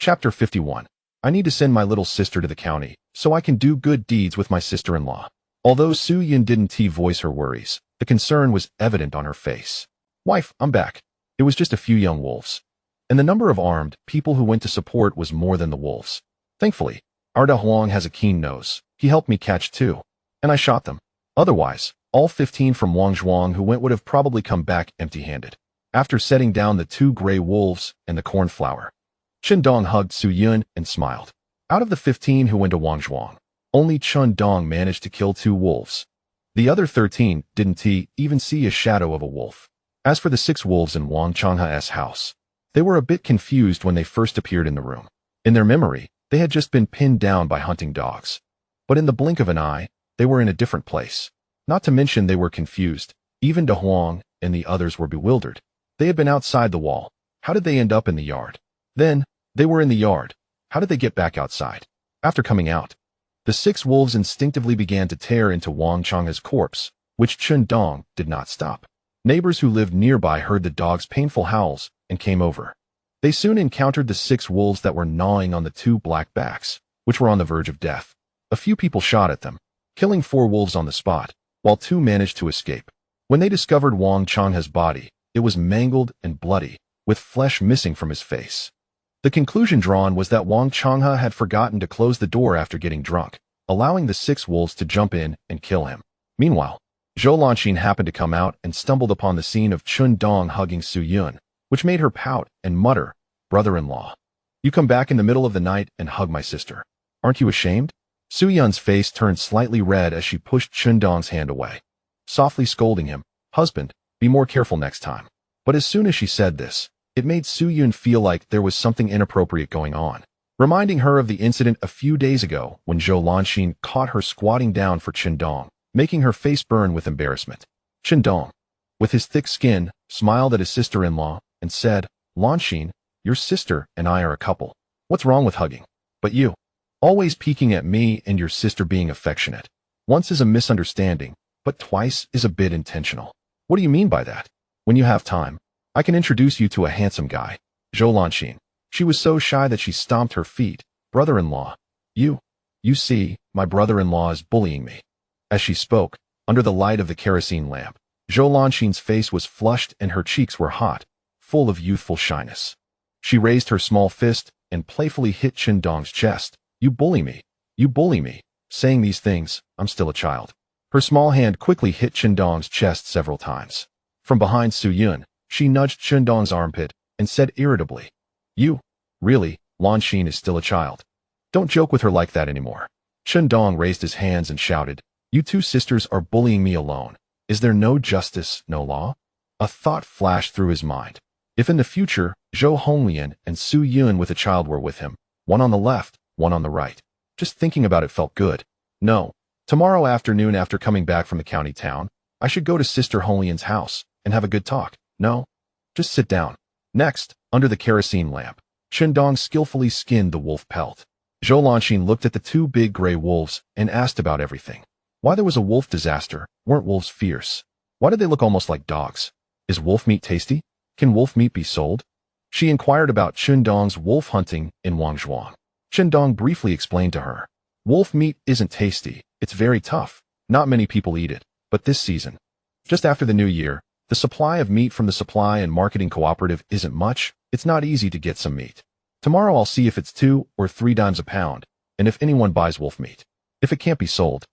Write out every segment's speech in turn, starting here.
Chapter 51. I need to send my little sister to the county, so I can do good deeds with my sister-in-law. Although Su Yun didn't voice her worries, the concern was evident on her face. Wife, I'm back. It was just a few young wolves. And the number of armed people who went to support was more than the wolves. Thankfully, our Da Huang has a keen nose. He helped me catch 2. And I shot them. Otherwise, all 15 from Wangzhuang who went would have probably come back empty-handed. After setting down the 2 gray wolves and the cornflower, Chen Dong hugged Su Yun and smiled. Out of the 15 who went to Wangzhuang, only Chen Dong managed to kill 2 wolves. The other 13 didn't even see a shadow of a wolf. As for the 6 wolves in Wang Changha's house, they were a bit confused when they first appeared in the room. In their memory, they had just been pinned down by hunting dogs. But in the blink of an eye, they were in a different place. Not to mention they were confused. Even Da Huang and the others were bewildered. They had been outside the wall. How did they end up in the yard? Then, they were in the yard. How did they get back outside? After coming out, the 6 wolves instinctively began to tear into Wang Changha's corpse, which Chen Dong did not stop. Neighbors who lived nearby heard the dog's painful howls and came over. They soon encountered the 6 wolves that were gnawing on the 2 black backs, which were on the verge of death. A few people shot at them, killing 4 wolves on the spot, while 2 managed to escape. When they discovered Wang Changha's body, it was mangled and bloody, with flesh missing from his face. The conclusion drawn was that Wang Changha had forgotten to close the door after getting drunk, allowing the 6 wolves to jump in and kill him. Meanwhile, Zhou Lanxin happened to come out and stumbled upon the scene of Chen Dong hugging Su Yun, which made her pout and mutter, "Brother-in-law, you come back in the middle of the night and hug my sister. Aren't you ashamed?" Su Yun's face turned slightly red as she pushed Chen Dong's hand away, softly scolding him, "Husband, be more careful next time." But as soon as she said this, it made Su Yun feel like there was something inappropriate going on, reminding her of the incident a few days ago when Zhou Lanxin caught her squatting down for Chen Dong, making her face burn with embarrassment. Chen Dong, with his thick skin, smiled at his sister-in-law and said, "Lanxin, your sister and I are a couple. What's wrong with hugging? But you, always peeking at me and your sister being affectionate. Once is a misunderstanding, but twice is a bit intentional. What do you mean by that? When you have time, I can introduce you to a handsome guy." Zhou Lanxin. She was so shy that she stomped her feet. "Brother-in-law, you see, my brother-in-law is bullying me." As she spoke, under the light of the kerosene lamp, Zhou Lanxin's face was flushed and her cheeks were hot, full of youthful shyness. She raised her small fist and playfully hit Chen Dong's chest. You bully me. You bully me." Saying these things, I'm still a child. Her small hand quickly hit Chen Dong's chest several times. From behind Su Yun, she nudged Chen Dong's armpit and said irritably, "You, really, Lanxin is still a child. Don't joke with her like that anymore." Chen Dong raised his hands and shouted, "You 2 sisters are bullying me alone. Is there no justice, no law?" A thought flashed through his mind. If in the future, Zhou Honglian and Su Yun with a child were with him, one on the left, one on the right. Just thinking about it felt good. No, tomorrow afternoon after coming back from the county town, I should go to Sister Honglian's house and have a good talk. No, just sit down. Next, under the kerosene lamp, Chen Dong skillfully skinned the wolf pelt. Zhou Lanxin looked at the 2 big gray wolves and asked about everything. Why there was a wolf disaster? Weren't wolves fierce? Why did they look almost like dogs? Is wolf meat tasty? Can wolf meat be sold? She inquired about Chen Dong's wolf hunting in Wangzhuang. Chen Dong briefly explained to her. Wolf meat isn't tasty, it's very tough. Not many people eat it, but this season, just after the new year, the supply of meat from the supply and marketing cooperative isn't much. It's not easy to get some meat. Tomorrow I'll see if it's 2 or 3 dimes a pound, and if anyone buys wolf meat. If it can't be sold,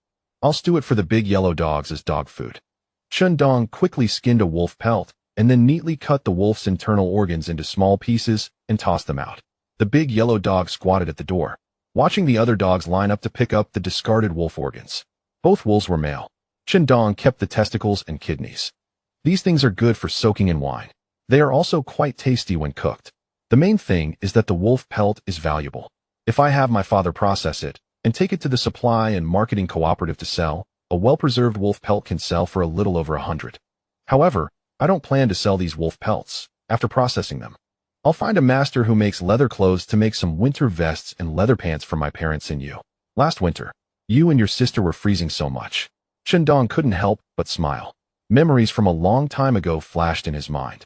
I'll stew it for the big yellow dogs as dog food." Chen Dong quickly skinned a wolf pelt, and then neatly cut the wolf's internal organs into small pieces and tossed them out. The big yellow dog squatted at the door, watching the other dogs line up to pick up the discarded wolf organs. Both wolves were male. Chen Dong kept the testicles and kidneys. These things are good for soaking in wine. They are also quite tasty when cooked. The main thing is that the wolf pelt is valuable. If I have my father process it and take it to the supply and marketing cooperative to sell, a well-preserved wolf pelt can sell for a little over 100. However, I don't plan to sell these wolf pelts after processing them. I'll find a master who makes leather clothes to make some winter vests and leather pants for my parents and you. Last winter, you and your sister were freezing so much. Chen Dong couldn't help but smile. Memories from a long time ago flashed in his mind.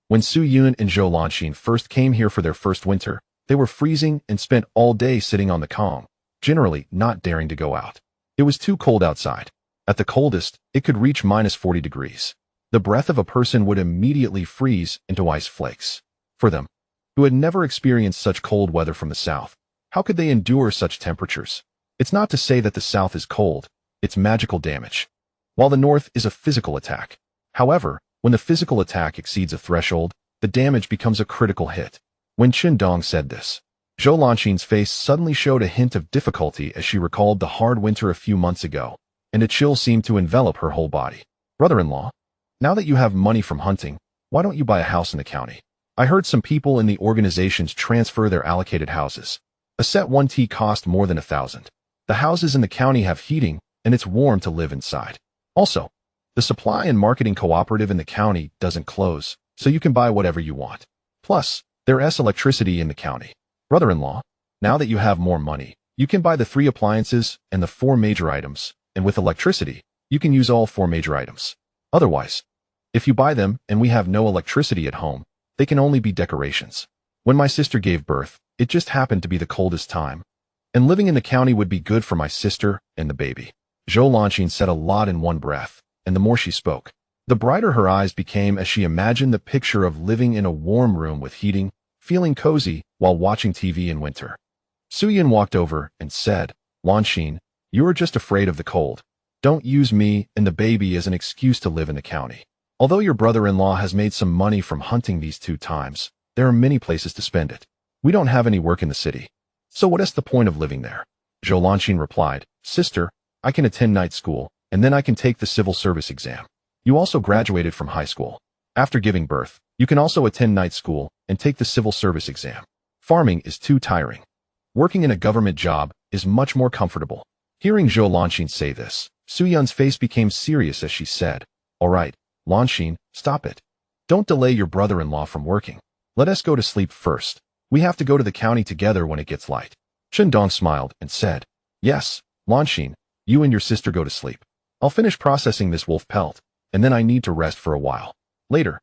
When Su Yun and Zhou Lanxin first came here for their first winter, They were freezing and spent all day sitting on the Kong, generally not daring to go out. It was too cold outside. At the coldest, it could reach -40 degrees. The breath of a person would immediately freeze into ice flakes. For them, who had never experienced such cold weather from the south, how could they endure such temperatures? It's not to say that the south is cold, it's magical damage, while the north is a physical attack. However, when the physical attack exceeds a threshold, the damage becomes a critical hit. When Chen Dong said this, Zhou Lanxin's face suddenly showed a hint of difficulty as she recalled the hard winter a few months ago, and a chill seemed to envelop her whole body. Brother-in-law, now that you have money from hunting, why don't you buy a house in the county? I heard some people in the organizations transfer their allocated houses. A set 1T cost more than 1,000. The houses in the county have heating, and it's warm to live inside. Also, the supply and marketing cooperative in the county doesn't close, so you can buy whatever you want. Plus, there's electricity in the county. Brother-in-law, now that you have more money, you can buy the 3 appliances and the 4 major items, and with electricity, you can use all 4 major items. Otherwise, if you buy them and we have no electricity at home, they can only be decorations. When my sister gave birth, it just happened to be the coldest time, and living in the county would be good for my sister and the baby. Zhou Lanxin said a lot in one breath, and the more she spoke, the brighter her eyes became as she imagined the picture of living in a warm room with heating, feeling cozy while watching TV in winter. Su Yin walked over and said, Lanxin, you are just afraid of the cold. Don't use me and the baby as an excuse to live in the county. Although your brother-in-law has made some money from hunting these 2 times, there are many places to spend it. We don't have any work in the city. So what is the point of living there? Zhou Lanxin replied, Sister, I can attend night school, and then I can take the civil service exam. You also graduated from high school. After giving birth, you can also attend night school and take the civil service exam. Farming is too tiring. Working in a government job is much more comfortable. Hearing Zhou Lanxin say this, Su Yun's face became serious as she said, All right, Lanxin, stop it. Don't delay your brother-in-law from working. Let us go to sleep first. We have to go to the county together when it gets light. Chen Dong smiled and said, Yes, Lanxin, you and your sister go to sleep. I'll finish processing this wolf pelt, and then I need to rest for a while. Later,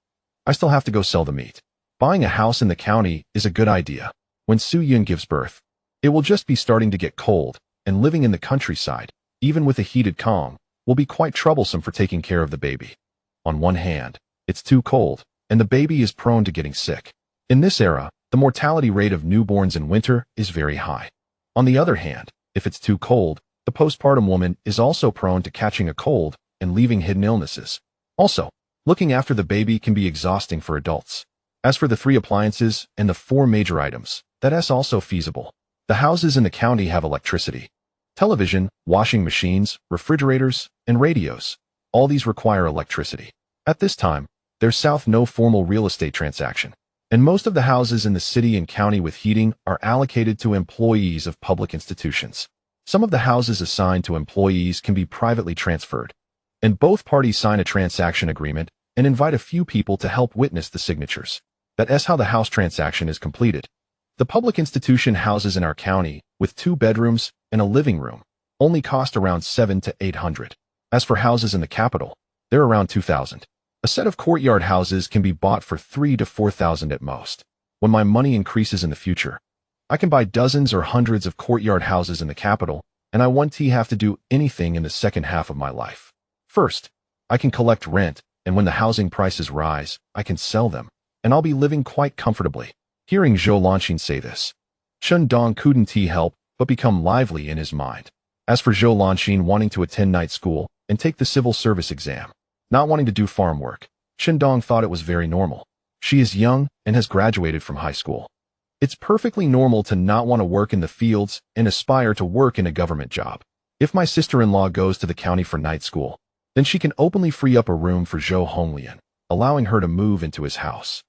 I still have to go sell the meat. Buying a house in the county is a good idea. When Su Yun gives birth, it will just be starting to get cold, and living in the countryside, even with a heated Kong, will be quite troublesome for taking care of the baby. On one hand, it's too cold, and the baby is prone to getting sick. In this era, the mortality rate of newborns in winter is very high. On the other hand, if it's too cold, the postpartum woman is also prone to catching a cold and leaving hidden illnesses. Also, looking after the baby can be exhausting for adults. As for the 3 appliances and the 4 major items, that's also feasible. The houses in the county have electricity. Television, washing machines, refrigerators, and radios. All these require electricity. At this time, there's no formal real estate transaction, and most of the houses in the city and county with heating are allocated to employees of public institutions. Some of the houses assigned to employees can be privately transferred, and both parties sign a transaction agreement and invite a few people to help witness the signatures. That's how the house transaction is completed. The public institution houses in our county, with 2 bedrooms and a living room, only cost around 700 to 800. As for houses in the capital, they're around 2,000. A set of courtyard houses can be bought for 3,000 to 4,000 at most. When my money increases in the future, I can buy dozens or hundreds of courtyard houses in the capital, and I won't have to do anything in the second half of my life. First, I can collect rent, and when the housing prices rise, I can sell them, and I'll be living quite comfortably. Hearing Zhou Lanxin say this, Chen Dong couldn't help but become lively in his mind. As for Zhou Lanxin wanting to attend night school and take the civil service exam, not wanting to do farm work, Chen Dong thought it was very normal. She is young and has graduated from high school. It's perfectly normal to not want to work in the fields and aspire to work in a government job. If my sister-in-law goes to the county for night school, then she can openly free up a room for Zhou Honglian, allowing her to move into his house.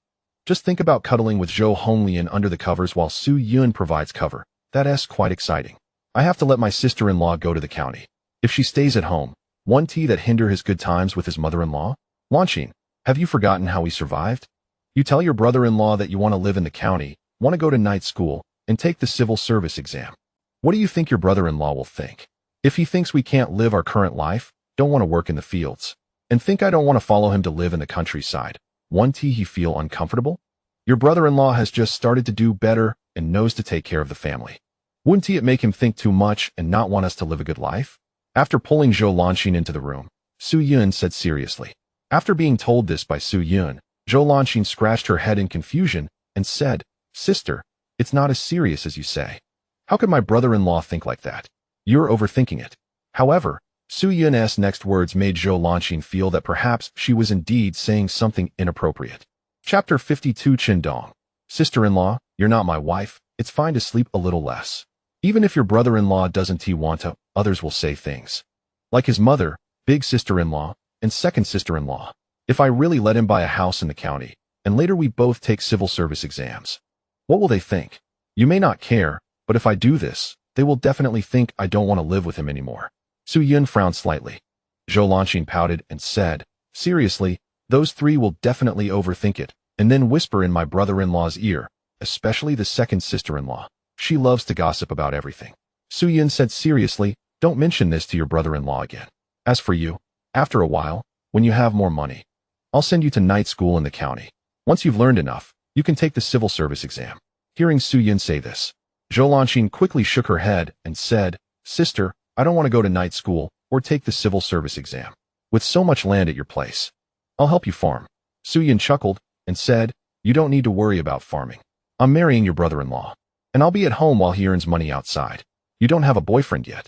Just think about cuddling with Zhou Honglian under the covers while Su Yun provides cover. That's quite exciting. I have to let my sister-in-law go to the county. If she stays at home, won't that hinder his good times with his mother-in-law? Lanxin, have you forgotten how we survived? You tell your brother-in-law that you want to live in the county, want to go to night school, and take the civil service exam. What do you think your brother-in-law will think? If he thinks we can't live our current life, don't want to work in the fields, and think I don't want to follow him to live in the countryside, won't he feel uncomfortable? Your brother-in-law has just started to do better and knows to take care of the family. Wouldn't it make him think too much and not want us to live a good life? After pulling Zhou Lanxin into the room, Su Yun said seriously. After being told this by Su Yun, Zhou Lanxin scratched her head in confusion and said, "Sister, it's not as serious as you say. How could my brother-in-law think like that? You're overthinking it." However, Su Yun's next words made Zhou Lanxin feel that perhaps she was indeed saying something inappropriate. Chapter 52 Qindong. Sister-in-law, you're not my wife. It's fine to sleep a little less. Even if your brother-in-law doesn't want to, others will say things. Like his mother, big sister-in-law, and second sister-in-law. If I really let him buy a house in the county, and later we both take civil service exams, what will they think? You may not care, but if I do this, they will definitely think I don't want to live with him anymore. Su Yun frowned slightly. Zhou Lanxin pouted and said, "Seriously, those three will definitely overthink it, and then whisper in my brother-in-law's ear, especially the second sister-in-law. She loves to gossip about everything." Su Yun said seriously, "Don't mention this to your brother-in-law again. As for you, after a while, when you have more money, I'll send you to night school in the county. Once you've learned enough, you can take the civil service exam." Hearing Su Yun say this, Zhou Lanxin quickly shook her head and said, "Sister, I don't want to go to night school or take the civil service exam. With so much land at your place, I'll help you farm." Su Yun chuckled and said, "You don't need to worry about farming. I'm marrying your brother-in-law, and I'll be at home while he earns money outside. You don't have a boyfriend yet.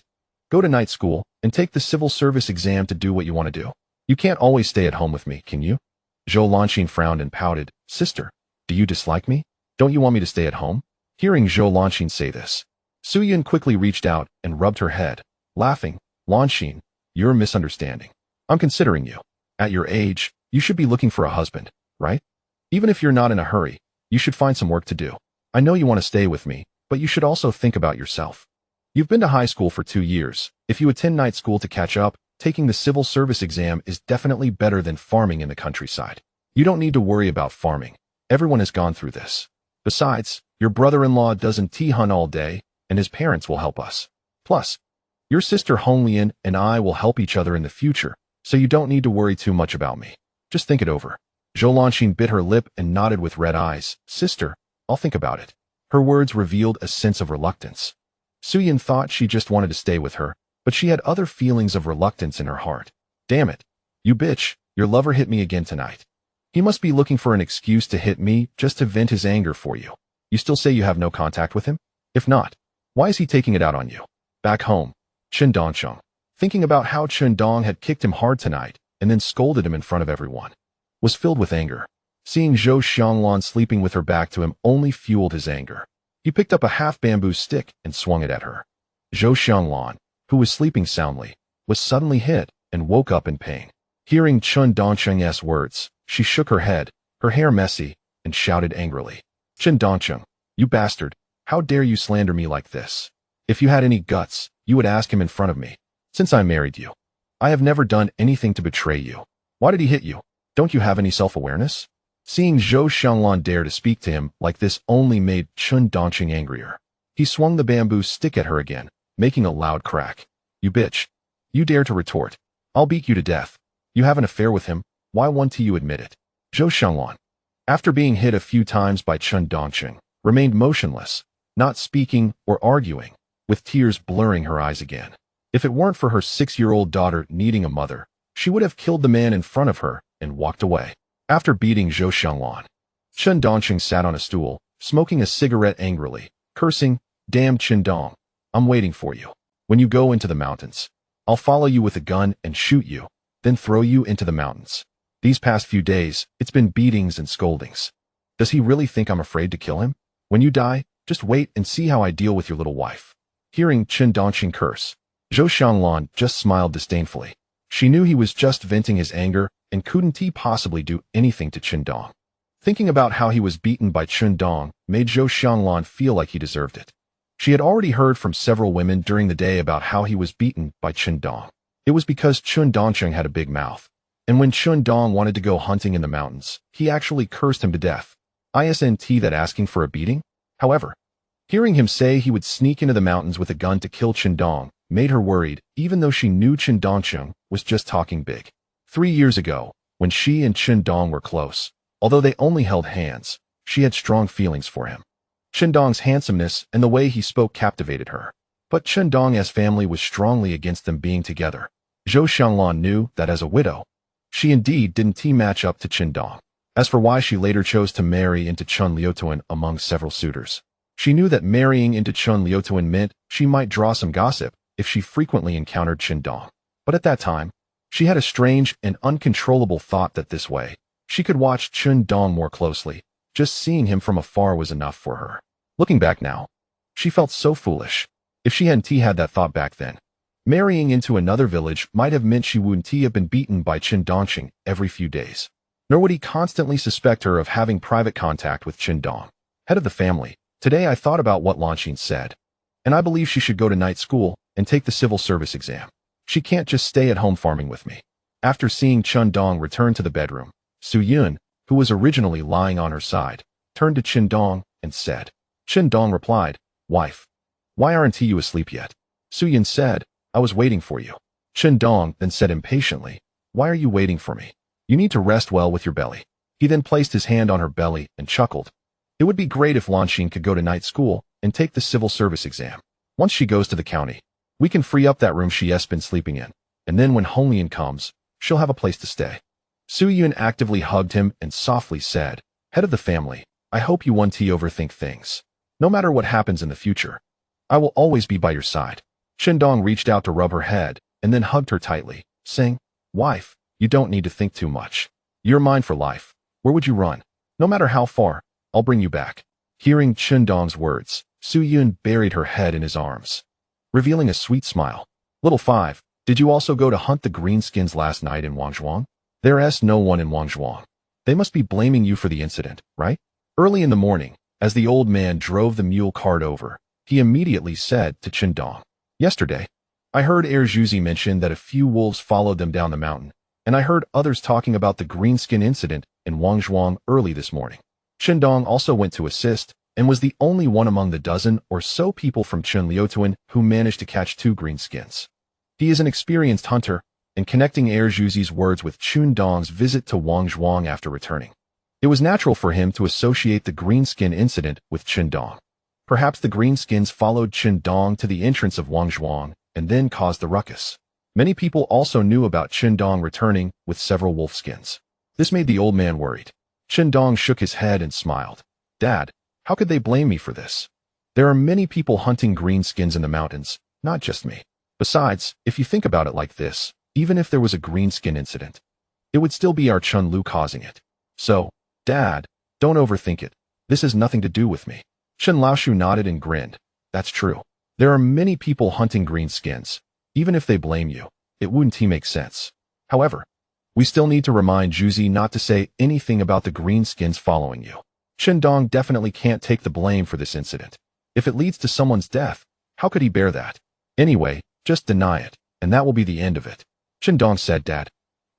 Go to night school and take the civil service exam to do what you want to do. You can't always stay at home with me, can you?" Zhou Lanxin frowned and pouted, "Sister, do you dislike me? Don't you want me to stay at home?" Hearing Zhou Lanxin say this, Su Yun quickly reached out and rubbed her head, laughing. "Lanxin, you're misunderstanding. I'm considering you. At your age, you should be looking for a husband, right? Even if you're not in a hurry, you should find some work to do. I know you want to stay with me, but you should also think about yourself. You've been to high school for 2 years. If you attend night school to catch up, taking the civil service exam is definitely better than farming in the countryside. You don't need to worry about farming. Everyone has gone through this. Besides, your brother-in-law doesn't hunt all day, and his parents will help us. Plus, your sister Honglian and I will help each other in the future, so you don't need to worry too much about me. Just think it over." Zhou Lanxin bit her lip and nodded with red eyes. "Sister, I'll think about it." Her words revealed a sense of reluctance. Su Yun thought she just wanted to stay with her, but she had other feelings of reluctance in her heart. "Damn it. You bitch, your lover hit me again tonight. He must be looking for an excuse to hit me just to vent his anger for you. You still say you have no contact with him? If not, why is he taking it out on you?" Back home, Qindong, thinking about how Qindong had kicked him hard tonight and then scolded him in front of everyone, was filled with anger. Seeing Zhou Xianglan sleeping with her back to him only fueled his anger. He picked up a half-bamboo stick and swung it at her. Zhou Xianglan, who was sleeping soundly, was suddenly hit and woke up in pain. Hearing Chun Dongcheng's words, she shook her head, her hair messy, and shouted angrily, "Chun Dongcheng, you bastard, how dare you slander me like this? If you had any guts, you would ask him in front of me. Since I married you, I have never done anything to betray you. Why did he hit you? Don't you have any self-awareness?" Seeing Zhou Xianglan dare to speak to him like this only made Chun Dongcheng angrier. He swung the bamboo stick at her again, making a loud crack. "You bitch. You dare to retort. I'll beat you to death. You have an affair with him. Why won't you admit it?" Zhou Xianglan, after being hit a few times by Chun Dongcheng, remained motionless, not speaking or arguing, with tears blurring her eyes again. If it weren't for her 6-year-old daughter needing a mother, she would have killed the man in front of her and walked away. After beating Zhou Xianglan, Chun Dongcheng sat on a stool, smoking a cigarette angrily, cursing, "Damn Qindong, I'm waiting for you. When you go into the mountains, I'll follow you with a gun and shoot you, then throw you into the mountains. These past few days, it's been beatings and scoldings. Does he really think I'm afraid to kill him? When you die, just wait and see how I deal with your little wife." Hearing Chun Dongcheng curse, Zhou Xianglan just smiled disdainfully. She knew he was just venting his anger, and couldn't he possibly do anything to Qindong? Thinking about how he was beaten by Qindong made Zhou Xianglan feel like he deserved it. She had already heard from several women during the day about how he was beaten by Qindong. It was because Chun Dongcheng had a big mouth, and when Qindong wanted to go hunting in the mountains, he actually cursed him to death. Isn't that asking for a beating? However, hearing him say he would sneak into the mountains with a gun to kill Qindong made her worried, even though she knew Chun Dongcheng was just talking big. 3 years ago, when she and Qindong were close, although they only held hands, she had strong feelings for him. Dong's handsomeness and the way he spoke captivated her. But Dong's family was strongly against them being together. Zhou Xianglan knew that as a widow, she indeed didn't match up to Dong. As for why she later chose to marry into Chun Liutuan among several suitors, she knew that marrying into Chun Liutuan meant she might draw some gossip if she frequently encountered Dong. But at that time, she had a strange and uncontrollable thought that this way, she could watch Dong more closely. Just seeing him from afar was enough for her. Looking back now, she felt so foolish. If she hadn't had that thought back then, marrying into another village might have meant she wouldn't have been beaten by Dongqing every few days. Nor would he constantly suspect her of having private contact with Dong, head of the family. Today I thought about what Lanqing said, and I believe she should go to night school and take the civil service exam. She can't just stay at home farming with me. After seeing Dong return to the bedroom, Su Yun, who was originally lying on her side, turned to Dong and said. Dong replied, "Wife, why aren't you asleep yet?" Su Yun said, "I was waiting for you." Dong then said impatiently, "Why are you waiting for me? You need to rest well with your belly." He then placed his hand on her belly and chuckled. It would be great if Lanqing could go to night school and take the civil service exam. Once she goes to the county, we can free up that room she has been sleeping in, and then when Honglian comes, she'll have a place to stay. Su Yun actively hugged him and softly said, "Head of the family, I hope you won't overthink things. No matter what happens in the future, I will always be by your side." Dong reached out to rub her head and then hugged her tightly, saying, "Wife, you don't need to think too much. You're mine for life. Where would you run? No matter how far, I'll bring you back." Hearing Dong's words, Su Yun buried her head in his arms, revealing a sweet smile. Little 5, did you also go to hunt the greenskins last night in Wangzhuang? There's no one in Wangzhuang. They must be blaming you for the incident, right? Early in the morning, as the old man drove the mule cart over, he immediately said to Dong, "Yesterday, I heard Zhuzi mention that a few wolves followed them down the mountain, and I heard others talking about the greenskin incident in Wangzhuang early this morning." Dong also went to assist, and was the only one among the dozen or so people from Chun Liutuan who managed to catch 2 greenskins. He is an experienced hunter, and connecting Zhuzi's words with Dong's visit to Wangzhuang after returning, it was natural for him to associate the greenskin incident with Dong. Perhaps the greenskins followed Dong to the entrance of Wangzhuang and then caused the ruckus. Many people also knew about Dong returning with several wolfskins. This made the old man worried. Dong shook his head and smiled. "Dad, how could they blame me for this? There are many people hunting greenskins in the mountains, not just me. Besides, if you think about it like this, even if there was a greenskin incident, it would still be our Chun Lu causing it. So, Dad, don't overthink it. This has nothing to do with me." Chen Laoshu nodded and grinned. "That's true. There are many people hunting greenskins. Even if they blame you, it wouldn't make sense. However, we still need to remind Zhuzi not to say anything about the greenskins following you. Dong definitely can't take the blame for this incident. If it leads to someone's death, how could he bear that? Anyway, just deny it, and that will be the end of it." Dong said, "Dad,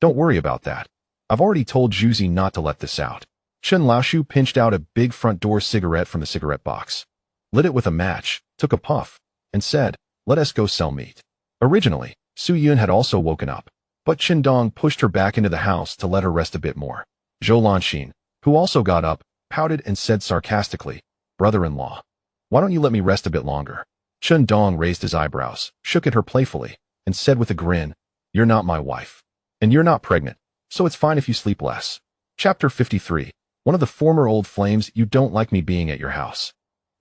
don't worry about that. I've already told Zhuzi not to let this out." Chen Laoshu pinched out a big front door cigarette from the cigarette box, lit it with a match, took a puff, and said, "Let us go sell meat." Originally, Su Yun had also woken up, but Dong pushed her back into the house to let her rest a bit more. Zhou Lanqing, who also got up, pouted and said sarcastically, "Brother-in-law, why don't you let me rest a bit longer?" Dong raised his eyebrows, shook at her playfully, and said with a grin, "You're not my wife. And you're not pregnant, so it's fine if you sleep less." Chapter 53. One of the former old flames. You don't like me being at your house.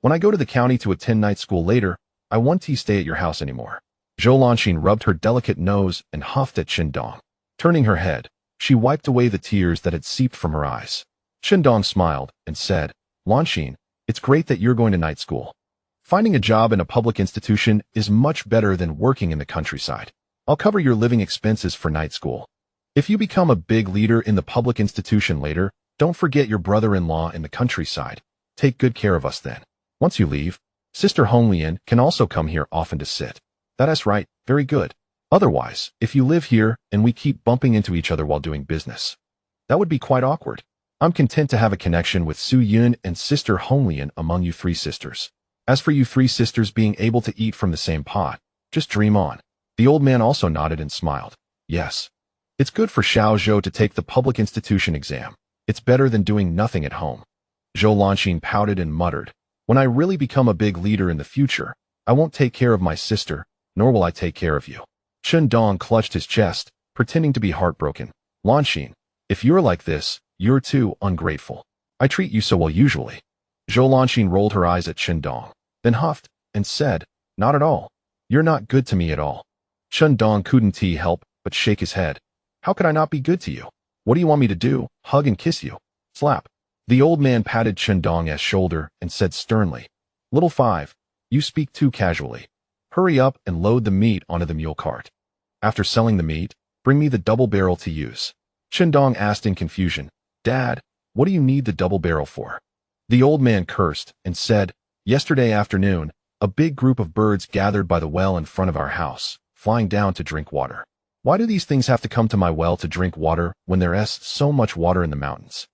When I go to the county to attend night school later, I won't stay at your house anymore. Zhou Lanqing rubbed her delicate nose and huffed at Dong. Turning her head, she wiped away the tears that had seeped from her eyes. Dong smiled and said, "Lanqing, it's great that you're going to night school. Finding a job in a public institution is much better than working in the countryside. I'll cover your living expenses for night school. If you become a big leader in the public institution later, don't forget your brother-in-law in the countryside. Take good care of us then. Once you leave, Sister Honglian can also come here often to sit." "That's right, very good. Otherwise, if you live here and we keep bumping into each other while doing business, that would be quite awkward. I'm content to have a connection with Su Yun and Sister Honglian among you 3 sisters. As for you 3 sisters being able to eat from the same pot, just dream on." The old man also nodded and smiled. "Yes. It's good for Xiao Zhou to take the public institution exam. It's better than doing nothing at home." Zhou Lanqing pouted and muttered, When I really become a big leader in the future, I won't take care of my sister, nor will I take care of you. Chen Dong clutched his chest, pretending to be heartbroken. Lanxin, if you're like this, you're too ungrateful. I treat you so well usually. Zhou Lanxin rolled her eyes at Chen Dong, then huffed and said, not at all. You're not good to me at all. Chen Dong couldn't help but shake his head. How could I not be good to you? What do you want me to do? Hug and kiss you? Slap. The old man patted Chen Dong's shoulder and said sternly, Little Five, you speak too casually. Hurry up and load the meat onto the mule cart. After selling the meat, bring me the double barrel to use. Chen Dong asked in confusion, Dad, what do you need the double barrel for? The old man cursed and said, Yesterday afternoon, a big group of birds gathered by the well in front of our house, flying down to drink water. Why do these things have to come to my well to drink water when there's so much water in the mountains?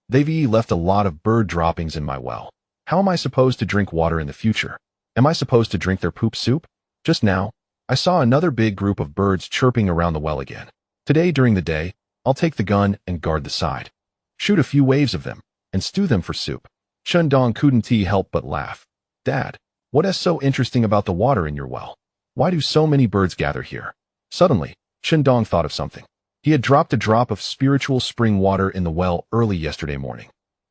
They've left a lot of bird droppings in my well. How am I supposed to drink water in the future? Am I supposed to drink their poop soup? Just now, I saw another big group of birds chirping around the well again. Today during the day, I'll take the gun and guard the side. Shoot a few waves of them, and stew them for soup. Chen Dong couldn't help but laugh. Dad, what is so interesting about the water in your well? Why do so many birds gather here? Suddenly, Chen Dong thought of something. He had dropped a drop of spiritual spring water in the well early yesterday morning.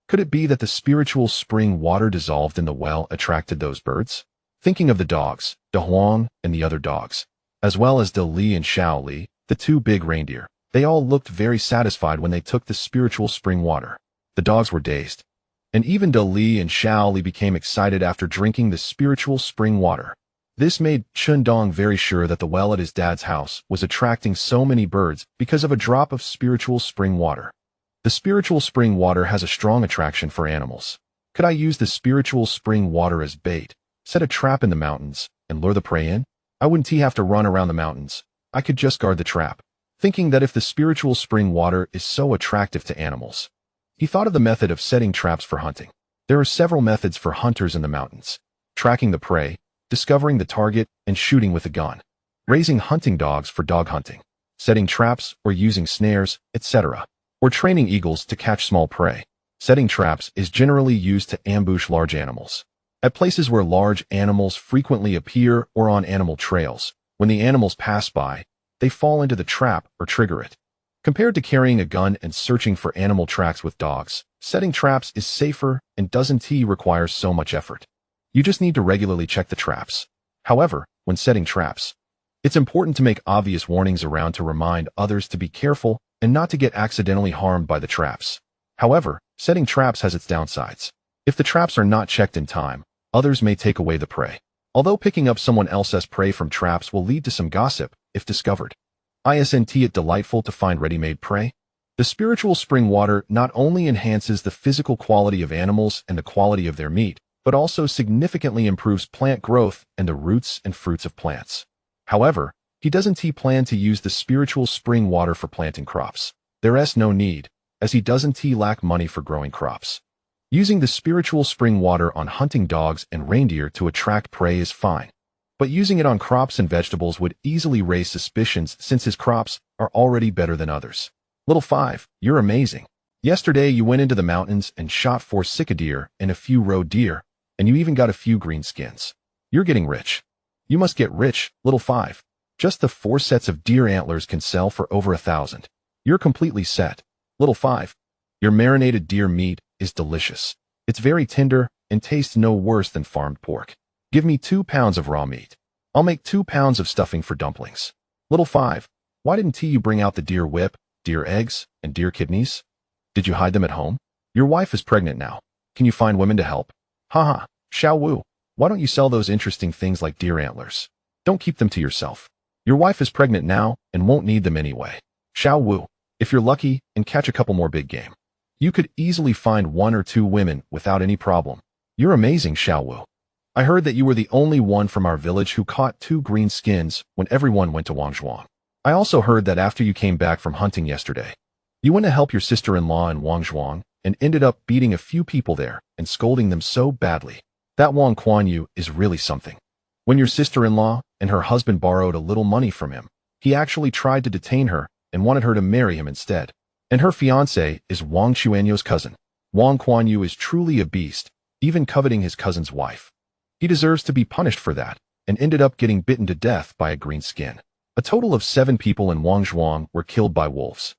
Could it be that the spiritual spring water dissolved in the well attracted those birds? Thinking of the dogs, De Huang and the other dogs, as well as De Li and Xiao Li, the two big reindeer, they all looked very satisfied when they took the spiritual spring water. The dogs were dazed. And even De Li and Xiao Li became excited after drinking the spiritual spring water. This made Chen Dong very sure that the well at his dad's house was attracting so many birds because of a drop of spiritual spring water. The spiritual spring water has a strong attraction for animals. Could I use the spiritual spring water as bait, set a trap in the mountains, and lure the prey in? I wouldn't have to run around the mountains. I could just guard the trap. Thinking that if the spiritual spring water is so attractive to animals, he thought of the method of setting traps for hunting. There are several methods for hunters in the mountains: tracking the prey, discovering the target, and shooting with a gun, raising hunting dogs for dog hunting, setting traps or using snares, etc., or training eagles to catch small prey. Setting traps is generally used to ambush large animals. At places where large animals frequently appear or on animal trails, when the animals pass by, they fall into the trap or trigger it. Compared to carrying a gun and searching for animal tracks with dogs, setting traps is safer and doesn't require so much effort. You just need to regularly check the traps. However, when setting traps, it's important to make obvious warnings around to remind others to be careful and not to get accidentally harmed by the traps. However, setting traps has its downsides. If the traps are not checked in time, others may take away the prey. Although picking up someone else's prey from traps will lead to some gossip if discovered. Isn't it delightful to find ready-made prey? The spiritual spring water not only enhances the physical quality of animals and the quality of their meat, but also significantly improves plant growth and the roots and fruits of plants. However, he doesn't plan to use the spiritual spring water for planting crops. There's no need, as he doesn't lack money for growing crops. Using the spiritual spring water on hunting dogs and reindeer to attract prey is fine, but using it on crops and vegetables would easily raise suspicions since his crops are already better than others. Little Five, you're amazing. Yesterday you went into the mountains and shot 4 sika deer and a few roe deer, and you even got a few green skins. You're getting rich. You must get rich, Little Five. Just the 4 sets of deer antlers can sell for over 1,000. You're completely set. Little Five, your marinated deer meat is delicious. It's very tender and tastes no worse than farmed pork. Give me 2 pounds of raw meat. I'll make 2 pounds of stuffing for dumplings. Little Five, why didn't you bring out the deer whip, deer eggs, and deer kidneys? Did you hide them at home? Your wife is pregnant now. Can you find women to help? Haha, Xiao Wu, why don't you sell those interesting things like deer antlers? Don't keep them to yourself. Your wife is pregnant now and won't need them anyway. Xiao Wu, if you're lucky and catch a couple more big game, you could easily find 1 or 2 women without any problem. You're amazing, Xiao Wu. I heard that you were the only one from our village who caught 2 green skins when everyone went to Wangzhuang. I also heard that after you came back from hunting yesterday, you went to help your sister-in-law in Wangzhuang and ended up beating a few people there and scolding them so badly. That Wang Kuan-yu is really something. When your sister-in-law and her husband borrowed a little money from him, he actually tried to detain her and wanted her to marry him instead. And her fiancé is Wang Chuanyo's cousin. Wang Kuan-yu is truly a beast, even coveting his cousin's wife. He deserves to be punished for that, and ended up getting bitten to death by a green skin. A total of 7 people in Wangzhuang were killed by wolves.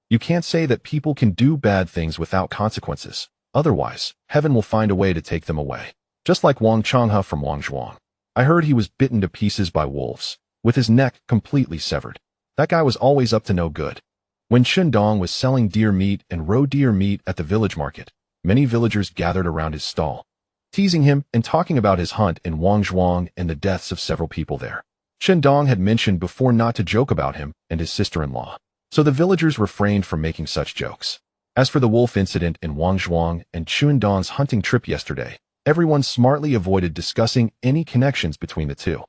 You can't say that people can do bad things without consequences. Otherwise, heaven will find a way to take them away. Just like Wang Changhe from Wangzhuang. I heard he was bitten to pieces by wolves, with his neck completely severed. That guy was always up to no good. When Shindong was selling deer meat and roe deer meat at the village market, many villagers gathered around his stall, teasing him and talking about his hunt in Wangzhuang and the deaths of several people there. Shindong had mentioned before not to joke about him and his sister-in-law, so the villagers refrained from making such jokes. As for the wolf incident in Wangzhuang and Shindong's hunting trip yesterday, everyone smartly avoided discussing any connections between the two.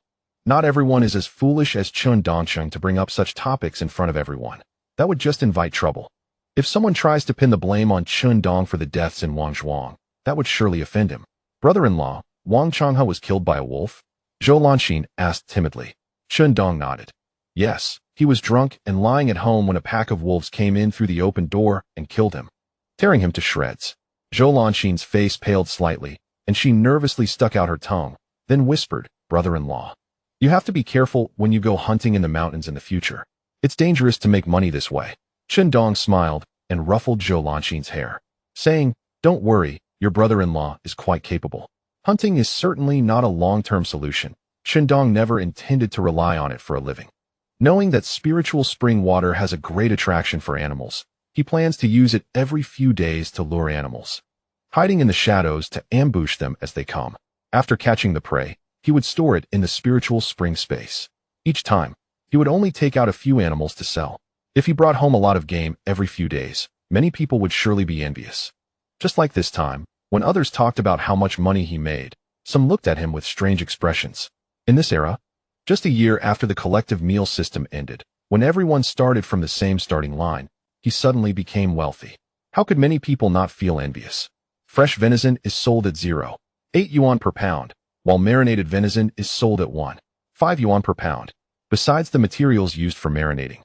Not everyone is as foolish as Chun Dongcheng to bring up such topics in front of everyone. That would just invite trouble. If someone tries to pin the blame on Chun Dong for the deaths in Wangzhuang, that would surely offend him. Brother-in-law, Wang Changhe was killed by a wolf? Zhou Lanxin asked timidly. Chun Dong nodded. Yes, he was drunk and lying at home when a pack of wolves came in through the open door and killed him, tearing him to shreds. Zhou Lanxin's face paled slightly, and she nervously stuck out her tongue, then whispered, Brother-in-law, you have to be careful when you go hunting in the mountains in the future. It's dangerous to make money this way. Shindong smiled and ruffled Zhou Lanxin's hair, saying, Don't worry, your brother-in-law is quite capable. Hunting is certainly not a long-term solution. Shindong never intended to rely on it for a living. Knowing that spiritual spring water has a great attraction for animals, he plans to use it every few days to lure animals, hiding in the shadows to ambush them as they come. After catching the prey, he would store it in the spiritual spring space. Each time, he would only take out a few animals to sell. If he brought home a lot of game every few days, many people would surely be envious. Just like this time, when others talked about how much money he made, some looked at him with strange expressions. In this era, just a year after the collective meal system ended, when everyone started from the same starting line, he suddenly became wealthy. How could many people not feel envious? Fresh venison is sold at 0.8 yuan per pound, while marinated venison is sold at 1.5 yuan per pound. Besides the materials used for marinating,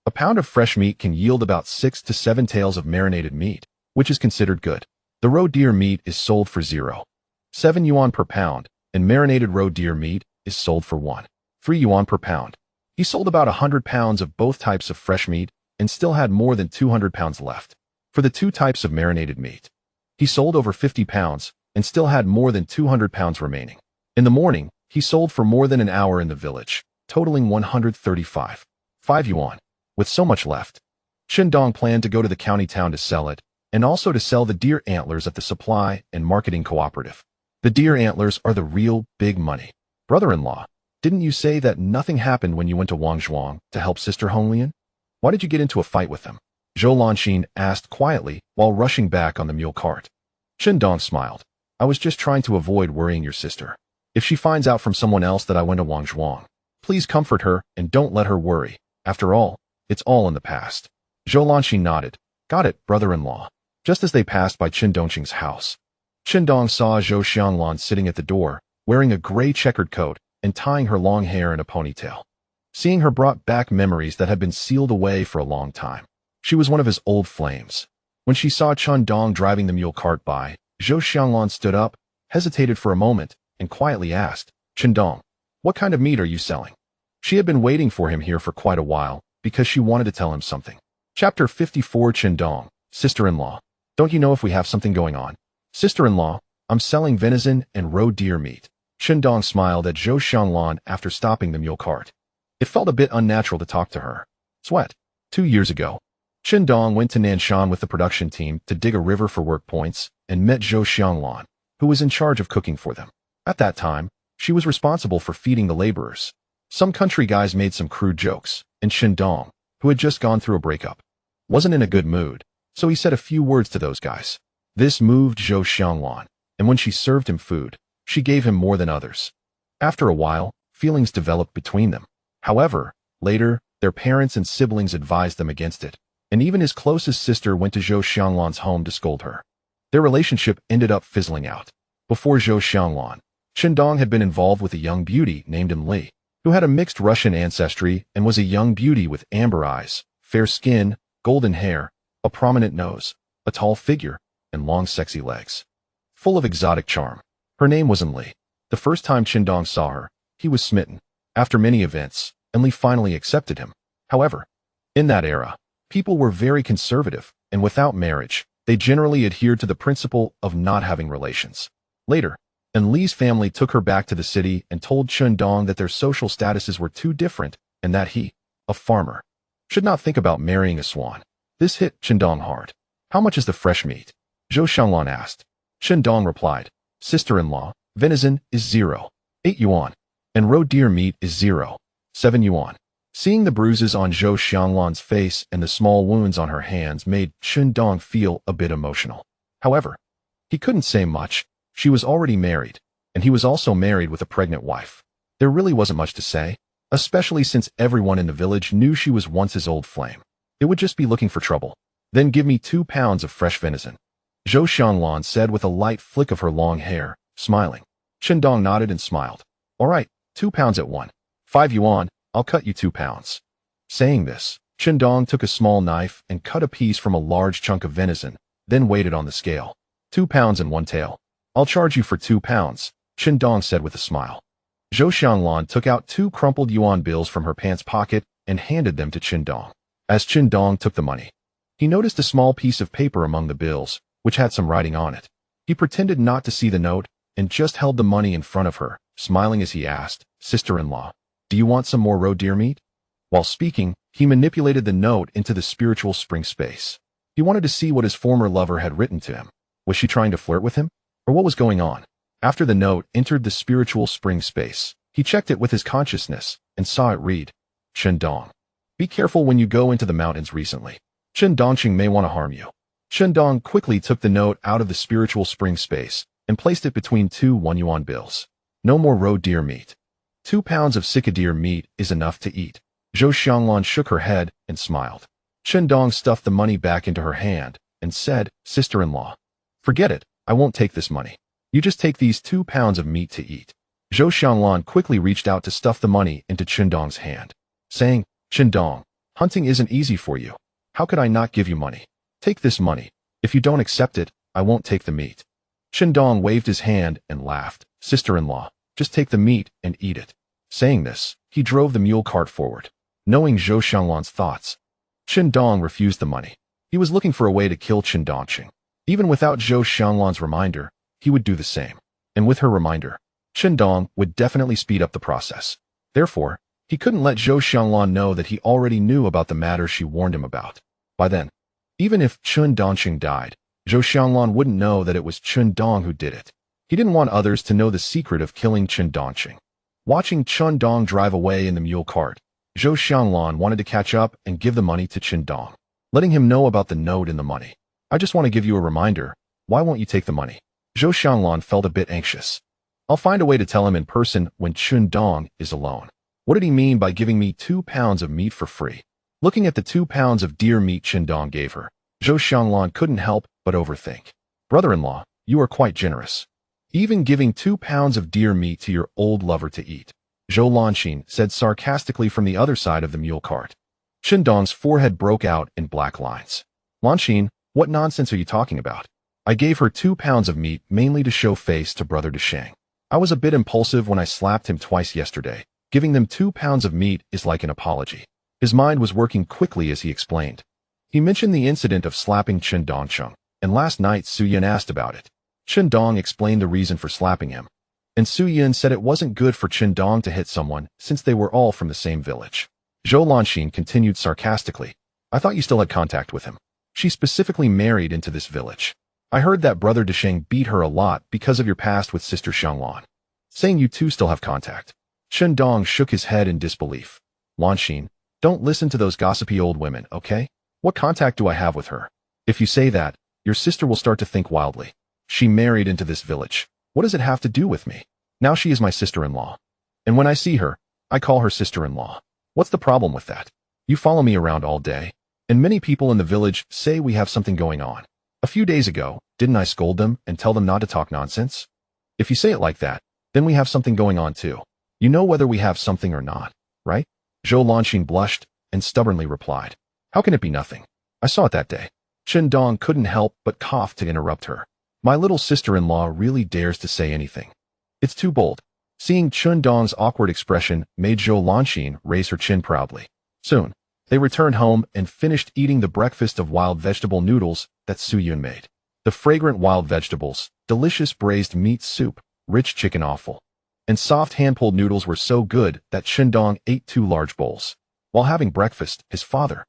a pound of fresh meat can yield about 6 to 7 taels of marinated meat, which is considered good. The roe deer meat is sold for 0.7 yuan per pound, and marinated roe deer meat is sold for 1.3 yuan per pound. He sold about 100 pounds of both types of fresh meat and still had more than 200 pounds left. For the 2 types of marinated meat, he sold over 50 pounds and still had more than 200 pounds remaining. In the morning, he sold for more than an hour in the village, totaling 135.5 yuan. With so much left, Shindong planned to go to the county town to sell it, and also to sell the deer antlers at the supply and marketing cooperative. The deer antlers are the real big money. Brother-in-law, didn't you say that nothing happened when you went to Wangzhuang to help Sister Honglian? Why did you get into a fight with them? Zhou Lanxin asked quietly while rushing back on the mule cart. Shindong smiled. I was just trying to avoid worrying your sister. If she finds out from someone else that I went to Wangzhuang, please comfort her and don't let her worry. After all, it's all in the past. Zhou Lanxin nodded. Got it, brother-in-law. Just as they passed by Qin Dongqing's house, Shindong saw Zhou Xianglan sitting at the door, wearing a gray checkered coat and tying her long hair in a ponytail. Seeing her brought back memories that had been sealed away for a long time. She was one of his old flames. When she saw Chun Dong driving the mule cart by, Zhou Xianglan stood up, hesitated for a moment, and quietly asked, Chun Dong, what kind of meat are you selling? She had been waiting for him here for quite a while, because she wanted to tell him something. Chapter 54 Chun Dong, Sister-in-law. Don't you know if we have something going on? Sister-in-law, I'm selling venison and roe deer meat. Chun Dong smiled at Zhou Xianglan after stopping the mule cart. It felt a bit unnatural to talk to her. Sweat. 2 years ago, Chun Dong went to Nanshan with the production team to dig a river for work points and met Zhou Xianglan, who was in charge of cooking for them. At that time, she was responsible for feeding the laborers. Some country guys made some crude jokes, and Chun Dong, who had just gone through a breakup, wasn't in a good mood, so he said a few words to those guys. This moved Zhou Xianglan, and when she served him food, she gave him more than others. After a while, feelings developed between them. However, later, their parents and siblings advised them against it, and even his closest sister went to Zhou Xianglan's home to scold her. Their relationship ended up fizzling out. Before Zhou Xianglan, Chun Dong had been involved with a young beauty named Li, who had a mixed Russian ancestry and was a young beauty with amber eyes, fair skin, golden hair, a prominent nose, a tall figure, and long sexy legs. full of exotic charm. Her name was Enli. The first time Qindong saw her, he was smitten. After many events, Enli finally accepted him. However, in that era, people were very conservative, and without marriage, they generally adhered to the principle of not having relations. Later, Enli's family took her back to the city and told Qindong that their social statuses were too different and that he, a farmer, should not think about marrying a swan. This hit Qindong hard. How much is the fresh meat? Zhou Xianglan asked. Qindong replied, Sister-in-law, venison is 0.8 yuan, and roe deer meat is 0.7 yuan. Seeing the bruises on Zhou Xianglan's face and the small wounds on her hands made Qindong feel a bit emotional. However, he couldn't say much. She was already married, and he was also married with a pregnant wife. There really wasn't much to say, especially since everyone in the village knew she was once his old flame. It would just be looking for trouble. Then give me 2 pounds of fresh venison, Zhou Xianglan said with a light flick of her long hair, smiling. Qindong nodded and smiled. All right, 2 pounds at 1.5 yuan, I'll cut you 2 pounds. Saying this, Qindong took a small knife and cut a piece from a large chunk of venison, then weighed it on the scale. 2 pounds and 1 tail. I'll charge you for 2 pounds, Qindong said with a smile. Zhou Xianglan took out 2 crumpled yuan bills from her pants pocket and handed them to Qindong. As Qindong took the money, he noticed a small piece of paper among the bills, which had some writing on it. He pretended not to see the note and just held the money in front of her, smiling as he asked, Sister-in-law, do you want some more roe deer meat? While speaking, he manipulated the note into the spiritual spring space. He wanted to see what his former lover had written to him. Was she trying to flirt with him? Or what was going on? After the note entered the spiritual spring space, he checked it with his consciousness and saw it read, Qindong, be careful when you go into the mountains recently. Qindongqing may want to harm you. Qindong quickly took the note out of the spiritual spring space and placed it between 2 1 yuan bills. No more roe deer meat. 2 pounds of deer meat is enough to eat. Zhou Xianglan shook her head and smiled. Qindong stuffed the money back into her hand and said, Sister-in-law, forget it, I won't take this money. You just take these 2 pounds of meat to eat. Zhou Xianglan quickly reached out to stuff the money into Qindong's hand, saying, Qindong, hunting isn't easy for you. How could I not give you money? Take this money. If you don't accept it, I won't take the meat. Qindong waved his hand and laughed. Sister-in-law, just take the meat and eat it. Saying this, he drove the mule cart forward. Knowing Zhou Xianglan's thoughts, Qindong refused the money. He was looking for a way to kill Qindongqing. Even without Zhou Xianglan's reminder, he would do the same. And with her reminder, Qindong would definitely speed up the process. Therefore, he couldn't let Zhou Xianglan know that he already knew about the matter she warned him about. By then, even if Qindongqing died, Zhou Xianglan wouldn't know that it was Qindong who did it. He didn't want others to know the secret of killing Qindongqing. Watching Qindong drive away in the mule cart, Zhou Xianglan wanted to catch up and give the money to Qindong, letting him know about the note and the money. I just want to give you a reminder. Why won't you take the money? Zhou Xianglan felt a bit anxious. I'll find a way to tell him in person when Qindong is alone. What did he mean by giving me 2 pounds of meat for free? Looking at the 2 pounds of deer meat Qindong gave her, Zhou Xianglan couldn't help but overthink. Brother-in-law, you are quite generous. Even giving 2 pounds of deer meat to your old lover to eat, Zhou Lanxin said sarcastically from the other side of the mule cart. Qindong's forehead broke out in black lines. Lanxin, what nonsense are you talking about? I gave her 2 pounds of meat mainly to show face to Brother Deshang. I was a bit impulsive when I slapped him twice yesterday. Giving them 2 pounds of meat is like an apology. His mind was working quickly as he explained. He mentioned the incident of slapping Qindongqing, and last night Su Yin asked about it. Qindong explained the reason for slapping him, and Su Yin said it wasn't good for Qindong to hit someone since they were all from the same village. Zhou Lanxin continued sarcastically. I thought you still had contact with him. She specifically married into this village. I heard that Brother Deshang beat her a lot because of your past with Sister Xianglan. Saying you two still have contact. Qindong shook his head in disbelief. Lanxin, don't listen to those gossipy old women, okay? What contact do I have with her? If you say that, your sister will start to think wildly. She married into this village. What does it have to do with me? Now she is my sister-in-law. And when I see her, I call her sister-in-law. What's the problem with that? You follow me around all day, and many people in the village say we have something going on. A few days ago, didn't I scold them and tell them not to talk nonsense? If you say it like that, then we have something going on too. You know whether we have something or not, right? Zhou Lanxin blushed and stubbornly replied. How can it be nothing? I saw it that day. Qindong couldn't help but cough to interrupt her. My little sister-in-law really dares to say anything. It's too bold. Seeing Chun Dong's awkward expression made Zhou Lanxin raise her chin proudly. Soon, they returned home and finished eating the breakfast of wild vegetable noodles that Su Yun made. The fragrant wild vegetables, delicious braised meat soup, rich chicken offal, and soft hand-pulled noodles were so good that Chun Dong ate 2 large bowls. While having breakfast, his father,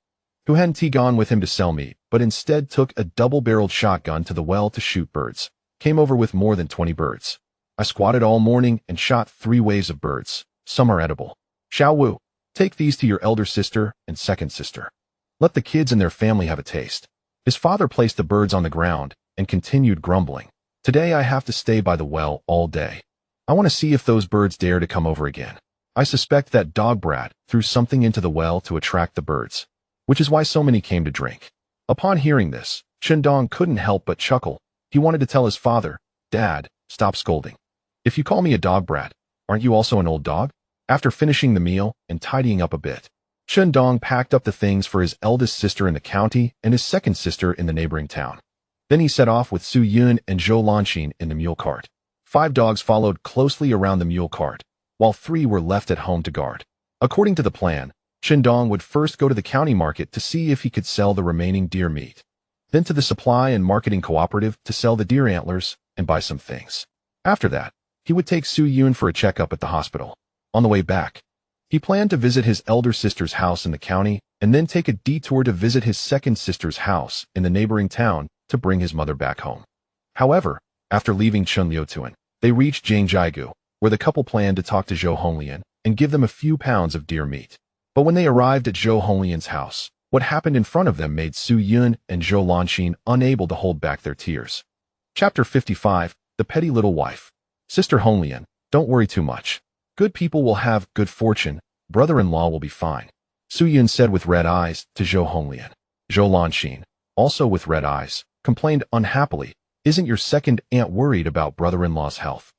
who hadn't gone with him to sell meat, but instead took a double-barreled shotgun to the well to shoot birds, came over with more than 20 birds. I squatted all morning and shot 3 waves of birds. Some are edible. Xiao Wu, take these to your elder sister and second sister. Let the kids and their family have a taste. His father placed the birds on the ground and continued grumbling. Today I have to stay by the well all day. I want to see if those birds dare to come over again. I suspect that dog brat threw something into the well to attract the birds, which is why so many came to drink. Upon hearing this, Chun Dong couldn't help but chuckle. He wanted to tell his father, "Dad, stop scolding. If you call me a dog brat, aren't you also an old dog?" After finishing the meal and tidying up a bit, Chun Dong packed up the things for his eldest sister in the county and his second sister in the neighboring town. Then he set off with Su Yun and Zhou Lanxin in the mule cart. 5 dogs followed closely around the mule cart, while 3 were left at home to guard. According to the plan, Chun Dong would first go to the county market to see if he could sell the remaining deer meat, then to the supply and marketing cooperative to sell the deer antlers and buy some things. After that, he would take Su Yun for a checkup at the hospital. On the way back, he planned to visit his elder sister's house in the county and then take a detour to visit his second sister's house in the neighboring town to bring his mother back home. However, after leaving Chun Liutuan, they reached Jiangjiagu, where the couple planned to talk to Zhou Honglian and give them a few pounds of deer meat. But when they arrived at Zhou Honglian's house, what happened in front of them made Su Yun and Zhou Lanxin unable to hold back their tears. Chapter 55, The Petty Little Wife. Sister Honglian, don't worry too much. Good people will have good fortune. Brother-in-law will be fine, Su Yun said with red eyes to Zhou Honglian. Zhou Lanxin, also with red eyes, complained unhappily, "Isn't your second aunt worried about brother-in-law's health?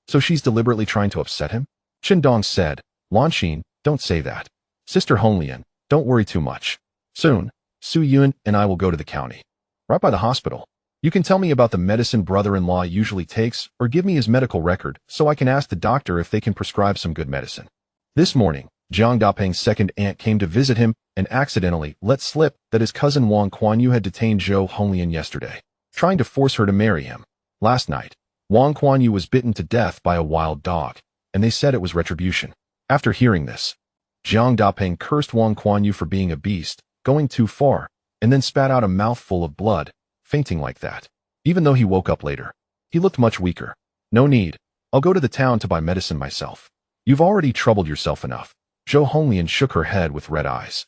So she's deliberately trying to upset him?" Chun Dong said, "Lanxin, don't say that. Sister Honglian, don't worry too much. Soon, Su Yun and I will go to the county. Right by the hospital. You can tell me about the medicine brother-in-law usually takes or give me his medical record so I can ask the doctor if they can prescribe some good medicine." This morning, Jiang Dapeng's second aunt came to visit him and accidentally let slip that his cousin Wang Kuan-yu had detained Zhou Honglian yesterday, trying to force her to marry him. Last night, Wang Kuan-yu was bitten to death by a wild dog, and they said it was retribution. After hearing this, Jiang Dapeng cursed Wang Kuan-yu for being a beast, going too far, and then spat out a mouthful of blood, fainting like that. Even though he woke up later, he looked much weaker. "No need. I'll go to the town to buy medicine myself. You've already troubled yourself enough." Zhou Honglian shook her head with red eyes.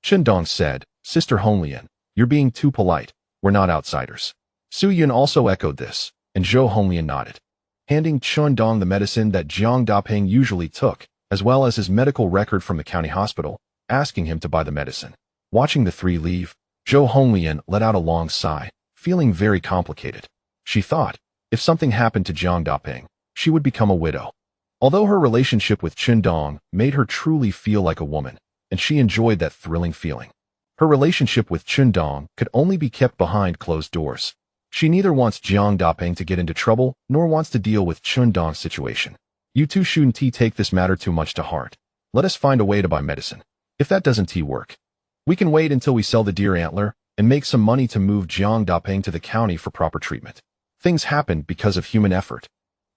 Chun Dong said, "Sister Honglian, you're being too polite. We're not outsiders." Su Yun also echoed this, and Zhou Honglian nodded, handing Chun Dong the medicine that Jiang Dapeng usually took, as well as his medical record from the county hospital, asking him to buy the medicine. Watching the 3 leave, Zhou Honglian let out a long sigh, feeling very complicated. She thought, if something happened to Jiang Dapeng, she would become a widow. Although her relationship with Chun Dong made her truly feel like a woman, and she enjoyed that thrilling feeling, her relationship with Chun Dong could only be kept behind closed doors. She neither wants Jiang Dapeng to get into trouble, nor wants to deal with Chun Dong's situation. "You two shouldn't take this matter too much to heart. Let us find a way to buy medicine. If that doesn't work, we can wait until we sell the deer antler and make some money to move Jiang Dapeng to the county for proper treatment. Things happen because of human effort.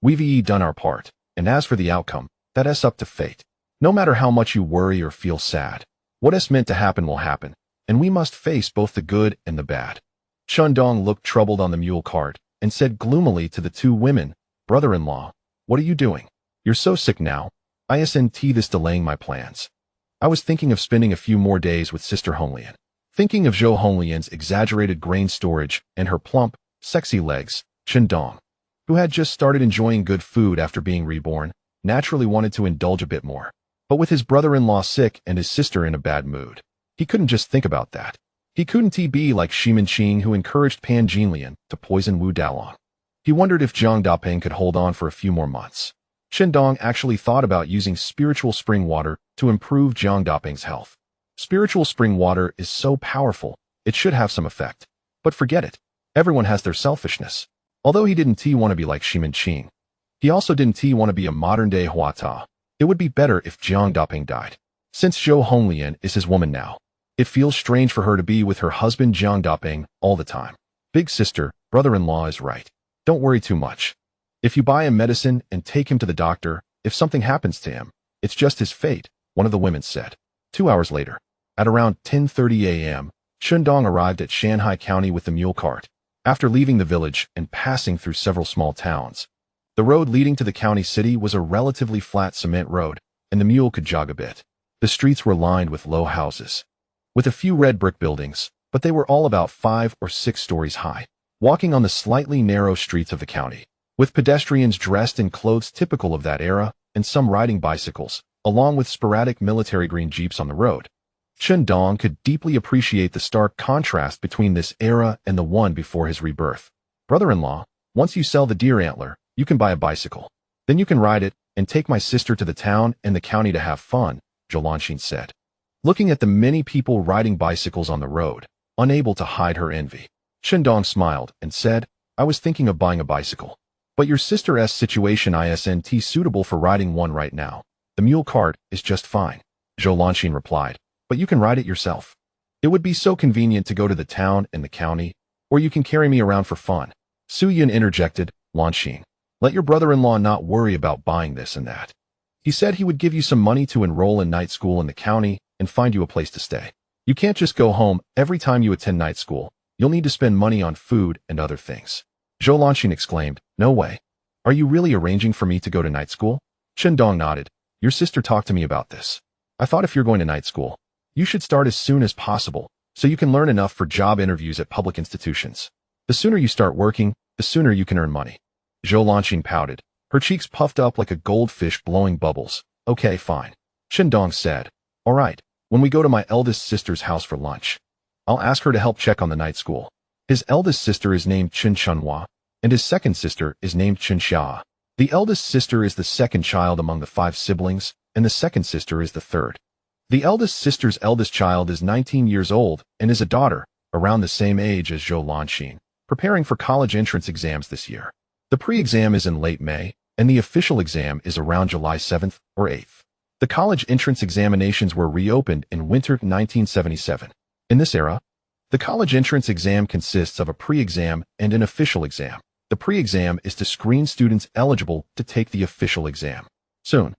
We've done our part, and as for the outcome, that's up to fate. No matter how much you worry or feel sad, what is meant to happen will happen, and we must face both the good and the bad." Chun Dong looked troubled on the mule cart and said gloomily to the 2 women, "Brother-in-law, what are you doing? You're so sick now. Isn't this delaying my plans? I was thinking of spending a few more days with Sister Honglian." Thinking of Zhou Honglian's exaggerated grain storage and her plump, sexy legs, Chun Dong, who had just started enjoying good food after being reborn, naturally wanted to indulge a bit more. But with his brother-in-law sick and his sister in a bad mood, he couldn't just think about that. He couldn't be like Shimin Qing, who encouraged Pan Jinlian to poison Wu Dalong. He wondered if Jiang Dapeng could hold on for a few more months. Chun Dong actually thought about using spiritual spring water to improve Jiang Dapeng's health. Spiritual spring water is so powerful, it should have some effect. But forget it. Everyone has their selfishness. Although he didn't want to be like Shimin Qing, he also didn't want to be a modern-day Huata. It would be better if Jiang Daping died. Since Zhou Honglian is his woman now, it feels strange for her to be with her husband Jiang Daping all the time. Big sister, brother-in-law is right. Don't worry too much. If you buy him medicine and take him to the doctor, if something happens to him, it's just his fate, one of the women said. 2 hours later, at around 10:30 a.m., Chundong arrived at Shanghai County with the mule cart. After leaving the village and passing through several small towns, the road leading to the county city was a relatively flat cement road, and the mule could jog a bit. The streets were lined with low houses, with a few red brick buildings, but they were all about 5 or 6 stories high. Walking on the slightly narrow streets of the county, with pedestrians dressed in clothes typical of that era, and some riding bicycles, along with sporadic military green jeeps on the road, Chundong could deeply appreciate the stark contrast between this era and the one before his rebirth. Brother-in-law, once you sell the deer antler, you can buy a bicycle. Then you can ride it and take my sister to the town and the county to have fun, Zhou Lanxin said, looking at the many people riding bicycles on the road, unable to hide her envy. Chundong smiled and said, I was thinking of buying a bicycle. But your sister's situation isn't suitable for riding one right now. The mule cart is just fine, Zhou Lanxin replied, but you can ride it yourself. It would be so convenient to go to the town and the county, or you can carry me around for fun. Su Yun interjected, Lanxin, let your brother-in-law not worry about buying this and that. He said he would give you some money to enroll in night school in the county and find you a place to stay. You can't just go home every time you attend night school. You'll need to spend money on food and other things. Zhou Lanxin exclaimed, no way. Are you really arranging for me to go to night school? Chundong nodded. Your sister talked to me about this. I thought if you're going to night school, you should start as soon as possible so you can learn enough for job interviews at public institutions. The sooner you start working, the sooner you can earn money. Zhou Lanxin pouted, her cheeks puffed up like a goldfish blowing bubbles. Okay, fine. Chundong said, all right, when we go to my eldest sister's house for lunch, I'll ask her to help check on the night school. His eldest sister is named Chen Chunhua, and his second sister is named Chen Xia. The eldest sister is the second child among the 5 siblings, and the second sister is the third. The eldest sister's eldest child is 19 years old and is a daughter, around the same age as Zhou Lanxin, preparing for college entrance exams this year. The pre-exam is in late May, and the official exam is around July 7th or 8th. The college entrance examinations were reopened in winter 1977. In this era, the college entrance exam consists of a pre-exam and an official exam. The pre-exam is to screen students eligible to take the official exam. Soon,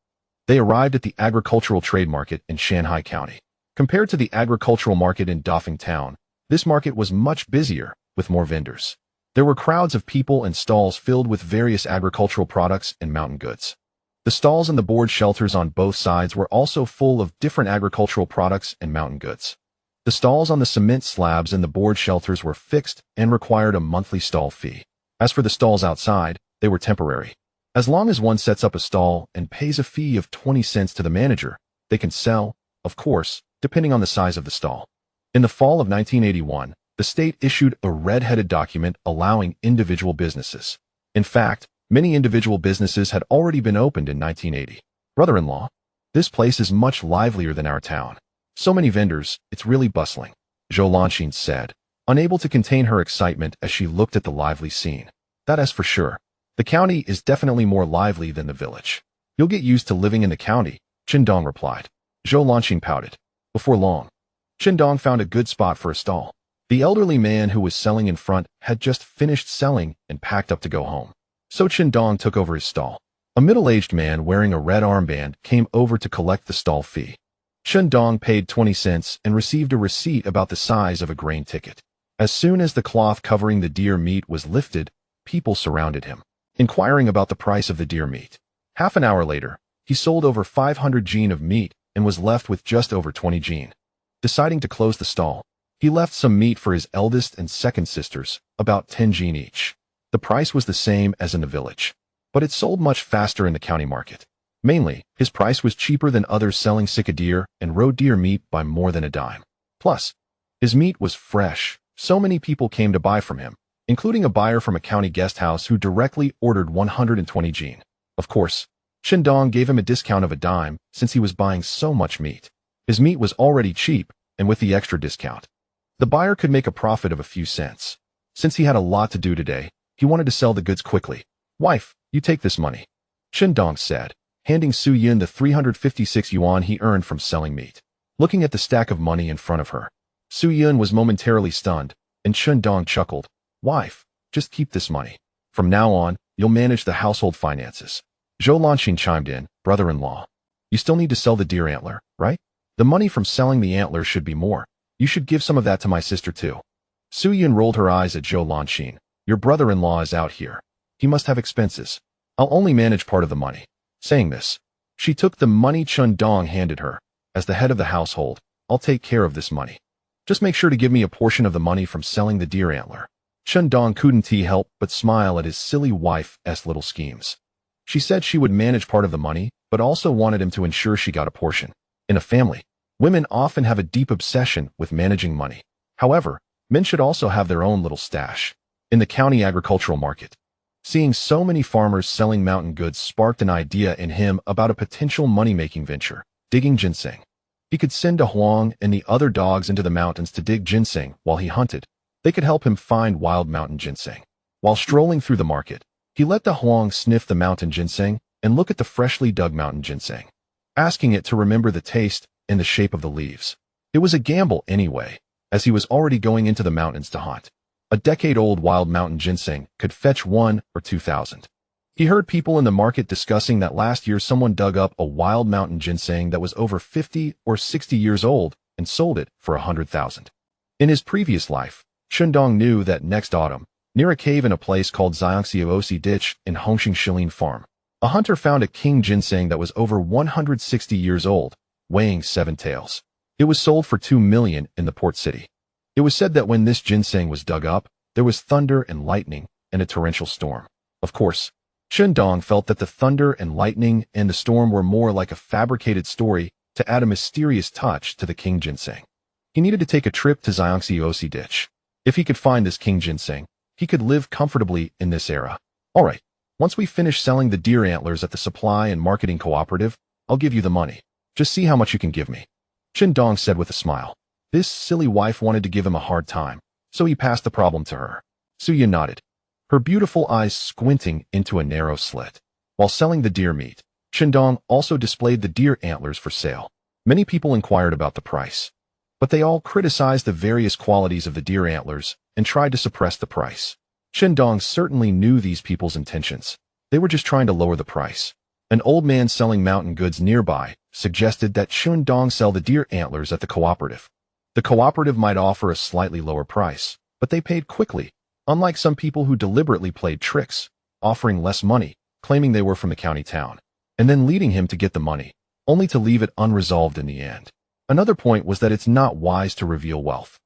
they arrived at the agricultural trade market in Shanghai County. Compared to the agricultural market in Dafeng Town, this market was much busier, with more vendors. There were crowds of people and stalls filled with various agricultural products and mountain goods. The stalls and the board shelters on both sides were also full of different agricultural products and mountain goods. The stalls on the cement slabs and the board shelters were fixed and required a monthly stall fee. As for the stalls outside, they were temporary. As long as one sets up a stall and pays a fee of 20 cents to the manager, they can sell, of course, depending on the size of the stall. In the fall of 1981, the state issued a red-headed document allowing individual businesses. In fact, many individual businesses had already been opened in 1980. Brother-in-law, this place is much livelier than our town. So many vendors, it's really bustling, Zhou Lanxin said, unable to contain her excitement as she looked at the lively scene. That is for sure. The county is definitely more lively than the village. You'll get used to living in the county, Chundong replied. Zhou Lanxin pouted. Before long, Chundong found a good spot for a stall. The elderly man who was selling in front had just finished selling and packed up to go home. So Chundong took over his stall. A middle-aged man wearing a red armband came over to collect the stall fee. Chundong paid 20 cents and received a receipt about the size of a grain ticket. As soon as the cloth covering the deer meat was lifted, people surrounded him, inquiring about the price of the deer meat. Half an hour later, he sold over 500 jin of meat and was left with just over 20 jin. Deciding to close the stall, he left some meat for his eldest and second sisters, about 10 jin each. The price was the same as in the village, but it sold much faster in the county market. Mainly, his price was cheaper than others selling sika deer and roe deer meat by more than a dime. Plus, his meat was fresh. So many people came to buy from him, including a buyer from a county guest house who directly ordered 120 jin. Of course, Chundong gave him a discount of a dime since he was buying so much meat. His meat was already cheap, and with the extra discount, the buyer could make a profit of a few cents. Since he had a lot to do today, He wanted to sell the goods quickly. Wife, you take this money, Shindong said, handing Su Yun the 356 yuan he earned from selling meat. Looking at the stack of money in front of her, Su Yun was momentarily stunned, and Shindong chuckled. Wife, just keep this money. From now on, you'll manage the household finances. Zhou Lanxin chimed in, brother-in-law. You still need to sell the deer antler, right? The money from selling the antler should be more. You should give some of that to my sister too. Su Yun rolled her eyes at Zhou Lanxin. Your brother-in-law is out here. He must have expenses. I'll only manage part of the money. Saying this, she took the money Shindong handed her. As the head of the household, I'll take care of this money. Just make sure to give me a portion of the money from selling the deer antler. Shindong couldn't help but smile at his silly wife's little schemes. She said she would manage part of the money, but also wanted him to ensure she got a portion. In a family, women often have a deep obsession with managing money. However, men should also have their own little stash. In the county agricultural market, seeing so many farmers selling mountain goods sparked an idea in him about a potential money-making venture, digging ginseng. He could send a Huang and the other dogs into the mountains to dig ginseng while he hunted. They could help him find wild mountain ginseng. While strolling through the market, he let the Huang sniff the mountain ginseng and look at the freshly dug mountain ginseng, asking it to remember the taste and the shape of the leaves. It was a gamble anyway, as he was already going into the mountains to hunt. A decade-old wild mountain ginseng could fetch 1 or 2,000. He heard people in the market discussing that last year someone dug up a wild mountain ginseng that was over 50 or 60 years old and sold it for 100,000. In his previous life, Shindong knew that next autumn, near a cave in a place called Xiangxiaosi Ditch in Hongxing Shilin Farm, a hunter found a king ginseng that was over 160 years old, weighing 7 taels. It was sold for 2 million in the port city. It was said that when this ginseng was dug up, there was thunder and lightning and a torrential storm. Of course, Shindong felt that the thunder and lightning and the storm were more like a fabricated story to add a mysterious touch to the king ginseng. He needed to take a trip to Xiangxiaosi Ditch. If he could find this king ginseng, he could live comfortably in this era. All right, once we finish selling the deer antlers at the supply and marketing cooperative, I'll give you the money. Just see how much you can give me, Shindong said with a smile. This silly wife wanted to give him a hard time, so he passed the problem to her. Su Yun nodded, her beautiful eyes squinting into a narrow slit. While selling the deer meat, Shindong also displayed the deer antlers for sale. Many people inquired about the price, but they all criticized the various qualities of the deer antlers and tried to suppress the price. Shindong certainly knew these people's intentions. They were just trying to lower the price. An old man selling mountain goods nearby suggested that Shindong sell the deer antlers at the cooperative. The cooperative might offer a slightly lower price, but they paid quickly, unlike some people who deliberately played tricks, offering less money, claiming they were from the county town, and then leading him to get the money, only to leave it unresolved in the end. Another point was that it's not wise to reveal wealth.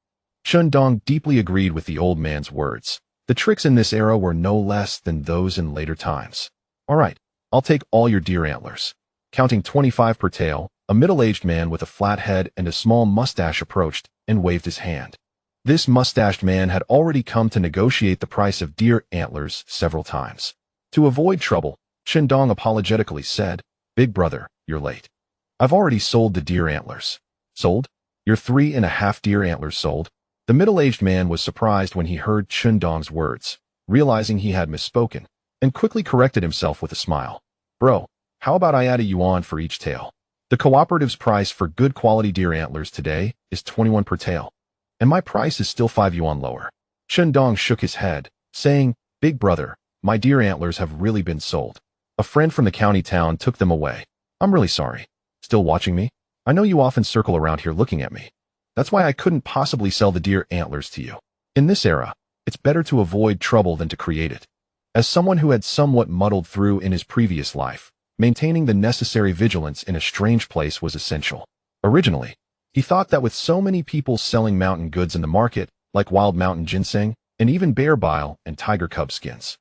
Shindong deeply agreed with the old man's words. The tricks in this era were no less than those in later times. All right, I'll take all your deer antlers. Counting 25 per tael, a middle-aged man with a flat head and a small mustache approached and waved his hand. This mustached man had already come to negotiate the price of deer antlers several times. To avoid trouble, Shindong apologetically said, Big brother, you're late. I've already sold the deer antlers. Sold? Your 3.5 deer antlers sold? The middle-aged man was surprised when he heard Shindong's words, realizing he had misspoken, and quickly corrected himself with a smile. Bro, how about I add a yuan for each tael? The cooperative's price for good quality deer antlers today is 21 per tael, and my price is still 5 yuan lower. Shindong shook his head, saying, Big brother, my deer antlers have really been sold. A friend from the county town took them away. I'm really sorry. Still watching me? I know you often circle around here looking at me. That's why I couldn't possibly sell the deer antlers to you. In this era, it's better to avoid trouble than to create it. As someone who had somewhat muddled through in his previous life, maintaining the necessary vigilance in a strange place was essential. Originally, he thought that with so many people selling mountain goods in the market, like wild mountain ginseng, and even bear bile and tiger cub skins,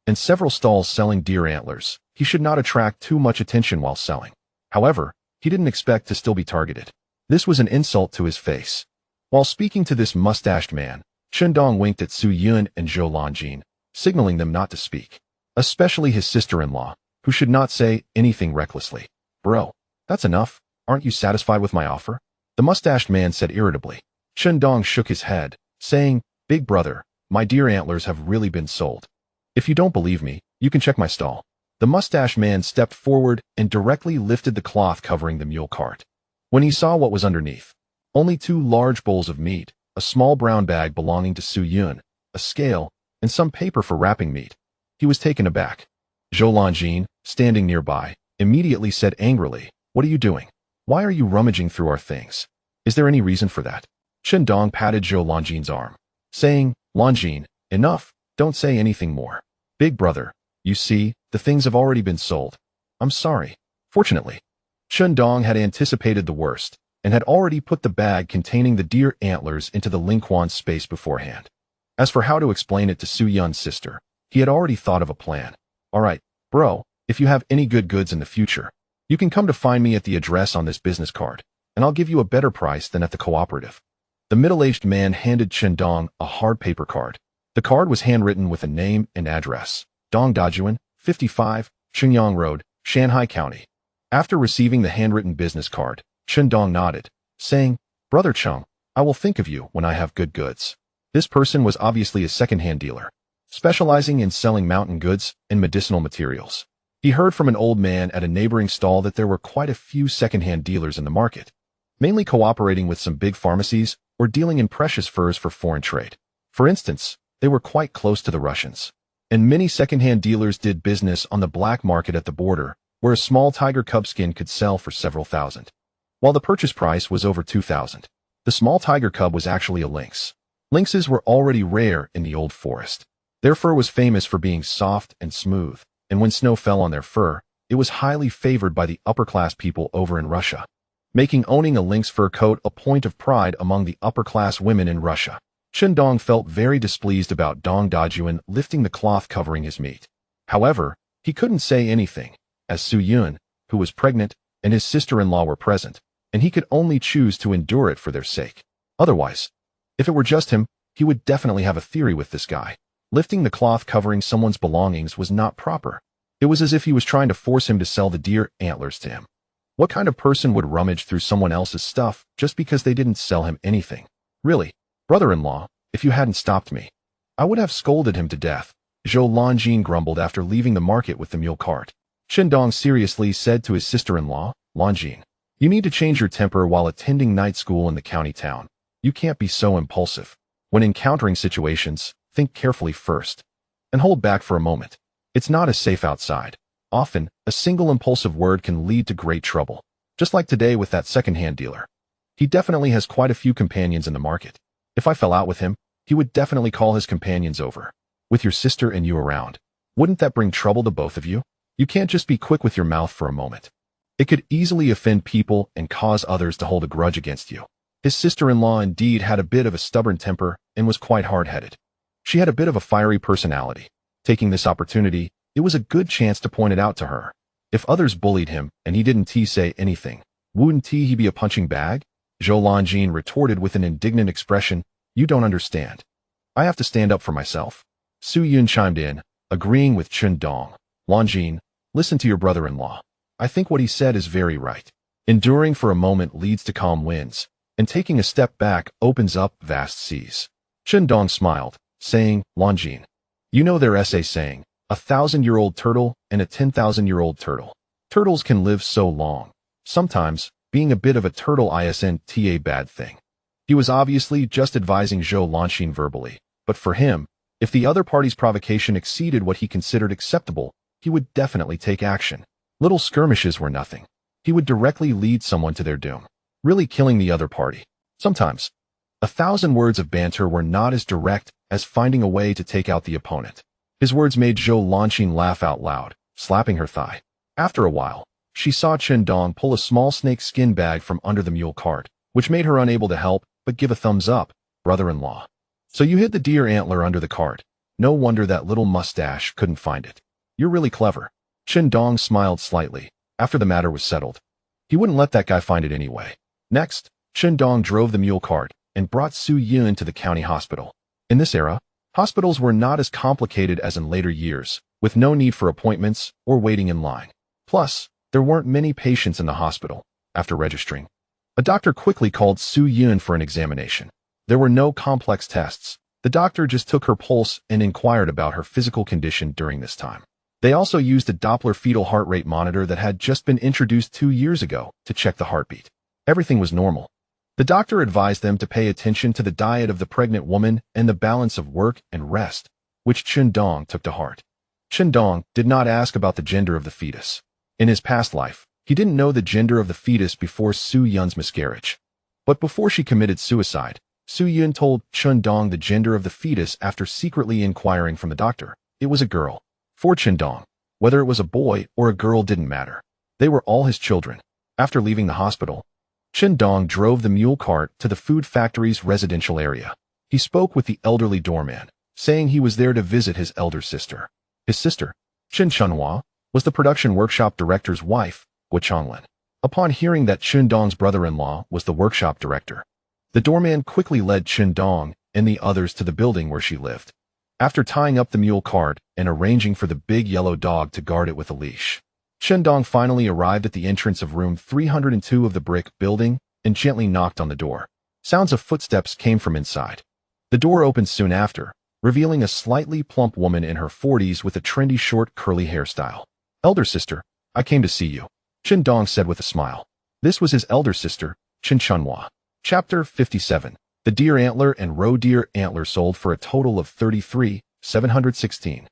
and several stalls selling deer antlers, he should not attract too much attention while selling. However, he didn't expect to still be targeted. This was an insult to his face. While speaking to this mustached man, Shindong winked at Su Yun and Zhou Lanjin, signaling them not to speak, especially his sister-in-law, who should not say anything recklessly. Bro, that's enough. Aren't you satisfied with my offer? The mustached man said irritably. Shindong shook his head, saying, Big brother, my deer antlers have really been sold. If you don't believe me, you can check my stall. The mustache man stepped forward and directly lifted the cloth covering the mule cart. When he saw what was underneath, only 2 large bowls of meat, a small brown bag belonging to Su Yun, a scale, and some paper for wrapping meat, he was taken aback. Zhou Lanjin, standing nearby, immediately said angrily, "What are you doing? Why are you rummaging through our things? Is there any reason for that?" Chen Dong patted Zhou Lanjin's arm, saying, "Lanjin, enough, don't say anything more. Big brother, you see, the things have already been sold. I'm sorry." Fortunately, Chen Dong had anticipated the worst and had already put the bag containing the deer antlers into the Lingquan's space beforehand. As for how to explain it to Su Yun's sister, he had already thought of a plan. "All right, bro, if you have any good goods in the future, you can come to find me at the address on this business card, and I'll give you a better price than at the cooperative." The middle-aged man handed Chen Dong a hard paper card. The card was handwritten with a name and address: Dong Dajuan, 55, Qingyang Road, Shanghai County. After receiving the handwritten business card, Chen Dong nodded, saying, "Brother Chung, I will think of you when I have good goods." This person was obviously a second-hand dealer, specializing in selling mountain goods and medicinal materials. He heard from an old man at a neighboring stall that there were quite a few second-hand dealers in the market, mainly cooperating with some big pharmacies or dealing in precious furs for foreign trade. For instance, they were quite close to the Russians, and many second-hand dealers did business on the black market at the border, where a small tiger cub skin could sell for several thousand, while the purchase price was over 2,000. The small tiger cub was actually a lynx. Lynxes were already rare in the old forest. Their fur was famous for being soft and smooth, and when snow fell on their fur, it was highly favored by the upper-class people over in Russia, making owning a lynx fur coat a point of pride among the upper-class women in Russia. Chen Dong felt very displeased about Dong Dajuan lifting the cloth covering his meat. However, he couldn't say anything, as Su Yun, who was pregnant, and his sister-in-law were present, and he could only choose to endure it for their sake. Otherwise, if it were just him, he would definitely have a theory with this guy. Lifting the cloth covering someone's belongings was not proper. It was as if he was trying to force him to sell the deer antlers to him. What kind of person would rummage through someone else's stuff just because they didn't sell him anything? Really, brother-in-law, if you hadn't stopped me, I would have scolded him to death. Zhou Lanjin grumbled after leaving the market with the mule cart. Chen Dong seriously said to his sister-in-law, "Lanjin, you need to change your temper while attending night school in the county town. You can't be so impulsive. When encountering situations, think carefully first, and hold back for a moment. It's not as safe outside. Often, a single impulsive word can lead to great trouble. Just like today with that second-hand dealer. He definitely has quite a few companions in the market. If I fell out with him, he would definitely call his companions over. With your sister and you around, wouldn't that bring trouble to both of you? You can't just be quick with your mouth for a moment. It could easily offend people and cause others to hold a grudge against you." His sister-in-law indeed had a bit of a stubborn temper and was quite hard-headed. She had a bit of a fiery personality. Taking this opportunity, it was a good chance to point it out to her. If others bullied him and he didn't say anything, wouldn't he be a punching bag? Zhou Lanjin retorted with an indignant expression, "You don't understand. I have to stand up for myself." Su Yun chimed in, agreeing with Chen Dong. "Lanjin, listen to your brother-in-law. I think what he said is very right. Enduring for a moment leads to calm winds, and taking a step back opens up vast seas." Chen Dong smiled, saying, "Lanjin, you know their essay saying, 1,000-year-old turtle and a 10,000-year-old turtle. Turtles can live so long. Sometimes, being a bit of a turtle isn't a bad thing." He was obviously just advising Zhou Lanjin verbally, but for him, if the other party's provocation exceeded what he considered acceptable, he would definitely take action. Little skirmishes were nothing. He would directly lead someone to their doom, really killing the other party. Sometimes, 1,000 words of banter were not as direct as finding a way to take out the opponent. His words made Zhou Lanjin laugh out loud, slapping her thigh. After a while, she saw Chen Dong pull a small snake skin bag from under the mule cart, which made her unable to help but give a thumbs up. "Brother-in-law. So you hid the deer antler under the cart. No wonder that little mustache couldn't find it. You're really clever." Chen Dong smiled slightly, after the matter was settled. He wouldn't let that guy find it anyway. Next, Chen Dong drove the mule cart and brought Su Yun to the county hospital. In this era, hospitals were not as complicated as in later years, with no need for appointments or waiting in line. Plus, there weren't many patients in the hospital. After registering, a doctor quickly called Su Yun for an examination. There were no complex tests, The doctor just took her pulse and inquired about her physical condition during this time. They also used a Doppler fetal heart rate monitor that had just been introduced 2 years ago to check the heartbeat. Everything was normal. The doctor advised them to pay attention to the diet of the pregnant woman and the balance of work and rest, which Chen Dong took to heart. Chen Dong did not ask about the gender of the fetus. In his past life, he didn't know the gender of the fetus before Su Yun's miscarriage. But before she committed suicide, Su Yun told Chen Dong the gender of the fetus after secretly inquiring from the doctor. It was a girl. For Chen Dong, whether it was a boy or a girl didn't matter. They were all his children. After leaving the hospital, Chen Dong drove the mule cart to the food factory's residential area. He spoke with the elderly doorman, saying he was there to visit his elder sister. His sister, Chen Chunhua, was the production workshop director's wife, Guo Chonglin. Upon hearing that Chen Dong's brother-in-law was the workshop director, the doorman quickly led Chen Dong and the others to the building where she lived. After tying up the mule cart and arranging for the big yellow dog to guard it with a leash, Chen Dong finally arrived at the entrance of room 302 of the brick building and gently knocked on the door. Sounds of footsteps came from inside. The door opened soon after, revealing a slightly plump woman in her 40s with a trendy short curly hairstyle. "Elder sister, I came to see you," Chen Dong said with a smile. This was his elder sister, Chen Chunhua. Chapter 57. The deer antler and roe deer antler sold for a total of 33,716.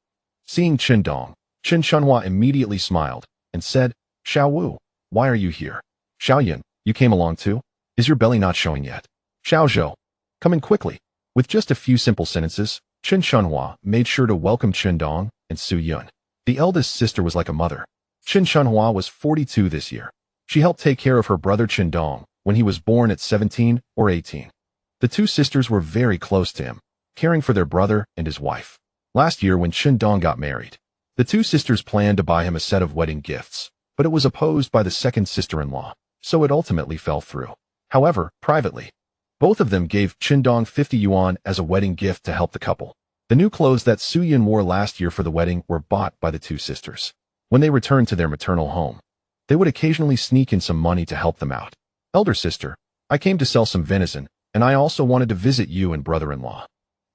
Seeing Chen Dong, Chen Chunhua immediately smiled and said, "Xiao Wu, why are you here? Xiao Yun, you came along too? Is your belly not showing yet? Xiao Zhou, come in quickly." With just a few simple sentences, Chen Chunhua made sure to welcome Chen Dong and Su Yun. The eldest sister was like a mother. Chen Chunhua was 42 this year. She helped take care of her brother Chen Dong when he was born at 17 or 18. The two sisters were very close to him, caring for their brother and his wife. Last year when Chen Dong got married, the two sisters planned to buy him a set of wedding gifts, but it was opposed by the second sister-in-law, so it ultimately fell through. However, privately, both of them gave Chen Dong 50 yuan as a wedding gift to help the couple. The new clothes that Su Yun wore last year for the wedding were bought by the two sisters. When they returned to their maternal home, they would occasionally sneak in some money to help them out. "Elder sister, I came to sell some venison, and I also wanted to visit you and brother-in-law.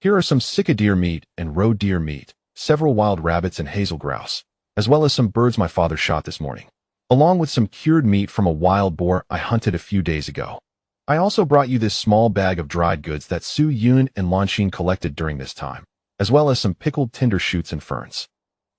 Here are some sika deer meat and roe deer meat, several wild rabbits and hazel grouse, as well as some birds my father shot this morning, along with some cured meat from a wild boar I hunted a few days ago. I also brought you this small bag of dried goods that Su Yun and Lanxin collected during this time, as well as some pickled tender shoots and ferns."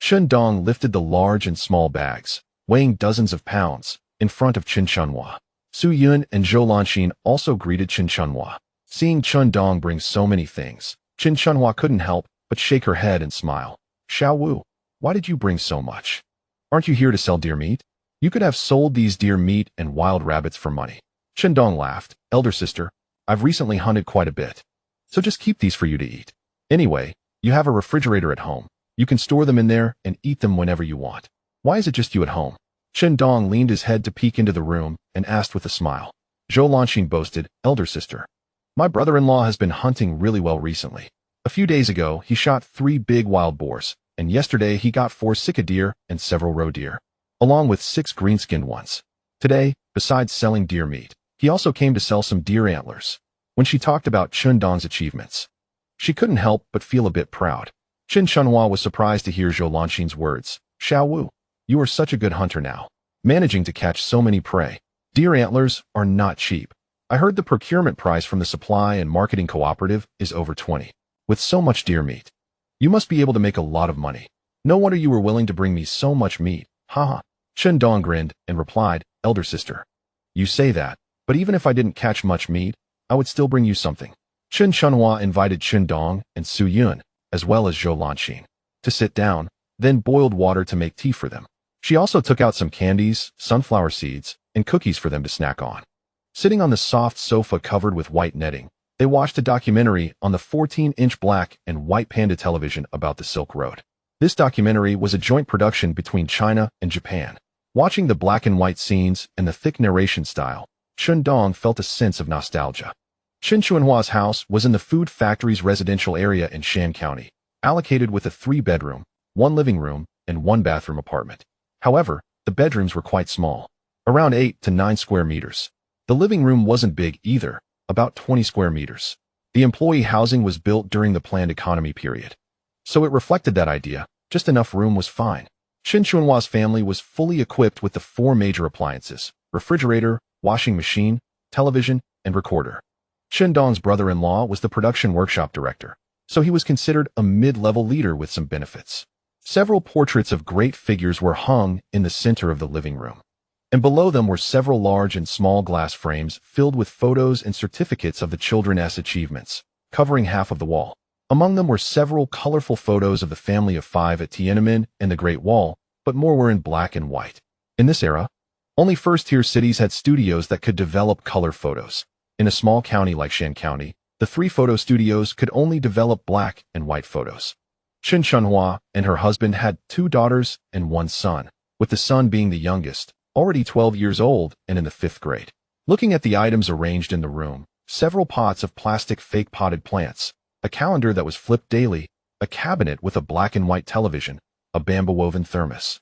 Chen Dong lifted the large and small bags, weighing dozens of pounds, in front of Chen Chunhua. Su Yun and Zhou Lanxin also greeted Chen Chunhua. Seeing Chen Dong bring so many things, Chen Chunhua couldn't help but shake her head and smile. "Xiao Wu, why did you bring so much? Aren't you here to sell deer meat? You could have sold these deer meat and wild rabbits for money." Chen Dong laughed. "Elder sister, I've recently hunted quite a bit, so just keep these for you to eat. Anyway, you have a refrigerator at home. You can store them in there and eat them whenever you want. Why is it just you at home?" Chen Dong leaned his head to peek into the room and asked with a smile. Zhou Lanxin boasted, "Elder sister, my brother-in-law has been hunting really well recently. A few days ago, he shot 3 big wild boars, and yesterday he got 4 sika deer and several roe deer, along with 6 green-skinned ones. Today, besides selling deer meat, he also came to sell some deer antlers." When she talked about Chen Dong's achievements, she couldn't help but feel a bit proud. Chen Chunhua was surprised to hear Zhou Lanxin's words. "Xiao Wu, you are such a good hunter now, managing to catch so many prey. Deer antlers are not cheap. I heard the procurement price from the supply and marketing cooperative is over 20. With so much deer meat, you must be able to make a lot of money. No wonder you were willing to bring me so much meat. Haha." Chen Dong grinned and replied, "Elder sister, you say that, but even if I didn't catch much meat, I would still bring you something." Chen Chunhua invited Chen Dong and Su Yun, as well as Zhou Lanxin, to sit down, then boiled water to make tea for them. She also took out some candies, sunflower seeds, and cookies for them to snack on. Sitting on the soft sofa covered with white netting, they watched a documentary on the 14-inch black and white Panda television about the Silk Road. This documentary was a joint production between China and Japan. Watching the black and white scenes and the thick narration style, Chen Dong felt a sense of nostalgia. Chen Chunhua's house was in the food factory's residential area in Shan County, allocated with a 3-bedroom, 1 living room, and 1 bathroom apartment. However, the bedrooms were quite small, around 8 to 9 square meters. The living room wasn't big either, about 20 square meters. The employee housing was built during the planned economy period. So it reflected that idea. Just enough room was fine. Chen Chunhua's family was fully equipped with the 4 major appliances: refrigerator, washing machine, television, and recorder. Chen Dong's brother-in-law was the production workshop director, so he was considered a mid-level leader with some benefits. Several portraits of great figures were hung in the center of the living room, and below them were several large and small glass frames filled with photos and certificates of the children's achievements, covering half of the wall. Among them were several colorful photos of the family of 5 at Tiananmen and the Great Wall, but more were in black and white. In this era, only first-tier cities had studios that could develop color photos. In a small county like Shan County, the 3 photo studios could only develop black and white photos. Chen Chunhua and her husband had 2 daughters and 1 son, with the son being the youngest, already 12 years old and in the 5th grade. Looking at the items arranged in the room, several pots of plastic fake potted plants, a calendar that was flipped daily, a cabinet with a black and white television, a bamboo-woven thermos,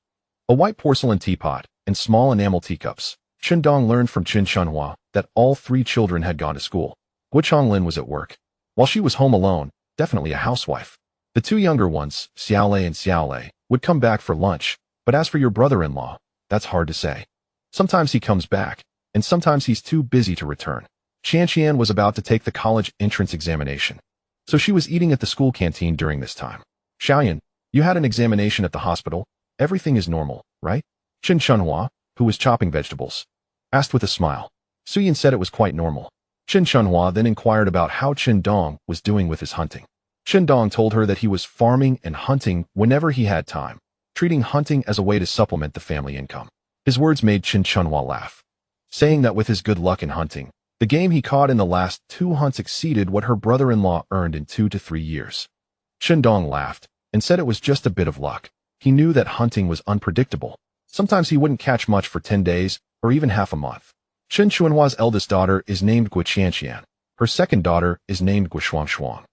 a white porcelain teapot, and small enamel teacups. Chen Dong learned from Chen Chunhua that all 3 children had gone to school. Guo Chonglin was at work, while she was home alone, definitely a housewife. The 2 younger ones, Xiaolei and Xiaolei, would come back for lunch, but as for your brother-in-law, that's hard to say. Sometimes he comes back, and sometimes he's too busy to return. Qianqian was about to take the college entrance examination, so she was eating at the school canteen during this time. Xiaoyan, you had an examination at the hospital. Everything is normal, right? Chen Chunhua, who was chopping vegetables, asked with a smile. Suyin said it was quite normal. Chen Chunhua then inquired about how Chen Dong was doing with his hunting. Chen Dong told her that he was farming and hunting whenever he had time, treating hunting as a way to supplement the family income. His words made Chen Chunhua laugh, saying that with his good luck in hunting, the game he caught in the last 2 hunts exceeded what her brother-in-law earned in 2 to 3 years. Chen Dong laughed and said it was just a bit of luck. He knew that hunting was unpredictable. Sometimes he wouldn't catch much for 10 days or even half a month. Chen Chunhua's eldest daughter is named Guo Qianqian. Her second daughter is named Guo Shuangshuang,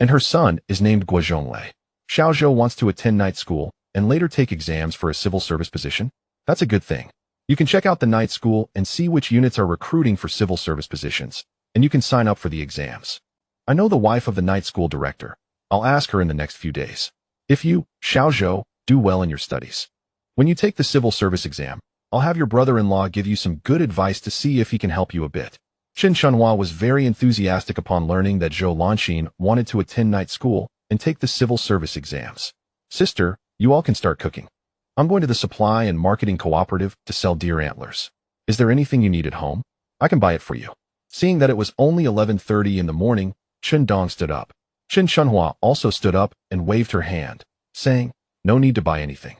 and her son is named Guo Zhonglei. Xiao Zhou wants to attend night school and later take exams for a civil service position. That's a good thing. You can check out the night school and see which units are recruiting for civil service positions, and you can sign up for the exams. I know the wife of the night school director. I'll ask her in the next few days. If you, Xiao Zhou, do well in your studies, when you take the civil service exam, I'll have your brother-in-law give you some good advice to see if he can help you a bit. Chen Chunhua was very enthusiastic upon learning that Zhou Lanxin wanted to attend night school and take the civil service exams. Sister, you all can start cooking. I'm going to the supply and marketing cooperative to sell deer antlers. Is there anything you need at home? I can buy it for you. Seeing that it was only 11:30 in the morning, Chen Dong stood up. Chen Chunhua also stood up and waved her hand, saying, no need to buy anything.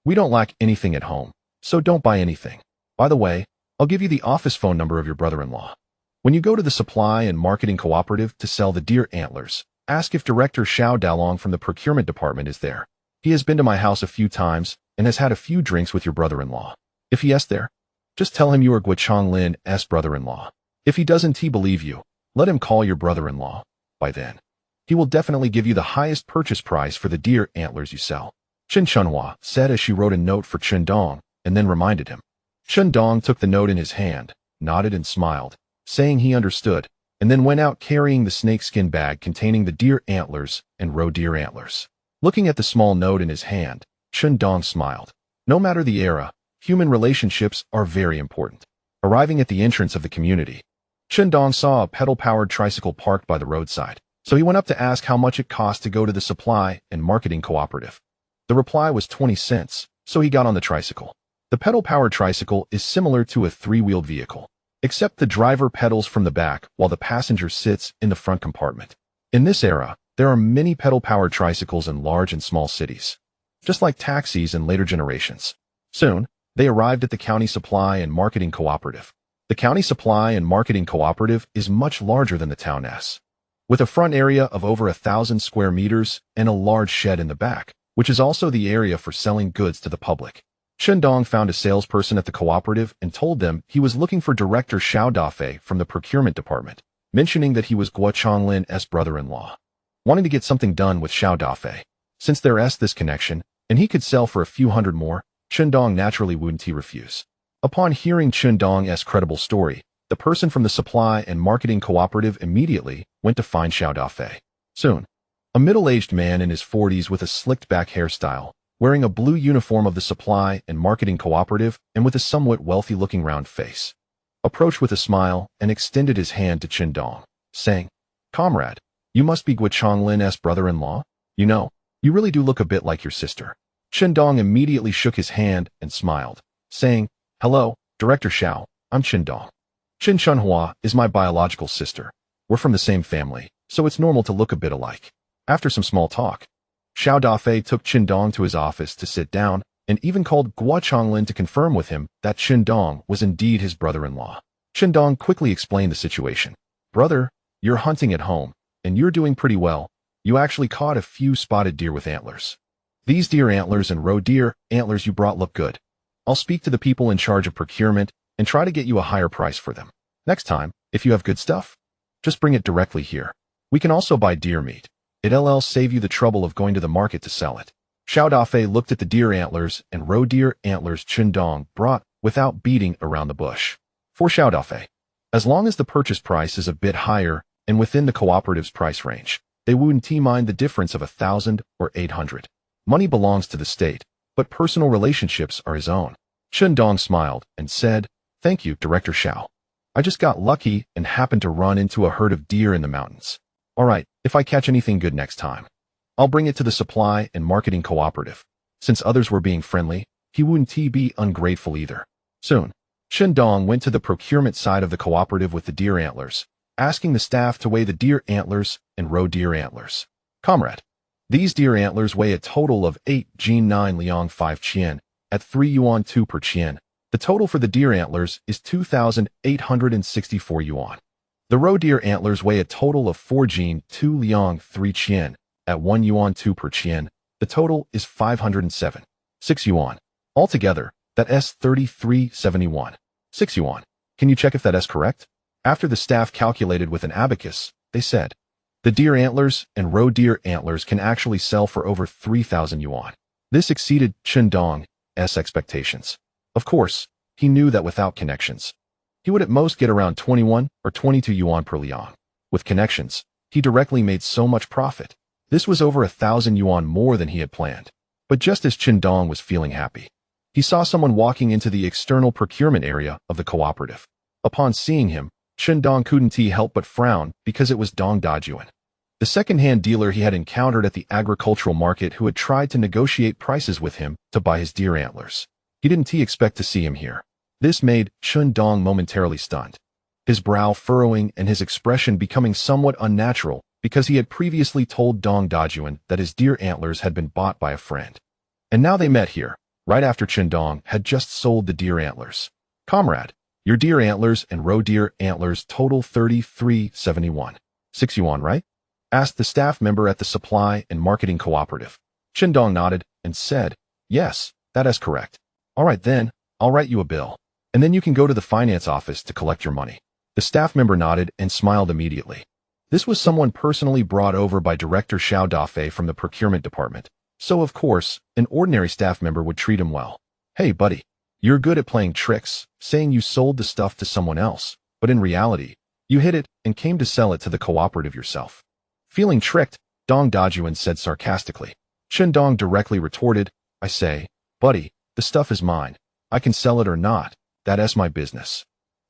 We don't lack anything at home, so don't buy anything. By the way, I'll give you the office phone number of your brother-in-law. When you go to the supply and marketing cooperative to sell the deer antlers, ask if Director Xiao Dalong from the procurement department is there. He has been to my house a few times and has had a few drinks with your brother-in-law. If he is there, just tell him you are Guo Chonglin's brother-in-law. If he doesn't believe you, let him call your brother-in-law. By then, he will definitely give you the highest purchase price for the deer antlers you sell. Chen Chunhua said as she wrote a note for Chen Dong and then reminded him. Chen Dong took the note in his hand, nodded and smiled, saying he understood, and then went out carrying the snakeskin bag containing the deer antlers and roe deer antlers. Looking at the small note in his hand, Chen Dong smiled. No matter the era, human relationships are very important. Arriving at the entrance of the community, Chen Dong saw a pedal-powered tricycle parked by the roadside, so he went up to ask how much it cost to go to the supply and marketing cooperative. The reply was 20 cents, so he got on the tricycle. The pedal-powered tricycle is similar to a 3-wheeled vehicle, except the driver pedals from the back while the passenger sits in the front compartment. In this era, there are many pedal-powered tricycles in large and small cities, just like taxis in later generations. Soon, they arrived at the county supply and marketing cooperative. The county supply and marketing cooperative is much larger than the town's, with a front area of over 1,000 square meters and a large shed in the back, which is also the area for selling goods to the public. Chen Dong found a salesperson at the cooperative and told them he was looking for Director Xiao Dafei from the procurement department, mentioning that he was Guo Chonglin's brother-in-law, wanting to get something done with Xiao Dafei. Since there's this connection, and he could sell for a few hundred more, Chen Dong naturally wouldn't refuse. Upon hearing Chen Dong's credible story, The person from the supply and marketing cooperative immediately went to find Xiao Dafei. Soon, a middle-aged man in his 40s with a slicked-back hairstyle, wearing a blue uniform of the supply and marketing cooperative and with a somewhat wealthy-looking round face, approached with a smile and extended his hand to Qin Dong, saying, "Comrade, you must be Guo Chonglin's brother-in-law? You know, you really do look a bit like your sister." Qin Dong immediately shook his hand and smiled, saying, "Hello, Director Xiao, I'm Qin Dong. Qin Shunhua is my biological sister. We're from the same family, so it's normal to look a bit alike." After some small talk, Xiao Dafei took Qin Dong to his office to sit down and even called Guo Chonglin to confirm with him that Qin Dong was indeed his brother-in-law. Qin Dong quickly explained the situation. "Brother, you're hunting at home, and you're doing pretty well. You actually caught a few spotted deer with antlers. These deer antlers and roe deer antlers you brought look good. I'll speak to the people in charge of procurement and try to get you a higher price for them. Next time, if you have good stuff, just bring it directly here. We can also buy deer meat. It'll save you the trouble of going to the market to sell it." Xiao Dafei looked at the deer antlers and roe deer antlers Qin Dong brought without beating around the bush. For Xiao Dafei, as long as the purchase price is a bit higher and within the cooperative's price range, they wouldn't mind the difference of 1,000 or 800. Money belongs to the state, but personal relationships are his own. Qin Dong smiled and said, "Thank you, Director Xiao. I just got lucky and happened to run into a herd of deer in the mountains. All right, if I catch anything good next time, I'll bring it to the supply and marketing cooperative." Since others were being friendly, he wouldn't be ungrateful either. Soon, Qin Dong went to the procurement side of the cooperative with the deer antlers, asking the staff to weigh the deer antlers and roe deer antlers. "Comrade, these deer antlers weigh a total of 8 Jin 9 Liang 5 Qian at 3 yuan 2 per Qian. The total for the deer antlers is 2,864 yuan. The roe deer antlers weigh a total of 4 Jin 2 Liang 3 Qian at 1 yuan 2 per Qian. The total is 507. 6 yuan. Altogether, that is 3371. 6 yuan. Can you check if that is correct?" After the staff calculated with an abacus, they said, "The deer antlers and roe deer antlers can actually sell for over 3,000 yuan. This exceeded Qin Dong's expectations. Of course, he knew that without connections, he would at most get around 21 or 22 yuan per liang. With connections, he directly made so much profit. This was over 1,000 yuan more than he had planned. But just as Qin Dong was feeling happy, he saw someone walking into the external procurement area of the cooperative. Upon seeing him, Qin Dong couldn't help but frown because it was Dong Dajuan, the second-hand dealer he had encountered at the agricultural market who had tried to negotiate prices with him to buy his deer antlers. He didn't expect to see him here. This made Qin Dong momentarily stunned, his brow furrowing and his expression becoming somewhat unnatural because he had previously told Dong Dajuan that his deer antlers had been bought by a friend. And now they met here, right after Qin Dong had just sold the deer antlers. "Comrade, your deer antlers and roe deer antlers total 3371. 6 yuan, right?" asked the staff member at the supply and marketing cooperative. Qin Dong nodded and said, "Yes, that is correct." "All right then, I'll write you a bill, and then you can go to the finance office to collect your money." The staff member nodded and smiled immediately. This was someone personally brought over by Director Xiao Dafei from the procurement department, so of course, an ordinary staff member would treat him well. "Hey buddy, you're good at playing tricks, saying you sold the stuff to someone else, but in reality, you hid it and came to sell it to the cooperative yourself." Feeling tricked, Dong Dajuan said sarcastically. Qin Dong directly retorted, "I say, buddy, the stuff is mine. I can sell it or not. That is my business.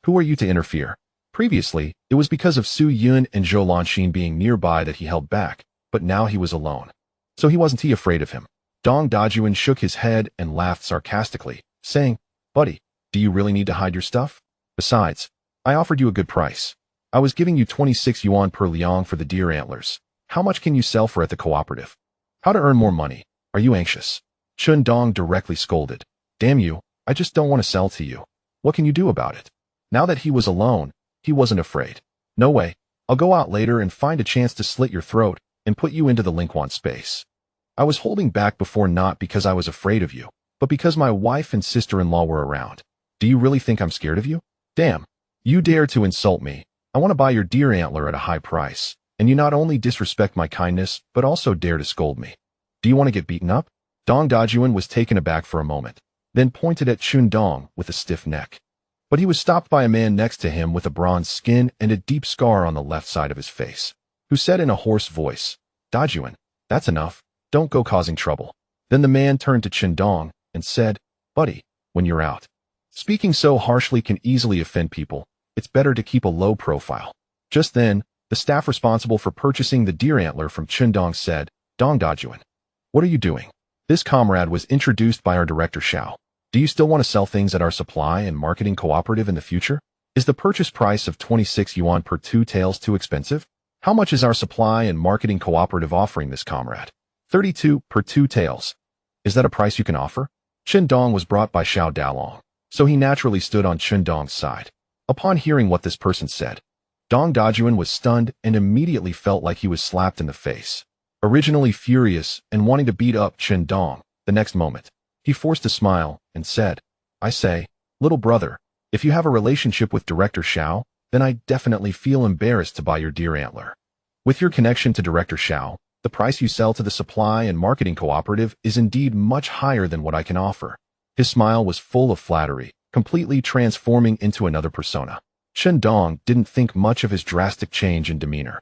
Who are you to interfere?" Previously, it was because of Su Yun and Zhou Lanxin being nearby that he held back, but now he was alone. So he wasn't afraid of him. Dong Dajuan shook his head and laughed sarcastically, saying, "Buddy, do you really need to hide your stuff? Besides, I offered you a good price. I was giving you 26 yuan per liang for the deer antlers. How much can you sell for at the cooperative? How to earn more money? Are you anxious?" Qin Dong directly scolded. "Damn you, I just don't want to sell to you. What can you do about it?" Now that he was alone, he wasn't afraid. "No way, I'll go out later and find a chance to slit your throat and put you into the Lingquan space. I was holding back before not because I was afraid of you, but because my wife and sister-in-law were around. Do you really think I'm scared of you? Damn, you dare to insult me. I want to buy your deer antler at a high price, and you not only disrespect my kindness, but also dare to scold me. Do you want to get beaten up?" Dong Dajuan was taken aback for a moment, then pointed at Qin Dong with a stiff neck. But he was stopped by a man next to him with a bronze skin and a deep scar on the left side of his face, who said in a hoarse voice, "Dajuan, that's enough. Don't go causing trouble." Then the man turned to Chendong and said, "Buddy, when you're out, speaking so harshly can easily offend people. It's better to keep a low profile." Just then, the staff responsible for purchasing the deer antler from Chendong said, "Dong Dajuan, what are you doing?" This comrade was introduced by our director Xiao. "Do you still want to sell things at our supply and marketing cooperative in the future? Is the purchase price of 26 yuan per 2 taels too expensive? How much is our supply and marketing cooperative offering this comrade?" 32 per 2 taels. "Is that a price you can offer?" Chendong was brought by Xiao Dalong, so he naturally stood on Chendong's side. Upon hearing what this person said, Dong Dajuan was stunned and immediately felt like he was slapped in the face. Originally furious and wanting to beat up Chendong, the next moment, he forced a smile and said, "I say, little brother, if you have a relationship with Director Xiao, then I definitely feel embarrassed to buy your deer antler. With your connection to Director Xiao, the price you sell to the supply and marketing cooperative is indeed much higher than what I can offer." His smile was full of flattery, completely transforming into another persona. Chendong didn't think much of his drastic change in demeanor.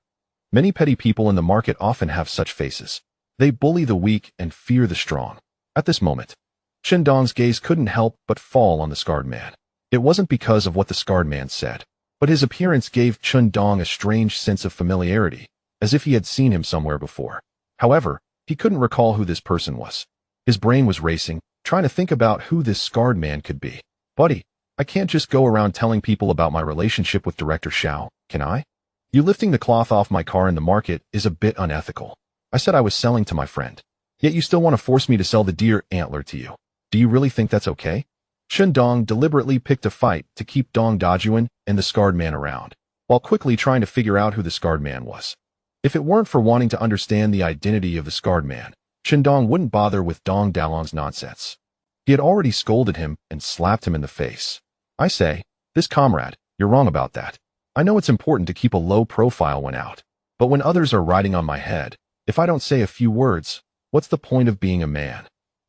Many petty people in the market often have such faces. They bully the weak and fear the strong. At this moment, Chendong's gaze couldn't help but fall on the scarred man. It wasn't because of what the scarred man said, but his appearance gave Chendong a strange sense of familiarity, as if he had seen him somewhere before. However, he couldn't recall who this person was. His brain was racing, trying to think about who this scarred man could be. "Buddy, I can't just go around telling people about my relationship with Director Xiao, can I? You lifting the cloth off my car in the market is a bit unethical. I said I was selling to my friend. Yet you still want to force me to sell the deer antler to you. Do you really think that's okay?" Chendong deliberately picked a fight to keep Dong Dajuan and the scarred man around, while quickly trying to figure out who the scarred man was. If it weren't for wanting to understand the identity of the scarred man, Chendong wouldn't bother with Dong Dalong's nonsense. He had already scolded him and slapped him in the face. "I say, this comrade, you're wrong about that. I know it's important to keep a low profile when out, but when others are riding on my head, if I don't say a few words, what's the point of being a man?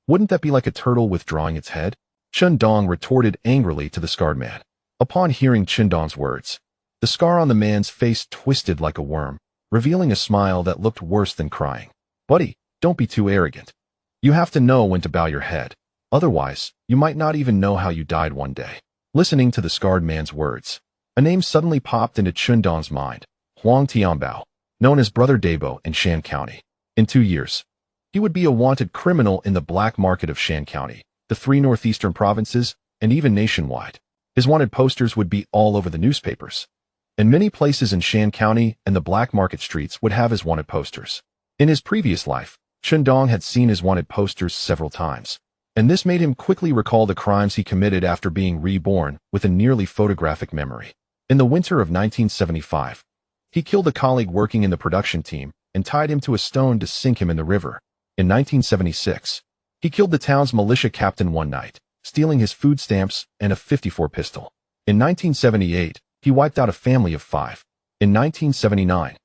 Wouldn't that be like a turtle withdrawing its head?" Chendong retorted angrily to the scarred man. Upon hearing Chendong's words, the scar on the man's face twisted like a worm, revealing a smile that looked worse than crying. "Buddy, don't be too arrogant. You have to know when to bow your head. Otherwise, you might not even know how you died one day." Listening to the scarred man's words, a name suddenly popped into Chendong's mind, Huang Tianbao, known as Brother Dabo in Shan County. In 2 years, he would be a wanted criminal in the black market of Shan County, the 3 northeastern provinces, and even nationwide. His wanted posters would be all over the newspapers. And many places in Shan County and the black market streets would have his wanted posters. In his previous life, Chendong had seen his wanted posters several times, and this made him quickly recall the crimes he committed after being reborn with a nearly photographic memory. In the winter of 1975, he killed a colleague working in the production team and tied him to a stone to sink him in the river. In 1976, he killed the town's militia captain one night, stealing his food stamps and a .54 pistol. In 1978, he wiped out a family of 5. In 1979,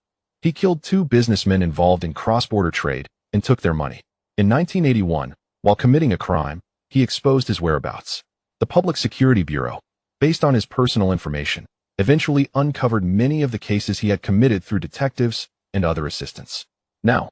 he killed 2 businessmen involved in cross-border trade and took their money. In 1981, while committing a crime, he exposed his whereabouts. The Public Security Bureau, based on his personal information, eventually uncovered many of the cases he had committed through detectives and other assistants. Now,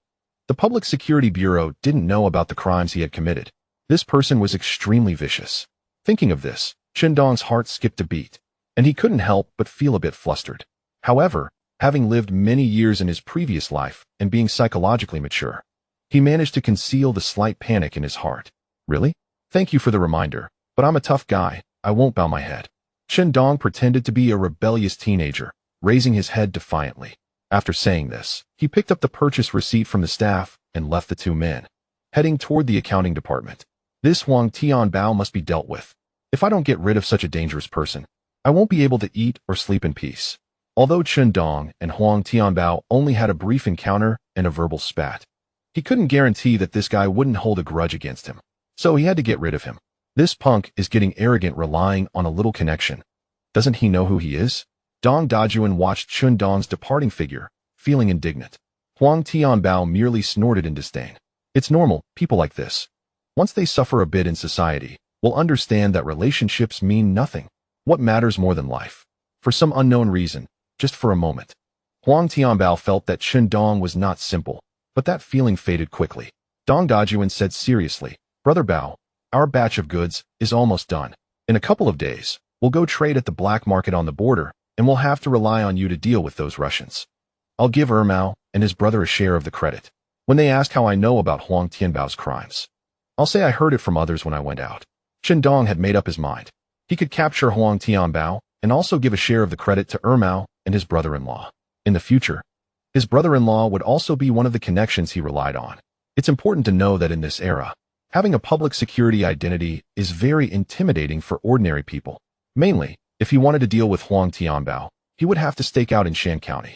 the Public Security Bureau didn't know about the crimes he had committed. This person was extremely vicious. Thinking of this, Chendong's heart skipped a beat, and he couldn't help but feel a bit flustered. However, having lived many years in his previous life and being psychologically mature, he managed to conceal the slight panic in his heart. "Really? Thank you for the reminder, but I'm a tough guy. I won't bow my head." Chendong pretended to be a rebellious teenager, raising his head defiantly. After saying this, he picked up the purchase receipt from the staff and left the 2 men, heading toward the accounting department. This Huang Tianbao must be dealt with. If I don't get rid of such a dangerous person, I won't be able to eat or sleep in peace. Although Chendong and Huang Tianbao only had a brief encounter and a verbal spat, he couldn't guarantee that this guy wouldn't hold a grudge against him, so he had to get rid of him. This punk is getting arrogant relying on a little connection. Doesn't he know who he is? Dong Dajuan watched Chendong's departing figure, feeling indignant. Huang Tianbao merely snorted in disdain. "It's normal, people like this, once they suffer a bit in society, will understand that relationships mean nothing. What matters more than life? For some unknown reason, just for a moment, Huang Tianbao felt that Chen Dong was not simple, but that feeling faded quickly. Dong Dajuan said seriously, "Brother Bao, our batch of goods is almost done. In a couple of days, we'll go trade at the black market on the border, and we'll have to rely on you to deal with those Russians. I'll give Mao and his brother a share of the credit. When they ask how I know about Huang Tianbao's crimes, I'll say I heard it from others when I went out." Chen Dong had made up his mind. He could capture Huang Tianbao and also give a share of the credit to Mao and his brother-in-law. In the future, his brother-in-law would also be one of the connections he relied on. It's important to know that in this era, having a public security identity is very intimidating for ordinary people. Mainly, if he wanted to deal with Huang Tianbao, he would have to stake out in Shan County.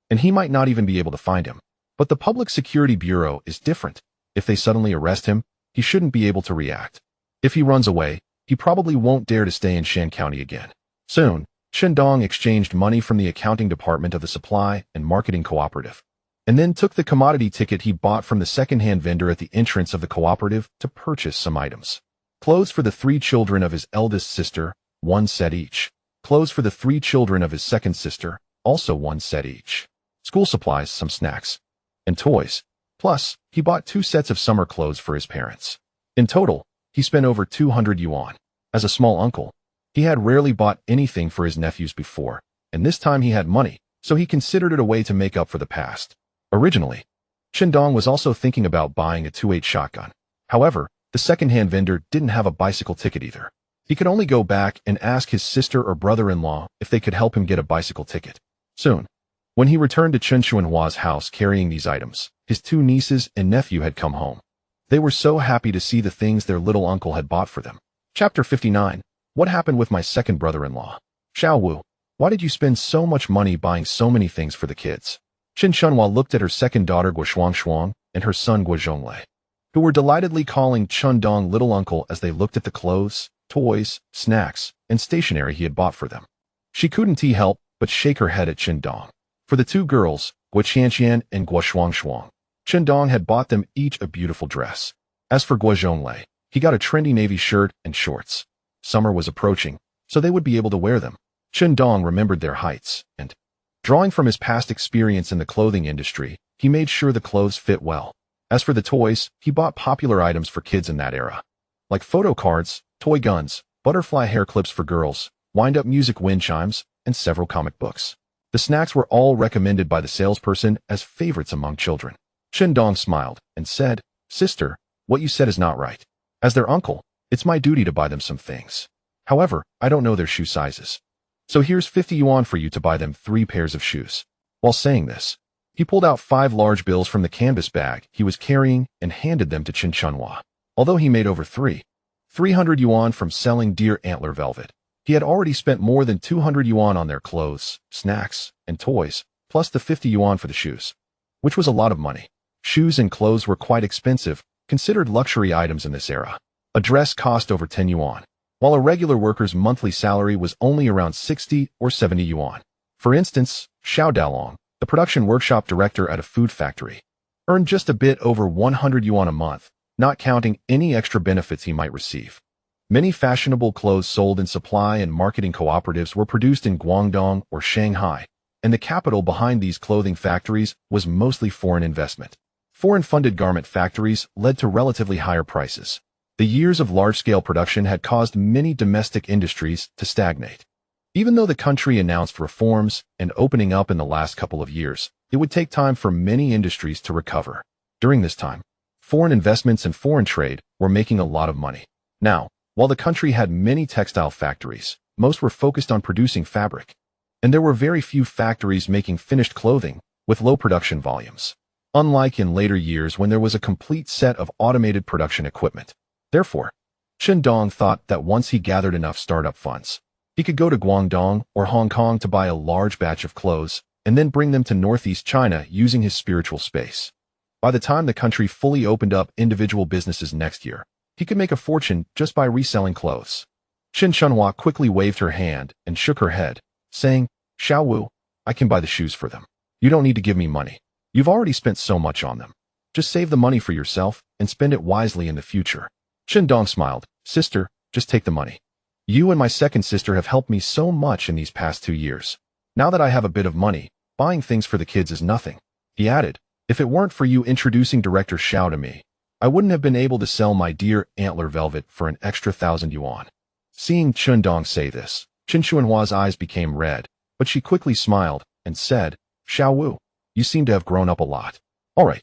And he might not even be able to find him. But the Public Security Bureau is different. If they suddenly arrest him, he shouldn't be able to react. If he runs away, he probably won't dare to stay in Shan County again. Soon, Chen Dong exchanged money from the accounting department of the supply and marketing cooperative, and then took the commodity ticket he bought from the second-hand vendor at the entrance of the cooperative to purchase some items. Clothes for the 3 children of his eldest sister, 1 set each. Clothes for the 3 children of his second sister, also 1 set each. School supplies, some snacks, and toys. Plus, he bought 2 sets of summer clothes for his parents. In total, he spent over 200 yuan. As a small uncle, he had rarely bought anything for his nephews before, and this time he had money, so he considered it a way to make up for the past. Originally, Chen Dong was also thinking about buying a 2.8 shotgun. However, the second-hand vendor didn't have a bicycle ticket either. He could only go back and ask his sister or brother-in-law if they could help him get a bicycle ticket. Soon, when he returned to Chen Xuanhua's house carrying these items, his 2 nieces and nephew had come home. They were so happy to see the things their little uncle had bought for them. Chapter 59. What happened with my second brother-in-law? Xiao Wu, why did you spend so much money buying so many things for the kids? Chen Shunhua looked at her second daughter Guo Shuang and her son Guo Zhonglei, who were delightedly calling Chen Dong little uncle as they looked at the clothes, toys, snacks, and stationery he had bought for them. She couldn't help but shake her head at Chen Dong. For the 2 girls, Guo Qianqian and Guo Shuang, Chen Dong had bought them each a beautiful dress. As for Guo Zhonglei, he got a trendy navy shirt and shorts. Summer was approaching, so they would be able to wear them. Chen Dong remembered their heights, and, drawing from his past experience in the clothing industry, he made sure the clothes fit well. As for the toys, he bought popular items for kids in that era, like photo cards, toy guns, butterfly hair clips for girls, wind-up music wind chimes, and several comic books. The snacks were all recommended by the salesperson as favorites among children. Chen Dong smiled and said, "Sister, what you said is not right. As their uncle, it's my duty to buy them some things. However, I don't know their shoe sizes. So here's 50 yuan for you to buy them 3 pairs of shoes." While saying this, he pulled out 5 large bills from the canvas bag he was carrying and handed them to Chen Shunhua. Although he made over 300 yuan from selling deer antler velvet, he had already spent more than 200 yuan on their clothes, snacks, and toys, plus the 50 yuan for the shoes, which was a lot of money. Shoes and clothes were quite expensive, considered luxury items in this era. A dress cost over 10 yuan, while a regular worker's monthly salary was only around 60 or 70 yuan. For instance, Xiao Dalong, the production workshop director at a food factory, earned just a bit over 100 yuan a month, not counting any extra benefits he might receive. Many fashionable clothes sold in supply and marketing cooperatives were produced in Guangdong or Shanghai, and the capital behind these clothing factories was mostly foreign investment. Foreign-funded garment factories led to relatively higher prices. The years of large-scale production had caused many domestic industries to stagnate. Even though the country announced reforms and opening up in the last couple of years, it would take time for many industries to recover. During this time, foreign investments and foreign trade were making a lot of money. Now, while the country had many textile factories, most were focused on producing fabric, and there were very few factories making finished clothing with low production volumes, unlike in later years when there was a complete set of automated production equipment. Therefore, Chen Dong thought that once he gathered enough startup funds, he could go to Guangdong or Hong Kong to buy a large batch of clothes and then bring them to Northeast China using his spiritual space. By the time the country fully opened up individual businesses next year, he could make a fortune just by reselling clothes. Chen Shunhua quickly waved her hand and shook her head, saying, "Xiao Wu, I can buy the shoes for them. You don't need to give me money. You've already spent so much on them. Just save the money for yourself and spend it wisely in the future." Chen Dong smiled, "Sister, just take the money. You and my second sister have helped me so much in these past 2 years. Now that I have a bit of money, buying things for the kids is nothing. He added, if it weren't for you introducing Director Xiao to me, I wouldn't have been able to sell my dear antler velvet for an extra 1,000 yuan. Seeing Chun Dong say this, Qin Xuanhua's eyes became red, but she quickly smiled and said, Xiao Wu, you seem to have grown up a lot. All right,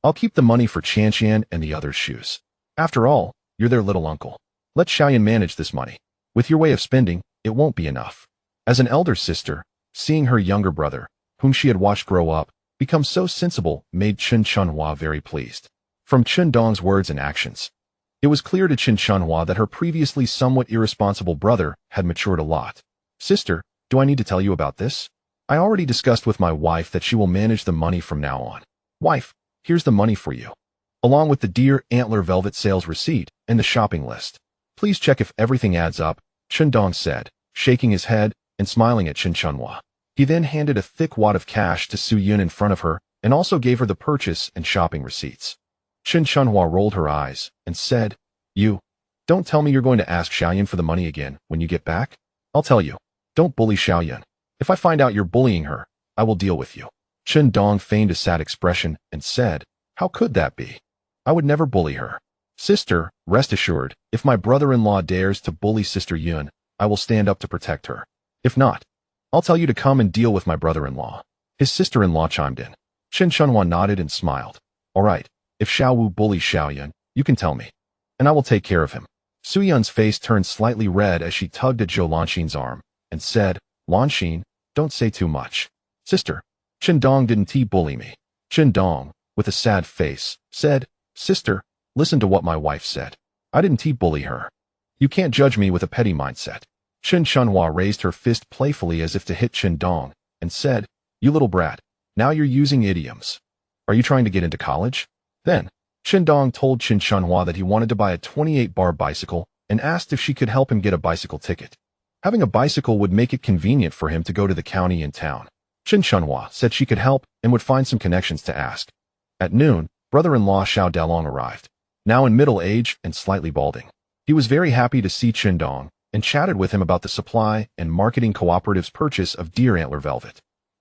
I'll keep the money for Qian and the others' shoes. After all, you're their little uncle. Let Xiaoyan manage this money. With your way of spending, it won't be enough. As an elder sister, seeing her younger brother, whom she had watched grow up, become so sensible made Qin Xuanhua very pleased. From Qin Dong's words and actions, it was clear to Qin Xuanhua that her previously somewhat irresponsible brother had matured a lot. Sister, do I need to tell you about this? I already discussed with my wife that she will manage the money from now on. Wife, here's the money for you, along with the deer antler velvet sales receipt and the shopping list. Please check if everything adds up, Qin Dong said, shaking his head and smiling at Qin Xuanhua. He then handed a thick wad of cash to Su Yun in front of her and also gave her the purchase and shopping receipts. Qin Xuanhua rolled her eyes and said, You, don't tell me you're going to ask Xiaoyan for the money again when you get back? I'll tell you, don't bully Xiaoyan. If I find out you're bullying her, I will deal with you. Qin Dong feigned a sad expression and said, How could that be? I would never bully her. Sister, rest assured, if my brother-in-law dares to bully Sister Yun, I will stand up to protect her. If not, I'll tell you to come and deal with my brother-in-law. His sister-in-law chimed in. Qin Xuanhua nodded and smiled. All right, if Xiao Wu bullies Xiaoyan, you can tell me, and I will take care of him. Su Yun's face turned slightly red as she tugged at Zhou Lanxin's arm and said, Lanxin, don't say too much. Sister, Qin Dong didn't bully me. Qin Dong, with a sad face, said, Sister, listen to what my wife said. I didn't bully her. You can't judge me with a petty mindset. Qin Xuanhua raised her fist playfully as if to hit Qin Dong and said, You little brat, now you're using idioms. Are you trying to get into college? Then, Qin Dong told Qin Xuanhua that he wanted to buy a 28-bar bicycle and asked if she could help him get a bicycle ticket. Having a bicycle would make it convenient for him to go to the county in town. Qin Xuanhua said she could help and would find some connections to ask. At noon, brother-in-law Xiao Dalong arrived, now in middle age and slightly balding. He was very happy to see Qin Dong and chatted with him about the supply and marketing cooperative's purchase of deer antler velvet.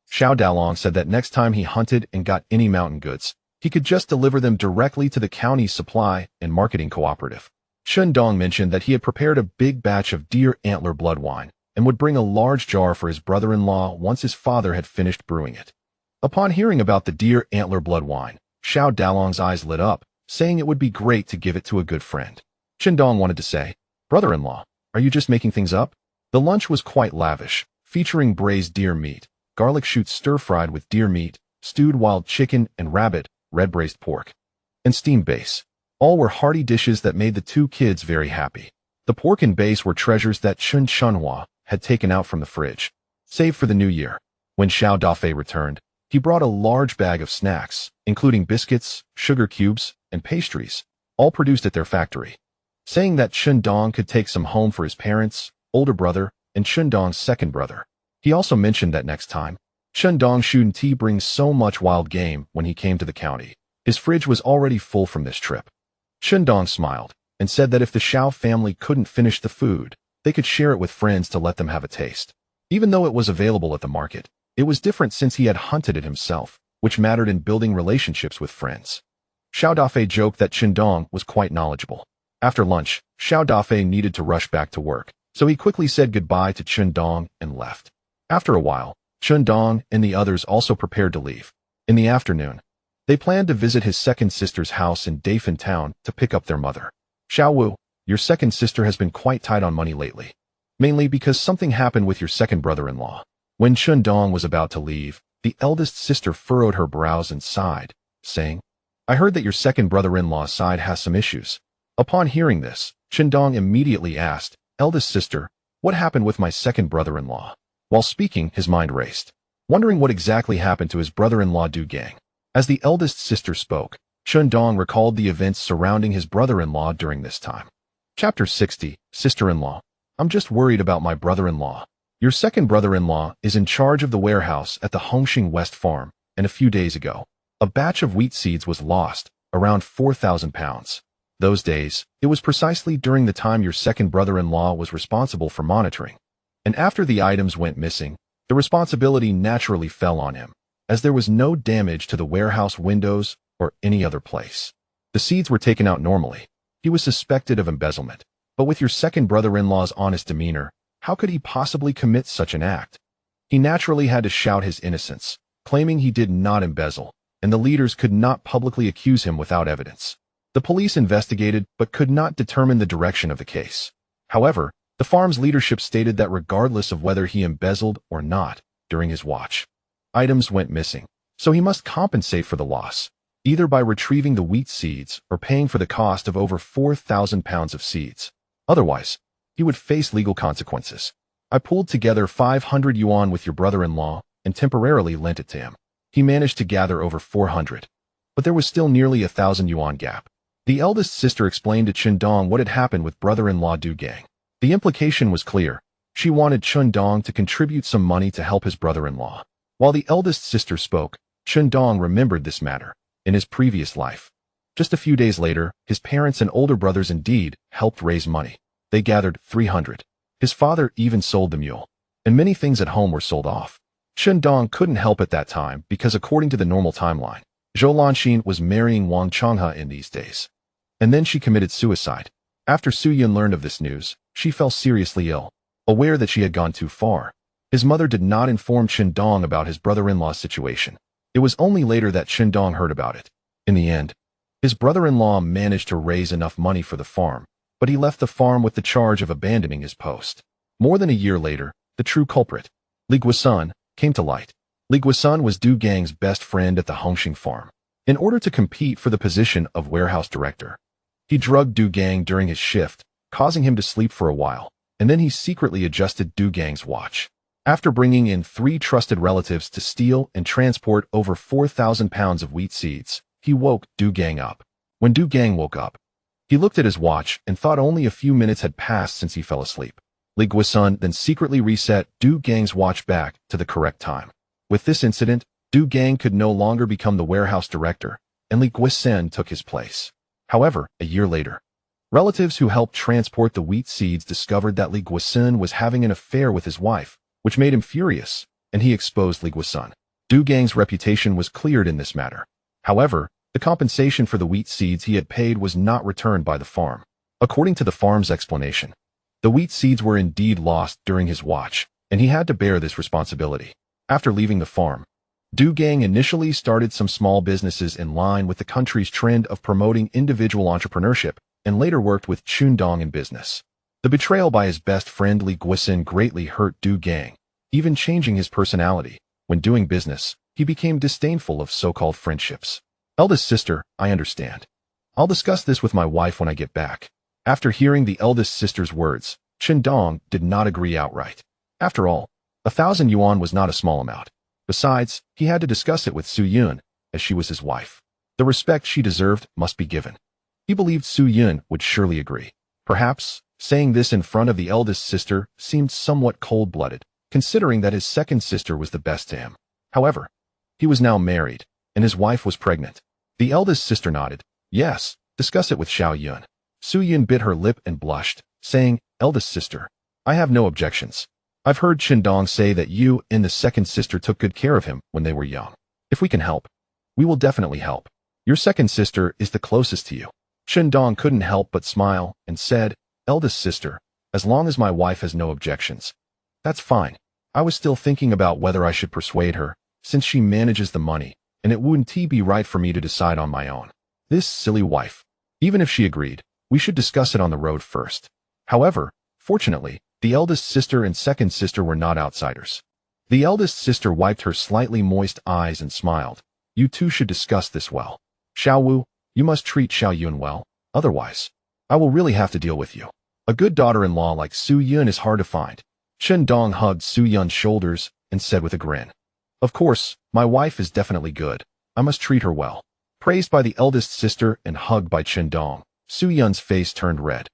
Xiao Dalong said that next time he hunted and got any mountain goods, he could just deliver them directly to the county's supply and marketing cooperative. Qin Dong mentioned that he had prepared a big batch of deer antler blood wine and would bring a large jar for his brother-in-law once his father had finished brewing it. Upon hearing about the deer antler blood wine, Xiao Dalong's eyes lit up, saying it would be great to give it to a good friend. Qin Dong wanted to say, Brother-in-law, are you just making things up? The lunch was quite lavish, featuring braised deer meat, garlic shoots stir-fried with deer meat, stewed wild chicken and rabbit, red braised pork, and steamed base. All were hearty dishes that made the two kids very happy. The pork and base were treasures that Qin Xuanhua had taken out from the fridge, saved for the new year. When Xiao Dafei returned, he brought a large bag of snacks, including biscuits, sugar cubes, and pastries, all produced at their factory, saying that Qin Dong could take some home for his parents, older brother, and Qin Dong's second brother. He also mentioned that next time, Qin Dong shouldn't bring so much wild game when he came to the county. His fridge was already full from this trip. Qin Dong smiled and said that if the Xiao family couldn't finish the food, they could share it with friends to let them have a taste. Even though it was available at the market, it was different since he had hunted it himself, which mattered in building relationships with friends. Xiao Dafei joked that Qin Dong was quite knowledgeable. After lunch, Xiao Dafei needed to rush back to work, so he quickly said goodbye to Qin Dong and left. After a while, Qin Dong and the others also prepared to leave. In the afternoon, they planned to visit his second sister's house in Dafan town to pick up their mother. Xiao Wu, your second sister has been quite tight on money lately, mainly because something happened with your second brother-in-law. When Qin Dong was about to leave, the eldest sister furrowed her brows and sighed, saying, I heard that your second brother-in-law's side has some issues. Upon hearing this, Qin Dong immediately asked, Eldest sister, what happened with my second brother-in-law? While speaking, his mind raced, wondering what exactly happened to his brother-in-law Du Gang. As the eldest sister spoke, Qin Dong recalled the events surrounding his brother-in-law during this time. Chapter 60, Sister-in-law. I'm just worried about my brother-in-law. Your second brother-in-law is in charge of the warehouse at the Hongxing West Farm, and a few days ago, a batch of wheat seeds was lost, around 4,000 pounds. Those days, it was precisely during the time your second brother-in-law was responsible for monitoring. And after the items went missing, the responsibility naturally fell on him, as there was no damage to the warehouse windows or any other place. The seeds were taken out normally. He was suspected of embezzlement. But with your second brother-in-law's honest demeanor, how could he possibly commit such an act? He naturally had to shout his innocence, claiming he did not embezzle, and the leaders could not publicly accuse him without evidence. The police investigated but could not determine the direction of the case. However, the farm's leadership stated that regardless of whether he embezzled or not during his watch, items went missing, so he must compensate for the loss, either by retrieving the wheat seeds or paying for the cost of over 4,000 pounds of seeds. Otherwise, he would face legal consequences. I pulled together 500 yuan with your brother-in-law and temporarily lent it to him. He managed to gather over 400, but there was still nearly 1,000 yuan gap. The eldest sister explained to Chen Dong what had happened with brother-in-law Du Gang. The implication was clear. She wanted Chen Dong to contribute some money to help his brother-in-law. While the eldest sister spoke, Chen Dong remembered this matter in his previous life. Just a few days later, his parents and older brothers indeed helped raise money. They gathered 300. His father even sold the mule, and many things at home were sold off. Chen Dong couldn't help at that time because according to the normal timeline, Zhou Lanxin was marrying Wang Changhe in these days. And then she committed suicide. After Su Yun learned of this news, she fell seriously ill, aware that she had gone too far. His mother did not inform Chen Dong about his brother-in-law's situation. It was only later that Chen Dong heard about it. In the end, his brother-in-law managed to raise enough money for the farm, but he left the farm with the charge of abandoning his post. More than a year later, the true culprit, Li Guosun, came to light. Li Guosun was Du Gang's best friend at the Hongxing farm. In order to compete for the position of warehouse director, he drugged Du Gang during his shift, causing him to sleep for a while, and then he secretly adjusted Du Gang's watch. After bringing in 3 trusted relatives to steal and transport over 4,000 pounds of wheat seeds, he woke Du Gang up. When Du Gang woke up, he looked at his watch and thought only a few minutes had passed since he fell asleep. Li Guosun then secretly reset Du Gang's watch back to the correct time. With this incident, Du Gang could no longer become the warehouse director, and Li Guosun took his place. However, a year later, relatives who helped transport the wheat seeds discovered that Li Guosun was having an affair with his wife, which made him furious, and he exposed Li Guosun. Du Gang's reputation was cleared in this matter. However, the compensation for the wheat seeds he had paid was not returned by the farm. According to the farm's explanation, the wheat seeds were indeed lost during his watch, and he had to bear this responsibility. After leaving the farm, Du Gang initially started some small businesses in line with the country's trend of promoting individual entrepreneurship, and later worked with Chen Dong in business. The betrayal by his best friend Li Guosun greatly hurt Du Gang, even changing his personality. When doing business, he became disdainful of so-called friendships. Eldest sister, I understand. I'll discuss this with my wife when I get back. After hearing the eldest sister's words, Chen Dong did not agree outright. After all, 1,000 yuan was not a small amount. Besides, he had to discuss it with Su Yun, as she was his wife. The respect she deserved must be given. He believed Su Yun would surely agree. Perhaps, saying this in front of the eldest sister seemed somewhat cold-blooded, considering that his second sister was the best to him. However, he was now married, and his wife was pregnant. The eldest sister nodded. Yes, discuss it with Xiao Yun. Su Yun bit her lip and blushed, saying, Eldest sister, I have no objections. I've heard Chen Dong say that you and the second sister took good care of him when they were young. If we can help, we will definitely help. Your second sister is the closest to you. Chen Dong couldn't help but smile and said, Eldest sister, as long as my wife has no objections. That's fine. I was still thinking about whether I should persuade her, since she manages the money, and it wouldn't be right for me to decide on my own. This silly wife. Even if she agreed, we should discuss it on the road first. However, fortunately, the eldest sister and second sister were not outsiders. The eldest sister wiped her slightly moist eyes and smiled. You two should discuss this well. Xiao Wu, you must treat Xiao Yun well, otherwise, I will really have to deal with you. A good daughter-in-law like Su Yun is hard to find. Chen Dong hugged Su Yun's shoulders and said with a grin, Of course, my wife is definitely good. I must treat her well. Praised by the eldest sister and hugged by Chen Dong, Su Yun's face turned red,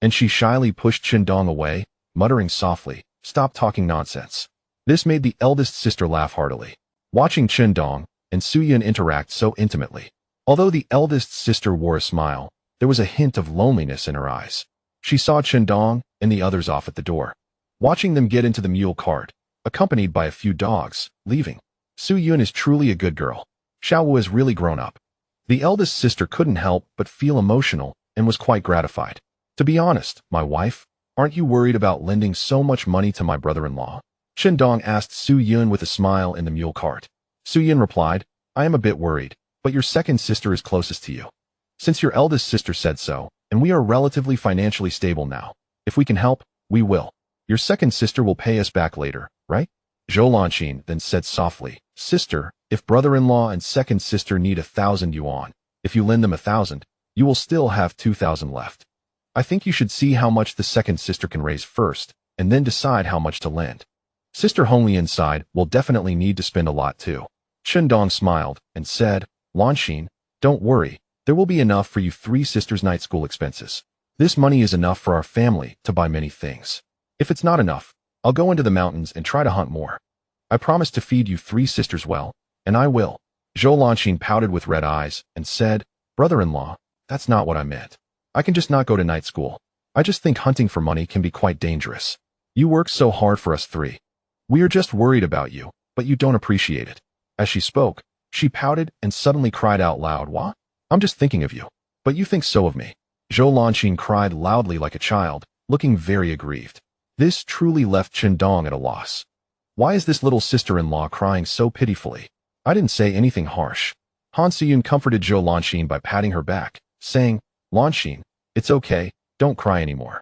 and she shyly pushed Chen Dong away, muttering softly, Stop talking nonsense. This made the eldest sister laugh heartily. Watching Chen Dong and Su Yun interact so intimately, although the eldest sister wore a smile, There was a hint of loneliness in her eyes. She saw Chendong and the others off at the door, watching them get into the mule cart, accompanied by a few dogs, leaving. Su Yun is truly a good girl. Xiao Wu has really grown up. The eldest sister couldn't help but feel emotional and was quite gratified. To be honest, my wife, aren't you worried about lending so much money to my brother-in-law? Chendong asked Su Yun with a smile in the mule cart. Su Yun replied, I am a bit worried, but your second sister is closest to you. Since your eldest sister said so, and we are relatively financially stable now, if we can help, we will. Your second sister will pay us back later, right? Zhou Lanqin then said softly, Sister, if brother-in-law and second sister need 1,000 yuan, if you lend them 1,000, you will still have 2,000 left. I think you should see how much the second sister can raise first, and then decide how much to lend. Sister Honglian's side will definitely need to spend a lot too. Chendong smiled and said, Lanqin, don't worry, there will be enough for you three sisters' night school expenses. This money is enough for our family to buy many things. If it's not enough, I'll go into the mountains and try to hunt more. I promise to feed you three sisters well, and I will. Zhou Lanqin pouted with red eyes and said, Brother-in-law, that's not what I meant. I can just not go to night school. I just think hunting for money can be quite dangerous. You work so hard for us three. We are just worried about you, but you don't appreciate it. As she spoke, she pouted and suddenly cried out loud, What? I'm just thinking of you. But you think so of me. Zhou Lanqin cried loudly like a child, looking very aggrieved. This truly left Chendong at a loss. Why is this little sister-in-law crying so pitifully? I didn't say anything harsh. Han Siyun comforted Zhou Lanqin by patting her back, saying, Lanqin, it's okay, don't cry anymore.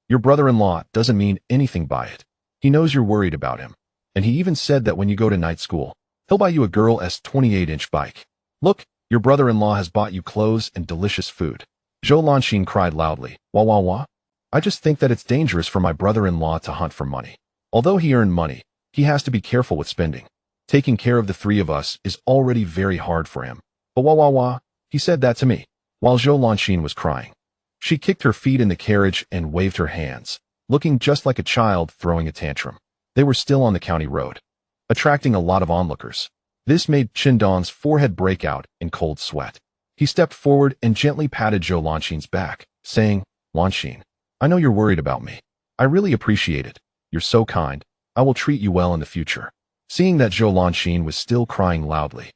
Your brother-in-law doesn't mean anything by it. He knows you're worried about him. And he even said that when you go to night school, he'll buy you a girl's 28-inch bike. Look, your brother-in-law has bought you clothes and delicious food. Zhou Lanqin cried loudly, Wah wah wah. I just think that it's dangerous for my brother-in-law to hunt for money. Although he earned money, he has to be careful with spending. Taking care of the three of us is already very hard for him. But wah wah wah, he said that to me, while Zhou Lanqin was crying. She kicked her feet in the carriage and waved her hands, looking just like a child throwing a tantrum. They were still on the county road, attracting a lot of onlookers. This made Chendong's forehead break out in cold sweat. He stepped forward and gently patted Zhou Lanqin's back, saying, Lanqin, I know you're worried about me. I really appreciate it. You're so kind. I will treat you well in the future. Seeing that Zhou Lanqin was still crying loudly,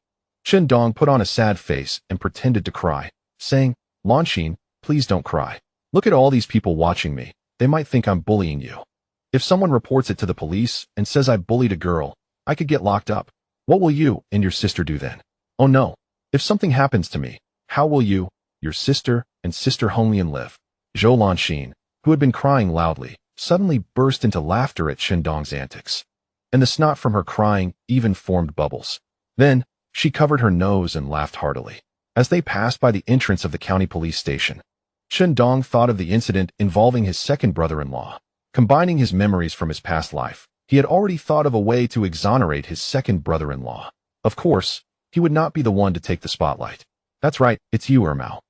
Chendong put on a sad face and pretended to cry, saying, Lanqin, please don't cry. Look at all these people watching me. They might think I'm bullying you. If someone reports it to the police and says I bullied a girl, I could get locked up. What will you and your sister do then? Oh no. If something happens to me, how will you, your sister, and Sister Honglian live? Zhou Lanqin, who had been crying loudly, suddenly burst into laughter at Chendong's antics. And the snot from her crying even formed bubbles. Then, she covered her nose and laughed heartily. As they passed by the entrance of the county police station, Chendong thought of the incident involving his second brother-in-law. Combining his memories from his past life, he had already thought of a way to exonerate his second brother-in-law. Of course, he would not be the one to take the spotlight. That's right, it's you, Ermao.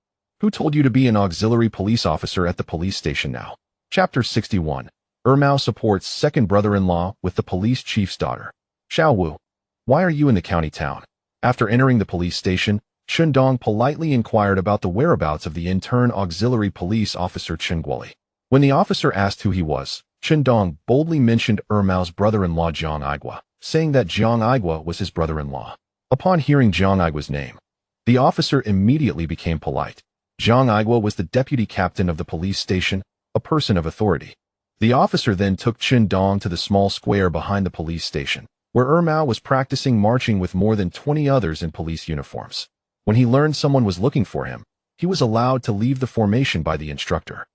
Who told you to be an auxiliary police officer at the police station now? Chapter 61. Ermao supports second brother-in-law with the police chief's daughter. Xiao Wu, why are you in the county town? After entering the police station, Chendong politely inquired about the whereabouts of the intern auxiliary police officer Chen Guoli. When the officer asked who he was, Chendong boldly mentioned Ermao's brother-in-law Jiang Aigua, saying that Jiang Aigua was his brother-in-law. Upon hearing Jiang Aigua's name, the officer immediately became polite. Jiang Aigua was the deputy captain of the police station, a person of authority. The officer then took Chendong to the small square behind the police station, where Ermao was practicing marching with more than 20 others in police uniforms. When he learned someone was looking for him, he was allowed to leave the formation by the instructor.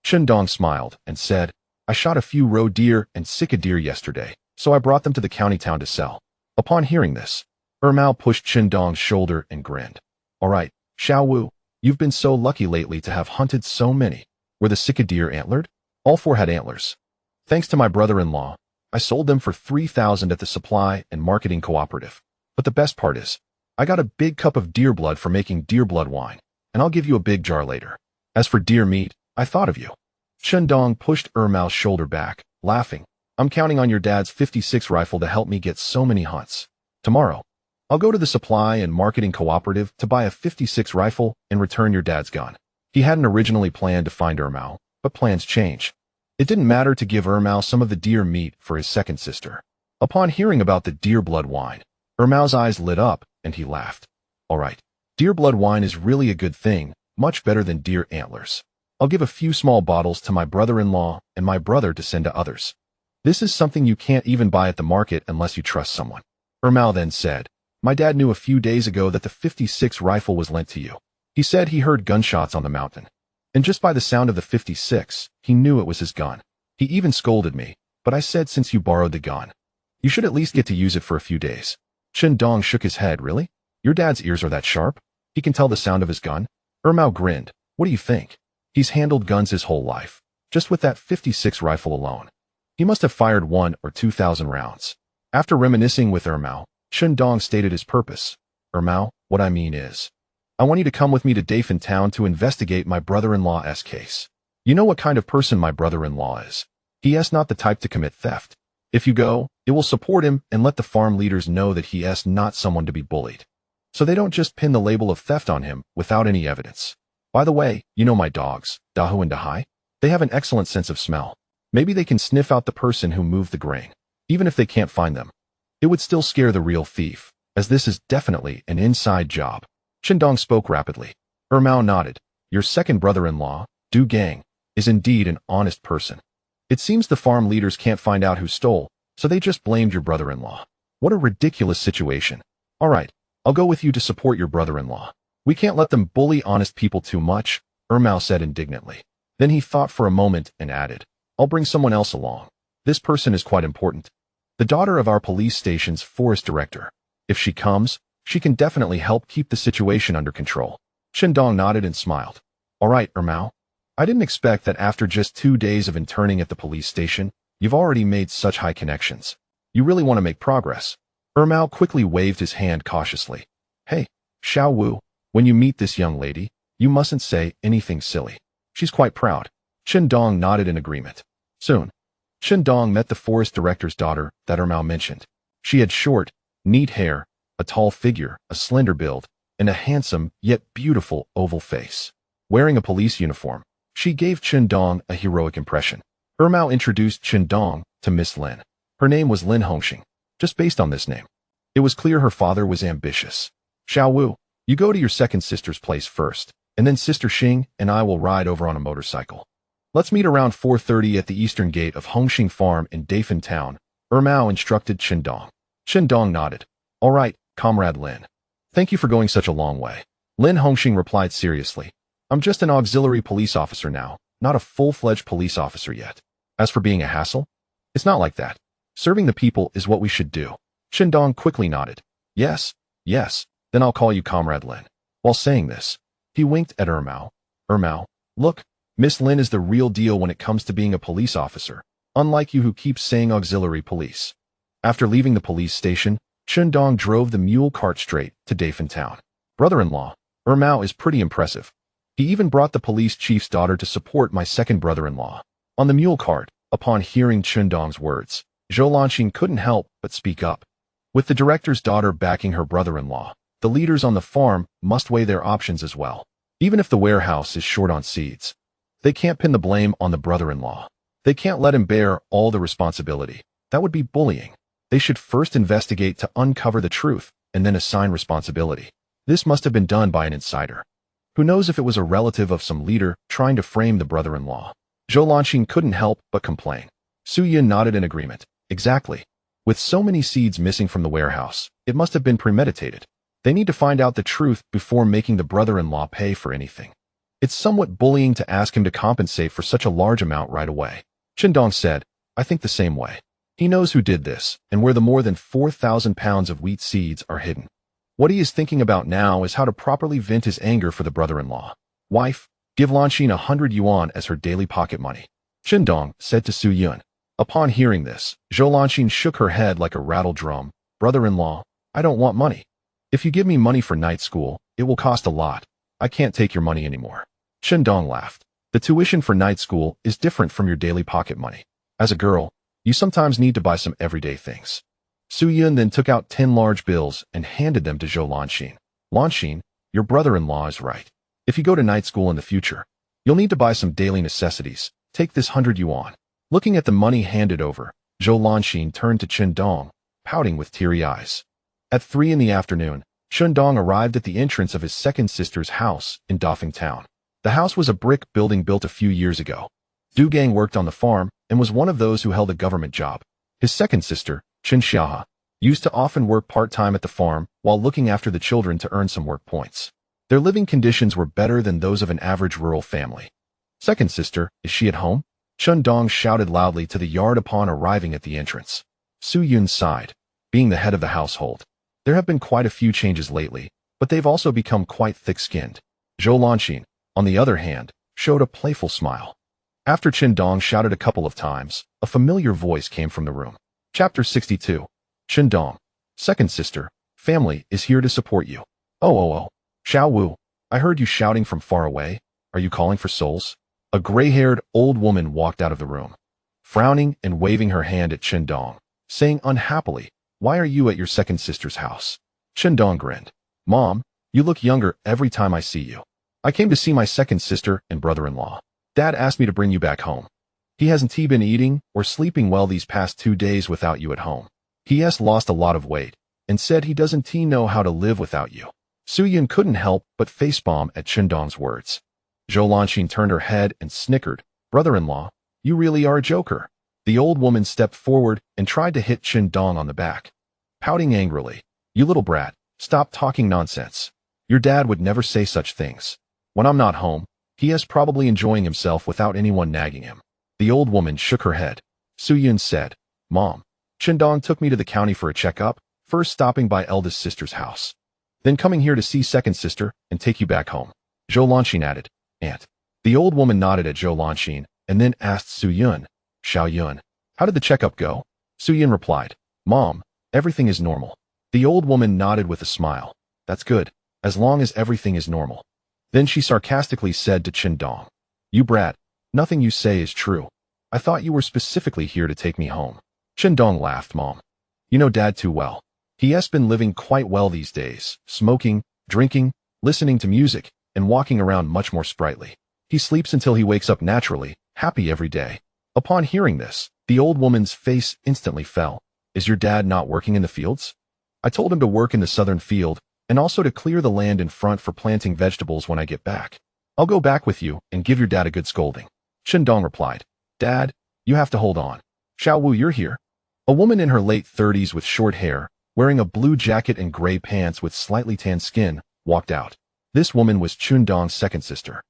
Chendong smiled and said, I shot a few roe deer and sika deer yesterday, so I brought them to the county town to sell. Upon hearing this, Ermao pushed Chendong's shoulder and grinned. All right, Xiao Wu, you've been so lucky lately to have hunted so many. Were the sika deer antlered? All four had antlers. Thanks to my brother-in-law, I sold them for 3,000 at the supply and marketing cooperative. But the best part is, I got a big cup of deer blood for making deer blood wine, and I'll give you a big jar later. As for deer meat, I thought of you. Chendong pushed Ermao's shoulder back, laughing. I'm counting on your dad's 56 rifle to help me get so many hunts. Tomorrow, I'll go to the supply and marketing cooperative to buy a 56 rifle and return your dad's gun. He hadn't originally planned to find Ermao, but plans change. It didn't matter to give Ermao some of the deer meat for his second sister. Upon hearing about the deer blood wine, Ermao's eyes lit up and he laughed. All right, deer blood wine is really a good thing, much better than deer antlers. I'll give a few small bottles to my brother-in-law and my brother to send to others. This is something you can't even buy at the market unless you trust someone. Ermao then said, my dad knew a few days ago that the 56 rifle was lent to you. He said he heard gunshots on the mountain. And just by the sound of the 56, he knew it was his gun. He even scolded me, but I said since you borrowed the gun, you should at least get to use it for a few days. Chen Dong shook his head. Really? Your dad's ears are that sharp? He can tell the sound of his gun? Ermao grinned. What do you think? He's handled guns his whole life, just with that 56 rifle alone. He must have fired 1,000 or 2,000 rounds. After reminiscing with Ermao, Chen Dong stated his purpose. Ermao, what I mean is, I want you to come with me to Dafan town to investigate my brother-in-law's case. You know what kind of person my brother-in-law is. He is not the type to commit theft. If you go, it will support him and let the farm leaders know that he is not someone to be bullied. So they don't just pin the label of theft on him without any evidence. By the way, you know my dogs, Dahu and Dahai? They have an excellent sense of smell. Maybe they can sniff out the person who moved the grain. Even if they can't find them, it would still scare the real thief, as this is definitely an inside job. Chen Dong spoke rapidly. Ermao nodded. Your second brother-in-law, Du Gang, is indeed an honest person. It seems the farm leaders can't find out who stole, so they just blamed your brother-in-law. What a ridiculous situation. All right, I'll go with you to support your brother-in-law. We can't let them bully honest people too much, Ermao said indignantly. Then he thought for a moment and added, I'll bring someone else along. This person is quite important. The daughter of our police station's forest director. If she comes, she can definitely help keep the situation under control. Chen Dong nodded and smiled. All right, Ermao. I didn't expect that after just 2 days of interning at the police station, you've already made such high connections. You really want to make progress. Ermao quickly waved his hand cautiously. Hey, Xiao Wu, when you meet this young lady, you mustn't say anything silly. She's quite proud. Chen Dong nodded in agreement. Soon, Chen Dong met the forest director's daughter that Ermao mentioned. She had short, neat hair, a tall figure, a slender build, and a handsome yet beautiful oval face. Wearing a police uniform, she gave Chen Dong a heroic impression. Ermao introduced Chen Dong to Miss Lin. Her name was Lin Hongxing. Just based on this name, it was clear her father was ambitious. Xiao Wu, you go to your second sister's place first, and then Sister Xing and I will ride over on a motorcycle. Let's meet around 4:30 at the eastern gate of Hongxing Farm in Dafan town, Ermao instructed Chen Dong. Chen Dong nodded. All right, Comrade Lin. Thank you for going such a long way. Lin Hongxing replied seriously. I'm just an auxiliary police officer now, not a full-fledged police officer yet. As for being a hassle, it's not like that. Serving the people is what we should do. Chen Dong quickly nodded. Yes, then I'll call you Comrade Lin. While saying this, he winked at Ermao. Ermao, look, Miss Lin is the real deal when it comes to being a police officer, unlike you who keeps saying auxiliary police. After leaving the police station, Chen Dong drove the mule cart straight to Dafan town. Brother-in-law, Ermao is pretty impressive. He even brought the police chief's daughter to support my second brother-in-law. On the mule cart, upon hearing Chen Dong's words, Zhou Lanxin couldn't help but speak up. With the director's daughter backing her brother-in-law, the leaders on the farm must weigh their options as well. Even if the warehouse is short on seeds, they can't pin the blame on the brother-in-law. They can't let him bear all the responsibility. That would be bullying. They should first investigate to uncover the truth and then assign responsibility. This must have been done by an insider. Who knows if it was a relative of some leader trying to frame the brother-in-law? Zhou Lanxin couldn't help but complain. Su Yin nodded in agreement. Exactly. With so many seeds missing from the warehouse, it must have been premeditated. They need to find out the truth before making the brother-in-law pay for anything. It's somewhat bullying to ask him to compensate for such a large amount right away. Chen Dong said, I think the same way. He knows who did this and where the more than 4,000 pounds of wheat seeds are hidden. What he is thinking about now is how to properly vent his anger for the brother-in-law. Wife, give Lanxin 100 yuan as her daily pocket money. Chen Dong said to Su Yun. Upon hearing this, Zhou Lanxin shook her head like a rattle drum. Brother-in-law, I don't want money. If you give me money for night school, it will cost a lot. I can't take your money anymore. Chen Dong laughed. The tuition for night school is different from your daily pocket money. As a girl, you sometimes need to buy some everyday things. Su Yun then took out 10 large bills and handed them to Zhou Lanxin. Lanxin, your brother-in-law is right. If you go to night school in the future, you'll need to buy some daily necessities. Take this 100 yuan. Looking at the money handed over, Zhou Lanxin turned to Chen Dong, pouting with teary eyes. At 3 in the afternoon, Chen Dong arrived at the entrance of his second sister's house in Dafeng Town. The house was a brick building built a few years ago. Du Gang worked on the farm and was one of those who held a government job. His second sister, Chen Xiaha, used to often work part-time at the farm while looking after the children to earn some work points. Their living conditions were better than those of an average rural family. Second sister, is she at home? Chen Dong shouted loudly to the yard upon arriving at the entrance. Su Yun sighed. Being the head of the household, there have been quite a few changes lately, but they've also become quite thick-skinned. Zhou Lanxin, on the other hand, showed a playful smile. After Chen Dong shouted a couple of times, a familiar voice came from the room. Chapter 62. Chen Dong, second sister, family is here to support you. Oh. Xiao Wu, I heard you shouting from far away. Are you calling for souls? A gray-haired old woman walked out of the room, frowning and waving her hand at Chen Dong, saying unhappily, why are you at your second sister's house? Chen Dong grinned. Mom, you look younger every time I see you. I came to see my second sister and brother-in-law. Dad asked me to bring you back home. He hasn't been eating or sleeping well these past 2 days without you at home. He has lost a lot of weight and said he doesn't know how to live without you. Su Yun couldn't help but facepalm at Chen Dong's words. Zhou Lanxin turned her head and snickered. Brother-in-law, you really are a joker. The old woman stepped forward and tried to hit Chen Dong on the back. Pouting angrily, you little brat, stop talking nonsense. Your dad would never say such things. When I'm not home, he is probably enjoying himself without anyone nagging him. The old woman shook her head. Su Yun said, Mom, Chen Dong took me to the county for a checkup, first stopping by eldest sister's house, then coming here to see second sister and take you back home. Zhou Lanxin added, Aunt. The old woman nodded at Zhou Lanxin and then asked Su Yun, Xiao Yun, how did the checkup go? Su Yun replied, Mom, everything is normal. The old woman nodded with a smile. That's good, as long as everything is normal. Then she sarcastically said to Chen Dong, You brat, nothing you say is true. I thought you were specifically here to take me home. Chen Dong laughed. Mom, you know Dad too well. He has been living quite well these days, smoking, drinking, listening to music, and walking around much more sprightly. He sleeps until he wakes up naturally, happy every day. Upon hearing this, the old woman's face instantly fell. Is your dad not working in the fields? I told him to work in the southern field, and also to clear the land in front for planting vegetables when I get back. I'll go back with you and give your dad a good scolding. Chen Dong replied, Dad, you have to hold on. Xiao Wu, you're here. A woman in her late 30s with short hair, wearing a blue jacket and gray pants with slightly tanned skin, walked out. This woman was Chen Dong's second sister,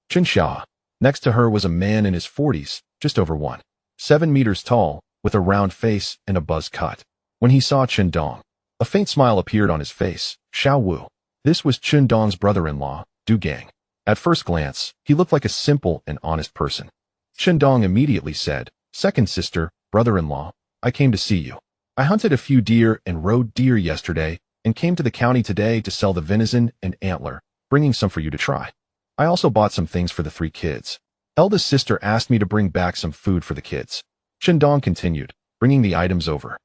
Chen Xia. Next to her was a man in his 40s, just over 1.7 meters tall, with a round face and a buzz cut. When he saw Chen Dong, a faint smile appeared on his face. Xiao Wu. This was Chen Dong's brother-in-law, Du Gang. At first glance, he looked like a simple and honest person. Chen Dong immediately said, Second sister, brother-in-law, I came to see you. I hunted a few deer and rode deer yesterday and came to the county today to sell the venison and antler, bringing some for you to try. I also bought some things for the 3 kids. Eldest sister asked me to bring back some food for the kids. Chen Dong continued, bringing the items over,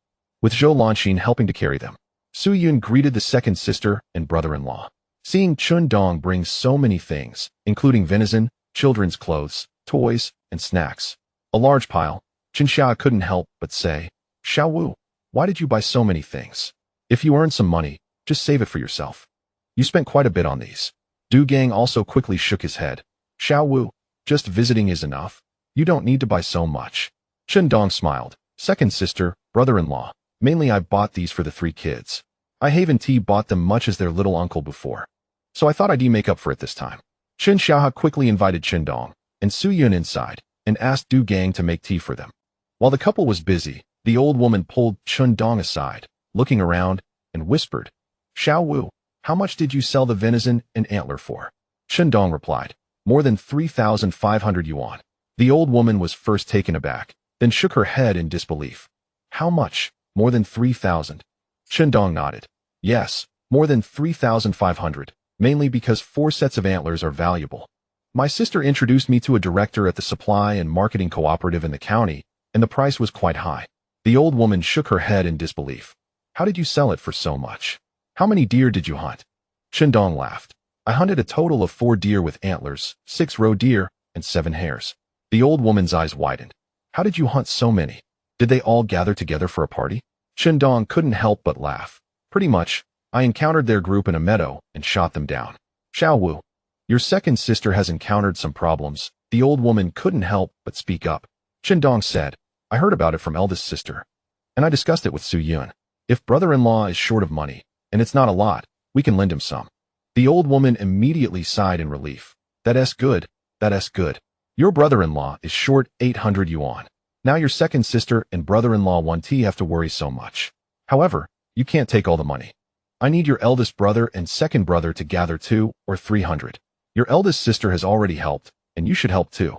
with Zhou Lanxin helping to carry them. Su Yun greeted the second sister and brother-in-law. Seeing Chen Dong bring so many things, including venison, children's clothes, toys, and snacks, a large pile, Chen Xia couldn't help but say, Xiao Wu, why did you buy so many things? If you earn some money, just save it for yourself. You spent quite a bit on these. Du Gang also quickly shook his head. Xiao Wu, just visiting is enough. You don't need to buy so much. Chen Dong smiled. Second sister, brother-in-law, mainly I bought these for the 3 kids. I haven't bought them much as their little uncle before, so I thought I'd make up for it this time. Chen Xiaoha quickly invited Chen Dong and Su Yun inside and asked Du Gang to make tea for them. While the couple was busy, the old woman pulled Chen Dong aside, looking around, and whispered, Xiao Wu, how much did you sell the venison and antler for? Chen Dong replied, more than 3,500 yuan. The old woman was first taken aback, then shook her head in disbelief. How much? More than 3,000? Chen Dong nodded. Yes, more than 3,500, mainly because 4 sets of antlers are valuable. My sister introduced me to a director at the supply and marketing cooperative in the county, and the price was quite high. The old woman shook her head in disbelief. How did you sell it for so much? How many deer did you hunt? Chen Dong laughed. I hunted a total of 4 deer with antlers, 6 roe deer, and 7 hares. The old woman's eyes widened. How did you hunt so many? Did they all gather together for a party? Dong couldn't help but laugh. Pretty much. I encountered their group in a meadow and shot them down. Wu, your second sister has encountered some problems. The old woman couldn't help but speak up. Dong said, I heard about it from eldest sister. And I discussed it with Su Yun. If brother-in-law is short of money, and it's not a lot, we can lend him some. The old woman immediately sighed in relief. That's good. That's good. Your brother-in-law is short 800 yuan. Now your second sister and brother-in-law won't have to worry so much. However, you can't take all the money. I need your eldest brother and second brother to gather 200 or 300. Your eldest sister has already helped, and you should help too.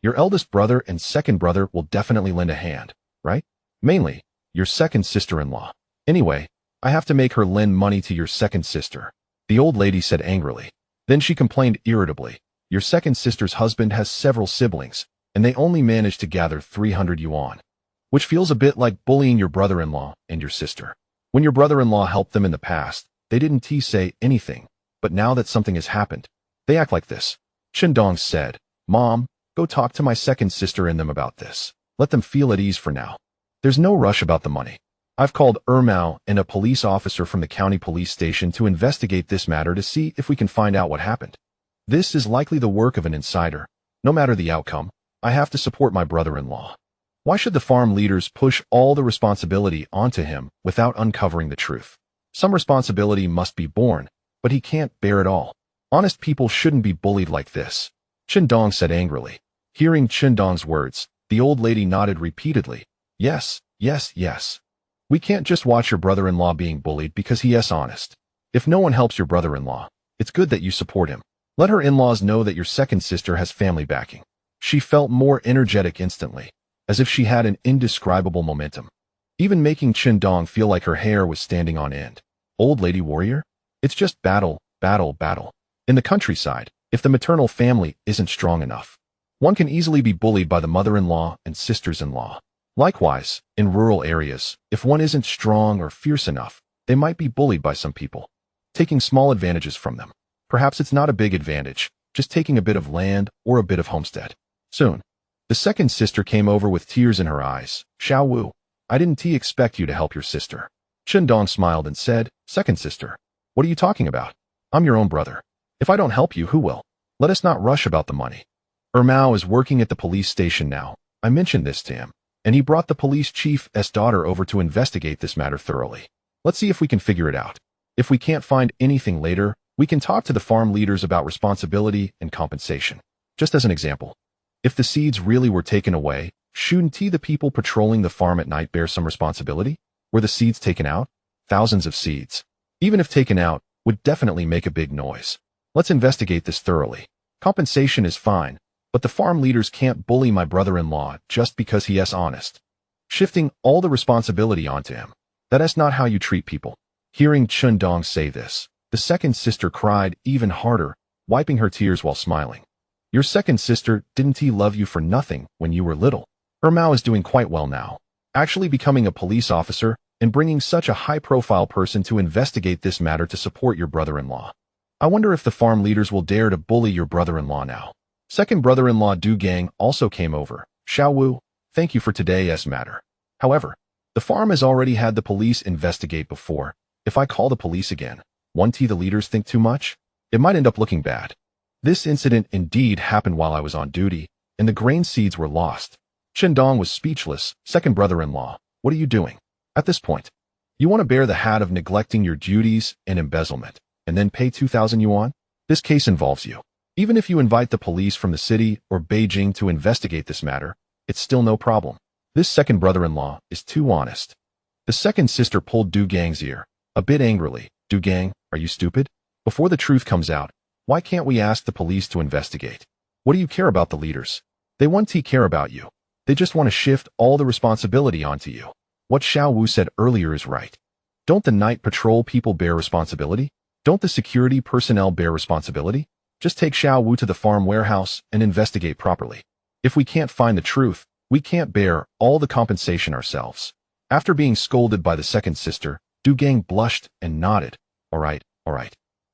Your eldest brother and second brother will definitely lend a hand, right? Mainly, your second sister-in-law. Anyway, I have to make her lend money to your second sister, the old lady said angrily. Then she complained irritably. Your second sister's husband has several siblings, and they only managed to gather 300 yuan, which feels a bit like bullying your brother-in-law and your sister. When your brother-in-law helped them in the past, they didn't say anything, but now that something has happened, they act like this. Dong said, Mom, go talk to my second sister and them about this. Let them feel at ease for now. There's no rush about the money. I've called Mao and a police officer from the county police station to investigate this matter to see if we can find out what happened. This is likely the work of an insider. No matter the outcome, I have to support my brother-in-law. Why should the farm leaders push all the responsibility onto him without uncovering the truth? Some responsibility must be borne, but he can't bear it all. Honest people shouldn't be bullied like this. Dong said angrily. Hearing Dong's words, the old lady nodded repeatedly. Yes, yes, yes. We can't just watch your brother-in-law being bullied because he is honest. If no one helps your brother-in-law, it's good that you support him. Let her in-laws know that your second sister has family backing. She felt more energetic instantly, as if she had an indescribable momentum, even making Dong feel like her hair was standing on end. Old lady warrior? It's just battle, battle, battle. In the countryside, if the maternal family isn't strong enough, one can easily be bullied by the mother-in-law and sisters-in-law. Likewise, in rural areas, if one isn't strong or fierce enough, they might be bullied by some people, taking small advantages from them. Perhaps it's not a big advantage, just taking a bit of land or a bit of homestead. Soon, the second sister came over with tears in her eyes. Wu, I didn't expect you to help your sister. Dong smiled and said, Second sister, what are you talking about? I'm your own brother. If I don't help you, who will? Let us not rush about the money. Mao is working at the police station now. I mentioned this to him, and he brought the police chief's daughter over to investigate this matter thoroughly. Let's see if we can figure it out. If we can't find anything later, we can talk to the farm leaders about responsibility and compensation. Just as an example, if the seeds really were taken away, shouldn't the people patrolling the farm at night bear some responsibility? Were the seeds taken out? Thousands of seeds, even if taken out, would definitely make a big noise. Let's investigate this thoroughly. Compensation is fine, but the farm leaders can't bully my brother-in-law just because he is honest, shifting all the responsibility onto him. That's not how you treat people. Hearing Dong say this, the second sister cried even harder, wiping her tears while smiling. Your second sister didn't love you for nothing when you were little. Mao is doing quite well now, actually becoming a police officer and bringing such a high-profile person to investigate this matter to support your brother-in-law. I wonder if the farm leaders will dare to bully your brother-in-law now. Second brother-in-law Du Gang also came over. Wu, thank you for today's matter. However, the farm has already had the police investigate before. If I call the police again, won't the leaders think too much? It might end up looking bad. This incident indeed happened while I was on duty, and the grain seeds were lost. Dong was speechless. Second brother-in-law, what are you doing? At this point, you want to bear the hat of neglecting your duties and embezzlement, and then pay 2,000 yuan? This case involves you. Even if you invite the police from the city or Beijing to investigate this matter, it's still no problem. This second brother-in-law is too honest. The second sister pulled Du Gang's ear, a bit angrily. Du Gang, are you stupid? Before the truth comes out, why can't we ask the police to investigate? What do you care about the leaders? They won't care about you. They just want to shift all the responsibility onto you. What Wu said earlier is right. Don't the night patrol people bear responsibility? Don't the security personnel bear responsibility? Just take Wu to the farm warehouse and investigate properly. If we can't find the truth, we can't bear all the compensation ourselves. After being scolded by the second sister, Du Gang blushed and nodded. All right,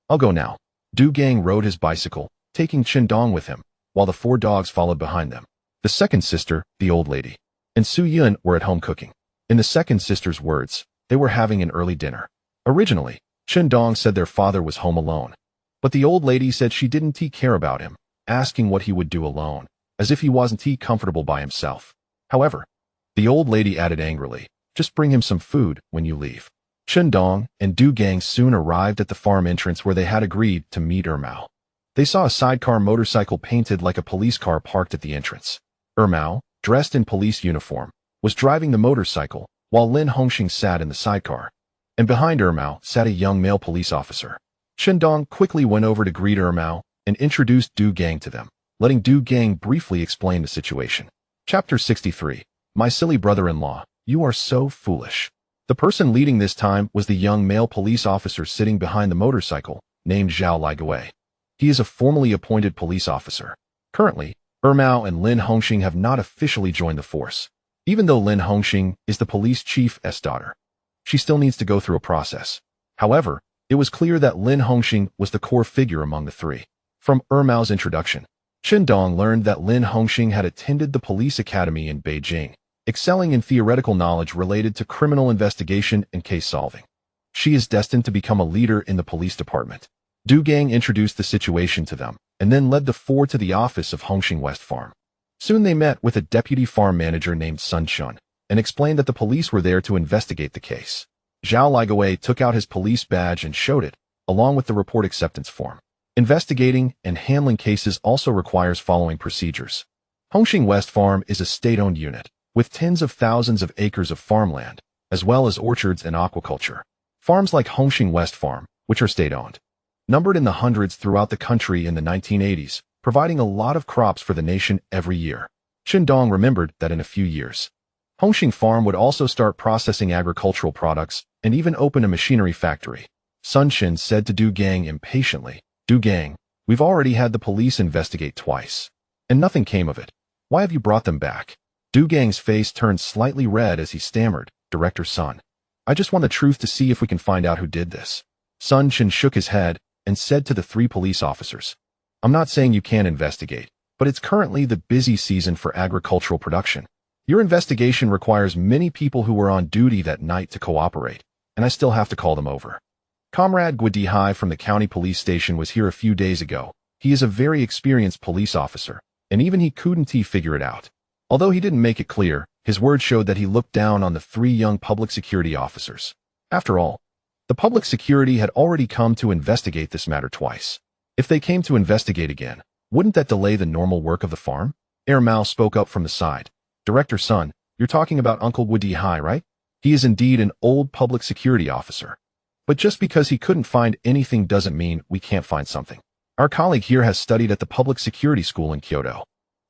I'll go now. Du Gang rode his bicycle, taking Qindong with him, while the 4 dogs followed behind them. The second sister, the old lady, and Su Yun were at home cooking. In the second sister's words, they were having an early dinner. Originally, Qindong said their father was home alone, but the old lady said she didn't care about him, asking what he would do alone, as if he wasn't comfortable by himself. However, the old lady added angrily, "Just bring him some food when you leave." Qindong and Du Gang soon arrived at the farm entrance where they had agreed to meet Ermao. They saw a sidecar motorcycle painted like a police car parked at the entrance. Ermao, dressed in police uniform, was driving the motorcycle, while Lin Hongxing sat in the sidecar. And behind Ermao sat a young male police officer. Qindong quickly went over to greet Ermao and introduced Du Gang to them, letting Du Gang briefly explain the situation. Chapter 63. My silly brother-in-law, you are so foolish. The person leading this time was the young male police officer sitting behind the motorcycle, named Zhao Ligui. He is a formally appointed police officer. Currently, Ermao and Lin Hongxing have not officially joined the force. Even though Lin Hongxing is the police chief's daughter, she still needs to go through a process. However, it was clear that Lin Hongxing was the core figure among the 3. From Ermao's introduction, Qindong learned that Lin Hongxing had attended the police academy in Beijing, excelling in theoretical knowledge related to criminal investigation and case solving. She is destined to become a leader in the police department. Du Gang introduced the situation to them, and then led the 4 to the office of Hongxing West Farm. Soon they met with a deputy farm manager named Sun Chun, and explained that the police were there to investigate the case. Zhao Ligui took out his police badge and showed it, along with the report acceptance form. Investigating and handling cases also requires following procedures. Hongxing West Farm is a state-owned unit, with tens of thousands of acres of farmland, as well as orchards and aquaculture. Farms like Hongxing West Farm, which are state-owned, numbered in the hundreds throughout the country in the 1980s, providing a lot of crops for the nation every year. Qindong remembered that in a few years, Hongxing Farm would also start processing agricultural products and even open a machinery factory. Sun Chen said to Du Gang impatiently, "Du Gang, we've already had the police investigate twice, and nothing came of it. Why have you brought them back?" Du Gang's face turned slightly red as he stammered, "Director Sun, I just want the truth to see if we can find out who did this." Sun Chen shook his head and said to the 3 police officers, "I'm not saying you can't investigate, but it's currently the busy season for agricultural production. Your investigation requires many people who were on duty that night to cooperate, and I still have to call them over. Comrade Guidihai from the county police station was here a few days ago. He is a very experienced police officer, and even he couldn't figure it out." Although he didn't make it clear, his words showed that he looked down on the 3 young public security officers. After all, the public security had already come to investigate this matter twice. If they came to investigate again, wouldn't that delay the normal work of the farm? Ermao spoke up from the side. "Director Sun, you're talking about Uncle Guidihai, right? He is indeed an old public security officer. But just because he couldn't find anything doesn't mean we can't find something. Our colleague here has studied at the public security school in Kyoto.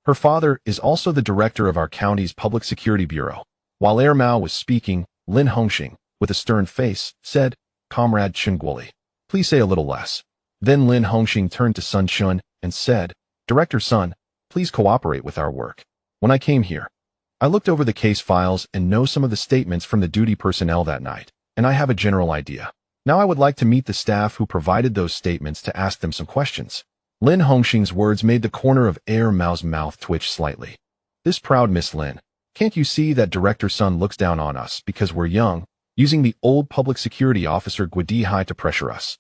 Her father is also the director of our county's public security bureau." While Ermao was speaking, Lin Hongxing, with a stern face, said, "Comrade Chenguoli, please say a little less." Then Lin Hongxing turned to Sun Chun and said, "Director Sun, please cooperate with our work. When I came here, I looked over the case files and know some of the statements from the duty personnel that night, and I have a general idea. Now I would like to meet the staff who provided those statements to ask them some questions." Lin Hongxing's words made the corner of Ermao's mouth twitch slightly. "This proud Miss Lin, can't you see that Director Sun looks down on us because we're young, using the old public security officer Guidihai to pressure us,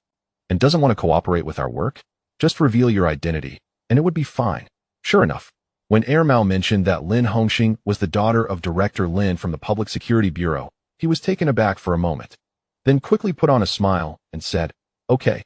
and doesn't want to cooperate with our work? Just reveal your identity, and it would be fine." Sure enough, when Ermao mentioned that Lin Hongxing was the daughter of Director Lin from the Public Security Bureau, he was taken aback for a moment, then quickly put on a smile and said, Okay,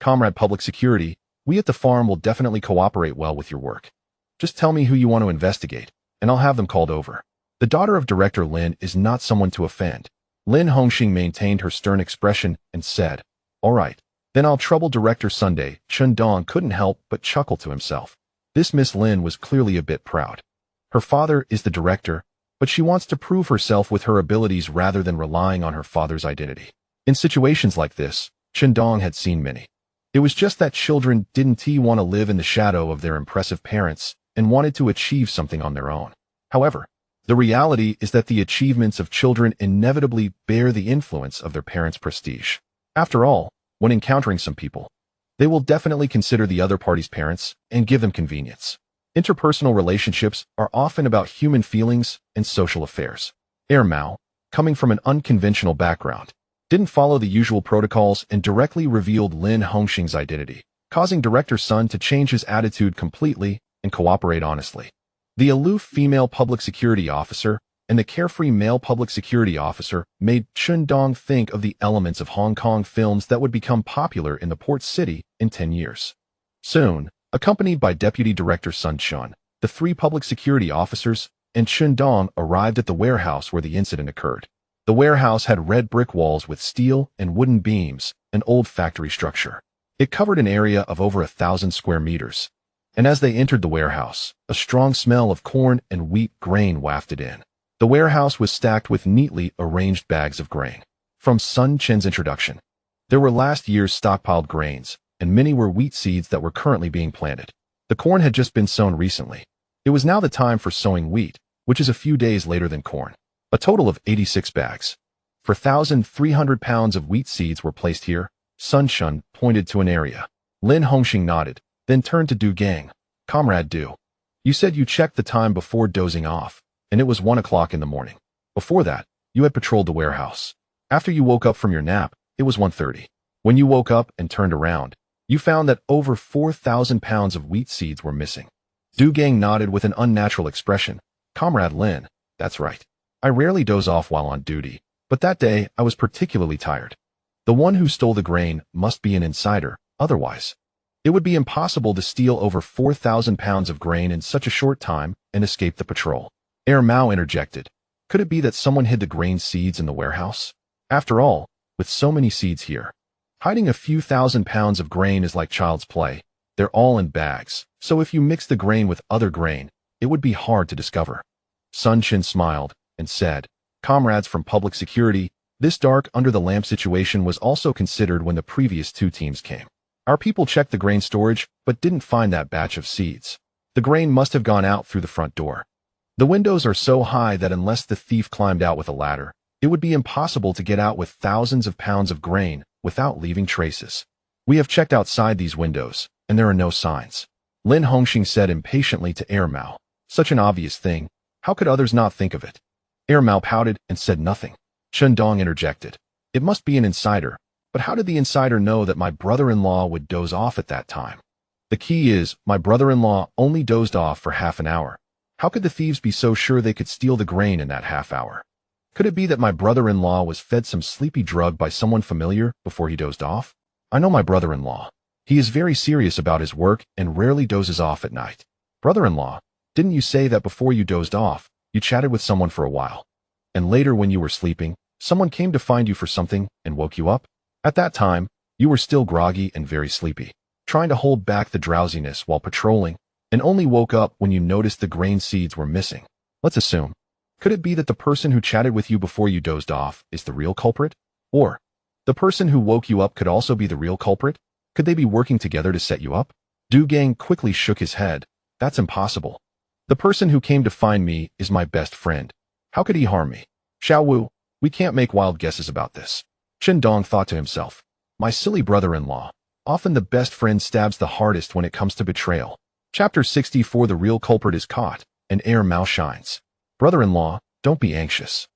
Comrade Public Security, we at the farm will definitely cooperate well with your work. Just tell me who you want to investigate, and I'll have them called over." The daughter of Director Lin is not someone to offend. Lin Hongxing maintained her stern expression and said, "All right, then I'll trouble Director Sunday." Qindong couldn't help but chuckle to himself. This Miss Lin was clearly a bit proud. Her father is the director, but she wants to prove herself with her abilities rather than relying on her father's identity. In situations like this, Qindong had seen many. It was just that children didn't want to live in the shadow of their impressive parents and wanted to achieve something on their own. However, the reality is that the achievements of children inevitably bear the influence of their parents' prestige. After all, when encountering some people, They will definitely consider the other party's parents and give them convenience. Interpersonal relationships are often about human feelings and social affairs. Mao, coming from an unconventional background, didn't follow the usual protocols and directly revealed Lin Hongxing's identity, causing Director Sun to change his attitude completely and cooperate honestly. The aloof female public security officer and the carefree male public security officer made Chun Dong think of the elements of Hong Kong films that would become popular in the port city in 10 years. Soon, accompanied by Deputy Director Sun Chun, the three public security officers and Chun Dong arrived at the warehouse where the incident occurred. The warehouse had red brick walls with steel and wooden beams, an old factory structure. It covered an area of over 1,000 square meters. And as they entered the warehouse, a strong smell of corn and wheat grain wafted in. The warehouse was stacked with neatly arranged bags of grain. From Sun Chen's introduction, there were last year's stockpiled grains, and many were wheat seeds that were currently being planted. The corn had just been sown recently. It was now the time for sowing wheat, which is a few days later than corn. A total of 86 bags. For 1,300 pounds of wheat seeds were placed here. Sun Chun pointed to an area. Lin Hongxing nodded, then turned to Du Gang. Comrade Du, you said you checked the time before dozing off, and it was 1 o'clock in the morning. Before that, you had patrolled the warehouse. After you woke up from your nap, it was 1:30. When you woke up and turned around, you found that over 4,000 pounds of wheat seeds were missing. Du Gang nodded with an unnatural expression. Comrade Lin, that's right. I rarely doze off while on duty, but that day I was particularly tired. The one who stole the grain must be an insider, otherwise it would be impossible to steal over 4,000 pounds of grain in such a short time and escape the patrol. Mao interjected. Could it be that someone hid the grain seeds in the warehouse? After all, with so many seeds here, hiding a few thousand pounds of grain is like child's play. They're all in bags, so if you mix the grain with other grain, it would be hard to discover. Sun Chin smiled and said, Comrades from public security, this dark under-the-lamp situation was also considered when the previous two teams came. Our people checked the grain storage, but didn't find that batch of seeds. The grain must have gone out through the front door. The windows are so high that unless the thief climbed out with a ladder, it would be impossible to get out with thousands of pounds of grain without leaving traces. We have checked outside these windows, and there are no signs. Lin Hongxing said impatiently to Mao. Such an obvious thing. How could others not think of it? Mao pouted and said nothing. Chun Dong interjected. It must be an insider. But how did the insider know that my brother-in-law would doze off at that time? The key is, my brother-in-law only dozed off for half an hour. How could the thieves be so sure they could steal the grain in that half hour? Could it be that my brother-in-law was fed some sleepy drug by someone familiar before he dozed off? I know my brother-in-law. He is very serious about his work and rarely dozes off at night. Brother-in-law, didn't you say that before you dozed off, you chatted with someone for a while? And later when you were sleeping, someone came to find you for something and woke you up? At that time, you were still groggy and very sleepy, trying to hold back the drowsiness while patrolling, and only woke up when you noticed the grain seeds were missing. Let's assume. Could it be that the person who chatted with you before you dozed off is the real culprit? Or, the person who woke you up could also be the real culprit? Could they be working together to set you up? Du Gang quickly shook his head. That's impossible. The person who came to find me is my best friend. How could he harm me? Xiao Wu, we can't make wild guesses about this. Chun Dong thought to himself. My silly brother-in-law. Often the best friend stabs the hardest when it comes to betrayal. Chapter 64. The real culprit is caught, and Mao shines. Brother-in-law, don't be anxious.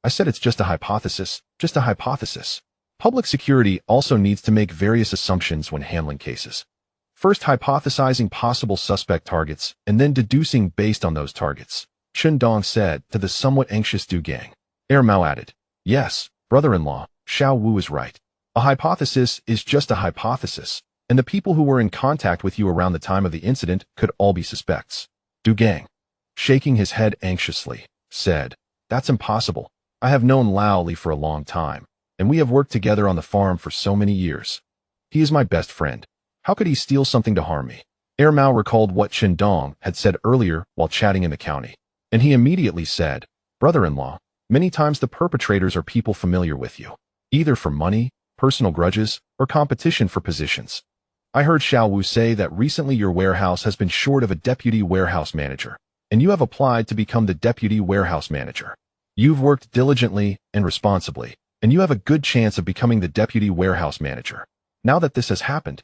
I said it's just a hypothesis, just a hypothesis. Public security also needs to make various assumptions when handling cases. First hypothesizing possible suspect targets, and then deducing based on those targets. Chun Dong said to the somewhat anxious Du Gang. Mao added, yes, brother-in-law, Xiao Wu is right. A hypothesis is just a hypothesis, and the people who were in contact with you around the time of the incident could all be suspects. Du Gang, shaking his head anxiously, said, that's impossible. I have known Lao Li for a long time, and we have worked together on the farm for so many years. He is my best friend. How could he steal something to harm me? Mao recalled what Chun Dong had said earlier while chatting in the county, and he immediately said, brother-in-law, many times the perpetrators are people familiar with you, either for money, personal grudges, or competition for positions. I heard Xiao Wu say that recently your warehouse has been short of a deputy warehouse manager, and you have applied to become the deputy warehouse manager. You've worked diligently and responsibly, and you have a good chance of becoming the deputy warehouse manager. Now that this has happened,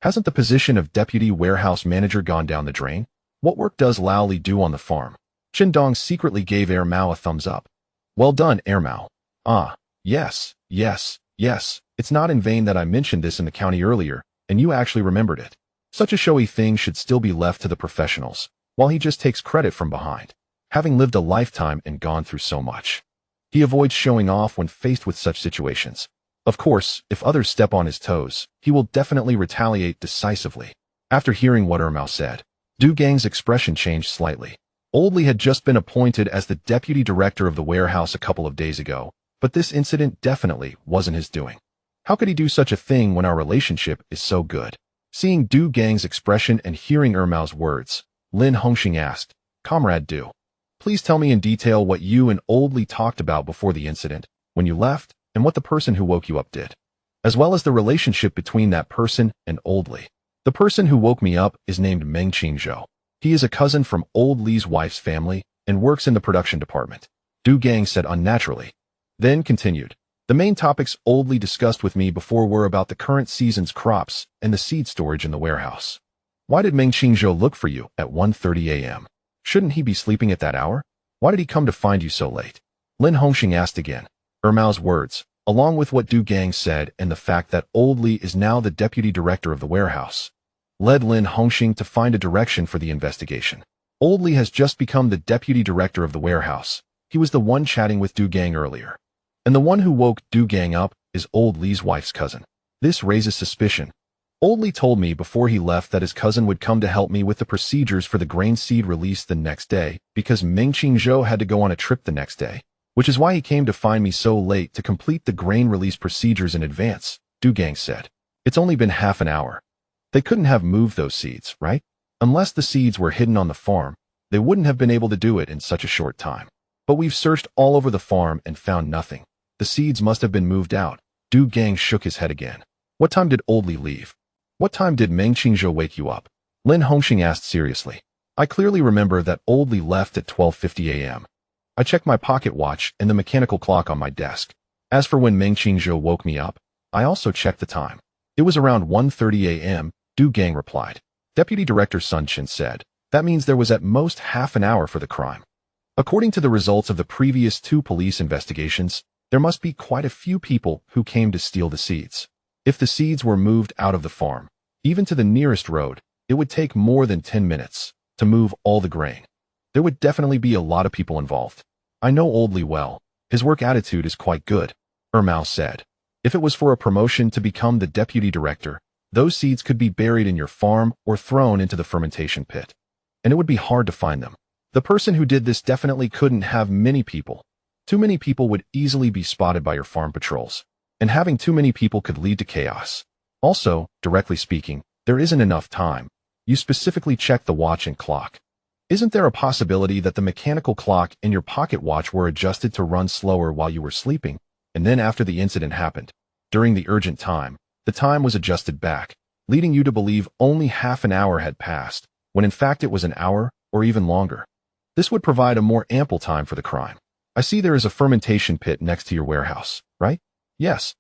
Hasn't the position of deputy warehouse manager gone down the drain? What work does Lao Li do on the farm? Chen Dong secretly gave Air Mao a thumbs up. Well done, Air Mao. Ah, yes, yes, yes. It's not in vain that I mentioned this in the county earlier, and you actually remembered it. Such a showy thing should still be left to the professionals, while he just takes credit from behind. Having lived a lifetime and gone through so much, he avoids showing off when faced with such situations. Of course, if others step on his toes, he will definitely retaliate decisively. After hearing what Mao said, Du Gang's expression changed slightly. Old Li had just been appointed as the deputy director of the warehouse a couple of days ago, but this incident definitely wasn't his doing. How could he do such a thing when our relationship is so good? Seeing Du Gang's expression and hearing Mao's words, Lin Hongxing asked, Comrade Du, please tell me in detail what you and Old Li talked about before the incident, when you left, and what the person who woke you up did, as well as the relationship between that person and Old Li. The person who woke me up is named Meng Qingzhou. He is a cousin from Old Li's wife's family and works in the production department, Du Gang said unnaturally. Then continued. The main topics Old Li discussed with me before were about the current season's crops and the seed storage in the warehouse. Why did Meng Qingzhou look for you at 1:30 a.m.? Shouldn't he be sleeping at that hour? Why did he come to find you so late? Lin Hongxing asked again. Mao's words, along with what Du Gang said and the fact that Old Li is now the deputy director of the warehouse, led Lin Hongxing to find a direction for the investigation. Old Li has just become the deputy director of the warehouse. He was the one chatting with Du Gang earlier. And the one who woke Du Gang up is Old Li's wife's cousin. This raises suspicion. Old Li told me before he left that his cousin would come to help me with the procedures for the grain seed release the next day because Meng Qingzhou had to go on a trip the next day, which is why he came to find me so late to complete the grain release procedures in advance, Du Gang said. It's only been half an hour. They couldn't have moved those seeds, right? Unless the seeds were hidden on the farm, they wouldn't have been able to do it in such a short time. But we've searched all over the farm and found nothing. The seeds must have been moved out. Du Gang shook his head again. What time did Old Li leave? What time did Meng Qingzhou wake you up? Lin Hongxing asked seriously. I clearly remember that Old Li left at 12:50 a.m. I checked my pocket watch and the mechanical clock on my desk. As for when Meng Qingzhou woke me up, I also checked the time. It was around 1:30 a.m., Du Gang replied. Deputy Director Sun Chen said, that means there was at most half an hour for the crime. According to the results of the previous 2 police investigations, there must be quite a few people who came to steal the seeds. If the seeds were moved out of the farm, even to the nearest road, it would take more than 10 minutes to move all the grain. There would definitely be a lot of people involved. I know Old Li well. His work attitude is quite good, Mao said. If it was for a promotion to become the deputy director, those seeds could be buried in your farm or thrown into the fermentation pit. And it would be hard to find them. The person who did this definitely couldn't have many people. Too many people would easily be spotted by your farm patrols. And having too many people could lead to chaos. Also, directly speaking, there isn't enough time. You specifically checked the watch and clock. Isn't there a possibility that the mechanical clock and your pocket watch were adjusted to run slower while you were sleeping, and then after the incident happened, during the urgent time, the time was adjusted back, leading you to believe only half an hour had passed, when in fact it was an hour or even longer? This would provide a more ample time for the crime. I see there is a fermentation pit next to your warehouse, right? Yes.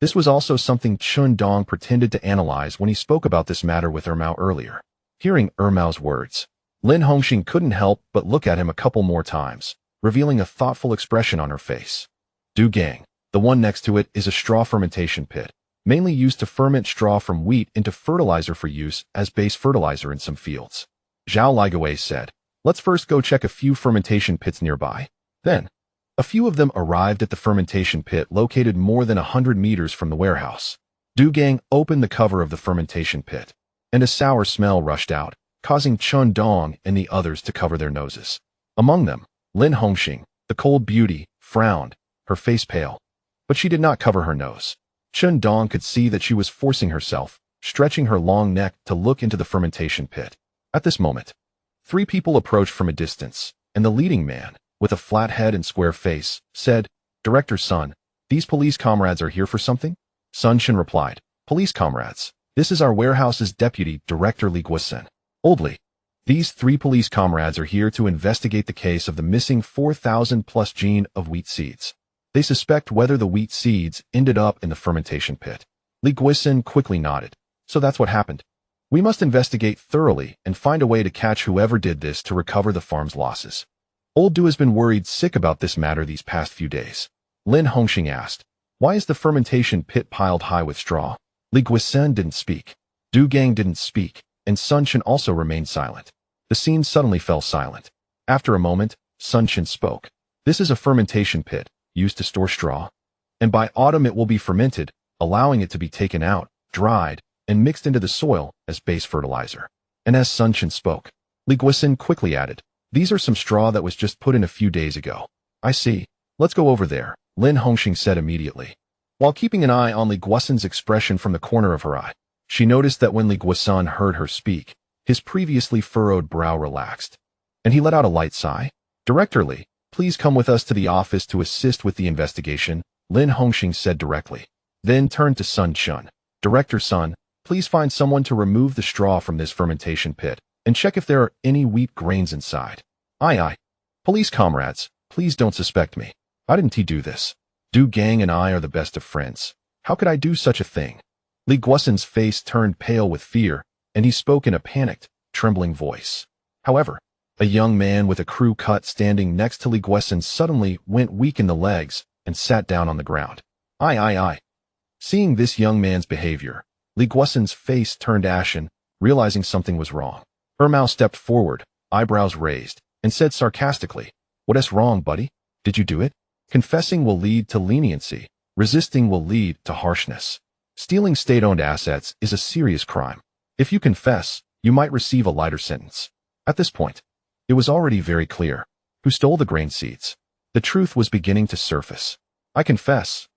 This was also something Chen Dong pretended to analyze when he spoke about this matter with Mao earlier. Hearing Mao's words, Lin Hongxing couldn't help but look at him a couple more times, revealing a thoughtful expression on her face. Du Gang, the one next to it is a straw fermentation pit, mainly used to ferment straw from wheat into fertilizer for use as base fertilizer in some fields. Zhao Ligawei said, let's first go check a few fermentation pits nearby. Then, a few of them arrived at the fermentation pit located more than 100 meters from the warehouse. Du Gang opened the cover of the fermentation pit, and a sour smell rushed out, causing Chen Dong and the others to cover their noses. Among them, Lin Hongxing, the cold beauty, frowned, her face pale. But she did not cover her nose. Chen Dong could see that she was forcing herself, stretching her long neck to look into the fermentation pit. At this moment, 3 people approached from a distance, and the leading man, with a flat head and square face, said, Director Sun, these police comrades are here for something? Sun Chen replied, Police comrades, this is our warehouse's deputy, Director Li Guosen. Old Li. These 3 police comrades are here to investigate the case of the missing 4,000+ gene of wheat seeds. They suspect whether the wheat seeds ended up in the fermentation pit. Li Guosen quickly nodded, So that's what happened. We must investigate thoroughly and find a way to catch whoever did this to recover the farm's losses. Old Du has been worried sick about this matter these past few days. Lin Hongxing asked, why is the fermentation pit piled high with straw? Li Guisen didn't speak. Du Gang didn't speak, and Sun Chen also remained silent. The scene suddenly fell silent. After a moment, Sun Chen spoke. This is a fermentation pit, used to store straw. And by autumn it will be fermented, allowing it to be taken out, dried, and mixed into the soil as base fertilizer. And as Sun Chen spoke, Li Guisen quickly added, these are some straw that was just put in a few days ago. I see. Let's go over there, Lin Hongxing said immediately. While keeping an eye on Li Guisen's expression from the corner of her eye, she noticed that when Li Guisen heard her speak, his previously furrowed brow relaxed, and he let out a light sigh. Director Li, please come with us to the office to assist with the investigation, Lin Hongxing said directly. Then turned to Sun Chen. Director Sun, please find someone to remove the straw from this fermentation pit, and check if there are any wheat grains inside. Aye aye. Police comrades, please don't suspect me. I didn't do this. Du Gang and I are the best of friends. How could I do such a thing? Li Guisen's face turned pale with fear, and he spoke in a panicked, trembling voice. However, a young man with a crew cut standing next to Li Guisen suddenly went weak in the legs and sat down on the ground. Aye. Seeing this young man's behavior, Li Guisen's face turned ashen, realizing something was wrong. Ermao stepped forward, eyebrows raised, and said sarcastically, "What's wrong, buddy? Did you do it? Confessing will lead to leniency. Resisting will lead to harshness. Stealing state-owned assets is a serious crime. If you confess, you might receive a lighter sentence." At this point, it was already very clear who stole the grain seeds. The truth was beginning to surface. I confess,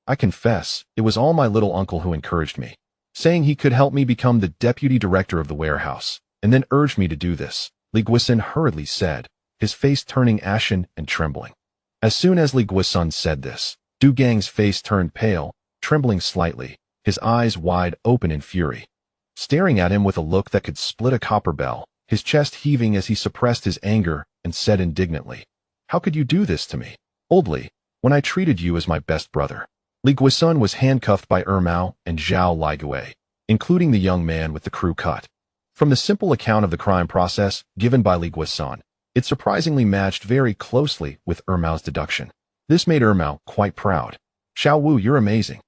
it was all my little uncle who encouraged me, saying he could help me become the deputy director of the warehouse, and then urged me to do this, Li Guisen hurriedly said, his face turning ashen and trembling. As soon as Li Guisen said this, Du Gang's face turned pale, trembling slightly, his eyes wide open in fury. Staring at him with a look that could split a copper bell, his chest heaving as he suppressed his anger and said indignantly, "How could you do this to me, Old Li, when I treated you as my best brother?" Li Guisen was handcuffed by Ermao and Zhao Ligui, including the young man with the crew cut. From the simple account of the crime process given by Li Guisen, it surprisingly matched very closely with Ermao's deduction. This made Ermao quite proud. "Xiao Wu, you're amazing.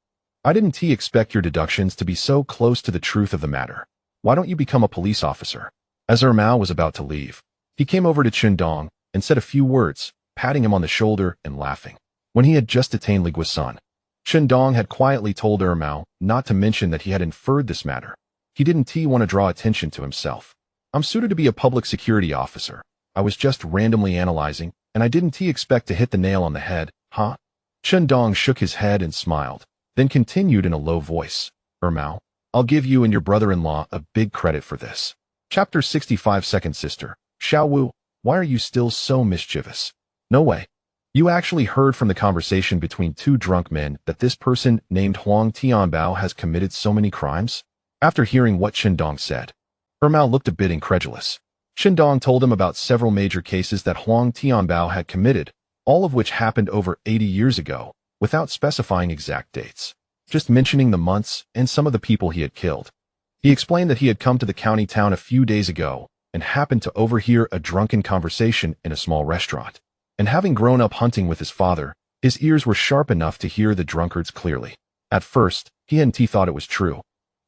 I didn't expect your deductions to be so close to the truth of the matter. Why don't you become a police officer?" As Ermao was about to leave, he came over to Chen Dong and said a few words, patting him on the shoulder and laughing. When he had just detained Li Guisen, Chen Dong had quietly told Ermao not to mention that he had inferred this matter. He didn't want to draw attention to himself. "I'm suited to be a public security officer. I was just randomly analyzing, and I didn't expect to hit the nail on the head, huh?" Chen Dong shook his head and smiled, then continued in a low voice, "Ermao, I'll give you and your brother-in-law a big credit for this." Chapter 65. Second Sister. "Xiao Wu, why are you still so mischievous?" "No way. You actually heard from the conversation between two drunk men that this person named Huang Tianbao has committed so many crimes?" After hearing what Chen Dong said, Ermao looked a bit incredulous. Chen Dong told him about several major cases that Huang Tianbao had committed, all of which happened over 80 years ago, without specifying exact dates, just mentioning the months and some of the people he had killed. He explained that he had come to the county town a few days ago and happened to overhear a drunken conversation in a small restaurant. And having grown up hunting with his father, his ears were sharp enough to hear the drunkards clearly. At first, he hadn't thought it was true.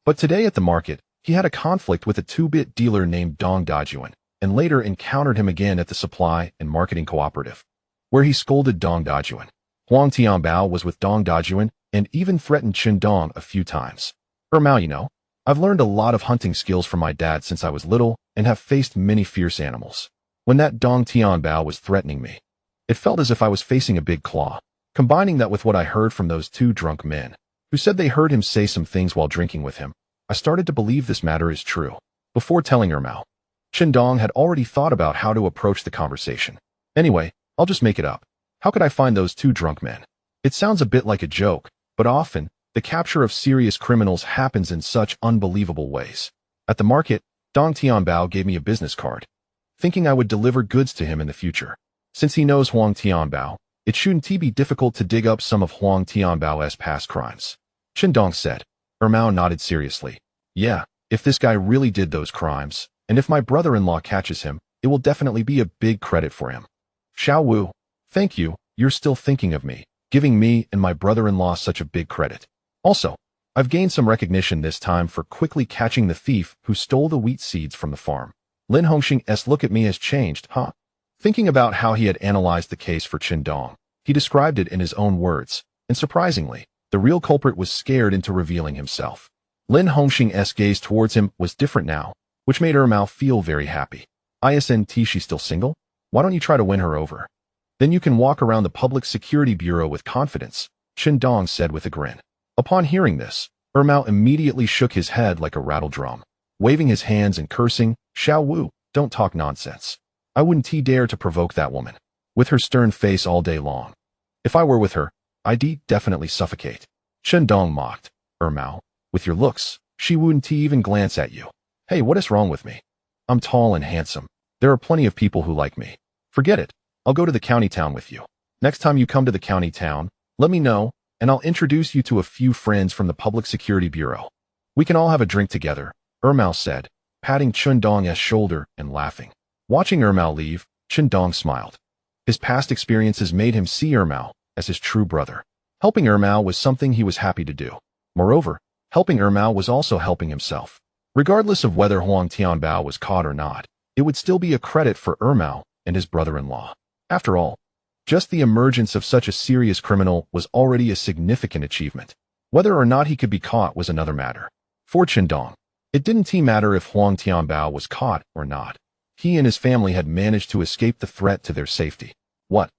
But today at the market, he had a conflict with a 2-bit dealer named Dong Dajuan, and later encountered him again at the supply and marketing cooperative, where he scolded Dong Dajuan. Huang Tianbao was with Dong Dajuan and even threatened Chen Dong a few times. "Ermao, I've learned a lot of hunting skills from my dad since I was little and have faced many fierce animals. When that Dong Tianbao was threatening me, it felt as if I was facing a big claw. Combining that with what I heard from those two drunk men, who said they heard him say some things while drinking with him, I started to believe this matter is true." Before telling Ermao, Chen Dong had already thought about how to approach the conversation. "Anyway, I'll just make it up. How could I find those two drunk men? It sounds a bit like a joke, but often, the capture of serious criminals happens in such unbelievable ways. At the market, Dong Tianbao gave me a business card, thinking I would deliver goods to him in the future. Since he knows Huang Tianbao, it shouldn't be difficult to dig up some of Huang Tianbao's past crimes." Chen Dong said. Ermao nodded seriously. "Yeah, If this guy really did those crimes, and if my brother-in-law catches him, it will definitely be a big credit for him. Xiao Wu, thank you, you're still thinking of me, giving me and my brother-in-law such a big credit. Also, I've gained some recognition this time for quickly catching the thief who stole the wheat seeds from the farm. Lin Hongxing's look at me has changed, huh? Thinking about how he had analyzed the case for Qindong, he described it in his own words, and surprisingly, the real culprit was scared into revealing himself. Lin Hongxing's gaze towards him was different now, which made Mao feel very happy. Isn't she still single? Why don't you try to win her over? Then you can walk around the Public Security Bureau with confidence, Qindong said with a grin. Upon hearing this, Mao immediately shook his head like a rattle drum, waving his hands and cursing, Xiao Wu, don't talk nonsense. I wouldn't dare to provoke that woman, with her stern face all day long. If I were with her, I'd definitely suffocate. Qindong mocked, Mao, with your looks, she wouldn't even glance at you. Hey, what is wrong with me? I'm tall and handsome. There are plenty of people who like me. Forget it. I'll go to the county town with you. Next time you come to the county town, let me know, and I'll introduce you to a few friends from the Public Security Bureau. We can all have a drink together, Mao said, patting Qindong's shoulder and laughing. Watching Mao leave, Qindong smiled. His past experiences made him see Mao as his true brother. Helping Mao was something he was happy to do. Moreover, helping Mao was also helping himself. Regardless of whether Huang Tianbao was caught or not, it would still be a credit for Mao and his brother-in-law. After all, just the emergence of such a serious criminal was already a significant achievement. Whether or not he could be caught was another matter. For Qindong, it didn't matter if Huang Tianbao was caught or not. He and his family had managed to escape the threat to their safety. What?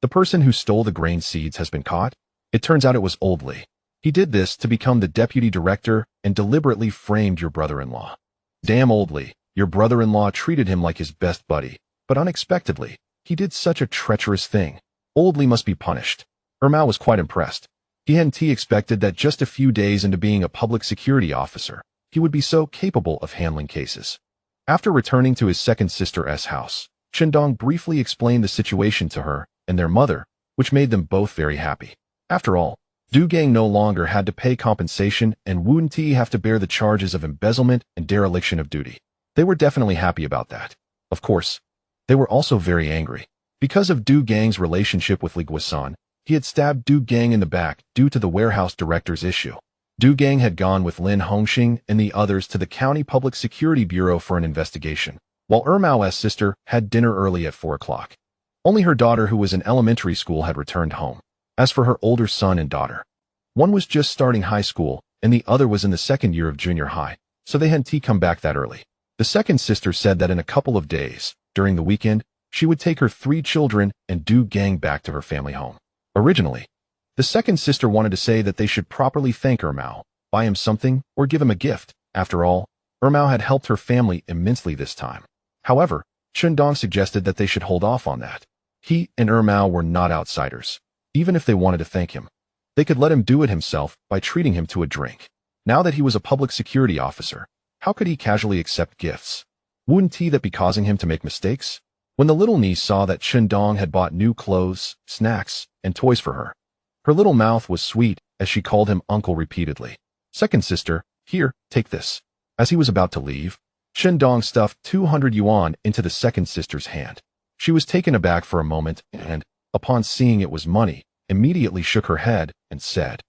The person who stole the grain seeds has been caught? It turns out it was Old Li. He did this to become the deputy director and deliberately framed your brother-in-law. Damn Old Li, your brother-in-law treated him like his best buddy, but unexpectedly, he did such a treacherous thing. Old Li must be punished. Mao was quite impressed. He hadn't expected that just a few days into being a public security officer, he would be so capable of handling cases. After returning to his second sister's house, Qindong briefly explained the situation to her and their mother, which made them both very happy. After all, Du Gang no longer had to pay compensation and wouldn't have to bear the charges of embezzlement and dereliction of duty. They were definitely happy about that. Of course, they were also very angry. Because of Du Gang's relationship with Li Guosan, he had stabbed Du Gang in the back due to the warehouse director's issue. Du Gang had gone with Lin Hongxing and the others to the County Public Security Bureau for an investigation, while Mao's sister had dinner early at 4 o'clock. Only her daughter, who was in elementary school, had returned home. As for her older son and daughter, one was just starting high school and the other was in the second year of junior high, so they hadn't come back that early. The second sister said that in a couple of days, during the weekend, she would take her 3 children and Du Gang back to her family home. Originally, the second sister wanted to say that they should properly thank Mao, buy him something, or give him a gift. After all, Mao had helped her family immensely this time. However, Qindong suggested that they should hold off on that. He and Mao were not outsiders. Even if they wanted to thank him, they could let him do it himself by treating him to a drink. Now that he was a public security officer, how could he casually accept gifts? Wouldn't that be causing him to make mistakes? When the little niece saw that Qindong had bought new clothes, snacks, and toys for her, her little mouth was sweet as she called him uncle repeatedly. Second sister, here, take this. As he was about to leave, Qindong stuffed 200 yuan into the second sister's hand. She was taken aback for a moment and, upon seeing it was money, immediately shook her head and said,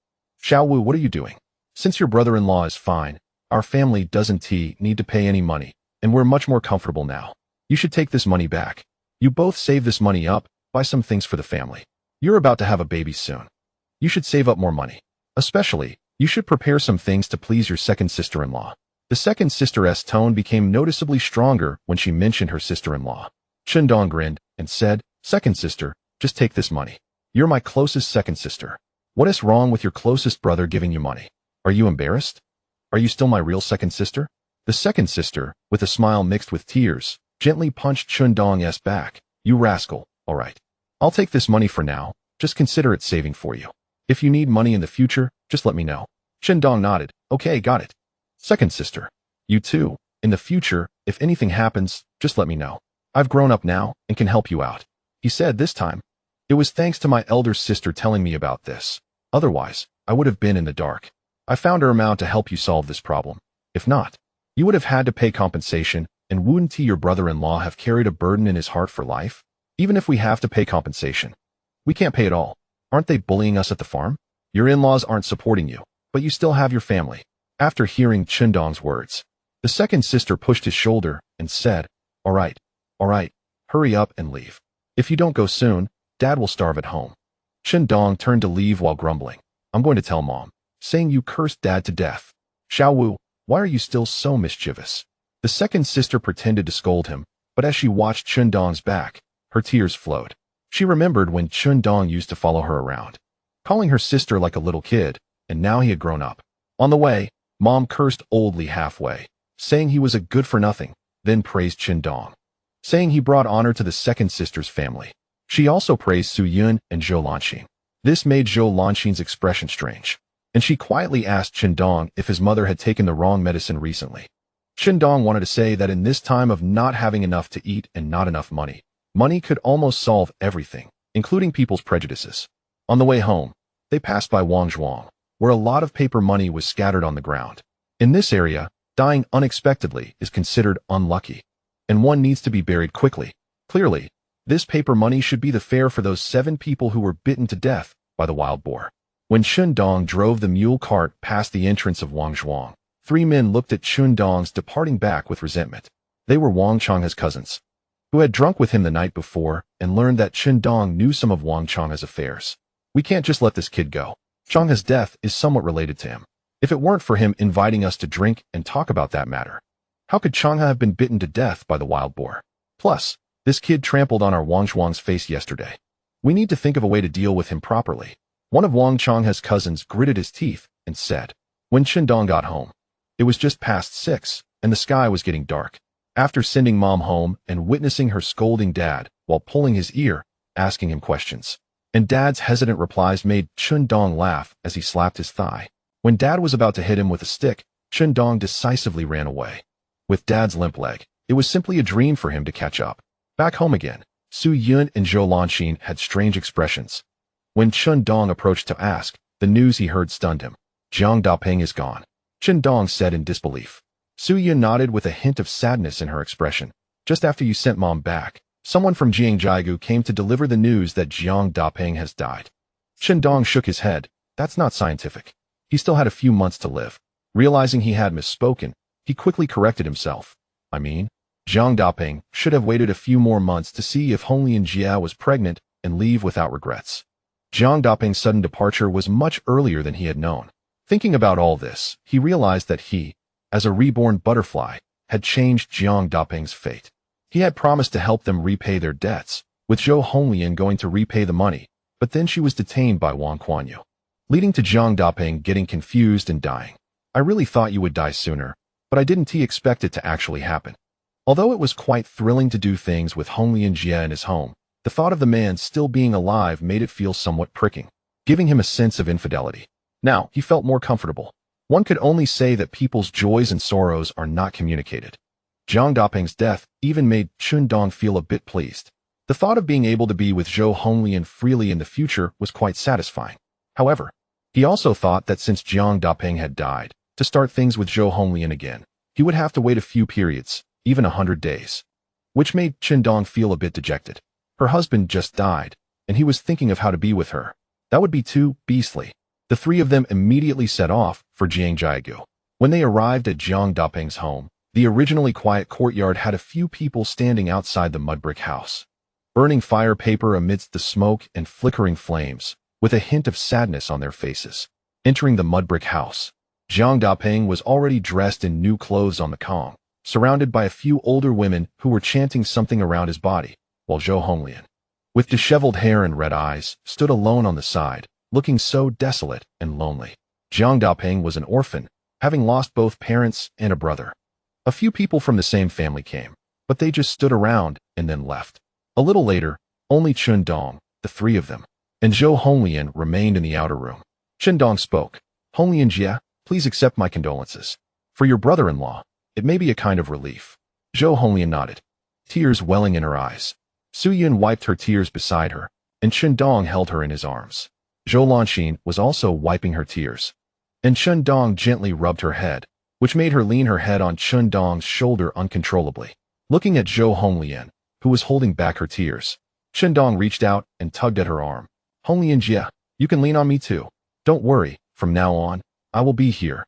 Xiao Wu, what are you doing? Since your brother-in-law is fine, our family doesn't need to pay any money, and we're much more comfortable now. You should take this money back. You both save this money up, buy some things for the family. You're about to have a baby soon. You should save up more money. Especially, you should prepare some things to please your second sister-in-law. The second sister's tone became noticeably stronger when she mentioned her sister-in-law. Qindong grinned and said, Second sister, just take this money. You're my closest second sister. What is wrong with your closest brother giving you money? Are you embarrassed? Are you still my real second sister? The second sister, with a smile mixed with tears, gently punched Qindong's back. You rascal, all right. I'll take this money for now, just consider it saving for you. If you need money in the future, just let me know. Qindong nodded, okay, got it. Second sister, you too, in the future, if anything happens, just let me know. I've grown up now and can help you out. He said this time. It was thanks to my elder sister telling me about this. Otherwise, I would have been in the dark. I found Mao to help you solve this problem. If not, You would have had to pay compensation, and wouldn't your brother-in-law have carried a burden in his heart for life? Even if we have to pay compensation, we can't pay it all. Aren't they bullying us at the farm? Your in-laws aren't supporting you, but you still have your family. After hearing Chundong's words, the second sister pushed his shoulder and said, all right, hurry up and leave. If you don't go soon, Dad will starve at home. Chundong turned to leave while grumbling. I'm going to tell Mom, saying you cursed Dad to death. Xiao Wu, why are you still so mischievous? The second sister pretended to scold him, but as she watched Chundong's back, her tears flowed. She remembered when Chundong used to follow her around, calling her sister like a little kid, and now he had grown up. On the way, Mom cursed Old Li halfway, saying he was a good-for-nothing, then praised Chundong, saying he brought honor to the second sister's family. She also praised Su Yun and Zhou Lanxin. This made Zhou Lanxin's expression strange, and she quietly asked Chundong if his mother had taken the wrong medicine recently. Chundong wanted to say that in this time of not having enough to eat and not enough money, money could almost solve everything, including people's prejudices. On the way home, they passed by Wangzhuang, where a lot of paper money was scattered on the ground. In this area, dying unexpectedly is considered unlucky, and one needs to be buried quickly. Clearly, this paper money should be the fare for those 7 people who were bitten to death by the wild boar. When Chundong drove the mule cart past the entrance of Wangzhuang, 3 men looked at Chundong's departing back with resentment. They were Wang Changhe's cousins, who had drunk with him the night before and learned that Chundong knew some of Wang Changhe's affairs. We can't just let this kid go. Changhe's death is somewhat related to him. If it weren't for him inviting us to drink and talk about that matter, how could Changhe have been bitten to death by the wild boar? Plus, this kid trampled on our Wangzhuang's face yesterday. We need to think of a way to deal with him properly. One of Wang Changhe's cousins gritted his teeth and said, when Chundong got home, it was just past 6, and the sky was getting dark. After sending Mom home and witnessing her scolding Dad while pulling his ear, asking him questions, and Dad's hesitant replies made Chundong laugh as he slapped his thigh. When Dad was about to hit him with a stick, Chundong decisively ran away. With Dad's limp leg, it was simply a dream for him to catch up. Back home again, Su Yun and Zhou Lanxin had strange expressions. When Chundong approached to ask, the news he heard stunned him. Jiang Daping is gone, Chundong said in disbelief. Su Yun nodded with a hint of sadness in her expression. Just after you sent Mom back, someone from Jiangjiagu came to deliver the news that Jiang Daping has died. Chundong shook his head. That's not scientific. He still had a few months to live. Realizing he had misspoken, he quickly corrected himself. I mean, Jiang Daping should have waited a few more months to see if Honglian Jia was pregnant and leave without regrets. Jiang Daping's sudden departure was much earlier than he had known. Thinking about all this, he realized that he, as a reborn butterfly, had changed Jiang Daping's fate. He had promised to help them repay their debts, with Zhou Honglian going to repay the money, but then she was detained by Wang Kuanyu, leading to Jiang Daping getting confused and dying. I really thought you would die sooner, but I didn't expect it to actually happen. Although it was quite thrilling to do things with Honglian Jia in his home, the thought of the man still being alive made it feel somewhat pricking, giving him a sense of infidelity. Now, he felt more comfortable. One could only say that people's joys and sorrows are not communicated. Jiang Daping's death even made Chundong feel a bit pleased. The thought of being able to be with Zhou Honglian freely in the future was quite satisfying. However, he also thought that since Jiang Daping had died, to start things with Zhou Honglian again, he would have to wait a few periods, even 100 days, which made Chundong feel a bit dejected. Her husband just died, and he was thinking of how to be with her. That would be too beastly. The 3 of them immediately set off for Jiangjiagu. When they arrived at Jiang Daping's home, the originally quiet courtyard had a few people standing outside the mud brick house, burning fire paper amidst the smoke and flickering flames, with a hint of sadness on their faces. Entering the mud brick house, Jiang Daping was already dressed in new clothes on the Kong, surrounded by a few older women who were chanting something around his body, while Zhou Honglian, with disheveled hair and red eyes, stood alone on the side, looking so desolate and lonely. Jiang Daping was an orphan, having lost both parents and a brother. A few people from the same family came, but they just stood around and then left. A little later, only Chundong, the 3 of them, and Zhou Honglian remained in the outer room. Chundong spoke. Honglian Jia, please accept my condolences. For your brother-in-law, it may be a kind of relief. Zhou Honglian nodded, tears welling in her eyes. Su Yun wiped her tears beside her, and Chundong held her in his arms. Zhou Lanxin was also wiping her tears, and Chundong gently rubbed her head, which made her lean her head on Chun Dong's shoulder uncontrollably. Looking at Zhou Honglian, who was holding back her tears, Chun Dong reached out and tugged at her arm. Honglian Jia, you can lean on me too. Don't worry, from now on, I will be here.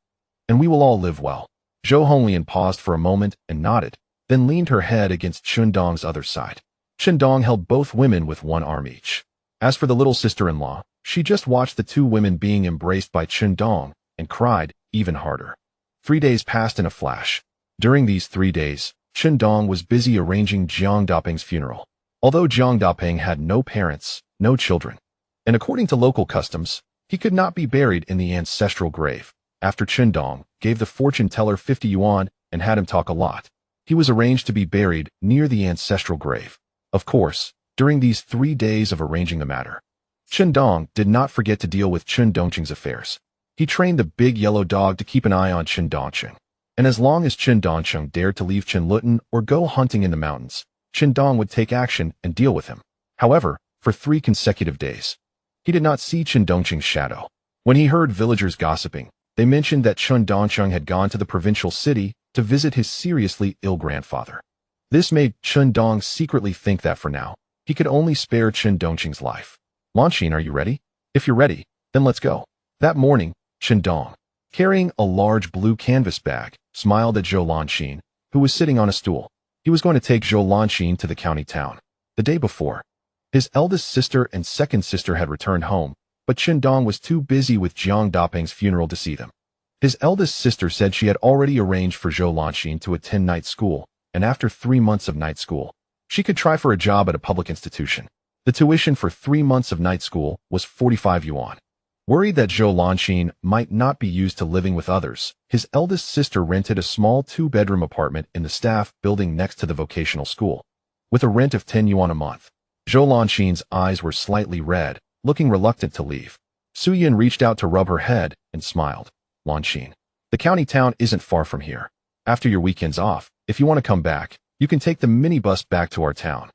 And we will all live well. Zhou Honglian paused for a moment and nodded, then leaned her head against Chun Dong's other side. Chun Dong held both women with one arm each. As for the little sister-in-law, she just watched the two women being embraced by Chun Dong and cried even harder. 3 days passed in a flash. During these 3 days, Chun Dong was busy arranging Jiang Daping's funeral. Although Jiang Daping had no parents, no children, and according to local customs, he could not be buried in the ancestral grave. After Chun Dong gave the fortune teller 50 yuan and had him talk a lot, he was arranged to be buried near the ancestral grave. Of course, during these 3 days of arranging the matter, Chun Dong did not forget to deal with Chun Dongqing's affairs. He trained the big yellow dog to keep an eye on Chun Dongqing, and as long as Chun Dongqing dared to leave Chun Luton or go hunting in the mountains, Chun Dong would take action and deal with him. However, for 3 consecutive days, he did not see Chun Dongqing's shadow. When he heard villagers gossiping, they mentioned that Chun Dongqing had gone to the provincial city to visit his seriously ill grandfather. This made Chun Dong secretly think that for now, he could only spare Chun Dongqing's life. Lanqin, are you ready? If you're ready, then let's go. That morning, Chun Dong, carrying a large blue canvas bag, smiled at Zhou Lanqin, who was sitting on a stool. He was going to take Zhou Lanqin to the county town. The day before, his eldest sister and second sister had returned home, but Chun Dong was too busy with Jiang Daping's funeral to see them. His eldest sister said she had already arranged for Zhou Lanqin to attend night school, and after 3 months of night school, she could try for a job at a public institution. The tuition for 3 months of night school was 45 yuan. Worried that Zhou Lanqin might not be used to living with others, his eldest sister rented a small 2-bedroom apartment in the staff building next to the vocational school. With a rent of 10 yuan a month, Zhou Lanqin's eyes were slightly red, looking reluctant to leave. Su Yin reached out to rub her head and smiled. Lanqin, the county town isn't far from here. After your weekend's off, if you want to come back, you can take the minibus back to our town.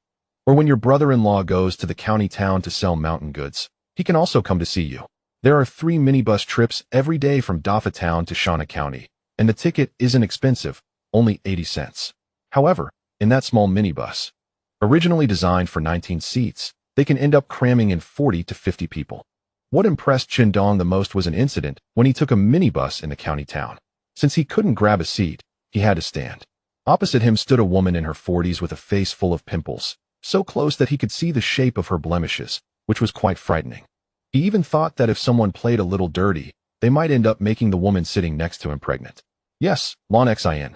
Or when your brother-in-law goes to the county town to sell mountain goods, he can also come to see you. There are 3 minibus trips every day from Dafa Town to Shana County, and the ticket isn't expensive, only 80 cents. However, in that small minibus, originally designed for 19 seats, they can end up cramming in 40 to 50 people. What impressed Chun Dong the most was an incident when he took a minibus in the county town. Since he couldn't grab a seat, he had to stand. Opposite him stood a woman in her 40s with a face full of pimples, so close that he could see the shape of her blemishes, which was quite frightening. He even thought that if someone played a little dirty, they might end up making the woman sitting next to him pregnant. Yes, Lon Xin.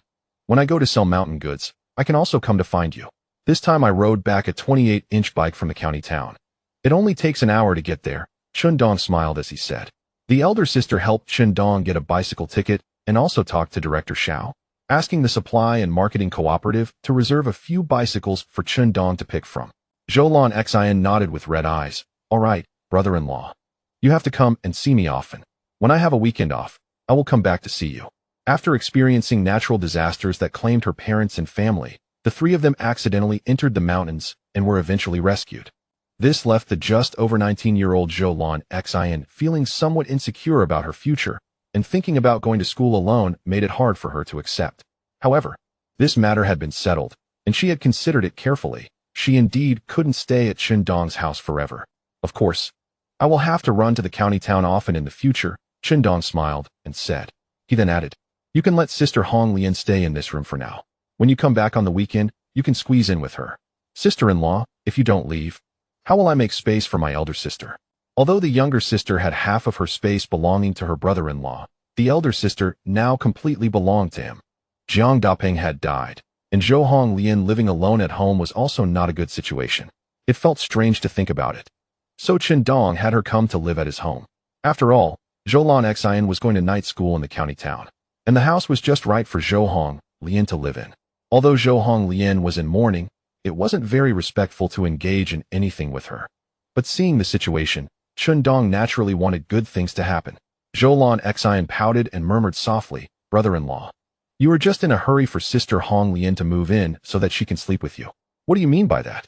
When I go to sell mountain goods, I can also come to find you. This time I rode back a 28-inch bike from the county town. It only takes an hour to get there. Chun Dong smiled as he said. The elder sister helped Chun Dong get a bicycle ticket and also talked to Director Xiao, asking the supply and marketing cooperative to reserve a few bicycles for Chun Dong to pick from. Zhou Lon Xin nodded with red eyes. All right, brother-in-law. You have to come and see me often. When I have a weekend off, I will come back to see you. After experiencing natural disasters that claimed her parents and family, the 3 of them accidentally entered the mountains and were eventually rescued. This left the just over 19-year-old Zhou Lon Xin feeling somewhat insecure about her future, and thinking about going to school alone made it hard for her to accept. However, this matter had been settled, and she had considered it carefully. She indeed couldn't stay at Chun Dong's house forever. Of course, I will have to run to the county town often in the future, Chun Dong smiled and said. He then added, you can let Sister Hong Lian stay in this room for now. When you come back on the weekend, you can squeeze in with her. Sister-in-law, if you don't leave, how will I make space for my elder sister? Although the younger sister had half of her space belonging to her brother-in-law, the elder sister now completely belonged to him. Jiang Daping had died, and Zhou Hong Lian living alone at home was also not a good situation. It felt strange to think about it. So Chun Dong had her come to live at his home. After all, Zhou Lon Xin was going to night school in the county town, and the house was just right for Zhou Hong Lian to live in. Although Zhou Hong Lian was in mourning, it wasn't very respectful to engage in anything with her. But seeing the situation, Chun Dong naturally wanted good things to happen. Zhou Lon Xin pouted and murmured softly, brother-in-law, you are just in a hurry for Sister Hong Lian to move in so that she can sleep with you. What do you mean by that?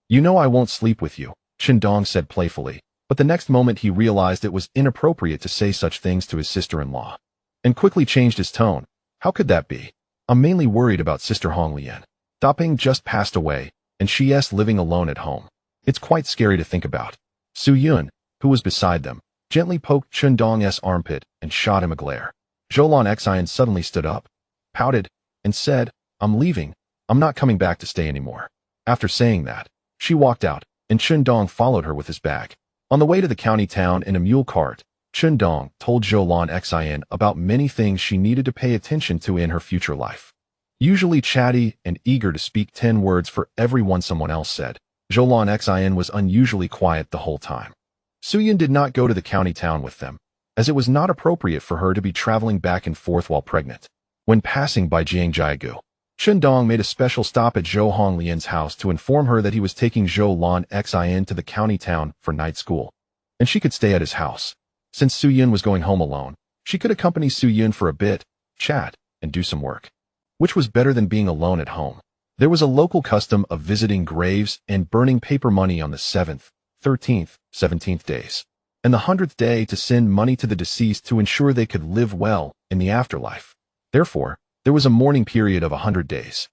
You know I won't sleep with you, Chun Dong said playfully, but the next moment he realized it was inappropriate to say such things to his sister-in-law, and quickly changed his tone. How could that be? I'm mainly worried about Sister Hong Lian. Daping just passed away, and she's living alone at home. It's quite scary to think about. Su Yun, who was beside them, gently poked Chun Dong's armpit and shot him a glare. Zhoulan Xian suddenly stood up, pouted, and said, I'm leaving. I'm not coming back to stay anymore. After saying that, she walked out, and Chun Dong followed her with his bag. On the way to the county town in a mule cart, Chun Dong told Zhoulan Xian about many things she needed to pay attention to in her future life. Usually chatty and eager to speak 10 words for every one someone else said, Zhoulan Xian was unusually quiet the whole time. Su Yun did not go to the county town with them, as it was not appropriate for her to be traveling back and forth while pregnant. When passing by Jiangjiagu, Chun Dong made a special stop at Zhou Hong Lian's house to inform her that he was taking Zhoulan Xian to the county town for night school, and she could stay at his house. Since Su Yun was going home alone, she could accompany Su Yun for a bit, chat, and do some work, which was better than being alone at home. There was a local custom of visiting graves and burning paper money on the 7th, 13th, 17th days, and the 100th day to send money to the deceased to ensure they could live well in the afterlife. Therefore, there was a mourning period of 100 days.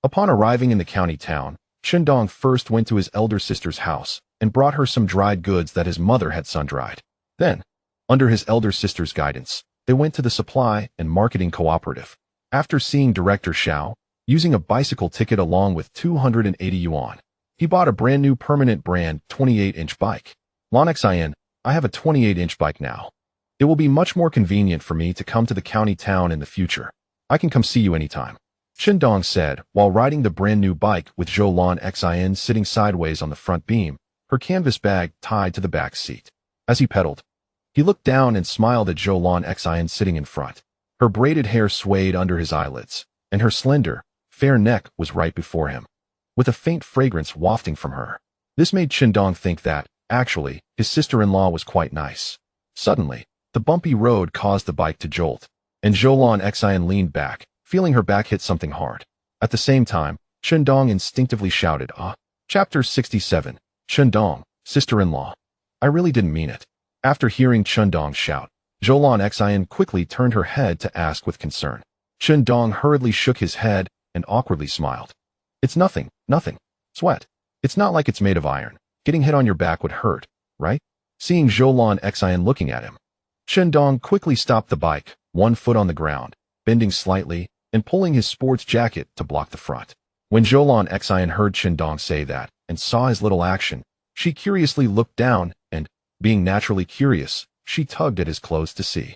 Upon arriving in the county town, Chun Dong first went to his elder sister's house and brought her some dried goods that his mother had sun-dried. Then, under his elder sister's guidance, they went to the supply and marketing cooperative. After seeing Director Xiao, using a bicycle ticket along with 280 yuan, he bought a brand new permanent brand 28-inch bike. Lan Xian, I have a 28-inch bike now. It will be much more convenient for me to come to the county town in the future. I can come see you anytime, Chun Dong said while riding the brand new bike with Zhoulan Xian sitting sideways on the front beam, her canvas bag tied to the back seat. As he pedaled, he looked down and smiled at Zhoulan Xian sitting in front. Her braided hair swayed under his eyelids, and her slender, fair neck was right before him, with a faint fragrance wafting from her. This made Chun Dong think that, actually, his sister-in-law was quite nice. Suddenly, the bumpy road caused the bike to jolt, and Zhoulan Xian leaned back, feeling her back hit something hard. At the same time, Chun Dong instinctively shouted, "Ah!" Chapter 67. Chun Dong, sister-in-law. I really didn't mean it. After hearing Chun Dong shout, Zhoulan Xian quickly turned her head to ask with concern. Chun Dong hurriedly shook his head and awkwardly smiled. It's nothing, nothing. Sweat. It's not like it's made of iron. Getting hit on your back would hurt, right? Seeing Zhoulan Xian looking at him, Chun Dong quickly stopped the bike, one foot on the ground, bending slightly, and pulling his sports jacket to block the front. When Zhoulan Xian heard Chun Dong say that and saw his little action, she curiously looked down and, being naturally curious, she tugged at his clothes to see.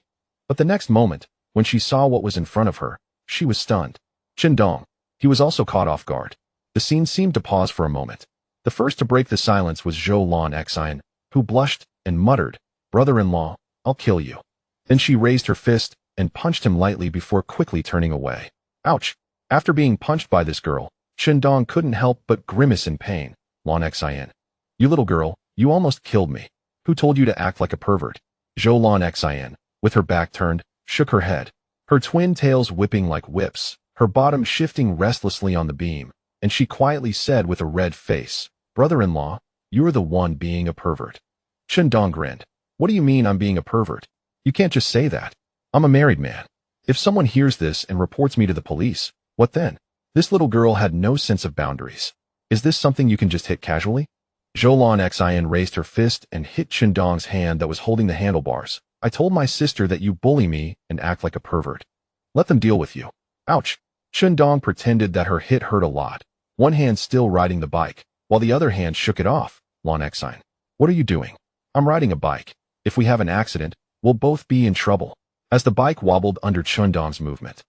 But the next moment, when she saw what was in front of her, she was stunned. Chun Dong. He was also caught off guard. The scene seemed to pause for a moment. The first to break the silence was Zhoulan Xian, who blushed and muttered, "Brother-in-law, I'll kill you." Then she raised her fist and punched him lightly before quickly turning away. Ouch! After being punched by this girl, Chun Dong couldn't help but grimace in pain. Lan Xian. You little girl, you almost killed me. Who told you to act like a pervert? Zhoulan Xian, with her back turned, shook her head, her twin tails whipping like whips, her bottom shifting restlessly on the beam, and she quietly said with a red face, "Brother-in-law, you're the one being a pervert." Chun Dong grinned. What do you mean I'm being a pervert? You can't just say that. I'm a married man. If someone hears this and reports me to the police, what then? This little girl had no sense of boundaries. Is this something you can just hit casually? Zhoulan Xian raised her fist and hit Chun Dong's hand that was holding the handlebars. I told my sister that you bully me and act like a pervert. Let them deal with you. Ouch. Chun Dong pretended that her hit hurt a lot, one hand still riding the bike, while the other hand shook it off. Lan Xian. What are you doing? I'm riding a bike. If we have an accident, we'll both be in trouble. As the bike wobbled under Chun Dong's movement,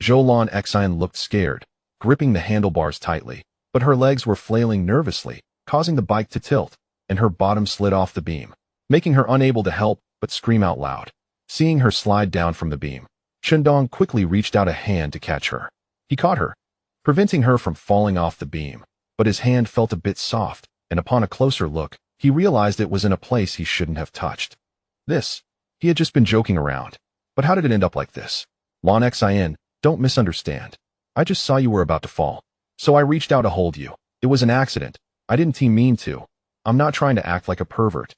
Zhoulan Xian looked scared, gripping the handlebars tightly, but her legs were flailing nervously, causing the bike to tilt, and her bottom slid off the beam, making her unable to help but scream out loud. Seeing her slide down from the beam, Chun Dong quickly reached out a hand to catch her. He caught her, preventing her from falling off the beam, but his hand felt a bit soft, and upon a closer look, he realized it was in a place he shouldn't have touched. He had just been joking around. But how did it end up like this? Lan Xian, don't misunderstand. I just saw you were about to fall, so I reached out to hold you. It was an accident. I didn't mean to. I'm not trying to act like a pervert.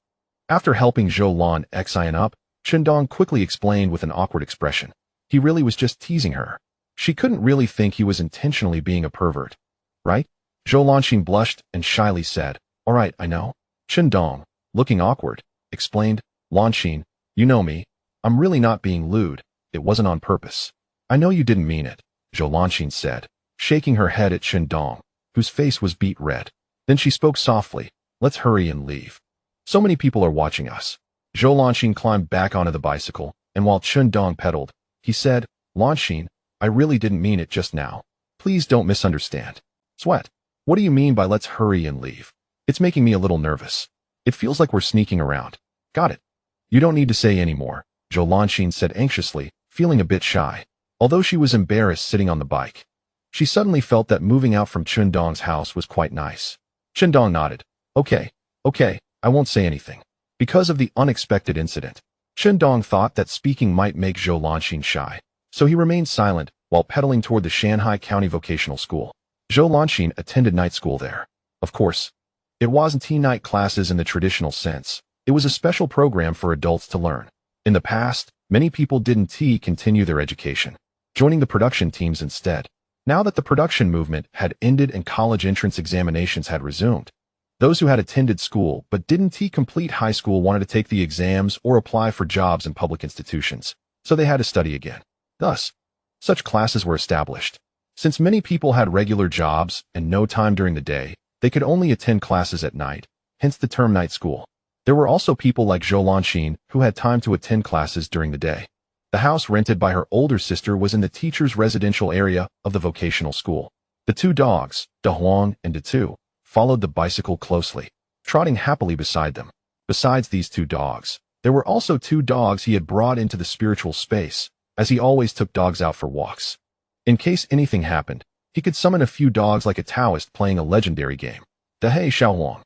After helping Zhoulan Xian up, Chun Dong quickly explained with an awkward expression. He really was just teasing her. She couldn't really think he was intentionally being a pervert, right? Zhou Lanxin blushed and shyly said, "All right, I know." Chen Dong, looking awkward, explained, "Lanxin, you know me. I'm really not being lewd. It wasn't on purpose." "I know you didn't mean it," Zhou Lanxin said, shaking her head at Chen Dong, whose face was beet red. Then she spoke softly, "Let's hurry and leave. So many people are watching us." Zhou Lanxin climbed back onto the bicycle, and while Chen Dong pedaled, he said, "Lanxin, I really didn't mean it just now. Please don't misunderstand." "Sweat. What do you mean by let's hurry and leave? It's making me a little nervous. It feels like we're sneaking around." "Got it. You don't need to say any more," Zhou Lanxin said anxiously, feeling a bit shy. Although she was embarrassed sitting on the bike, she suddenly felt that moving out from Chen Dong's house was quite nice. Chen Dong nodded. Okay, I won't say anything." Because of the unexpected incident, Chen Dong thought that speaking might make Zhou Lanxin shy, so he remained silent while pedaling toward the Shanghai County Vocational School. Zhou Lanxin attended night school there. Of course, it wasn't teen-night classes in the traditional sense. It was a special program for adults to learn. In the past, many people didn't continue their education, joining the production teams instead. Now that the production movement had ended and college entrance examinations had resumed, those who had attended school but didn't complete high school wanted to take the exams or apply for jobs in public institutions, so they had to study again. Thus, such classes were established. Since many people had regular jobs and no time during the day, they could only attend classes at night, hence the term night school. There were also people like Zhou Lanxin who had time to attend classes during the day. The house rented by her older sister was in the teacher's residential area of the vocational school. The two dogs, De Huang and De Tu, followed the bicycle closely, trotting happily beside them. Besides these two dogs, there were also two dogs he had brought into the spiritual space, as he always took dogs out for walks. In case anything happened, he could summon a few dogs like a Taoist playing a legendary game. De He Xiaohuang.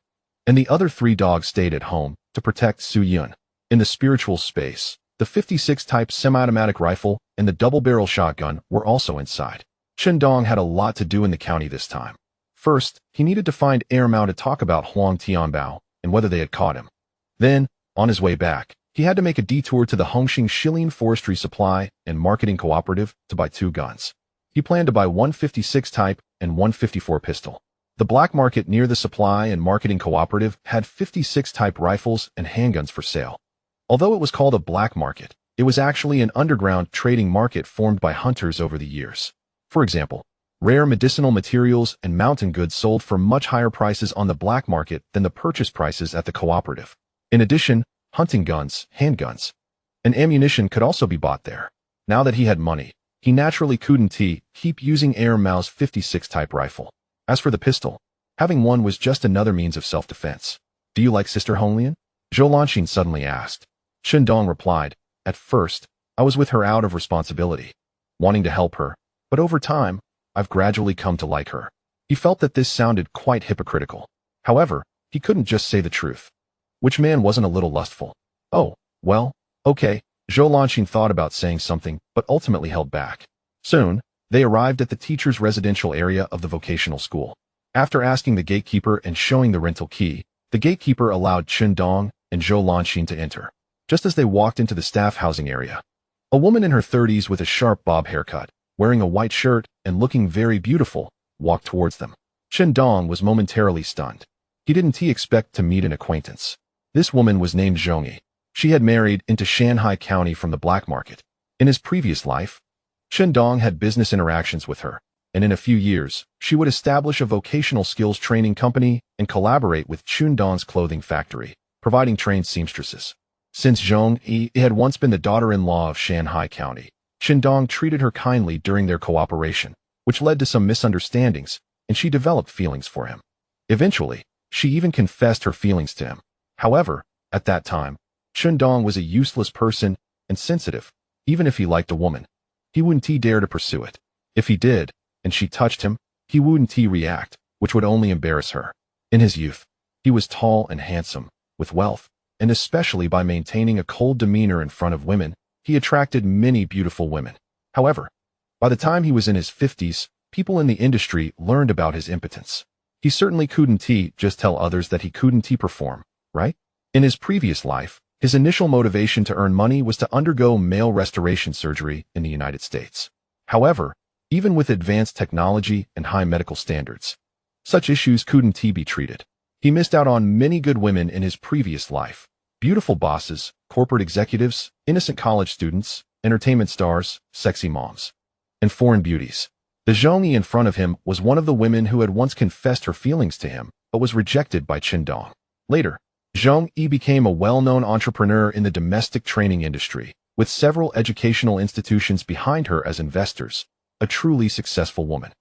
And the other three dogs stayed at home to protect Su Yun. In the spiritual space, the 56 type semi-automatic rifle and the double-barrel shotgun were also inside. Chen Dong had a lot to do in the county this time. First, he needed to find Air Mao to talk about Huang Tianbao and whether they had caught him. Then, on his way back, he had to make a detour to the Hongxing Shilin Forestry Supply and Marketing Cooperative to buy two guns. He planned to buy one 56 type and one 54 pistol. The black market near the Supply and Marketing Cooperative had 56 type rifles and handguns for sale. Although it was called a black market, it was actually an underground trading market formed by hunters over the years. For example, rare medicinal materials and mountain goods sold for much higher prices on the black market than the purchase prices at the cooperative. In addition, hunting guns, handguns, and ammunition could also be bought there. Now that he had money, he naturally couldn't keep using Air Mao's 56 type rifle. As for the pistol, having one was just another means of self-defense. "Do you like Sister Honglian?" Zhou Lanxin suddenly asked. Chen Dong replied, "At first, I was with her out of responsibility, wanting to help her, but over time, I've gradually come to like her." He felt that this sounded quite hypocritical. However, he couldn't just say the truth. Which man wasn't a little lustful? "Oh, well, okay." Zhou Lanxin thought about saying something, but ultimately held back. Soon, they arrived at the teacher's residential area of the vocational school. After asking the gatekeeper and showing the rental key, the gatekeeper allowed Chen Dong and Zhou Lanxin to enter. Just as they walked into the staff housing area, a woman in her 30s with a sharp bob haircut, wearing a white shirt and looking very beautiful, walked towards them. Chen Dong was momentarily stunned. He didn't expect to meet an acquaintance. This woman was named Zhongyi. She had married into Shanghai County from the black market. In his previous life, Chen Dong had business interactions with her, and in a few years, she would establish a vocational skills training company and collaborate with Chun Dong's clothing factory, providing trained seamstresses. Since Zhongyi had once been the daughter-in-law of Shanghai County, Chen Dong treated her kindly during their cooperation, which led to some misunderstandings, and she developed feelings for him. Eventually, she even confessed her feelings to him. However, at that time, Chen Dong was a useless person and sensitive. Even if he liked a woman, he wouldn't dare to pursue it. If he did, and she touched him, he wouldn't react, which would only embarrass her. In his youth, he was tall and handsome, with wealth, and especially by maintaining a cold demeanor in front of women, he attracted many beautiful women. However, by the time he was in his 50s, people in the industry learned about his impotence. He certainly couldn't just tell others that he couldn't perform, right? In his previous life, his initial motivation to earn money was to undergo male restoration surgery in the United States. However, even with advanced technology and high medical standards. Such issues couldn't be treated. He missed out on many good women in his previous life. Beautiful bosses, corporate executives, innocent college students, entertainment stars, sexy moms, and foreign beauties. The Zhongyi in front of him was one of the women who had once confessed her feelings to him, but was rejected by Qindong. Later, Zhongyi became a well-known entrepreneur in the domestic training industry, with several educational institutions behind her as investors, a truly successful woman.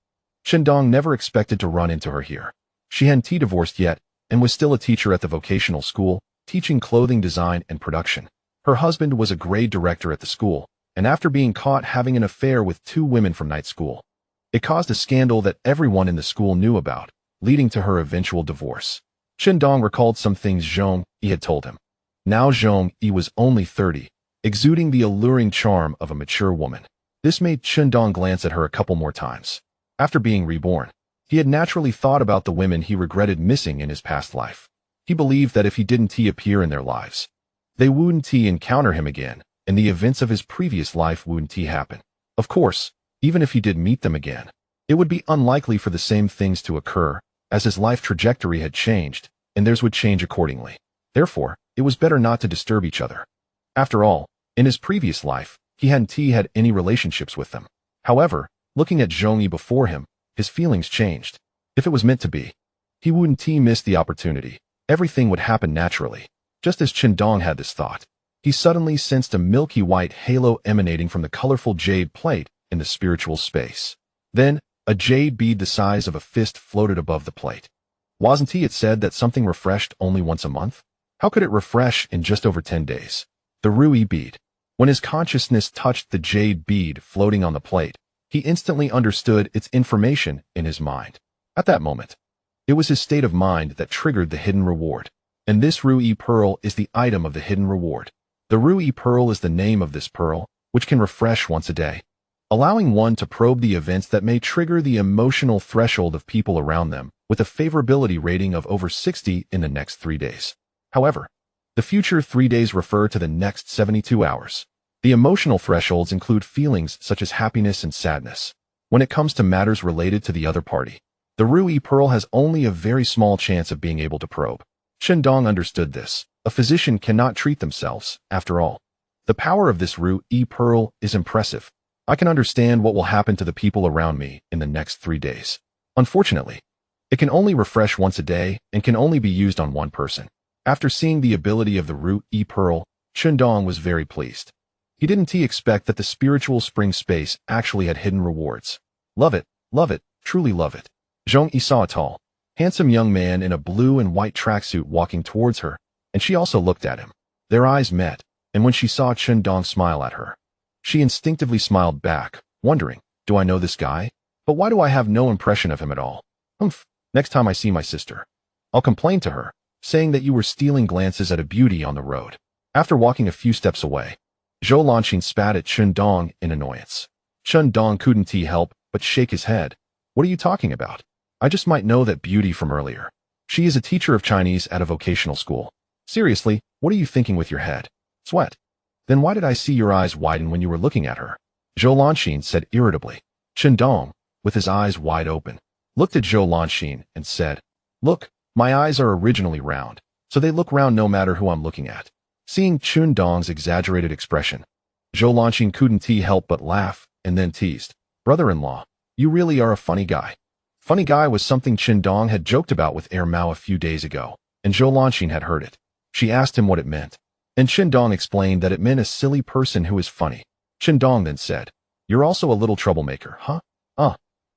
Qindong never expected to run into her here. She hadn't divorced yet, and was still a teacher at the vocational school, teaching clothing design and production. Her husband was a grade director at the school, and after being caught having an affair with 2 women from night school, it caused a scandal that everyone in the school knew about, leading to her eventual divorce. Qindong recalled some things Zhongyi had told him. Now Zhongyi was only 30, exuding the alluring charm of a mature woman. This made Qindong glance at her a couple more times. After being reborn, he had naturally thought about the women he regretted missing in his past life. He believed that if he didn't appear in their lives, they wouldn't encounter him again, and the events of his previous life wouldn't happen. Of course, even if he did meet them again, it would be unlikely for the same things to occur, as his life trajectory had changed, and theirs would change accordingly. Therefore, it was better not to disturb each other. After all, in his previous life, he hadn't had any relationships with them. However, looking at Zhongyi before him, his feelings changed. If it was meant to be, he wouldn't miss the opportunity. Everything would happen naturally. Just as Qindong had this thought, he suddenly sensed a milky white halo emanating from the colorful jade plate in the spiritual space. Then, a jade bead the size of a fist floated above the plate. Wasn't it said that something refreshed only once a month? How could it refresh in just over 10 days? The Rui bead. When his consciousness touched the jade bead floating on the plate, he instantly understood its information in his mind. At that moment, it was his state of mind that triggered the hidden reward. And this Rui pearl is the item of the hidden reward. The Rui pearl is the name of this pearl, which can refresh once a day, allowing one to probe the events that may trigger the emotional threshold of people around them, with a favorability rating of over 60 in the next 3 days. However, the future 3 days refer to the next 72 hours. The emotional thresholds include feelings such as happiness and sadness. When it comes to matters related to the other party, the Rui pearl has only a very small chance of being able to probe. Qindong understood this. A physician cannot treat themselves, after all. The power of this Rui pearl is impressive. I can understand what will happen to the people around me in the next 3 days. Unfortunately, it can only refresh once a day and can only be used on one person. After seeing the ability of the Rui pearl, Qindong was very pleased. He didn't expect that the spiritual spring space actually had hidden rewards. Love it, truly love it. Zhongyi saw a tall, handsome young man in a blue and white tracksuit walking towards her, and she also looked at him. Their eyes met, and when she saw Qindong smile at her, she instinctively smiled back, wondering, do I know this guy? But why do I have no impression of him at all? Humph, next time I see my sister, I'll complain to her, saying that you were stealing glances at a beauty on the road. After walking a few steps away, Zhou Lanqing spat at Qindong in annoyance. Qindong couldn't help but shake his head. What are you talking about? I just might know that beauty from earlier. She is a teacher of Chinese at a vocational school. Seriously, what are you thinking with your head? Sweat. Then why did I see your eyes widen when you were looking at her? Zhou Lanqing said irritably. Qindong, with his eyes wide open, looked at Zhou Lanqing and said, look, my eyes are originally round, so they look round no matter who I'm looking at. Seeing Qindong's exaggerated expression, Zhou Lanqing couldn't help but laugh, and then teased, brother-in-law, you really are a funny guy. Funny guy was something Qindong had joked about with Mao a few days ago, and Zhou Lanqing had heard it. She asked him what it meant, and Qindong explained that it meant a silly person who is funny. Qindong then said, you're also a little troublemaker, huh?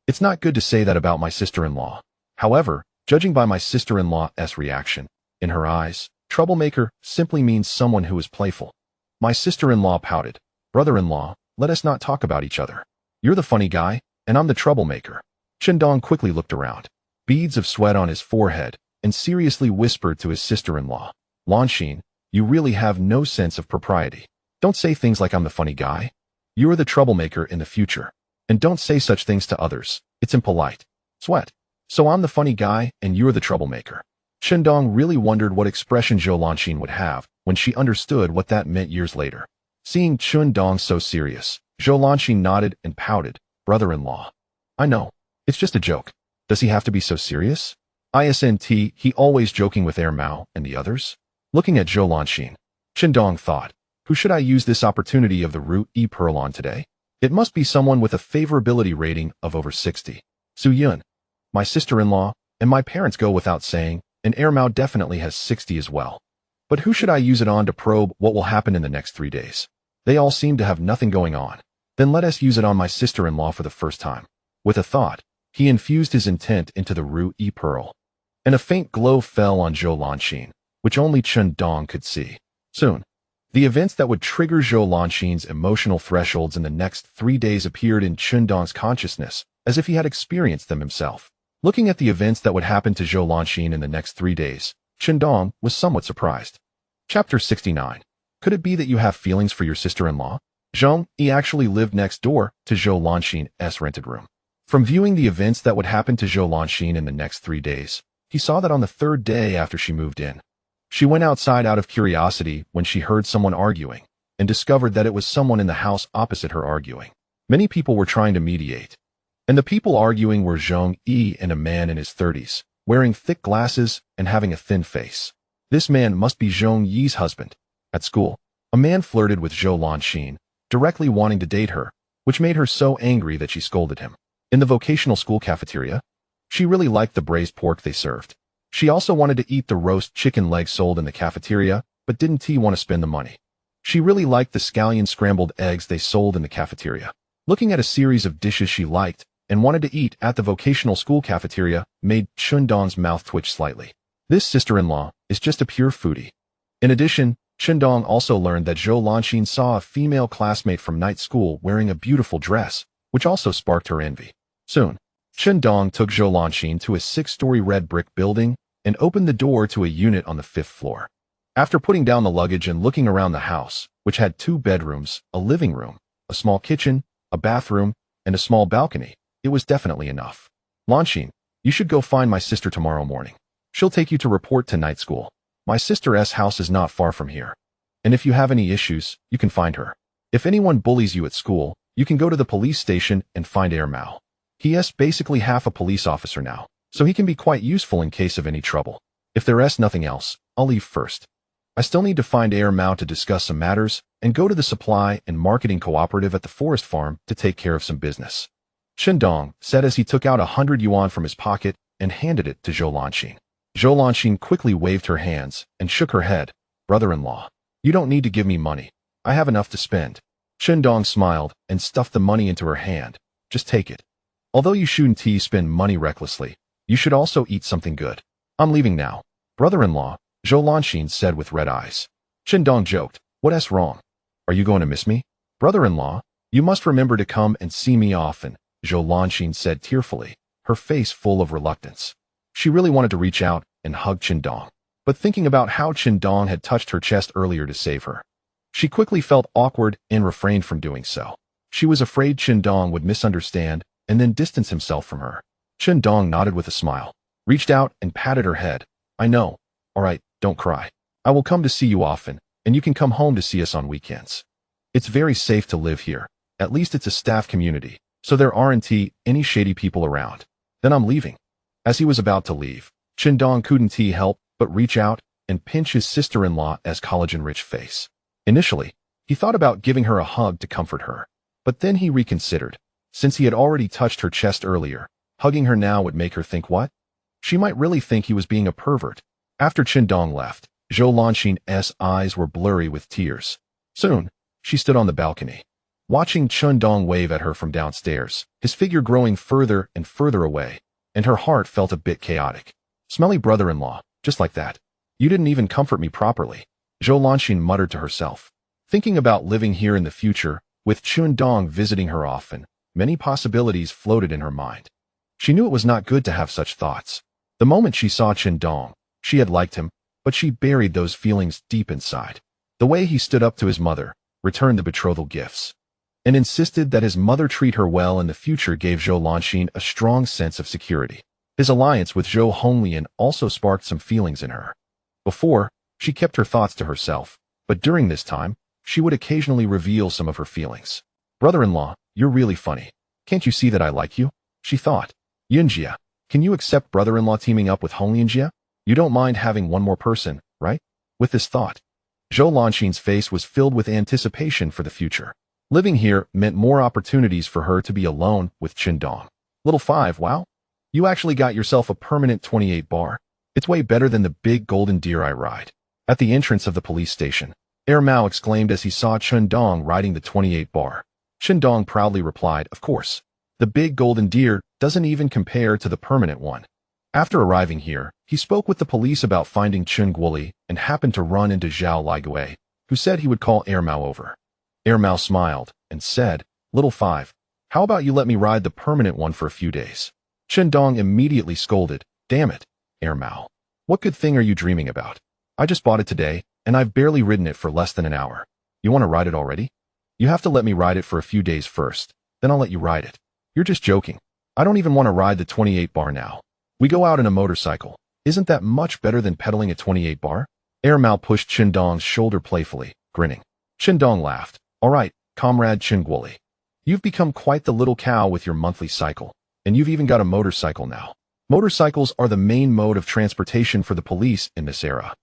It's not good to say that about my sister-in-law. However, judging by my sister-in-law's reaction, in her eyes, troublemaker simply means someone who is playful. My sister-in-law pouted, brother-in-law, let us not talk about each other. You're the funny guy, and I'm the troublemaker. Qindong quickly looked around, beads of sweat on his forehead, and seriously whispered to his sister-in-law, Lanqing, you really have no sense of propriety. Don't say things like I'm the funny guy. You're the troublemaker in the future. And don't say such things to others. It's impolite. Sweat. So I'm the funny guy, and you're the troublemaker. Qindong really wondered what expression Zhou Lanqing would have when she understood what that meant years later. Seeing Qindong so serious, Zhou Lanqing nodded and pouted, brother-in-law. I know. It's just a joke. Does he have to be so serious? Isn't he always joking with Air Mao and the others? Looking at Zhou Lanxin, Qindong thought, who should I use this opportunity of the root E pearl on today? It must be someone with a favorability rating of over 60. Su Yun, my sister-in-law, and my parents go without saying, and Air Mao definitely has 60 as well. But who should I use it on to probe what will happen in the next 3 days? They all seem to have nothing going on. Then let us use it on my sister-in-law for the first time. With a thought, he infused his intent into the root E pearl. And a faint glow fell on Zhou Lanxin, which only Qindong could see. Soon, the events that would trigger Zhou Lanxin's emotional thresholds in the next 3 days appeared in Qindong's consciousness, as if he had experienced them himself. Looking at the events that would happen to Zhou Lanxin in the next 3 days, Qindong was somewhat surprised. Chapter 69. Could it be that you have feelings for your sister-in-law? Zhong Yi actually lived next door to Zhou Lanxin's rented room. From viewing the events that would happen to Zhou Lanxin in the next 3 days, he saw that on the 3rd day after she moved in, she went outside out of curiosity when she heard someone arguing, and discovered that it was someone in the house opposite her arguing. Many people were trying to mediate, and the people arguing were Zhong Yi and a man in his 30s, wearing thick glasses and having a thin face. This man must be Zhong Yi's husband. At school, a man flirted with Zhou Lanxin, directly wanting to date her, which made her so angry that she scolded him. In the vocational school cafeteria, she really liked the braised pork they served. She also wanted to eat the roast chicken leg sold in the cafeteria, but didn't want to spend the money. She really liked the scallion scrambled eggs they sold in the cafeteria. Looking at a series of dishes she liked and wanted to eat at the vocational school cafeteria made Qindong's mouth twitch slightly. This sister-in-law is just a pure foodie. In addition, Qindong also learned that Zhou Lanxin saw a female classmate from night school wearing a beautiful dress, which also sparked her envy. Soon, Qindong took Zhou Lanxin to a 6-story red brick building and opened the door to a unit on the 5th floor. After putting down the luggage and looking around the house, which had 2 bedrooms, a living room, a small kitchen, a bathroom, and a small balcony, it was definitely enough. Lanxin, you should go find my sister tomorrow morning. She'll take you to report to night school. My sister's house is not far from here. And if you have any issues, you can find her. If anyone bullies you at school, you can go to the police station and find Air Mao. He is basically half a police officer now, so he can be quite useful in case of any trouble. If there is nothing else, I'll leave first. I still need to find Air Mao to discuss some matters and go to the supply and marketing cooperative at the forest farm to take care of some business. Qindong said as he took out 100 yuan from his pocket and handed it to Zhou Lanxin. Zhou Lanxin quickly waved her hands and shook her head. Brother-in-law, you don't need to give me money. I have enough to spend. Qindong smiled and stuffed the money into her hand. Just take it. Although you shouldn't spend money recklessly, you should also eat something good. I'm leaving now. Brother-in-law, Zhou Lanxin said with red eyes. Qindong joked, what's wrong? Are you going to miss me? Brother-in-law, you must remember to come and see me often, Zhou Lanxin said tearfully, her face full of reluctance. She really wanted to reach out and hug Qindong, but thinking about how Qindong had touched her chest earlier to save her, she quickly felt awkward and refrained from doing so. She was afraid Qindong would misunderstand and then distance himself from her. Qindong nodded with a smile, reached out and patted her head. I know. All right, don't cry. I will come to see you often, and you can come home to see us on weekends. It's very safe to live here. At least it's a staff community, so there aren't any shady people around. Then I'm leaving. As he was about to leave, Qindong couldn't help but reach out and pinch his sister-in-law's collagen-rich face. Initially, he thought about giving her a hug to comfort her, but then he reconsidered. Since he had already touched her chest earlier, hugging her now would make her think what? She might really think he was being a pervert. After Qindong left, Zhou Lanxin's eyes were blurry with tears. Soon, she stood on the balcony, watching Qindong wave at her from downstairs, his figure growing further and further away, and her heart felt a bit chaotic. Smelly brother-in-law, just like that. You didn't even comfort me properly, Zhou Lanxin muttered to herself. Thinking about living here in the future, with Qindong visiting her often, many possibilities floated in her mind. She knew it was not good to have such thoughts. The moment she saw Qindong, she had liked him, but she buried those feelings deep inside. The way he stood up to his mother, returned the betrothal gifts, and insisted that his mother treat her well in the future gave Zhou Lanxin a strong sense of security. His alliance with Zhou Honglian also sparked some feelings in her. Before, she kept her thoughts to herself, but during this time, she would occasionally reveal some of her feelings. Brother-in-law, you're really funny. Can't you see that I like you? She thought. Yunjia, can you accept brother-in-law teaming up with Hong Yunjia? You don't mind having one more person, right? With this thought, Zhou Lanxin's face was filled with anticipation for the future. Living here meant more opportunities for her to be alone with Qindong. Little 5, wow. You actually got yourself a permanent 28 bar. It's way better than the big golden deer I ride. At the entrance of the police station, Mao exclaimed as he saw Qindong riding the 28 bar. Qindong proudly replied, of course. The big golden deer doesn't even compare to the permanent one. After arriving here, he spoke with the police about finding Chen Guoli and happened to run into Zhao Ligui, who said he would call Mao over. Mao smiled and said, Little 5, how about you let me ride the permanent one for a few days? Qindong immediately scolded, damn it, Mao. What good thing are you dreaming about? I just bought it today, and I've barely ridden it for less than an hour. You want to ride it already? You have to let me ride it for a few days first, then I'll let you ride it. You're just joking. I don't even want to ride the 28 bar now. We go out in a motorcycle. Isn't that much better than pedaling a 28 bar? Mao pushed Qindong's shoulder playfully, grinning. Qindong laughed. All right, comrade Chen Guoli. You've become quite the little cow with your monthly cycle, and you've even got a motorcycle now. Motorcycles are the main mode of transportation for the police in this era.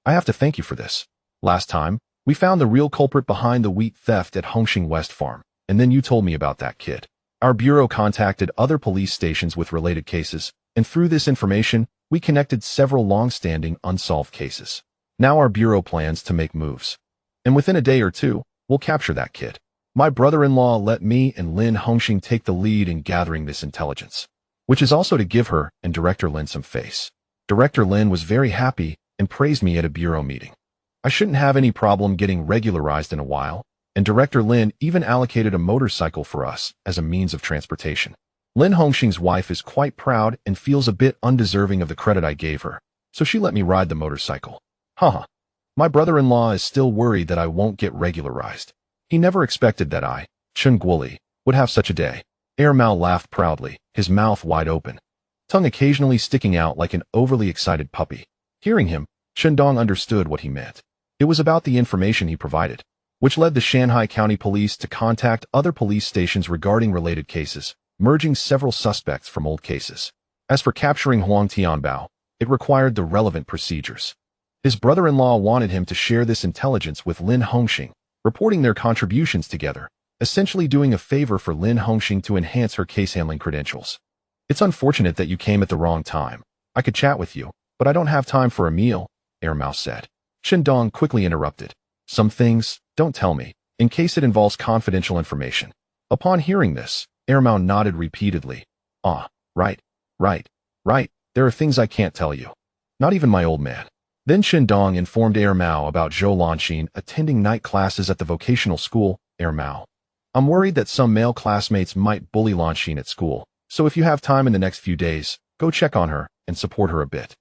I have to thank you for this. Last time, we found the real culprit behind the wheat theft at Hongxing West Farm, and then you told me about that kid. Our bureau contacted other police stations with related cases, and through this information, we connected several long-standing unsolved cases. Now our bureau plans to make moves. And within a day or two, we'll capture that kid. My brother-in-law let me and Lin Hongxing take the lead in gathering this intelligence, which is also to give her and Director Lin some face. Director Lin was very happy and praised me at a bureau meeting. I shouldn't have any problem getting regularized in a while, and Director Lin even allocated a motorcycle for us as a means of transportation. Lin Hongxing's wife is quite proud and feels a bit undeserving of the credit I gave her, so she let me ride the motorcycle. Haha. My brother-in-law is still worried that I won't get regularized. He never expected that I, Chen Guoli, would have such a day. Mao laughed proudly, his mouth wide open, tongue occasionally sticking out like an overly excited puppy. Hearing him, Qindong understood what he meant. It was about the information he provided, which led the Shanghai County Police to contact other police stations regarding related cases, merging several suspects from old cases. As for capturing Huang Tianbao, it required the relevant procedures. His brother-in-law wanted him to share this intelligence with Lin Hongxing, reporting their contributions together, essentially doing a favor for Lin Hongxing to enhance her case-handling credentials. It's unfortunate that you came at the wrong time. I could chat with you, but I don't have time for a meal, Mao said. Qindong quickly interrupted. Some things, don't tell me, in case it involves confidential information. Upon hearing this, Mao nodded repeatedly. Right. There are things I can't tell you. Not even my old man. Then Qindong informed Mao about Zhou Lanxin attending night classes at the vocational school. Mao, I'm worried that some male classmates might bully Lanxin at school, so if you have time in the next few days, go check on her and support her a bit.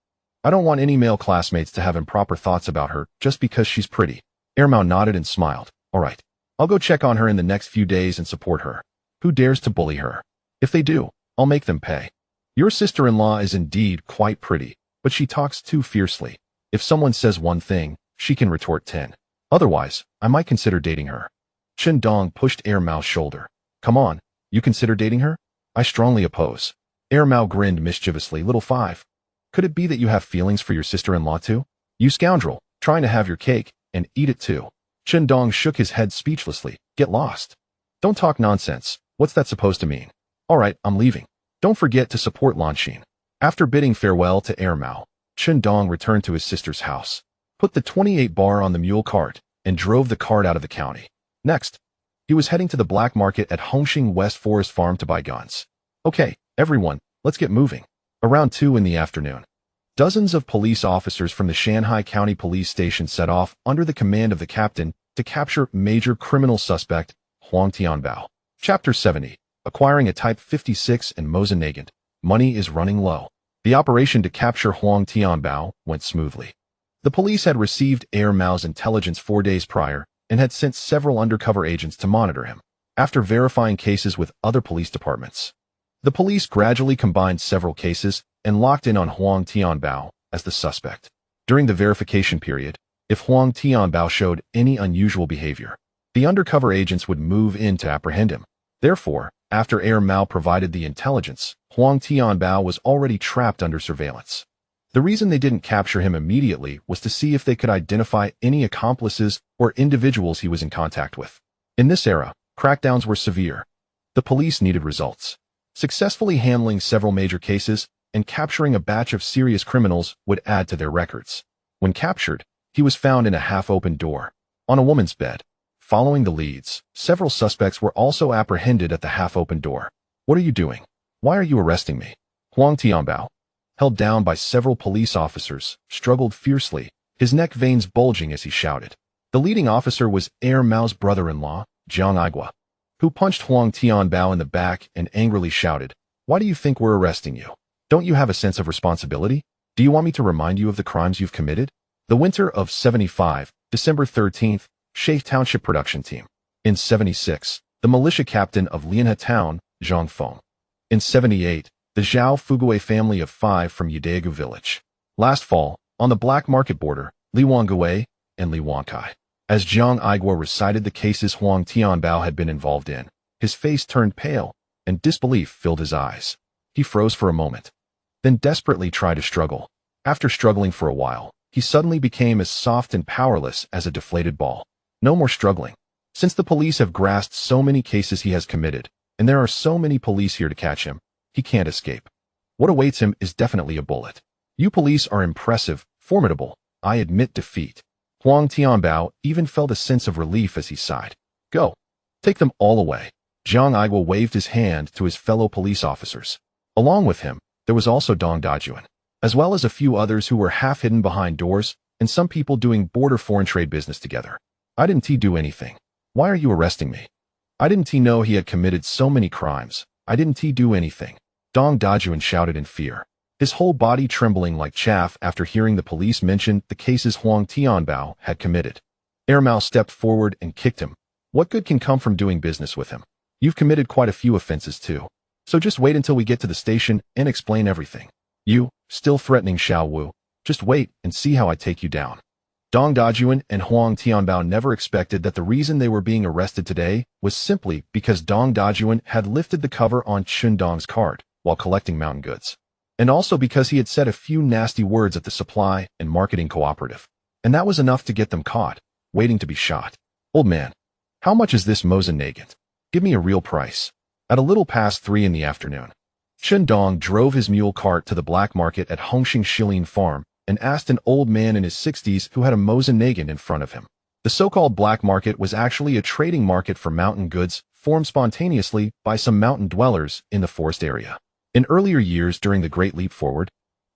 I don't want any male classmates to have improper thoughts about her just because she's pretty. Mao nodded and smiled. All right. I'll go check on her in the next few days and support her. Who dares to bully her? If they do, I'll make them pay. Your sister-in-law is indeed quite pretty, but she talks too fiercely. If someone says one thing, she can retort 10. Otherwise, I might consider dating her. Qindong pushed Mao's shoulder. Come on, you consider dating her? I strongly oppose. Mao grinned mischievously. Little 5. Could it be that you have feelings for your sister-in-law too? You scoundrel, trying to have your cake and eat it too. Qindong shook his head speechlessly. Get lost. Don't talk nonsense. What's that supposed to mean? All right, I'm leaving. Don't forget to support Lanxin. After bidding farewell to Mao, Qindong returned to his sister's house, put the 28 bar on the mule cart, and drove the cart out of the county. Next, he was heading to the black market at Hongxing West Forest Farm to buy guns. Okay, everyone, let's get moving. Around 2 in the afternoon, dozens of police officers from the Shanghai County Police Station set off under the command of the captain to capture major criminal suspect Huang Tianbao. Chapter 70. Acquiring a Type 56 in Mosenagant. Money is running low. The operation to capture Huang Tianbao went smoothly. The police had received Mao's intelligence 4 days prior and had sent several undercover agents to monitor him. After verifying cases with other police departments, the police gradually combined several cases and locked in on Huang Tianbao as the suspect. During the verification period, if Huang Tianbao showed any unusual behavior, the undercover agents would move in to apprehend him. Therefore, After Air Mao provided the intelligence, Huang Tianbao was already trapped under surveillance. The reason they didn't capture him immediately was to see if they could identify any accomplices or individuals he was in contact with. In this era, crackdowns were severe. The police needed results. Successfully handling several major cases and capturing a batch of serious criminals would add to their records. When captured, he was found in a half-open door, on a woman's bed. Following the leads, several suspects were also apprehended at the half-open door. "What are you doing? Why are you arresting me?" Huang Tianbao, held down by several police officers, struggled fiercely, his neck veins bulging as he shouted. The leading officer was Air Mao's brother-in-law, Jiang Aigua, who punched Huang Tianbao in the back and angrily shouted, "Why do you think we're arresting you? Don't you have a sense of responsibility? Do you want me to remind you of the crimes you've committed?" The winter of 75, December 13th, Sheikh Township Production Team. In 76, the militia captain of Lianhe Town, Zhang Feng. In 78, the Zhao Fuguei family of 5 from Yadaegu village. Last fall, on the black market border, Li Wangguei and Li Wangkai. As Jiang Aigua recited the cases Huang Tianbao had been involved in, his face turned pale, and disbelief filled his eyes. He froze for a moment, then desperately tried to struggle. After struggling for a while, he suddenly became as soft and powerless as a deflated ball. No more struggling. Since the police have grasped so many cases he has committed, and there are so many police here to catch him, he can't escape. What awaits him is definitely a bullet. You police are impressive, formidable. I admit defeat. Huang Tianbao even felt a sense of relief as he sighed. Go. Take them all away. Jiang Aigua waved his hand to his fellow police officers. Along with him, there was also Dong Dajuan, as well as a few others who were half hidden behind doors, and some people doing border foreign trade business together. I didn't do anything. Why are you arresting me? I didn't know he had committed so many crimes. I didn't do anything. Dong Dajuan shouted in fear, his whole body trembling like chaff after hearing the police mention the cases Huang Tianbao had committed. Air Mao stepped forward and kicked him. What good can come from doing business with him? You've committed quite a few offenses too. So just wait until we get to the station and explain everything. You, still threatening Xiao Wu, just wait and see how I take you down. Dong Dajuan and Huang Tianbao never expected that the reason they were being arrested today was simply because Dong Dajuan had lifted the cover on Chun Dong's cart while collecting mountain goods, and also because he had said a few nasty words at the supply and marketing cooperative. And that was enough to get them caught, waiting to be shot. Old man, how much is this Mosin Nagant? Give me a real price. At a little past 3 in the afternoon, Chun Dong drove his mule cart to the black market at Hongxing Shilin Farm and asked an old man in his 60s who had a Mosin Nagant in front of him. The so-called black market was actually a trading market for mountain goods formed spontaneously by some mountain dwellers in the forest area. In earlier years during the Great Leap Forward,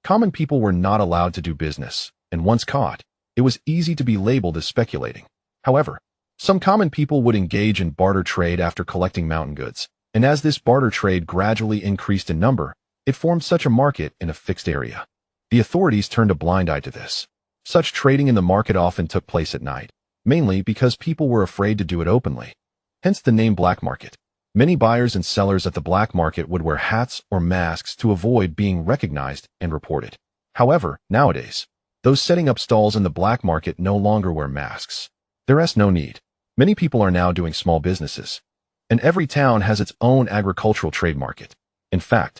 common people were not allowed to do business, and once caught, it was easy to be labeled as speculating. However, some common people would engage in barter trade after collecting mountain goods, and as this barter trade gradually increased in number, it formed such a market in a fixed area. The authorities turned a blind eye to this. Such trading in the market often took place at night, mainly because people were afraid to do it openly. Hence the name black market. Many buyers and sellers at the black market would wear hats or masks to avoid being recognized and reported. However, nowadays, those setting up stalls in the black market no longer wear masks. There's no need. Many people are now doing small businesses, and every town has its own agricultural trade market. In fact,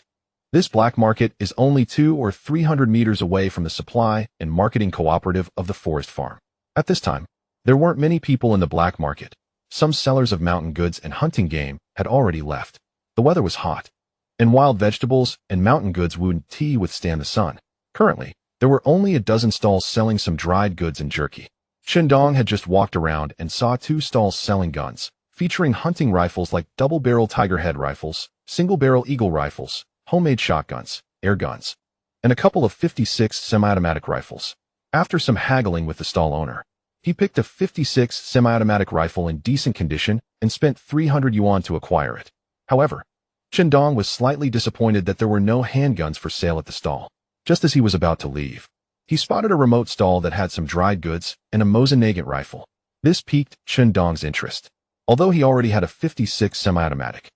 this black market is only 200 or 300 meters away from the supply and marketing cooperative of the forest farm. At this time, there weren't many people in the black market. Some sellers of mountain goods and hunting game had already left. The weather was hot, and wild vegetables and mountain goods wouldn't withstand the sun. Currently, there were only a dozen stalls selling some dried goods and jerky. Chun Dong had just walked around and saw 2 stalls selling guns, featuring hunting rifles like double-barrel tiger head rifles, single-barrel eagle rifles, homemade shotguns, air guns, and a couple of 56 semi-automatic rifles. After some haggling with the stall owner, he picked a 56 semi-automatic rifle in decent condition and spent 300 yuan to acquire it. However, Chun Dong was slightly disappointed that there were no handguns for sale at the stall. Just as he was about to leave, he spotted a remote stall that had some dried goods and a Mosin Nagant rifle. This piqued Chun Dong's interest, although he already had a 56 semi-automatic.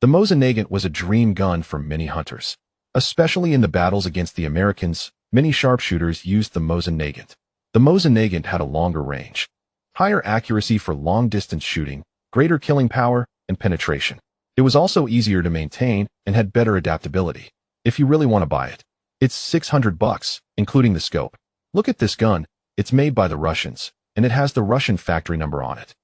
The Mosin Nagant was a dream gun for many hunters. Especially in the battles against the Americans, many sharpshooters used the Mosin Nagant. The Mosin Nagant had a longer range, higher accuracy for long-distance shooting, greater killing power, and penetration. It was also easier to maintain and had better adaptability. If you really want to buy it, it's $600, including the scope. Look at this gun. It's made by the Russians, and it has the Russian factory number on it.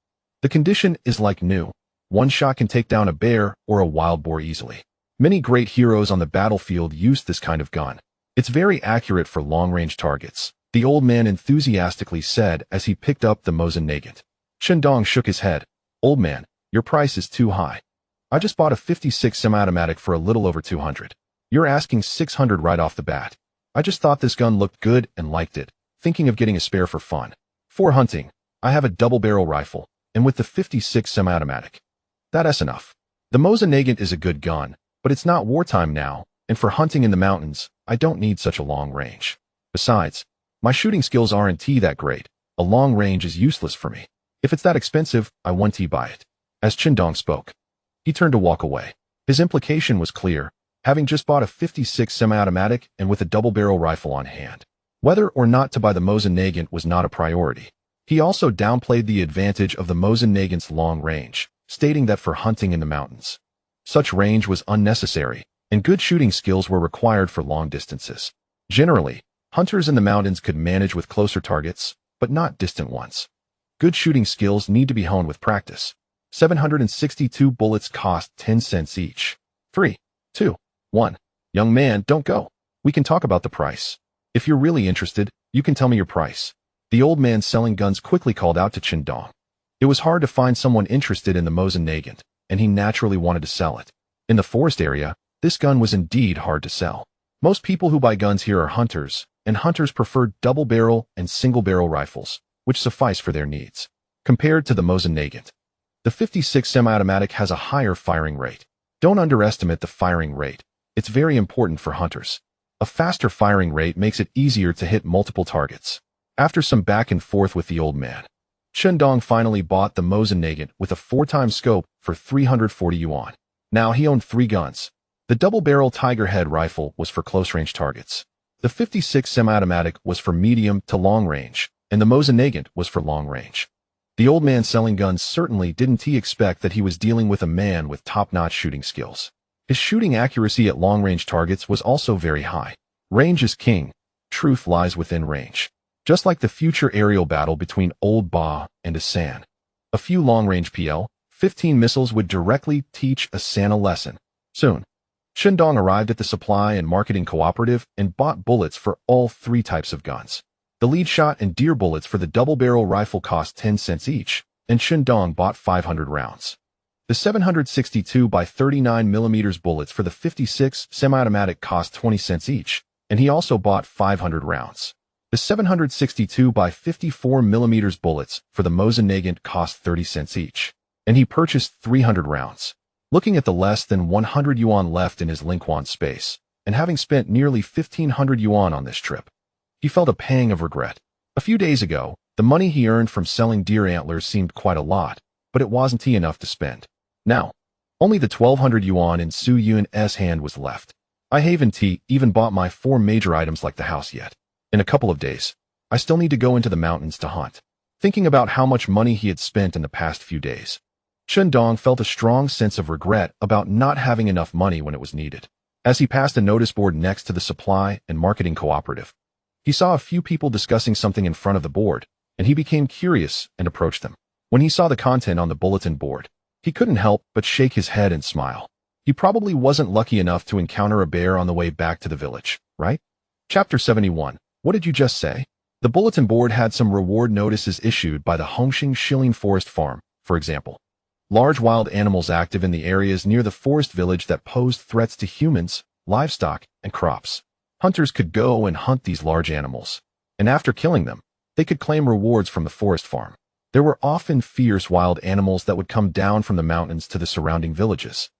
The condition is like new. One shot can take down a bear or a wild boar easily. Many great heroes on the battlefield used this kind of gun. It's very accurate for long-range targets, the old man enthusiastically said as he picked up the Mosin Nagant. Shindong shook his head. Old man, your price is too high. I just bought a 56 semi-automatic for a little over 200. You're asking 600 right off the bat. I just thought this gun looked good and liked it, thinking of getting a spare for fun. For hunting, I have a double-barrel rifle, and with the 56 semi-automatic. That's enough. The Mosin Nagant is a good gun, but it's not wartime now, and for hunting in the mountains, I don't need such a long range. Besides, my shooting skills aren't that great. A long range is useless for me. If it's that expensive, I won't buy it. As Shindong spoke, he turned to walk away. His implication was clear, having just bought a 56 semi-automatic and with a double-barrel rifle on hand. Whether or not to buy the Mosin Nagant was not a priority. He also downplayed the advantage of the Mosin Nagant's long range, stating that for hunting in the mountains, such range was unnecessary, and good shooting skills were required for long distances. Generally, hunters in the mountains could manage with closer targets, but not distant ones. Good shooting skills need to be honed with practice. 762 bullets cost 10 cents each. 3, 2, 1. Young man, don't go. We can talk about the price. If you're really interested, you can tell me your price. The old man selling guns quickly called out to Shindong. It was hard to find someone interested in the Mosin Nagant, and he naturally wanted to sell it. In the forest area, this gun was indeed hard to sell. Most people who buy guns here are hunters, and hunters prefer double-barrel and single-barrel rifles, which suffice for their needs. Compared to the Mosin Nagant, the 56 semi-automatic has a higher firing rate. Don't underestimate the firing rate. It's very important for hunters. A faster firing rate makes it easier to hit multiple targets. After some back and forth with the old man, Shindong finally bought the Mosin Nagant with a 4x scope for 340 yuan. Now he owned 3 guns. The double-barrel Tiger Head rifle was for close-range targets. The 56 semi-automatic was for medium to long range, and the Mosin Nagant was for long range. The old man selling guns certainly didn't expect that he was dealing with a man with top-notch shooting skills. His shooting accuracy at long-range targets was also very high. Range is king. Truth lies within range. Just like the future aerial battle between Old Ba and Asan. A few long-range PL-15 missiles would directly teach Asan a lesson. Soon, Shindong arrived at the supply and marketing cooperative and bought bullets for all 3 types of guns. The lead shot and deer bullets for the double-barrel rifle cost 10 cents each, and Shindong bought 500 rounds. The 762 by 39 mm bullets for the 56 semi-automatic cost 20 cents each, and he also bought 500 rounds. The 762 by 54 mm bullets for the Mosin Nagant cost 30 cents each, and he purchased 300 rounds. Looking at the less than 100 yuan left in his Lingquan space, and having spent nearly 1,500 yuan on this trip, he felt a pang of regret. A few days ago, the money he earned from selling deer antlers seemed quite a lot, but it wasn't enough to spend. Now, only the 1,200 yuan in Su Yun's hand was left. I haven't even bought my 4 major items like the house yet. In a couple of days, I still need to go into the mountains to hunt. Thinking about how much money he had spent in the past few days, Shindong felt a strong sense of regret about not having enough money when it was needed. As he passed a notice board next to the supply and marketing cooperative, he saw a few people discussing something in front of the board, and he became curious and approached them. When he saw the content on the bulletin board, he couldn't help but shake his head and smile. He probably wasn't lucky enough to encounter a bear on the way back to the village, right? Chapter 71. What did you just say? The bulletin board had some reward notices issued by the Hongxing Shilling Forest Farm, for example. Large wild animals active in the areas near the forest village that posed threats to humans, livestock, and crops. Hunters could go and hunt these large animals, and after killing them, they could claim rewards from the forest farm. There were often fierce wild animals that would come down from the mountains to the surrounding villages,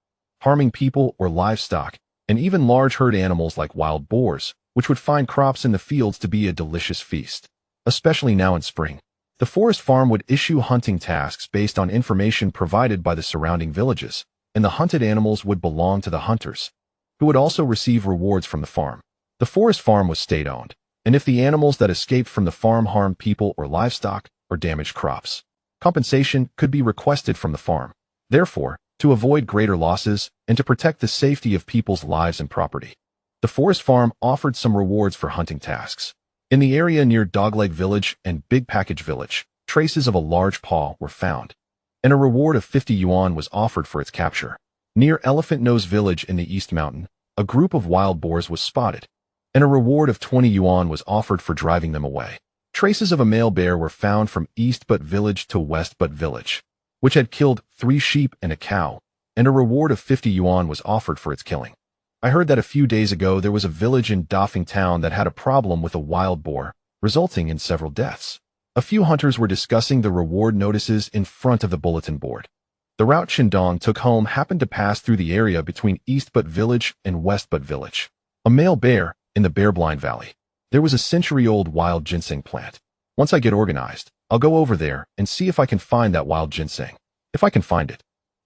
harming people or livestock, and even large herd animals like wild boars, which would find crops in the fields to be a delicious feast. Especially now in spring, the forest farm would issue hunting tasks based on information provided by the surrounding villages, and the hunted animals would belong to the hunters, who would also receive rewards from the farm. The forest farm was state-owned, and if the animals that escaped from the farm harmed people or livestock or damaged crops, compensation could be requested from the farm. Therefore, to avoid greater losses and to protect the safety of people's lives and property. The forest farm offered some rewards for hunting tasks. In the area near Dogleg Village and Big Package Village, traces of a large paw were found, and a reward of 50 yuan was offered for its capture. Near Elephant Nose Village in the East Mountain, a group of wild boars was spotted, and a reward of 20 yuan was offered for driving them away. Traces of a male bear were found from East Butte Village to West Butte Village, which had killed 3 sheep and a cow, and a reward of 50 yuan was offered for its killing. I heard that a few days ago there was a village in Dafeng Town that had a problem with a wild boar, resulting in several deaths. A few hunters were discussing the reward notices in front of the bulletin board. The route Qindong took home happened to pass through the area between East Butte Village and West Butte Village. A male bear in the Bear-Blind Valley. There was a century-old wild ginseng plant. Once I get organized, I'll go over there and see if I can find that wild ginseng. If I can find it,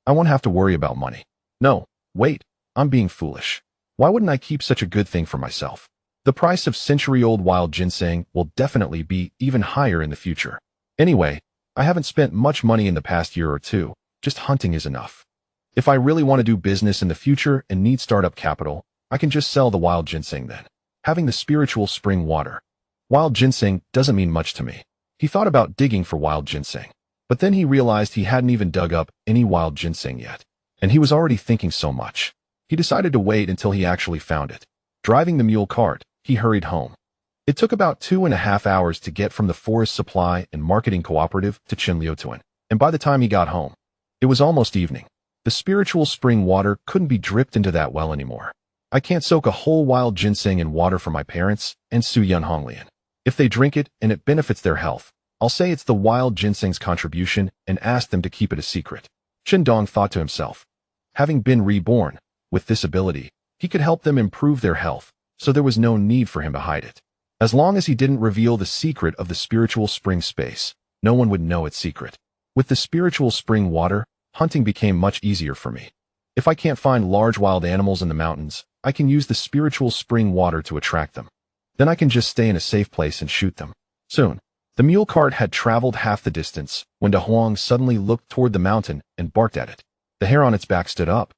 I won't have to worry about money. No, wait, I'm being foolish. Why wouldn't I keep such a good thing for myself? The price of century-old wild ginseng will definitely be even higher in the future. Anyway, I haven't spent much money in the past year or two. Just hunting is enough. If I really want to do business in the future and need startup capital, I can just sell the wild ginseng then. Having the spiritual spring water. Wild ginseng doesn't mean much to me. He thought about digging for wild ginseng, but then he realized he hadn't even dug up any wild ginseng yet, and he was already thinking so much. He decided to wait until he actually found it. Driving the mule cart, he hurried home. It took about 2.5 hours to get from the Forest Supply and Marketing Cooperative to Qinliutuan, and by the time he got home, it was almost evening. The spiritual spring water couldn't be dripped into that well anymore. I can't soak a whole wild ginseng in water for my parents and Su Yun Honglian. If they drink it and it benefits their health, I'll say it's the wild ginseng's contribution and ask them to keep it a secret. Qindong thought to himself. Having been reborn, with this ability, he could help them improve their health, so there was no need for him to hide it. As long as he didn't reveal the secret of the spiritual spring space, no one would know its secret. With the spiritual spring water, hunting became much easier for me. If I can't find large wild animals in the mountains, I can use the spiritual spring water to attract them. Then I can just stay in a safe place and shoot them. Soon, the mule cart had traveled half the distance when De Huang suddenly looked toward the mountain and barked at it. The hair on its back stood up,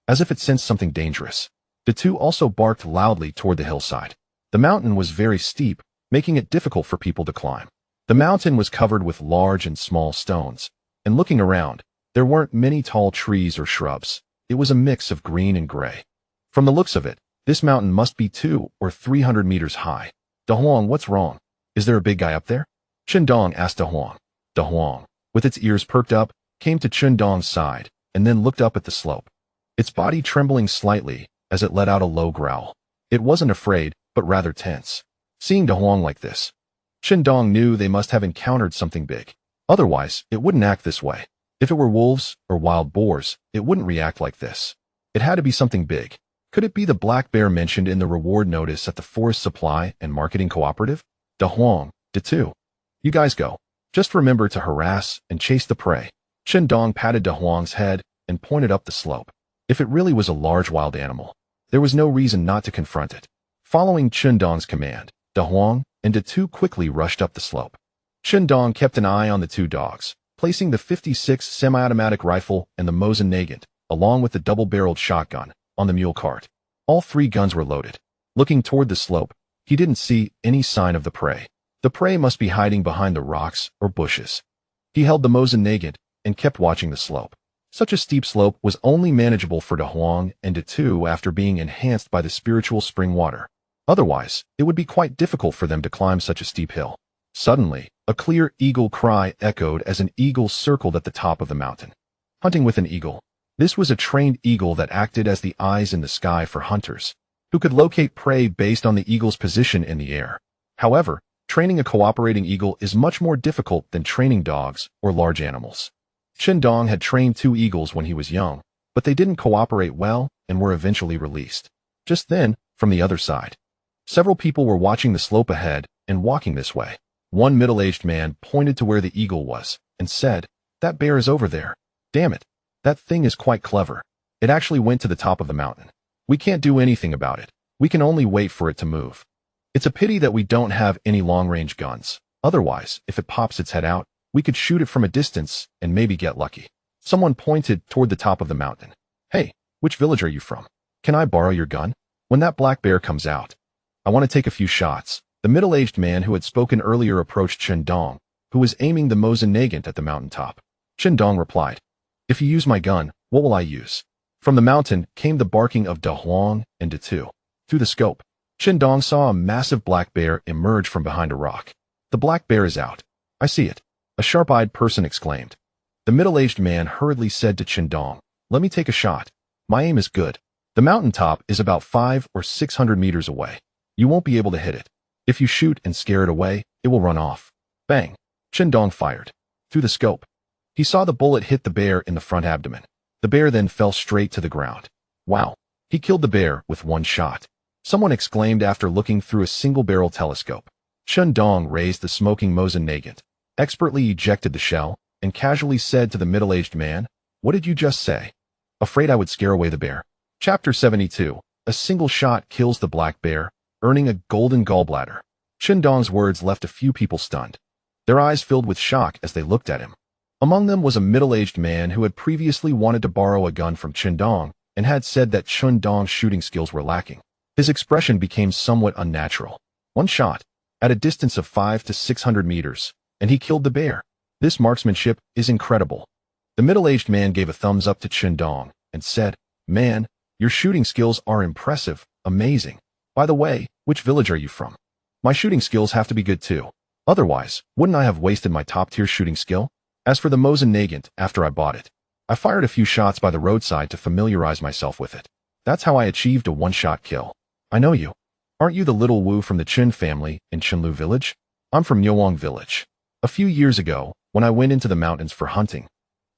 as if it sensed something dangerous. The two also barked loudly toward the hillside. The mountain was very steep, making it difficult for people to climb. The mountain was covered with large and small stones, and looking around, there weren't many tall trees or shrubs. It was a mix of green and gray. From the looks of it, this mountain must be 200 or 300 meters high. De Huang, what's wrong? Is there a big guy up there? Qindong asked De Huang. De Huang, with its ears perked up, came to Qindong's side, and then looked up at the slope. Its body trembling slightly as it let out a low growl. It wasn't afraid, but rather tense. Seeing De Huang like this, Qindong knew they must have encountered something big. Otherwise, it wouldn't act this way. If it were wolves or wild boars, it wouldn't react like this. It had to be something big. Could it be the black bear mentioned in the reward notice at the Forest Supply and Marketing Cooperative? De Huang, De Tu. You guys go. Just remember to harass and chase the prey. Qindong patted De Huang's head and pointed up the slope. If it really was a large wild animal, there was no reason not to confront it. Following Qindong's command, De Huang and De Tu quickly rushed up the slope. Qindong kept an eye on the two dogs, placing the 56 semi-automatic rifle and the Mosin Nagant, along with the double-barreled shotgun, on the mule cart. All 3 guns were loaded. Looking toward the slope, he didn't see any sign of the prey. The prey must be hiding behind the rocks or bushes. He held the Mosin Nagant and kept watching the slope. Such a steep slope was only manageable for De Huang and De Tu after being enhanced by the spiritual spring water. Otherwise, it would be quite difficult for them to climb such a steep hill. Suddenly, a clear eagle cry echoed as an eagle circled at the top of the mountain. Hunting with an eagle. This was a trained eagle that acted as the eyes in the sky for hunters, who could locate prey based on the eagle's position in the air. However, training a cooperating eagle is much more difficult than training dogs or large animals. Qindong had trained 2 eagles when he was young, but they didn't cooperate well and were eventually released. Just then, from the other side, several people were watching the slope ahead and walking this way. One middle-aged man pointed to where the eagle was and said, "That bear is over there. Damn it. That thing is quite clever. It actually went to the top of the mountain. We can't do anything about it. We can only wait for it to move. It's a pity that we don't have any long-range guns. Otherwise, if it pops its head out, we could shoot it from a distance and maybe get lucky." Someone pointed toward the top of the mountain. Hey, which village are you from? Can I borrow your gun? When that black bear comes out, I want to take a few shots. The middle-aged man who had spoken earlier approached Dong, who was aiming the Mosin Nagant at the mountaintop. Dong replied, if you use my gun, what will I use? From the mountain came the barking of Da Huang and Da Tu. Through the scope, Dong saw a massive black bear emerge from behind a rock. The black bear is out. I see it, a sharp-eyed person exclaimed. The middle-aged man hurriedly said to Dong, let me take a shot. My aim is good. The mountaintop is about 500 or 600 meters away. You won't be able to hit it. If you shoot and scare it away, it will run off. Bang! Dong fired. Through the scope, he saw the bullet hit the bear in the front abdomen. The bear then fell straight to the ground. Wow! He killed the bear with one shot. Someone exclaimed after looking through a single-barrel telescope. Dong raised the smoking Mosin Nagant, expertly ejected the shell, and casually said to the middle-aged man, what did you just say? Afraid I would scare away the bear. Chapter 72. A single shot kills the black bear, earning a golden gallbladder. Dong's words left a few people stunned. Their eyes filled with shock as they looked at him. Among them was a middle-aged man who had previously wanted to borrow a gun from Dong and had said that Dong's shooting skills were lacking. His expression became somewhat unnatural. One shot, at a distance of 500 to 600 meters, and he killed the bear. This marksmanship is incredible. The middle-aged man gave a thumbs up to Dong and said, man, your shooting skills are impressive, amazing. By the way, which village are you from? My shooting skills have to be good too. Otherwise, wouldn't I have wasted my top-tier shooting skill? As for the Mosin Nagant, after I bought it, I fired a few shots by the roadside to familiarize myself with it. That's how I achieved a one-shot kill. I know you. Aren't you the little Wu from the Chen family in Chenlu village? I'm from Nyowang village. A few years ago, when I went into the mountains for hunting,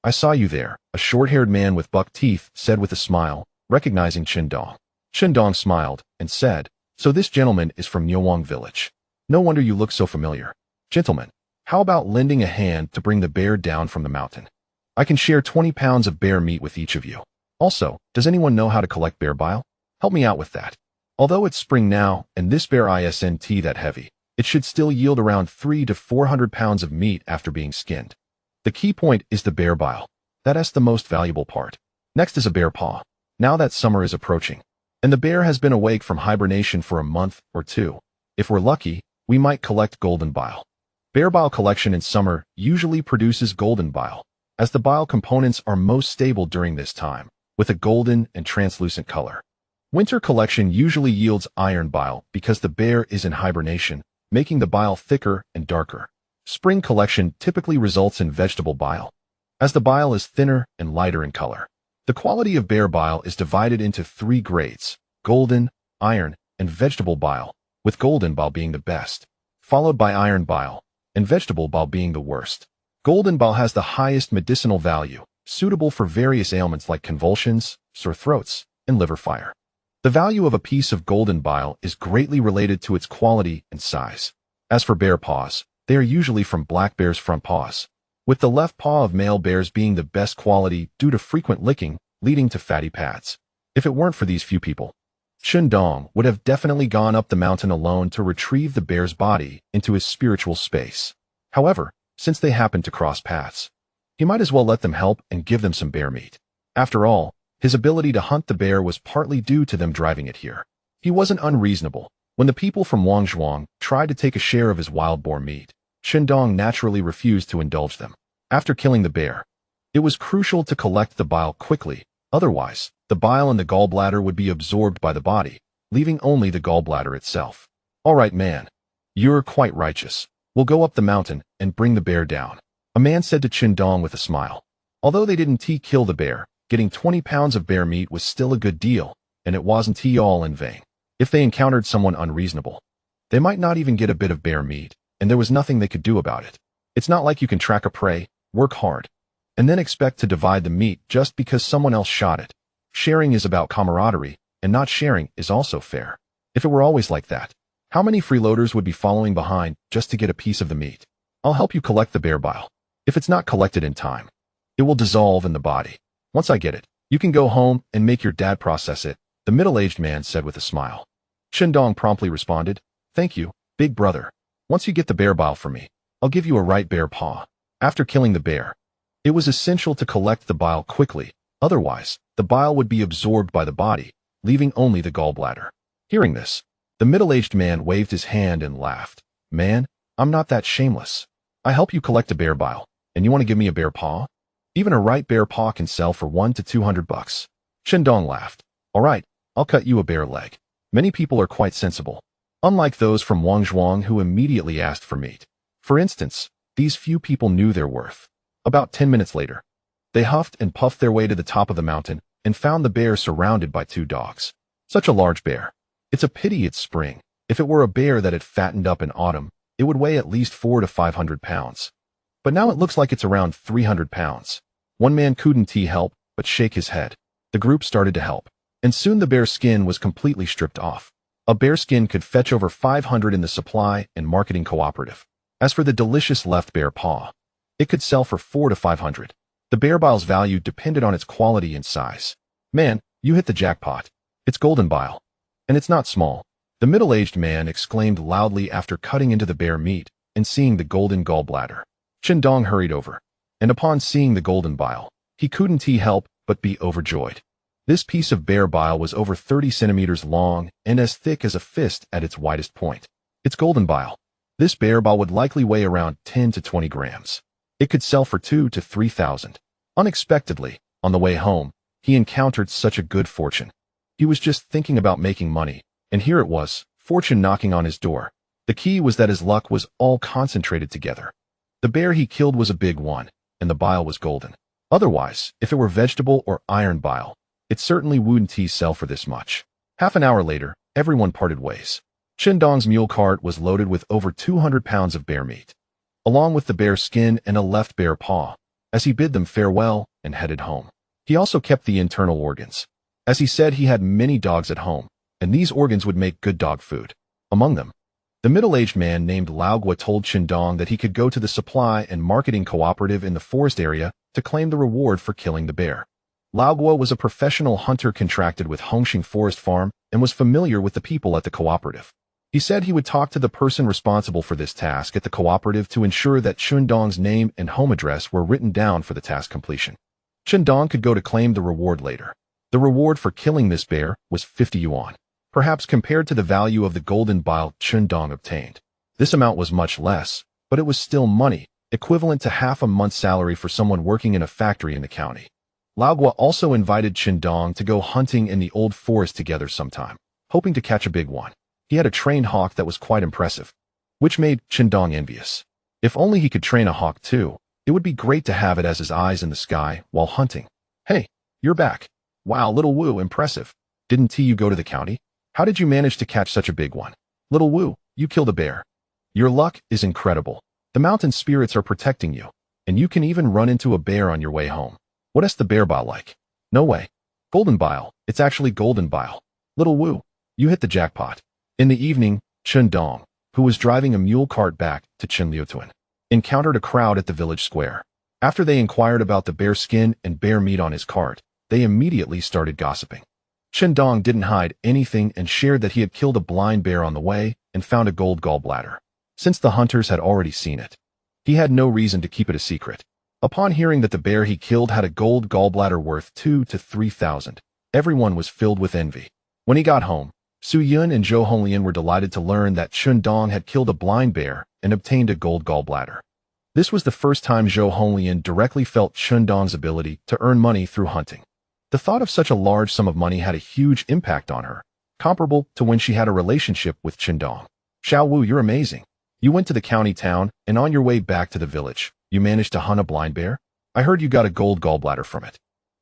I saw you there, a short-haired man with buck teeth said with a smile, recognizing Dong. Dong smiled and said, so this gentleman is from Nyowang village. No wonder you look so familiar. Gentlemen, how about lending a hand to bring the bear down from the mountain? I can share 20 pounds of bear meat with each of you. Also, does anyone know how to collect bear bile? Help me out with that. Although it's spring now, and this bear isn't that heavy, it should still yield around 300 to 400 pounds of meat after being skinned. The key point is the bear bile. That's the most valuable part. Next is a bear paw. Now that summer is approaching, and the bear has been awake from hibernation for a month or two, if we're lucky, we might collect golden bile. Bear bile collection in summer usually produces golden bile, as the bile components are most stable during this time, with a golden and translucent color. Winter collection usually yields iron bile because the bear is in hibernation, making the bile thicker and darker. Spring collection typically results in vegetable bile, as the bile is thinner and lighter in color. The quality of bear bile is divided into 3 grades: golden, iron, and vegetable bile, with golden bile being the best, followed by iron bile, and vegetable bile being the worst. Golden bile has the highest medicinal value, suitable for various ailments like convulsions, sore throats, and liver fire. The value of a piece of golden bile is greatly related to its quality and size. As for bear paws, they are usually from black bear's front paws, with the left paw of male bears being the best quality due to frequent licking, leading to fatty pads. If it weren't for these few people, Dong would have definitely gone up the mountain alone to retrieve the bear's body into his spiritual space. However, since they happened to cross paths, he might as well let them help and give them some bear meat. After all, his ability to hunt the bear was partly due to them driving it here. He wasn't unreasonable. When the people from Wangzhuang tried to take a share of his wild boar meat, Dong naturally refused to indulge them. After killing the bear, it was crucial to collect the bile quickly, otherwise, the bile in the gallbladder would be absorbed by the body, leaving only the gallbladder itself. All right, man. You're quite righteous. We'll go up the mountain and bring the bear down, a man said to Dong with a smile. Although they didn't kill the bear, getting 20 pounds of bear meat was still a good deal, and it wasn't all in vain. If they encountered someone unreasonable, they might not even get a bit of bear meat, and there was nothing they could do about it. It's not like you can track a prey, work hard, and then expect to divide the meat just because someone else shot it. Sharing is about camaraderie, and not sharing is also fair. If it were always like that, how many freeloaders would be following behind just to get a piece of the meat? I'll help you collect the bear bile. If it's not collected in time, it will dissolve in the body. Once I get it, you can go home and make your dad process it, the middle-aged man said with a smile. Dong promptly responded, thank you, big brother. Once you get the bear bile for me, I'll give you a right bear paw. After killing the bear, It was essential to collect the bile quickly, otherwise, the bile would be absorbed by the body, leaving only the gallbladder. Hearing this, the middle-aged man waved his hand and laughed. Man, I'm not that shameless. I help you collect a bear bile, and you want to give me a bear paw? Even a right bear paw can sell for $100 to $200. Shindong laughed. All right, I'll cut you a bear leg. Many people are quite sensible, unlike those from Wangzhuang who immediately asked for meat. For instance, these few people knew their worth. About 10 minutes later, they huffed and puffed their way to the top of the mountain and found the bear surrounded by 2 dogs. Such a large bear. It's a pity it's spring. If it were a bear that had fattened up in autumn, it would weigh at least 400 to 500 pounds. But now it looks like it's around 300 pounds. One man couldn't help but shake his head. The group started to help, and soon the bear's skin was completely stripped off. A bear skin could fetch over 500 in the supply and marketing cooperative. As for the delicious left bear paw, it could sell for 400 to 500. The bear bile's value depended on its quality and size. Man, you hit the jackpot. It's golden bile. And it's not small. The middle-aged man exclaimed loudly after cutting into the bear meat and seeing the golden gallbladder. Shindong hurried over, and upon seeing the golden bile, he couldn't help but be overjoyed. This piece of bear bile was over 30 centimeters long and as thick as a fist at its widest point. It's golden bile. This bear bile would likely weigh around 10 to 20 grams. It could sell for 2,000 to 3,000. Unexpectedly, on the way home, he encountered such a good fortune. He was just thinking about making money, and here it was, fortune knocking on his door. The key was that his luck was all concentrated together. The bear he killed was a big one, and the bile was golden. Otherwise, if it were vegetable or iron bile, it certainly wouldn't sell for this much. Half an hour later, everyone parted ways. Shindong's mule cart was loaded with over 200 pounds of bear meat, along with the bear skin and a left bear paw, as he bid them farewell and headed home. He also kept the internal organs, as he said he had many dogs at home, and these organs would make good dog food. Among them, the middle-aged man named Lao Gua told Shindong that he could go to the supply and marketing cooperative in the forest area to claim the reward for killing the bear. Lao Gua was a professional hunter contracted with Hongxing Forest Farm and was familiar with the people at the cooperative. He said he would talk to the person responsible for this task at the cooperative to ensure that Shindong's name and home address were written down for the task completion. Shindong could go to claim the reward later. The reward for killing this bear was 50 yuan, perhaps compared to the value of the golden bile Shindong obtained. This amount was much less, but it was still money, equivalent to half a month's salary for someone working in a factory in the county. Lao Gua also invited Shindong to go hunting in the old forest together sometime, hoping to catch a big one. He had a trained hawk that was quite impressive, which made Shindong envious. If only he could train a hawk too, it would be great to have it as his eyes in the sky while hunting. Hey, you're back. Wow, little Wu, impressive. Didn't you go to the county? How did you manage to catch such a big one? Little Wu, you killed a bear. Your luck is incredible. The mountain spirits are protecting you, and you can even run into a bear on your way home. What is the bear bile like? No way. Golden bile. It's actually golden bile. Little Wu, you hit the jackpot. In the evening, Shindong, who was driving a mule cart back to Qinliutuan, encountered a crowd at the village square. After they inquired about the bear skin and bear meat on his cart, they immediately started gossiping. Shindong didn't hide anything and shared that he had killed a blind bear on the way and found a gold gallbladder. Since the hunters had already seen it, he had no reason to keep it a secret. Upon hearing that the bear he killed had a gold gallbladder worth 2,000 to 3,000, everyone was filled with envy. When he got home, Su Yun and Zhou Honglian were delighted to learn that Shindong had killed a blind bear and obtained a gold gallbladder. This was the first time Zhou Honglian directly felt Shindong's ability to earn money through hunting. The thought of such a large sum of money had a huge impact on her, comparable to when she had a relationship with Shindong. Xiao Wu, you're amazing. You went to the county town, and on your way back to the village, you managed to hunt a blind bear? I heard you got a gold gallbladder from it,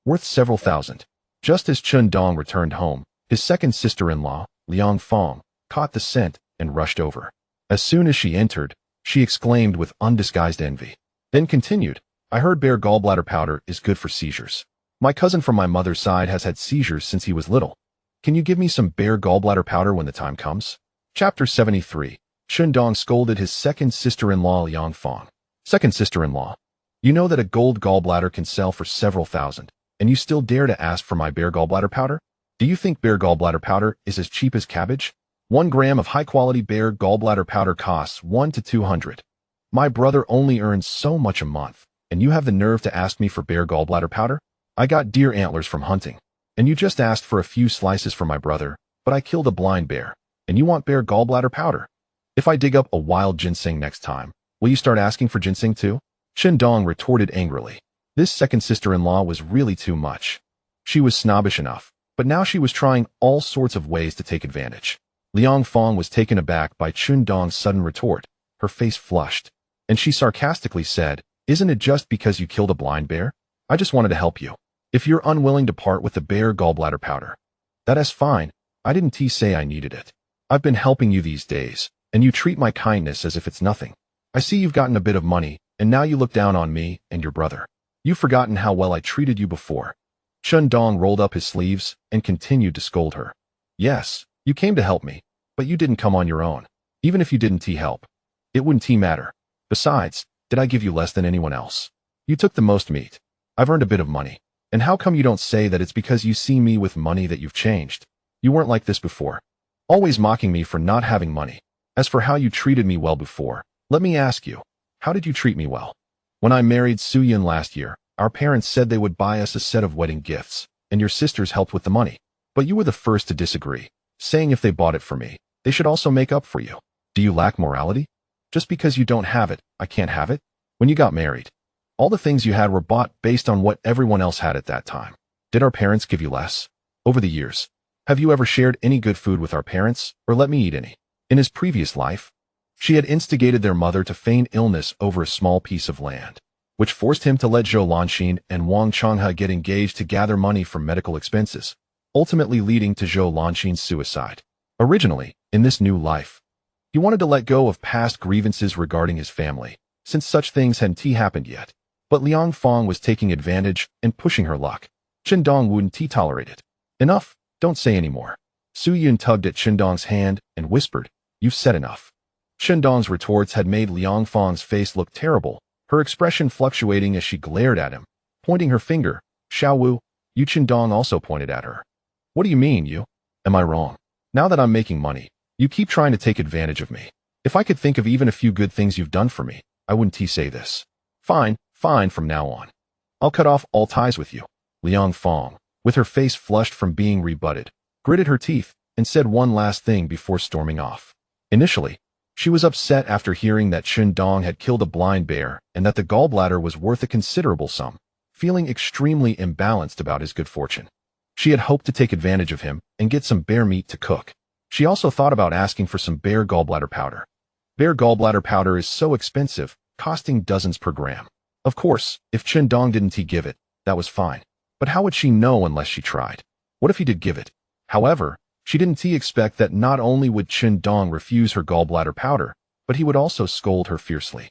worth several thousand. Just as Shindong returned home, his second sister-in-law, Liang Fong, caught the scent and rushed over. As soon as she entered, she exclaimed with undisguised envy. Then continued, I heard bear gallbladder powder is good for seizures. My cousin from my mother's side has had seizures since he was little. Can you give me some bear gallbladder powder when the time comes? Chapter 73. Shindong scolded his second sister-in-law Liang Fong. Second sister-in-law, you know that a gold gallbladder can sell for several thousand, and you still dare to ask for my bear gallbladder powder? Do you think bear gallbladder powder is as cheap as cabbage? 1 gram of high-quality bear gallbladder powder costs 100 to 200. My brother only earns so much a month. And you have the nerve to ask me for bear gallbladder powder? I got deer antlers from hunting. And you just asked for a few slices for my brother, but I killed a blind bear. And you want bear gallbladder powder? If I dig up a wild ginseng next time, will you start asking for ginseng too? Chen Dong retorted angrily. This second sister-in-law was really too much. She was snobbish enough, but now she was trying all sorts of ways to take advantage. Liang Fong was taken aback by Chen Dong's sudden retort. Her face flushed, and she sarcastically said, "Isn't it just because you killed a blind bear? I just wanted to help you. If you're unwilling to part with the bear gallbladder powder, that is fine. I didn't say I needed it. I've been helping you these days, and you treat my kindness as if it's nothing. I see you've gotten a bit of money, and now you look down on me and your brother. You've forgotten how well I treated you before." Chen Dong rolled up his sleeves and continued to scold her. "Yes, you came to help me, but you didn't come on your own. Even if you didn't help, it wouldn't matter. Besides, did I give you less than anyone else? You took the most meat. I've earned a bit of money. And how come you don't say that it's because you see me with money that you've changed? You weren't like this before. Always mocking me for not having money. As for how you treated me well before, let me ask you, how did you treat me well? When I married Su Yun last year, our parents said they would buy us a set of wedding gifts, and your sisters helped with the money. But you were the first to disagree, saying if they bought it for me, they should also make up for you. Do you lack morality? Just because you don't have it, I can't have it? When you got married, all the things you had were bought based on what everyone else had at that time. Did our parents give you less? Over the years, have you ever shared any good food with our parents, or let me eat any? In his previous life, she had instigated their mother to feign illness over a small piece of land, which forced him to let Zhou Lanxin and Wang Changhe get engaged to gather money for medical expenses, ultimately leading to Zhou Lanxin's suicide. Originally, in this new life, he wanted to let go of past grievances regarding his family, since such things hadn't happened yet. But Liang Fong was taking advantage and pushing her luck. Chen Dong wouldn't tolerate it. "Enough, don't say any more." Su Yun tugged at Chen Dong's hand and whispered, "You've said enough." Chen Dong's retorts had made Liang Fong's face look terrible, her expression fluctuating as she glared at him, pointing her finger. "Xiao Wu," Yu Chen Dong also pointed at her. "What do you mean, you? Am I wrong? Now that I'm making money, you keep trying to take advantage of me. If I could think of even a few good things you've done for me, I wouldn't say this. Fine from now on. I'll cut off all ties with you." Liang Fong, with her face flushed from being rebutted, gritted her teeth and said one last thing before storming off. Initially, she was upset after hearing that Chen Dong had killed a blind bear and that the gallbladder was worth a considerable sum, feeling extremely imbalanced about his good fortune. She had hoped to take advantage of him and get some bear meat to cook. She also thought about asking for some bear gallbladder powder. Bear gallbladder powder is so expensive, costing dozens per gram. Of course, if Chen Dong didn't give it, that was fine. But how would she know unless she tried? What if he did give it? However, she didn't expect that not only would Chen Dong refuse her gallbladder powder, but he would also scold her fiercely.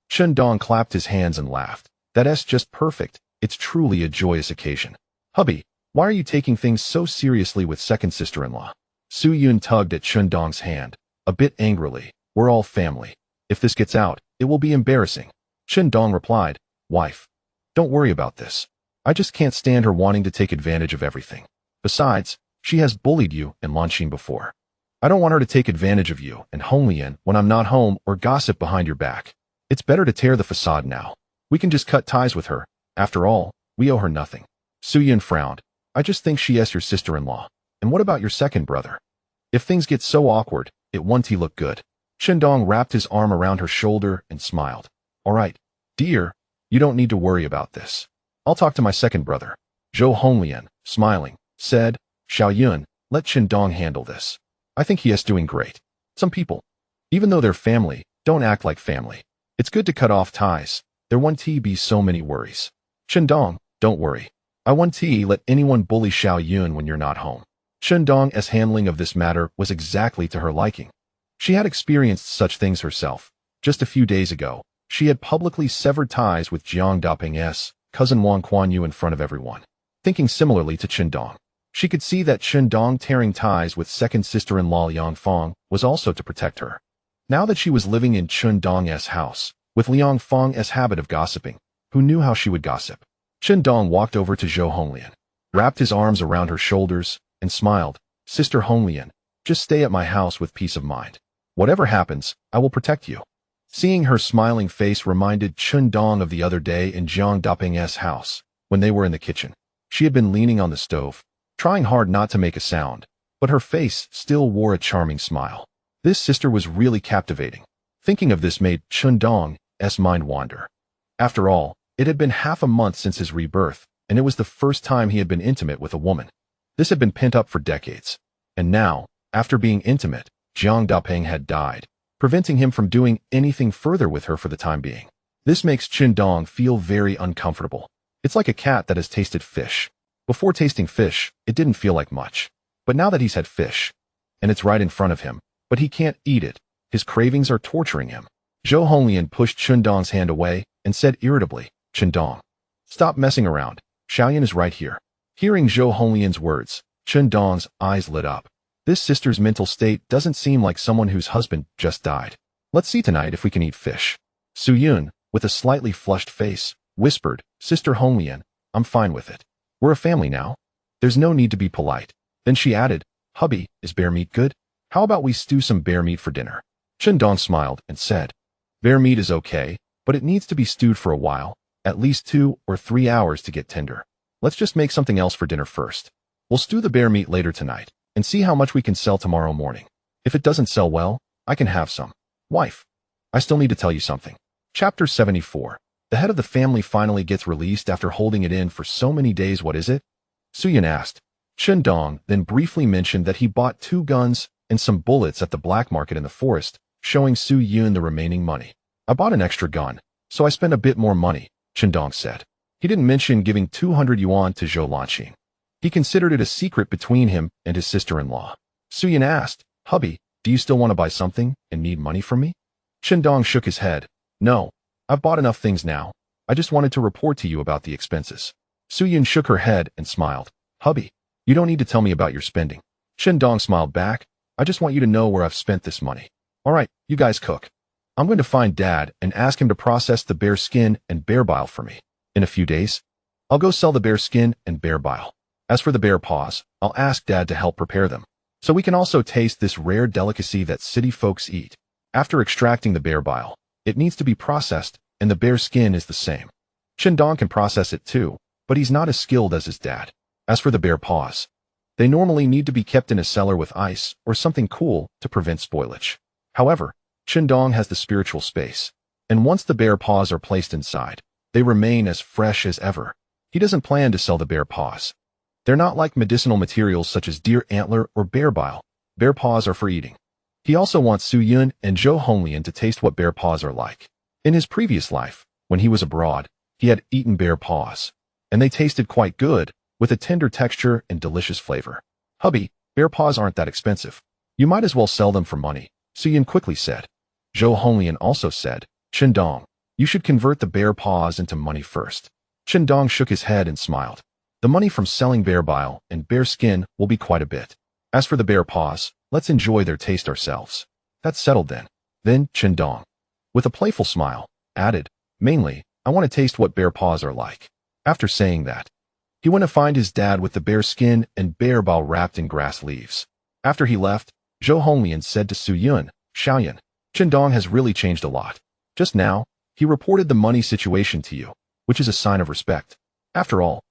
Chen Dong clapped his hands and laughed. "That's just perfect. It's truly a joyous occasion. Hubby, why are you taking things so seriously with second sister-in-law?" Su Yun tugged at Chen Dong's hand, a bit angrily. "We're all family. If this gets out, it will be embarrassing." Chen Dong replied, "Wife, don't worry about this. I just can't stand her wanting to take advantage of everything. Besides, she has bullied you and Lanxin before. I don't want her to take advantage of you and Honglian when I'm not home or gossip behind your back. It's better to tear the facade now. We can just cut ties with her. After all, we owe her nothing." Su Yun frowned. "I just think she is your sister-in-law. And what about your second brother? If things get so awkward, it won't look good." Chen Dong wrapped his arm around her shoulder and smiled. "All right, dear, you don't need to worry about this. I'll talk to my second brother." Zhou Honglian, smiling, said, "Xiao Yun, let Chen Dong handle this. I think he is doing great. Some people, even though they're family, don't act like family. It's good to cut off ties. There won't be so many worries. Chen Dong, don't worry. I won't let anyone bully Xiao Yun when you're not home." Chen Dong's handling of this matter was exactly to her liking. She had experienced such things herself. Just a few days ago, she had publicly severed ties with Jiang Daping's cousin Wang Kuan-yu in front of everyone. Thinking similarly to Chen Dong, she could see that Chen Dong tearing ties with second sister-in-law Liang Fong was also to protect her. Now that she was living in Chen Dong's house, with Liang Fong's habit of gossiping, who knew how she would gossip? Chen Dong walked over to Zhou Honglian, wrapped his arms around her shoulders, and smiled. "Sister Honglian, just stay at my house with peace of mind. Whatever happens, I will protect you." Seeing her smiling face reminded Chun Dong of the other day in Jiang Daping's house, when they were in the kitchen. She had been leaning on the stove, trying hard not to make a sound, but her face still wore a charming smile. This sister was really captivating. Thinking of this made Chun Dong's mind wander. After all, it had been half a month since his rebirth, and it was the first time he had been intimate with a woman. This had been pent up for decades. And now, after being intimate, Jiang Daping had died, preventing him from doing anything further with her for the time being. This makes Chun Dong feel very uncomfortable. It's like a cat that has tasted fish. Before tasting fish, it didn't feel like much. But now that he's had fish, and it's right in front of him, but he can't eat it, his cravings are torturing him. Zhou Honglian pushed Chun Dong's hand away and said irritably, "Chun Dong, stop messing around. Xiaoyan is right here." Hearing Zhou Honglian's words, Chun Dong's eyes lit up. This sister's mental state doesn't seem like someone whose husband just died. "Let's see tonight if we can eat fish." Su Yun, with a slightly flushed face, whispered, "Sister Honglian, I'm fine with it. We're a family now. There's no need to be polite." Then she added, "Hubby, is bear meat good? How about we stew some bear meat for dinner?" Chun Dong smiled and said, "Bear meat is okay, but it needs to be stewed for a while, at least 2 or 3 hours to get tender. Let's just make something else for dinner first. We'll stew the bear meat later tonight and see how much we can sell tomorrow morning. If it doesn't sell well, I can have some. Wife, I still need to tell you something." Chapter 74. The head of the family finally gets released after holding it in for so many days. "What is it?" Su Yun asked. Chun Dong then briefly mentioned that he bought 2 guns and some bullets at the black market in the forest, showing Su Yun the remaining money. "I bought an extra gun, so I spent a bit more money," Chun Dong said. He didn't mention giving 200 yuan to Zhou Lanqing. He considered it a secret between him and his sister-in-law. Su Yun asked, "Hubby, do you still want to buy something and need money from me?" Chun Dong shook his head. "No, I've bought enough things now. I just wanted to report to you about the expenses." Su Yun shook her head and smiled. "Hubby, you don't need to tell me about your spending." Chun Dong smiled back. "I just want you to know where I've spent this money. All right, you guys cook. I'm going to find Dad and ask him to process the bear skin and bear bile for me. In a few days, I'll go sell the bear skin and bear bile. As for the bear paws, I'll ask Dad to help prepare them, so we can also taste this rare delicacy that city folks eat. After extracting the bear bile, it needs to be processed, and the bear skin is the same. Chun Dong can process it too, but he's not as skilled as his dad. As for the bear paws, they normally need to be kept in a cellar with ice or something cool to prevent spoilage. However, Chun Dong has the spiritual space, and once the bear paws are placed inside, they remain as fresh as ever. He doesn't plan to sell the bear paws. They're not like medicinal materials such as deer antler or bear bile. Bear paws are for eating. He also wants Su Yun and Zhou Honglian to taste what bear paws are like. In his previous life, when he was abroad, he had eaten bear paws, and they tasted quite good, with a tender texture and delicious flavor. "Hubby, bear paws aren't that expensive. You might as well sell them for money," Su Yun quickly said. Zhou Honglian also said, "Chun Dong, you should convert the bear paws into money first." Chun Dong shook his head and smiled. "The money from selling bear bile and bear skin will be quite a bit. As for the bear paws, let's enjoy their taste ourselves." "That's settled then." Then Chun Dong, with a playful smile, added, "Mainly, I want to taste what bear paws are like." After saying that, he went to find his dad with the bear skin and bear bile wrapped in grass leaves. After he left, Zhou Honglian said to Su Yun, "Xiaoyan, Chun Dong has really changed a lot. Just now, he reported the money situation to you, which is a sign of respect. After all,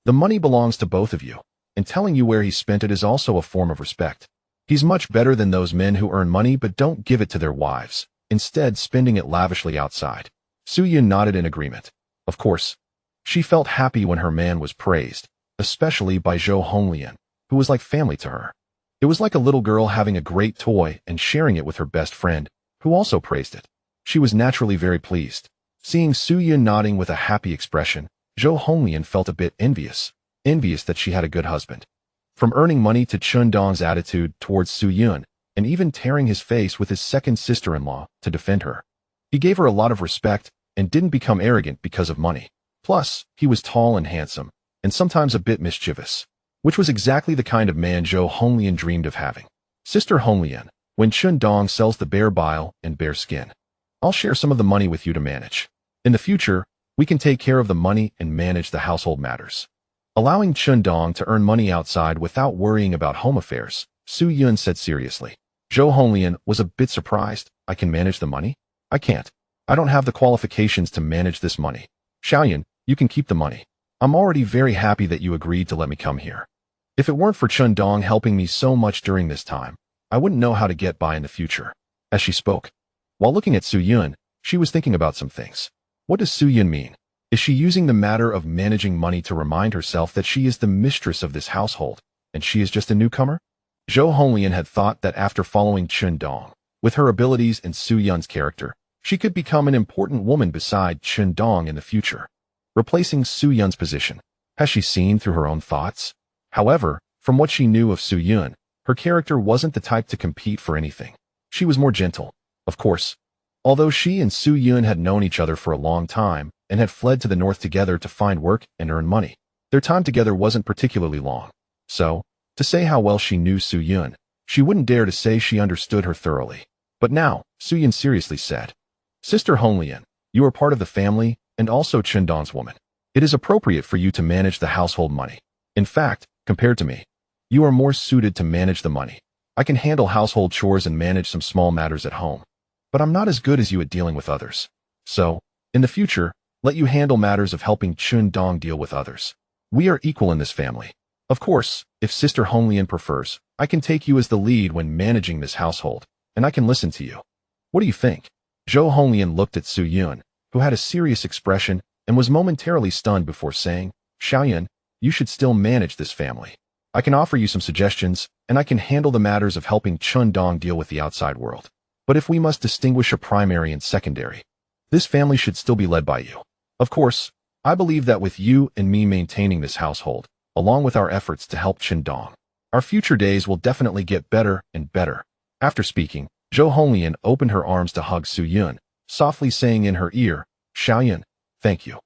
the money belongs to both of you, and telling you where he spent it is also a form of respect. He's much better than those men who earn money but don't give it to their wives, instead spending it lavishly outside." Su Yun nodded in agreement. Of course, she felt happy when her man was praised, especially by Zhou Honglian, who was like family to her. It was like a little girl having a great toy and sharing it with her best friend, who also praised it. She was naturally very pleased. Seeing Su Yun nodding with a happy expression, Zhou Honglian felt a bit envious that she had a good husband. From earning money to Chun Dong's attitude towards Su Yun, and even tearing his face with his second sister-in-law to defend her. He gave her a lot of respect and didn't become arrogant because of money. Plus, he was tall and handsome, and sometimes a bit mischievous, which was exactly the kind of man Zhou Honglian dreamed of having. "Sister Honglian, when Chun Dong sells the bear bile and bear skin, I'll share some of the money with you to manage. In the future, we can take care of the money and manage the household matters." Allowing Chun Dong to earn money outside without worrying about home affairs, Su Yun said seriously. Zhou Honglian was a bit surprised. "I can manage the money?" I can't. I don't have the qualifications to manage this money. Xiaoyan, you can keep the money. I'm already very happy that you agreed to let me come here. If it weren't for Chun Dong helping me so much during this time, I wouldn't know how to get by in the future. As she spoke, while looking at Su Yun, she was thinking about some things. What does Su Yun mean? Is she using the matter of managing money to remind herself that she is the mistress of this household, and she is just a newcomer? Zhou Honglian had thought that after following Chun Dong, with her abilities and Su Yun's character, she could become an important woman beside Chun Dong in the future, replacing Su Yun's position. Has she seen through her own thoughts? However, from what she knew of Su Yun, her character wasn't the type to compete for anything. She was more gentle. Of course, although she and Su Yun had known each other for a long time and had fled to the north together to find work and earn money, their time together wasn't particularly long. So, to say how well she knew Su Yun, she wouldn't dare to say she understood her thoroughly. But now, Su Yun seriously said, Sister Honglian, you are part of the family and also Chun Dong's woman. It is appropriate for you to manage the household money. In fact, compared to me, you are more suited to manage the money. I can handle household chores and manage some small matters at home. But I'm not as good as you at dealing with others. So, in the future, let you handle matters of helping Chun Dong deal with others. We are equal in this family. Of course, if Sister Honglian prefers, I can take you as the lead when managing this household, and I can listen to you. What do you think? Zhou Honglian looked at Su Yun, who had a serious expression and was momentarily stunned before saying, Xiaoyan, you should still manage this family. I can offer you some suggestions, and I can handle the matters of helping Chun Dong deal with the outside world. But if we must distinguish a primary and secondary, this family should still be led by you. Of course, I believe that with you and me maintaining this household, along with our efforts to help Chun Dong, our future days will definitely get better and better. After speaking, Zhou Honglian opened her arms to hug Su Yun, softly saying in her ear, Xiaoyan, thank you.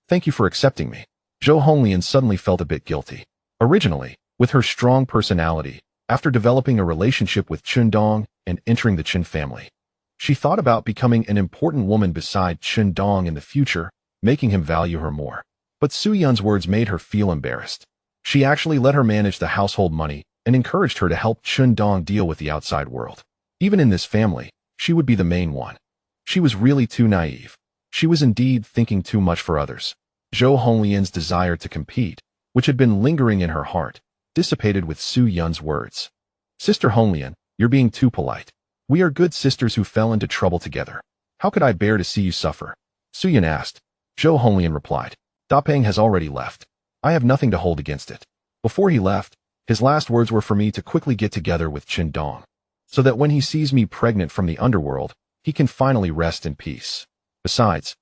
Thank you for accepting me. Zhou Honglian suddenly felt a bit guilty. Originally, with her strong personality, after developing a relationship with Chun Dong and entering the Chun family, she thought about becoming an important woman beside Chun Dong in the future, making him value her more. But Su Yun's words made her feel embarrassed. She actually let her manage the household money and encouraged her to help Chun Dong deal with the outside world. Even in this family, she would be the main one. She was really too naive. She was indeed thinking too much for others. Zhou Honglian's desire to compete, which had been lingering in her heart, dissipated with Su Yun's words. Sister Honglian, you're being too polite. We are good sisters who fell into trouble together. How could I bear to see you suffer? Su Yun asked. Zhou Honglian replied, Da Peng has already left. I have nothing to hold against it. Before he left, his last words were for me to quickly get together with Chun Dong, so that when he sees me pregnant from the underworld, he can finally rest in peace. Besides,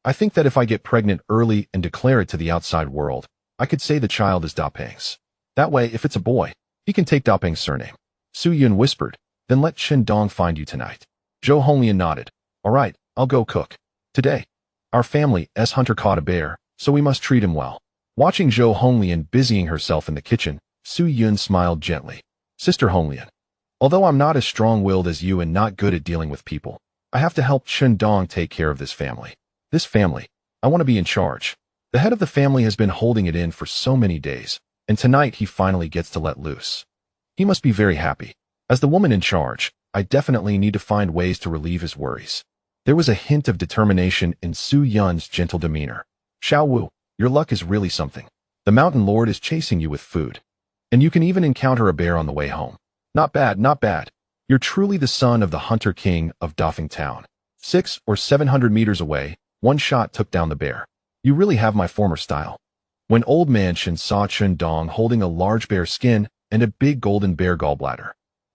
I think that if I get pregnant early and declare it to the outside world, I could say the child is Da Peng's. That way, if it's a boy, he can take Da Peng's surname. Su Yun whispered, then let Chun Dong find you tonight. Zhou Honglian nodded. All right, I'll go cook. Today, our family's hunter caught a bear, so we must treat him well. Watching Zhou Honglian busying herself in the kitchen, Su Yun smiled gently. Sister Honglian, although I'm not as strong-willed as you and not good at dealing with people, I have to help Chun Dong take care of this family. This family, I want to be in charge. The head of the family has been holding it in for so many days, and tonight he finally gets to let loose. He must be very happy. As the woman in charge, I definitely need to find ways to relieve his worries. There was a hint of determination in Su Yun's gentle demeanor. Xiao Wu, your luck is really something. The mountain lord is chasing you with food. And you can even encounter a bear on the way home. Not bad, not bad. You're truly the son of the hunter king of Dafeng Town. 600 or 700 meters away, one shot took down the bear. You really have my former style. When Old Man Shen saw Chun Dong holding a large bear skin and a big golden bear gallbladder,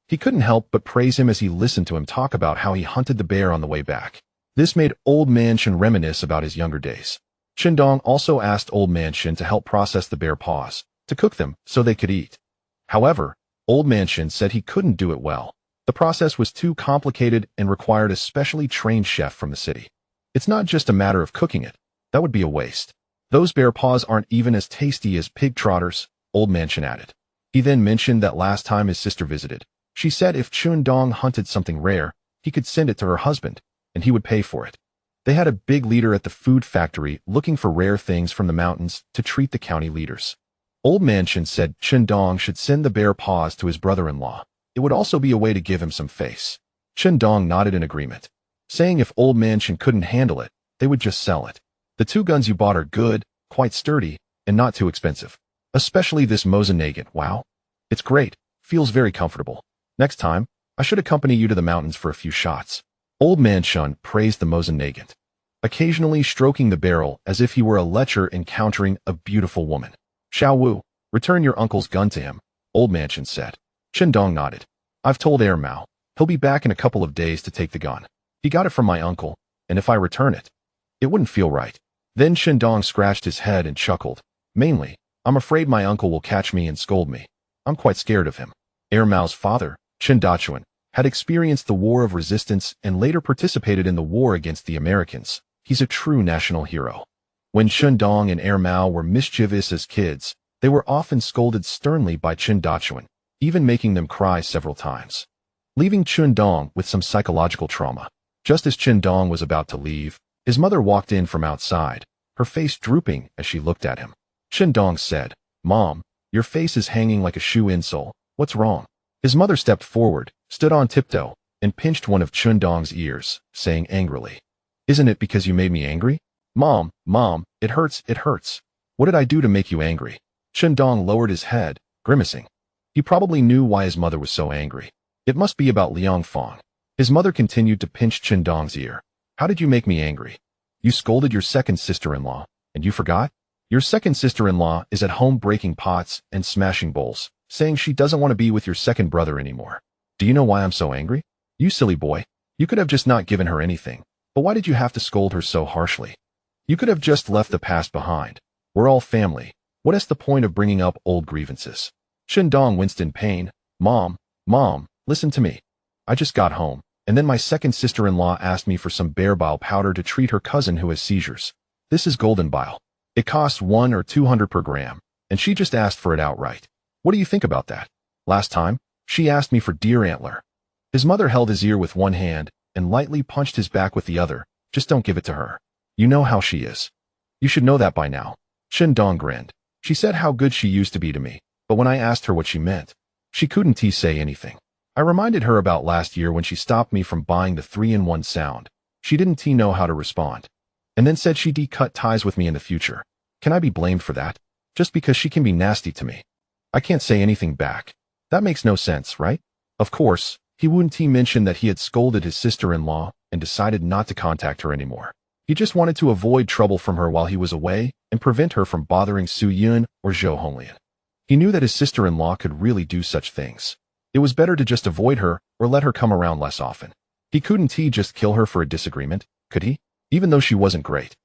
he couldn't help but praise him as he listened to him talk about how he hunted the bear on the way back. This made Old Man Shen reminisce about his younger days. Chun Dong also asked Old Man Shen to help process the bear paws, to cook them so they could eat. However, Old Man Shen said he couldn't do it well. The process was too complicated and required a specially trained chef from the city. It's not just a matter of cooking it. That would be a waste. Those bear paws aren't even as tasty as pig trotters, Old Man Shen added. He then mentioned that last time his sister visited, she said if Chun Dong hunted something rare, he could send it to her husband, and he would pay for it. They had a big leader at the food factory looking for rare things from the mountains to treat the county leaders. Old Man Shen said Chun Dong should send the bear paws to his brother-in-law. It would also be a way to give him some face. Chun Dong nodded in agreement. saying if Old Man Chen couldn't handle it, they would just sell it. The 2 guns you bought are good, quite sturdy, and not too expensive. Especially this Mosin Nagant, wow. It's great, feels very comfortable. Next time, I should accompany you to the mountains for a few shots. Old Man Chen praised the Mosin Nagant, occasionally stroking the barrel as if he were a lecher encountering a beautiful woman. Xiao Wu, return your uncle's gun to him, Old Man Chen said. Chen Dong nodded. I've told Air Mao. He'll be back in a couple of days to take the gun. He got it from my uncle, and if I return it, it wouldn't feel right. Then Chen Dong scratched his head and chuckled. Mainly, I'm afraid my uncle will catch me and scold me. I'm quite scared of him. Air Mao's father, Chen Dachuan, had experienced the War of Resistance and later participated in the war against the Americans. He's a true national hero. When Chen Dong and Air Mao were mischievous as kids, they were often scolded sternly by Chen Dachuan, even making them cry several times, leaving Chen Dong with some psychological trauma. Just as Chen Dong was about to leave, his mother walked in from outside, her face drooping as she looked at him. Chen Dong said, Mom, your face is hanging like a shoe insole. What's wrong? His mother stepped forward, stood on tiptoe, and pinched one of Chen Dong's ears, saying angrily, Isn't it because you made me angry? Mom, it hurts, it hurts. What did I do to make you angry? Chen Dong lowered his head, grimacing. He probably knew why his mother was so angry. It must be about Liang Fong. His mother continued to pinch Chen Dong's ear. How did you make me angry? You scolded your second sister-in-law, and you forgot? Your second sister-in-law is at home breaking pots and smashing bowls, saying she doesn't want to be with your second brother anymore. Do you know why I'm so angry? You silly boy. You could have just not given her anything. But why did you have to scold her so harshly? You could have just left the past behind. We're all family. What is the point of bringing up old grievances? Chen Dong winced in pain. Mom, listen to me. I just got home, and then my second sister-in-law asked me for some bear bile powder to treat her cousin who has seizures. This is golden bile. It costs 100 or 200 per gram, and she just asked for it outright. What do you think about that? Last time, she asked me for deer antler. His mother held his ear with one hand and lightly punched his back with the other. Just don't give it to her. You know how she is. You should know that by now. Chen Dong grinned. She said how good she used to be to me, but when I asked her what she meant, she couldn't say anything. I reminded her about last year when she stopped me from buying the 3-in-1 sound. She didn't know how to respond. And then said she'd cut ties with me in the future. Can I be blamed for that? Just because she can be nasty to me. I can't say anything back. That makes no sense, right? Of course, he wouldn't mention that he had scolded his sister-in-law and decided not to contact her anymore. He just wanted to avoid trouble from her while he was away and prevent her from bothering Su Yun or Zhou Honglian. He knew that his sister-in-law could really do such things. It was better to just avoid her or let her come around less often. He couldn't just kill her for a disagreement, could he? Even though she wasn't great.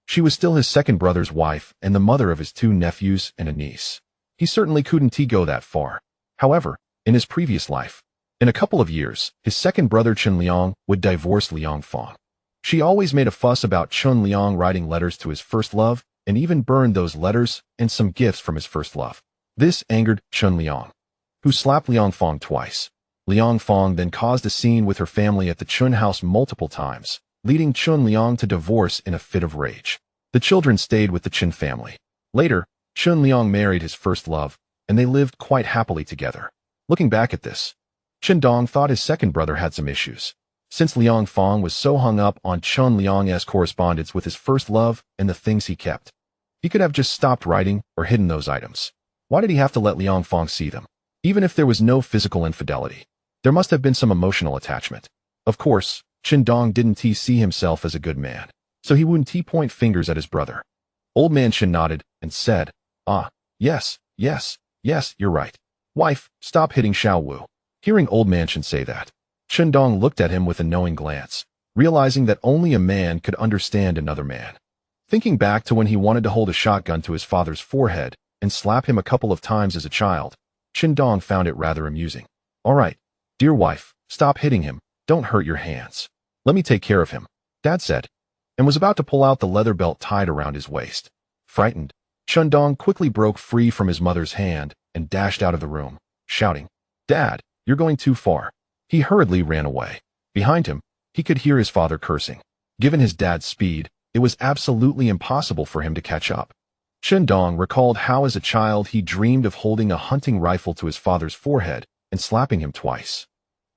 She was still his second brother's wife and the mother of his 2 nephews and a niece. He certainly couldn't go that far. However, in his previous life, in a couple of years, his second brother Chen Liang would divorce Liang Fong. She always made a fuss about Chen Liang writing letters to his first love and even burned those letters and some gifts from his first love. This angered Chen Liang, who slapped Liang Fong twice. Liang Fong then caused a scene with her family at the Chun house multiple times, leading Chen Liang to divorce in a fit of rage. The children stayed with the Chen family. Later, Chen Liang married his first love, and they lived quite happily together. Looking back at this, Chen Dong thought his second brother had some issues. Since Liang Fong was so hung up on Chen Liang's correspondence with his first love and the things he kept, he could have just stopped writing or hidden those items. Why did he have to let Liang Fong see them? Even if there was no physical infidelity, there must have been some emotional attachment. Of course, Chen Dong didn't see himself as a good man, so he wouldn't point fingers at his brother. Old Man Chen nodded and said, yes, you're right. Wife, stop hitting Xiao Wu. Hearing Old Man Chen say that, Chen Dong looked at him with a knowing glance, realizing that only a man could understand another man. Thinking back to when he wanted to hold a shotgun to his father's forehead and slap him a couple of times as a child, Chen Dong found it rather amusing. All right, dear wife, stop hitting him. Don't hurt your hands. Let me take care of him, Dad said, and was about to pull out the leather belt tied around his waist. Frightened, Chen Dong quickly broke free from his mother's hand and dashed out of the room, shouting, Dad, you're going too far. He hurriedly ran away. Behind him, he could hear his father cursing. Given his dad's speed, it was absolutely impossible for him to catch up. Chen Dong recalled how as a child he dreamed of holding a hunting rifle to his father's forehead and slapping him twice.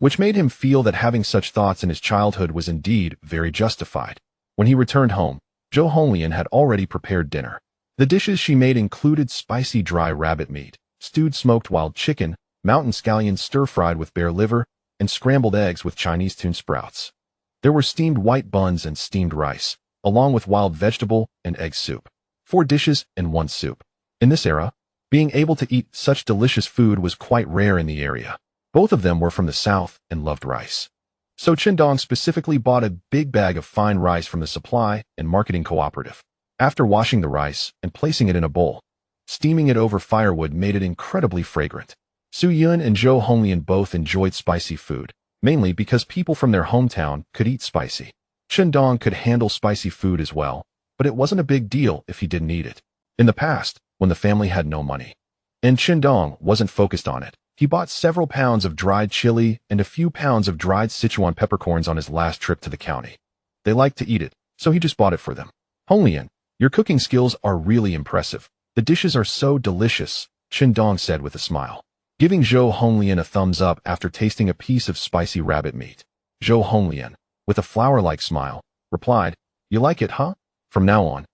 which made him feel that having such thoughts in his childhood was indeed very justified. When he returned home, Zhou Honglian had already prepared dinner. The dishes she made included spicy dry rabbit meat, stewed smoked wild chicken, mountain scallions stir-fried with bear liver, and scrambled eggs with Chinese tune sprouts. There were steamed white buns and steamed rice, along with wild vegetable and egg soup. 4 dishes and 1 soup. In this era, being able to eat such delicious food was quite rare in the area. Both of them were from the south and loved rice. So Qindong specifically bought a big bag of fine rice from the supply and marketing cooperative. After washing the rice and placing it in a bowl, steaming it over firewood made it incredibly fragrant. Su Yun and Zhou Honglian both enjoyed spicy food, mainly because people from their hometown could eat spicy. Qindong could handle spicy food as well, but it wasn't a big deal if he didn't eat it. In the past, when the family had no money, and Qindong wasn't focused on it, he bought several pounds of dried chili and a few pounds of dried Sichuan peppercorns on his last trip to the county. They liked to eat it, so he just bought it for them. Honglian, your cooking skills are really impressive. The dishes are so delicious, Qindong said with a smile, giving Zhou Honglian a thumbs up after tasting a piece of spicy rabbit meat. Zhou Honglian, with a flower-like smile, replied, "You like it, huh? From now on,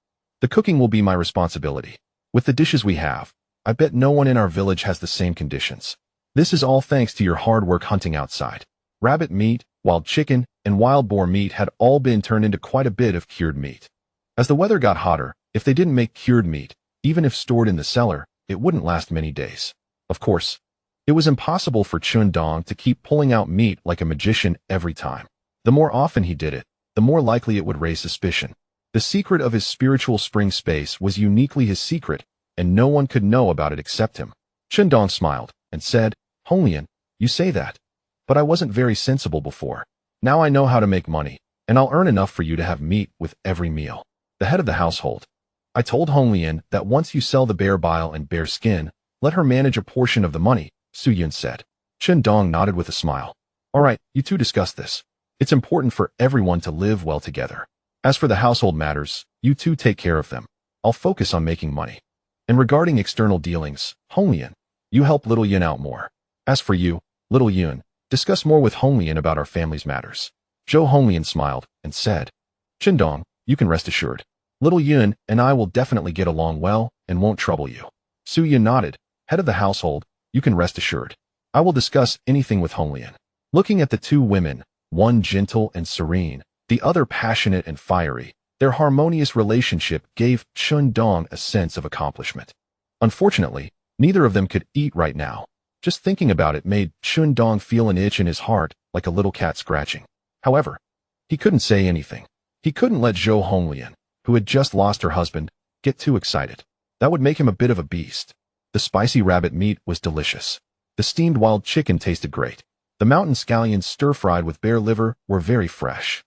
the cooking will be my responsibility. With the dishes we have, I bet no one in our village has the same conditions. This is all thanks to your hard work hunting outside. Rabbit meat, wild chicken, and wild boar meat had all been turned into quite a bit of cured meat. As the weather got hotter, if they didn't make cured meat, even if stored in the cellar, it wouldn't last many days. Of course, it was impossible for Qindong to keep pulling out meat like a magician every time. The more often he did it, the more likely it would raise suspicion. The secret of his spiritual spring space was uniquely his secret, and no one could know about it except him. Qindong smiled and said, "Honglian, you say that, but I wasn't very sensible before. Now I know how to make money, and I'll earn enough for you to have meat with every meal." The head of the household. I told Honglian that once you sell the bear bile and bear skin, let her manage a portion of the money, Su Yun said. Qindong nodded with a smile. All right, you two discuss this. It's important for everyone to live well together. As for the household matters, you two take care of them. I'll focus on making money. And regarding external dealings, Honglian, you help Little Yun out more. As for you, Little Yun, discuss more with Honglian about our family's matters. Zhou Honglian smiled and said, Qindong, you can rest assured. Little Yun and I will definitely get along well and won't trouble you. Su Yun nodded. Head of the household, you can rest assured. I will discuss anything with Honglian. Looking at the two women, one gentle and serene, the other passionate and fiery, their harmonious relationship gave Qindong a sense of accomplishment. Unfortunately, neither of them could eat right now. Just thinking about it made Qindong feel an itch in his heart, like a little cat scratching. However, he couldn't say anything. He couldn't let Zhou Honglian, who had just lost her husband, get too excited. That would make him a bit of a beast. The spicy rabbit meat was delicious. The steamed wild chicken tasted great. The mountain scallions stir-fried with bear liver were very fresh.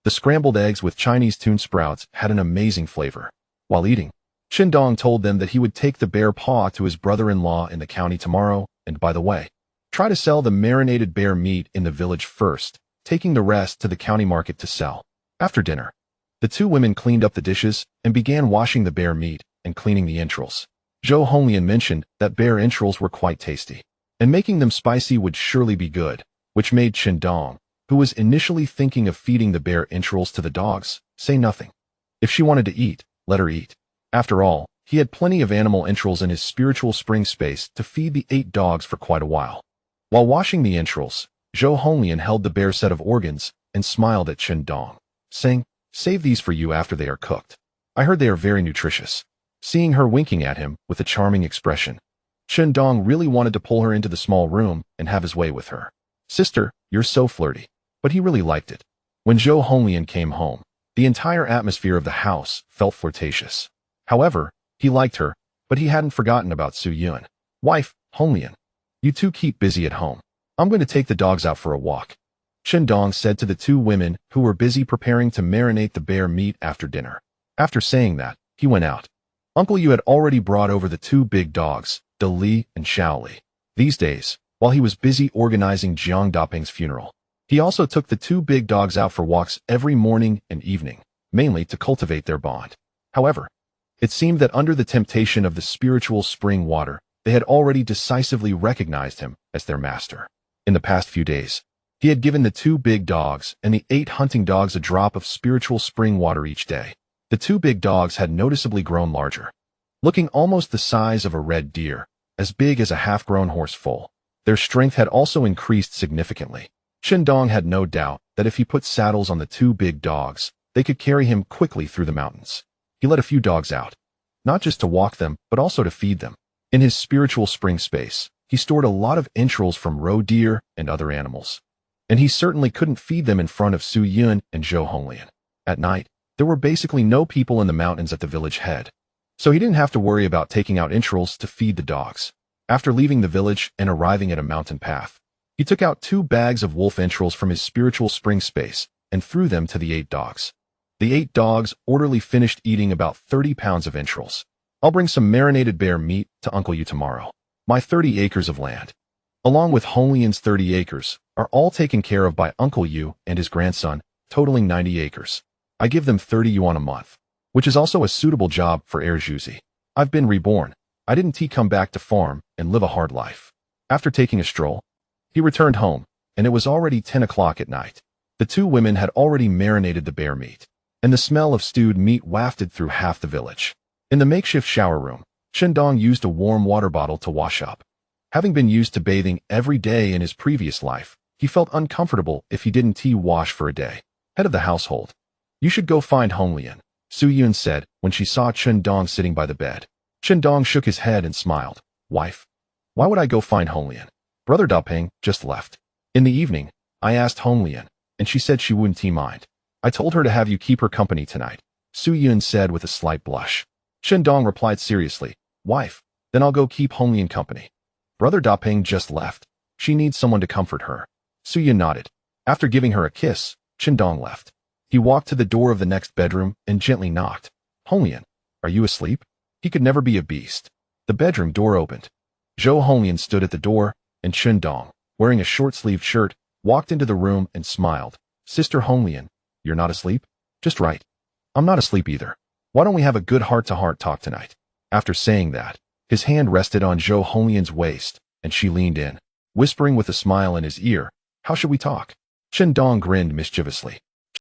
The scrambled eggs with Chinese tune sprouts had an amazing flavor. While eating, Qindong told them that he would take the bear paw to his brother-in-law in the county tomorrow, and by the way, try to sell the marinated bear meat in the village first, taking the rest to the county market to sell. After dinner, the two women cleaned up the dishes and began washing the bear meat and cleaning the entrails. Zhou Honglian mentioned that bear entrails were quite tasty, and making them spicy would surely be good, which made Qindong, who was initially thinking of feeding the bear entrails to the dogs, say nothing. If she wanted to eat, let her eat. After all, he had plenty of animal entrails in his spiritual spring space to feed the 8 dogs for quite a while. While washing the entrails, Zhou Honglian held the bear set of organs and smiled at Qindong, saying, "Save these for you after they are cooked. I heard they are very nutritious." Seeing her winking at him with a charming expression, Qindong really wanted to pull her into the small room and have his way with her. "Sister, you're so flirty." But he really liked it. When Zhou Honglian came home, the entire atmosphere of the house felt flirtatious. However, he liked her, but he hadn't forgotten about Su Yun. "Wife, Honglian, you two keep busy at home. I'm going to take the dogs out for a walk," Qindong said to the two women who were busy preparing to marinate the bear meat after dinner. After saying that, he went out. Uncle Yu had already brought over the 2 big dogs, De Li and Xiaoli. These days, while he was busy organizing Jiang Daping's funeral, he also took the 2 big dogs out for walks every morning and evening, mainly to cultivate their bond. However, it seemed that under the temptation of the spiritual spring water, they had already decisively recognized him as their master. In the past few days, He had given the 2 big dogs and the 8 hunting dogs a drop of spiritual spring water each day. The 2 big dogs had noticeably grown larger, looking almost the size of a red deer, as big as a half-grown horse foal. Their strength had also increased significantly. Shindong had no doubt that if he put saddles on the 2 big dogs, they could carry him quickly through the mountains. He let a few dogs out, not just to walk them, but also to feed them. In his spiritual spring space, he stored a lot of entrails from roe deer and other animals, and he certainly couldn't feed them in front of Su Yun and Zhou Honglian. At night, there were basically no people in the mountains at the village head, so he didn't have to worry about taking out entrails to feed the dogs. After leaving the village and arriving at a mountain path, he took out 2 bags of wolf entrails from his spiritual spring space and threw them to the 8 dogs. The 8 dogs orderly finished eating about 30 pounds of entrails. I'll bring some marinated bear meat to Uncle Yu tomorrow. My 30 acres of land, along with Honglian's 30 acres, are all taken care of by Uncle Yu and his grandson, totaling 90 acres. I give them 30 yuan a month, which is also a suitable job for heir Zhuzi. I've been reborn. I didn't come back to farm and live a hard life. After taking a stroll, he returned home, and it was already 10 o'clock at night. The 2 women had already marinated the bear meat, and the smell of stewed meat wafted through half the village. In the makeshift shower room, Shindong used a warm water bottle to wash up. Having been used to bathing every day in his previous life, he felt uncomfortable if he didn't wash for a day. Head of the household, you should go find Honglian, Su Yun said when she saw Shindong sitting by the bed. Shindong shook his head and smiled. Wife, why would I go find Honglian? Brother Dapeng just left. In the evening, I asked Honglian, and she said she wouldn't mind. I told her to have you keep her company tonight, Su Yun said with a slight blush. Shindong replied seriously, Wife, then I'll go keep Honglian company. Brother Dapeng just left. She needs someone to comfort her. Su Yun nodded. After giving her a kiss, Shindong left. He walked to the door of the next bedroom and gently knocked. Honglian, are you asleep? He could never be a beast. The bedroom door opened. Zhou Honglian stood at the door, and Shindong, wearing a short-sleeved shirt, walked into the room and smiled. Sister Honglian, you're not asleep? Just right. I'm not asleep either. Why don't we have a good heart-to-heart talk tonight? After saying that, his hand rested on Zhou Honglian's waist, and she leaned in, whispering with a smile in his ear, How should we talk? Shindong grinned mischievously.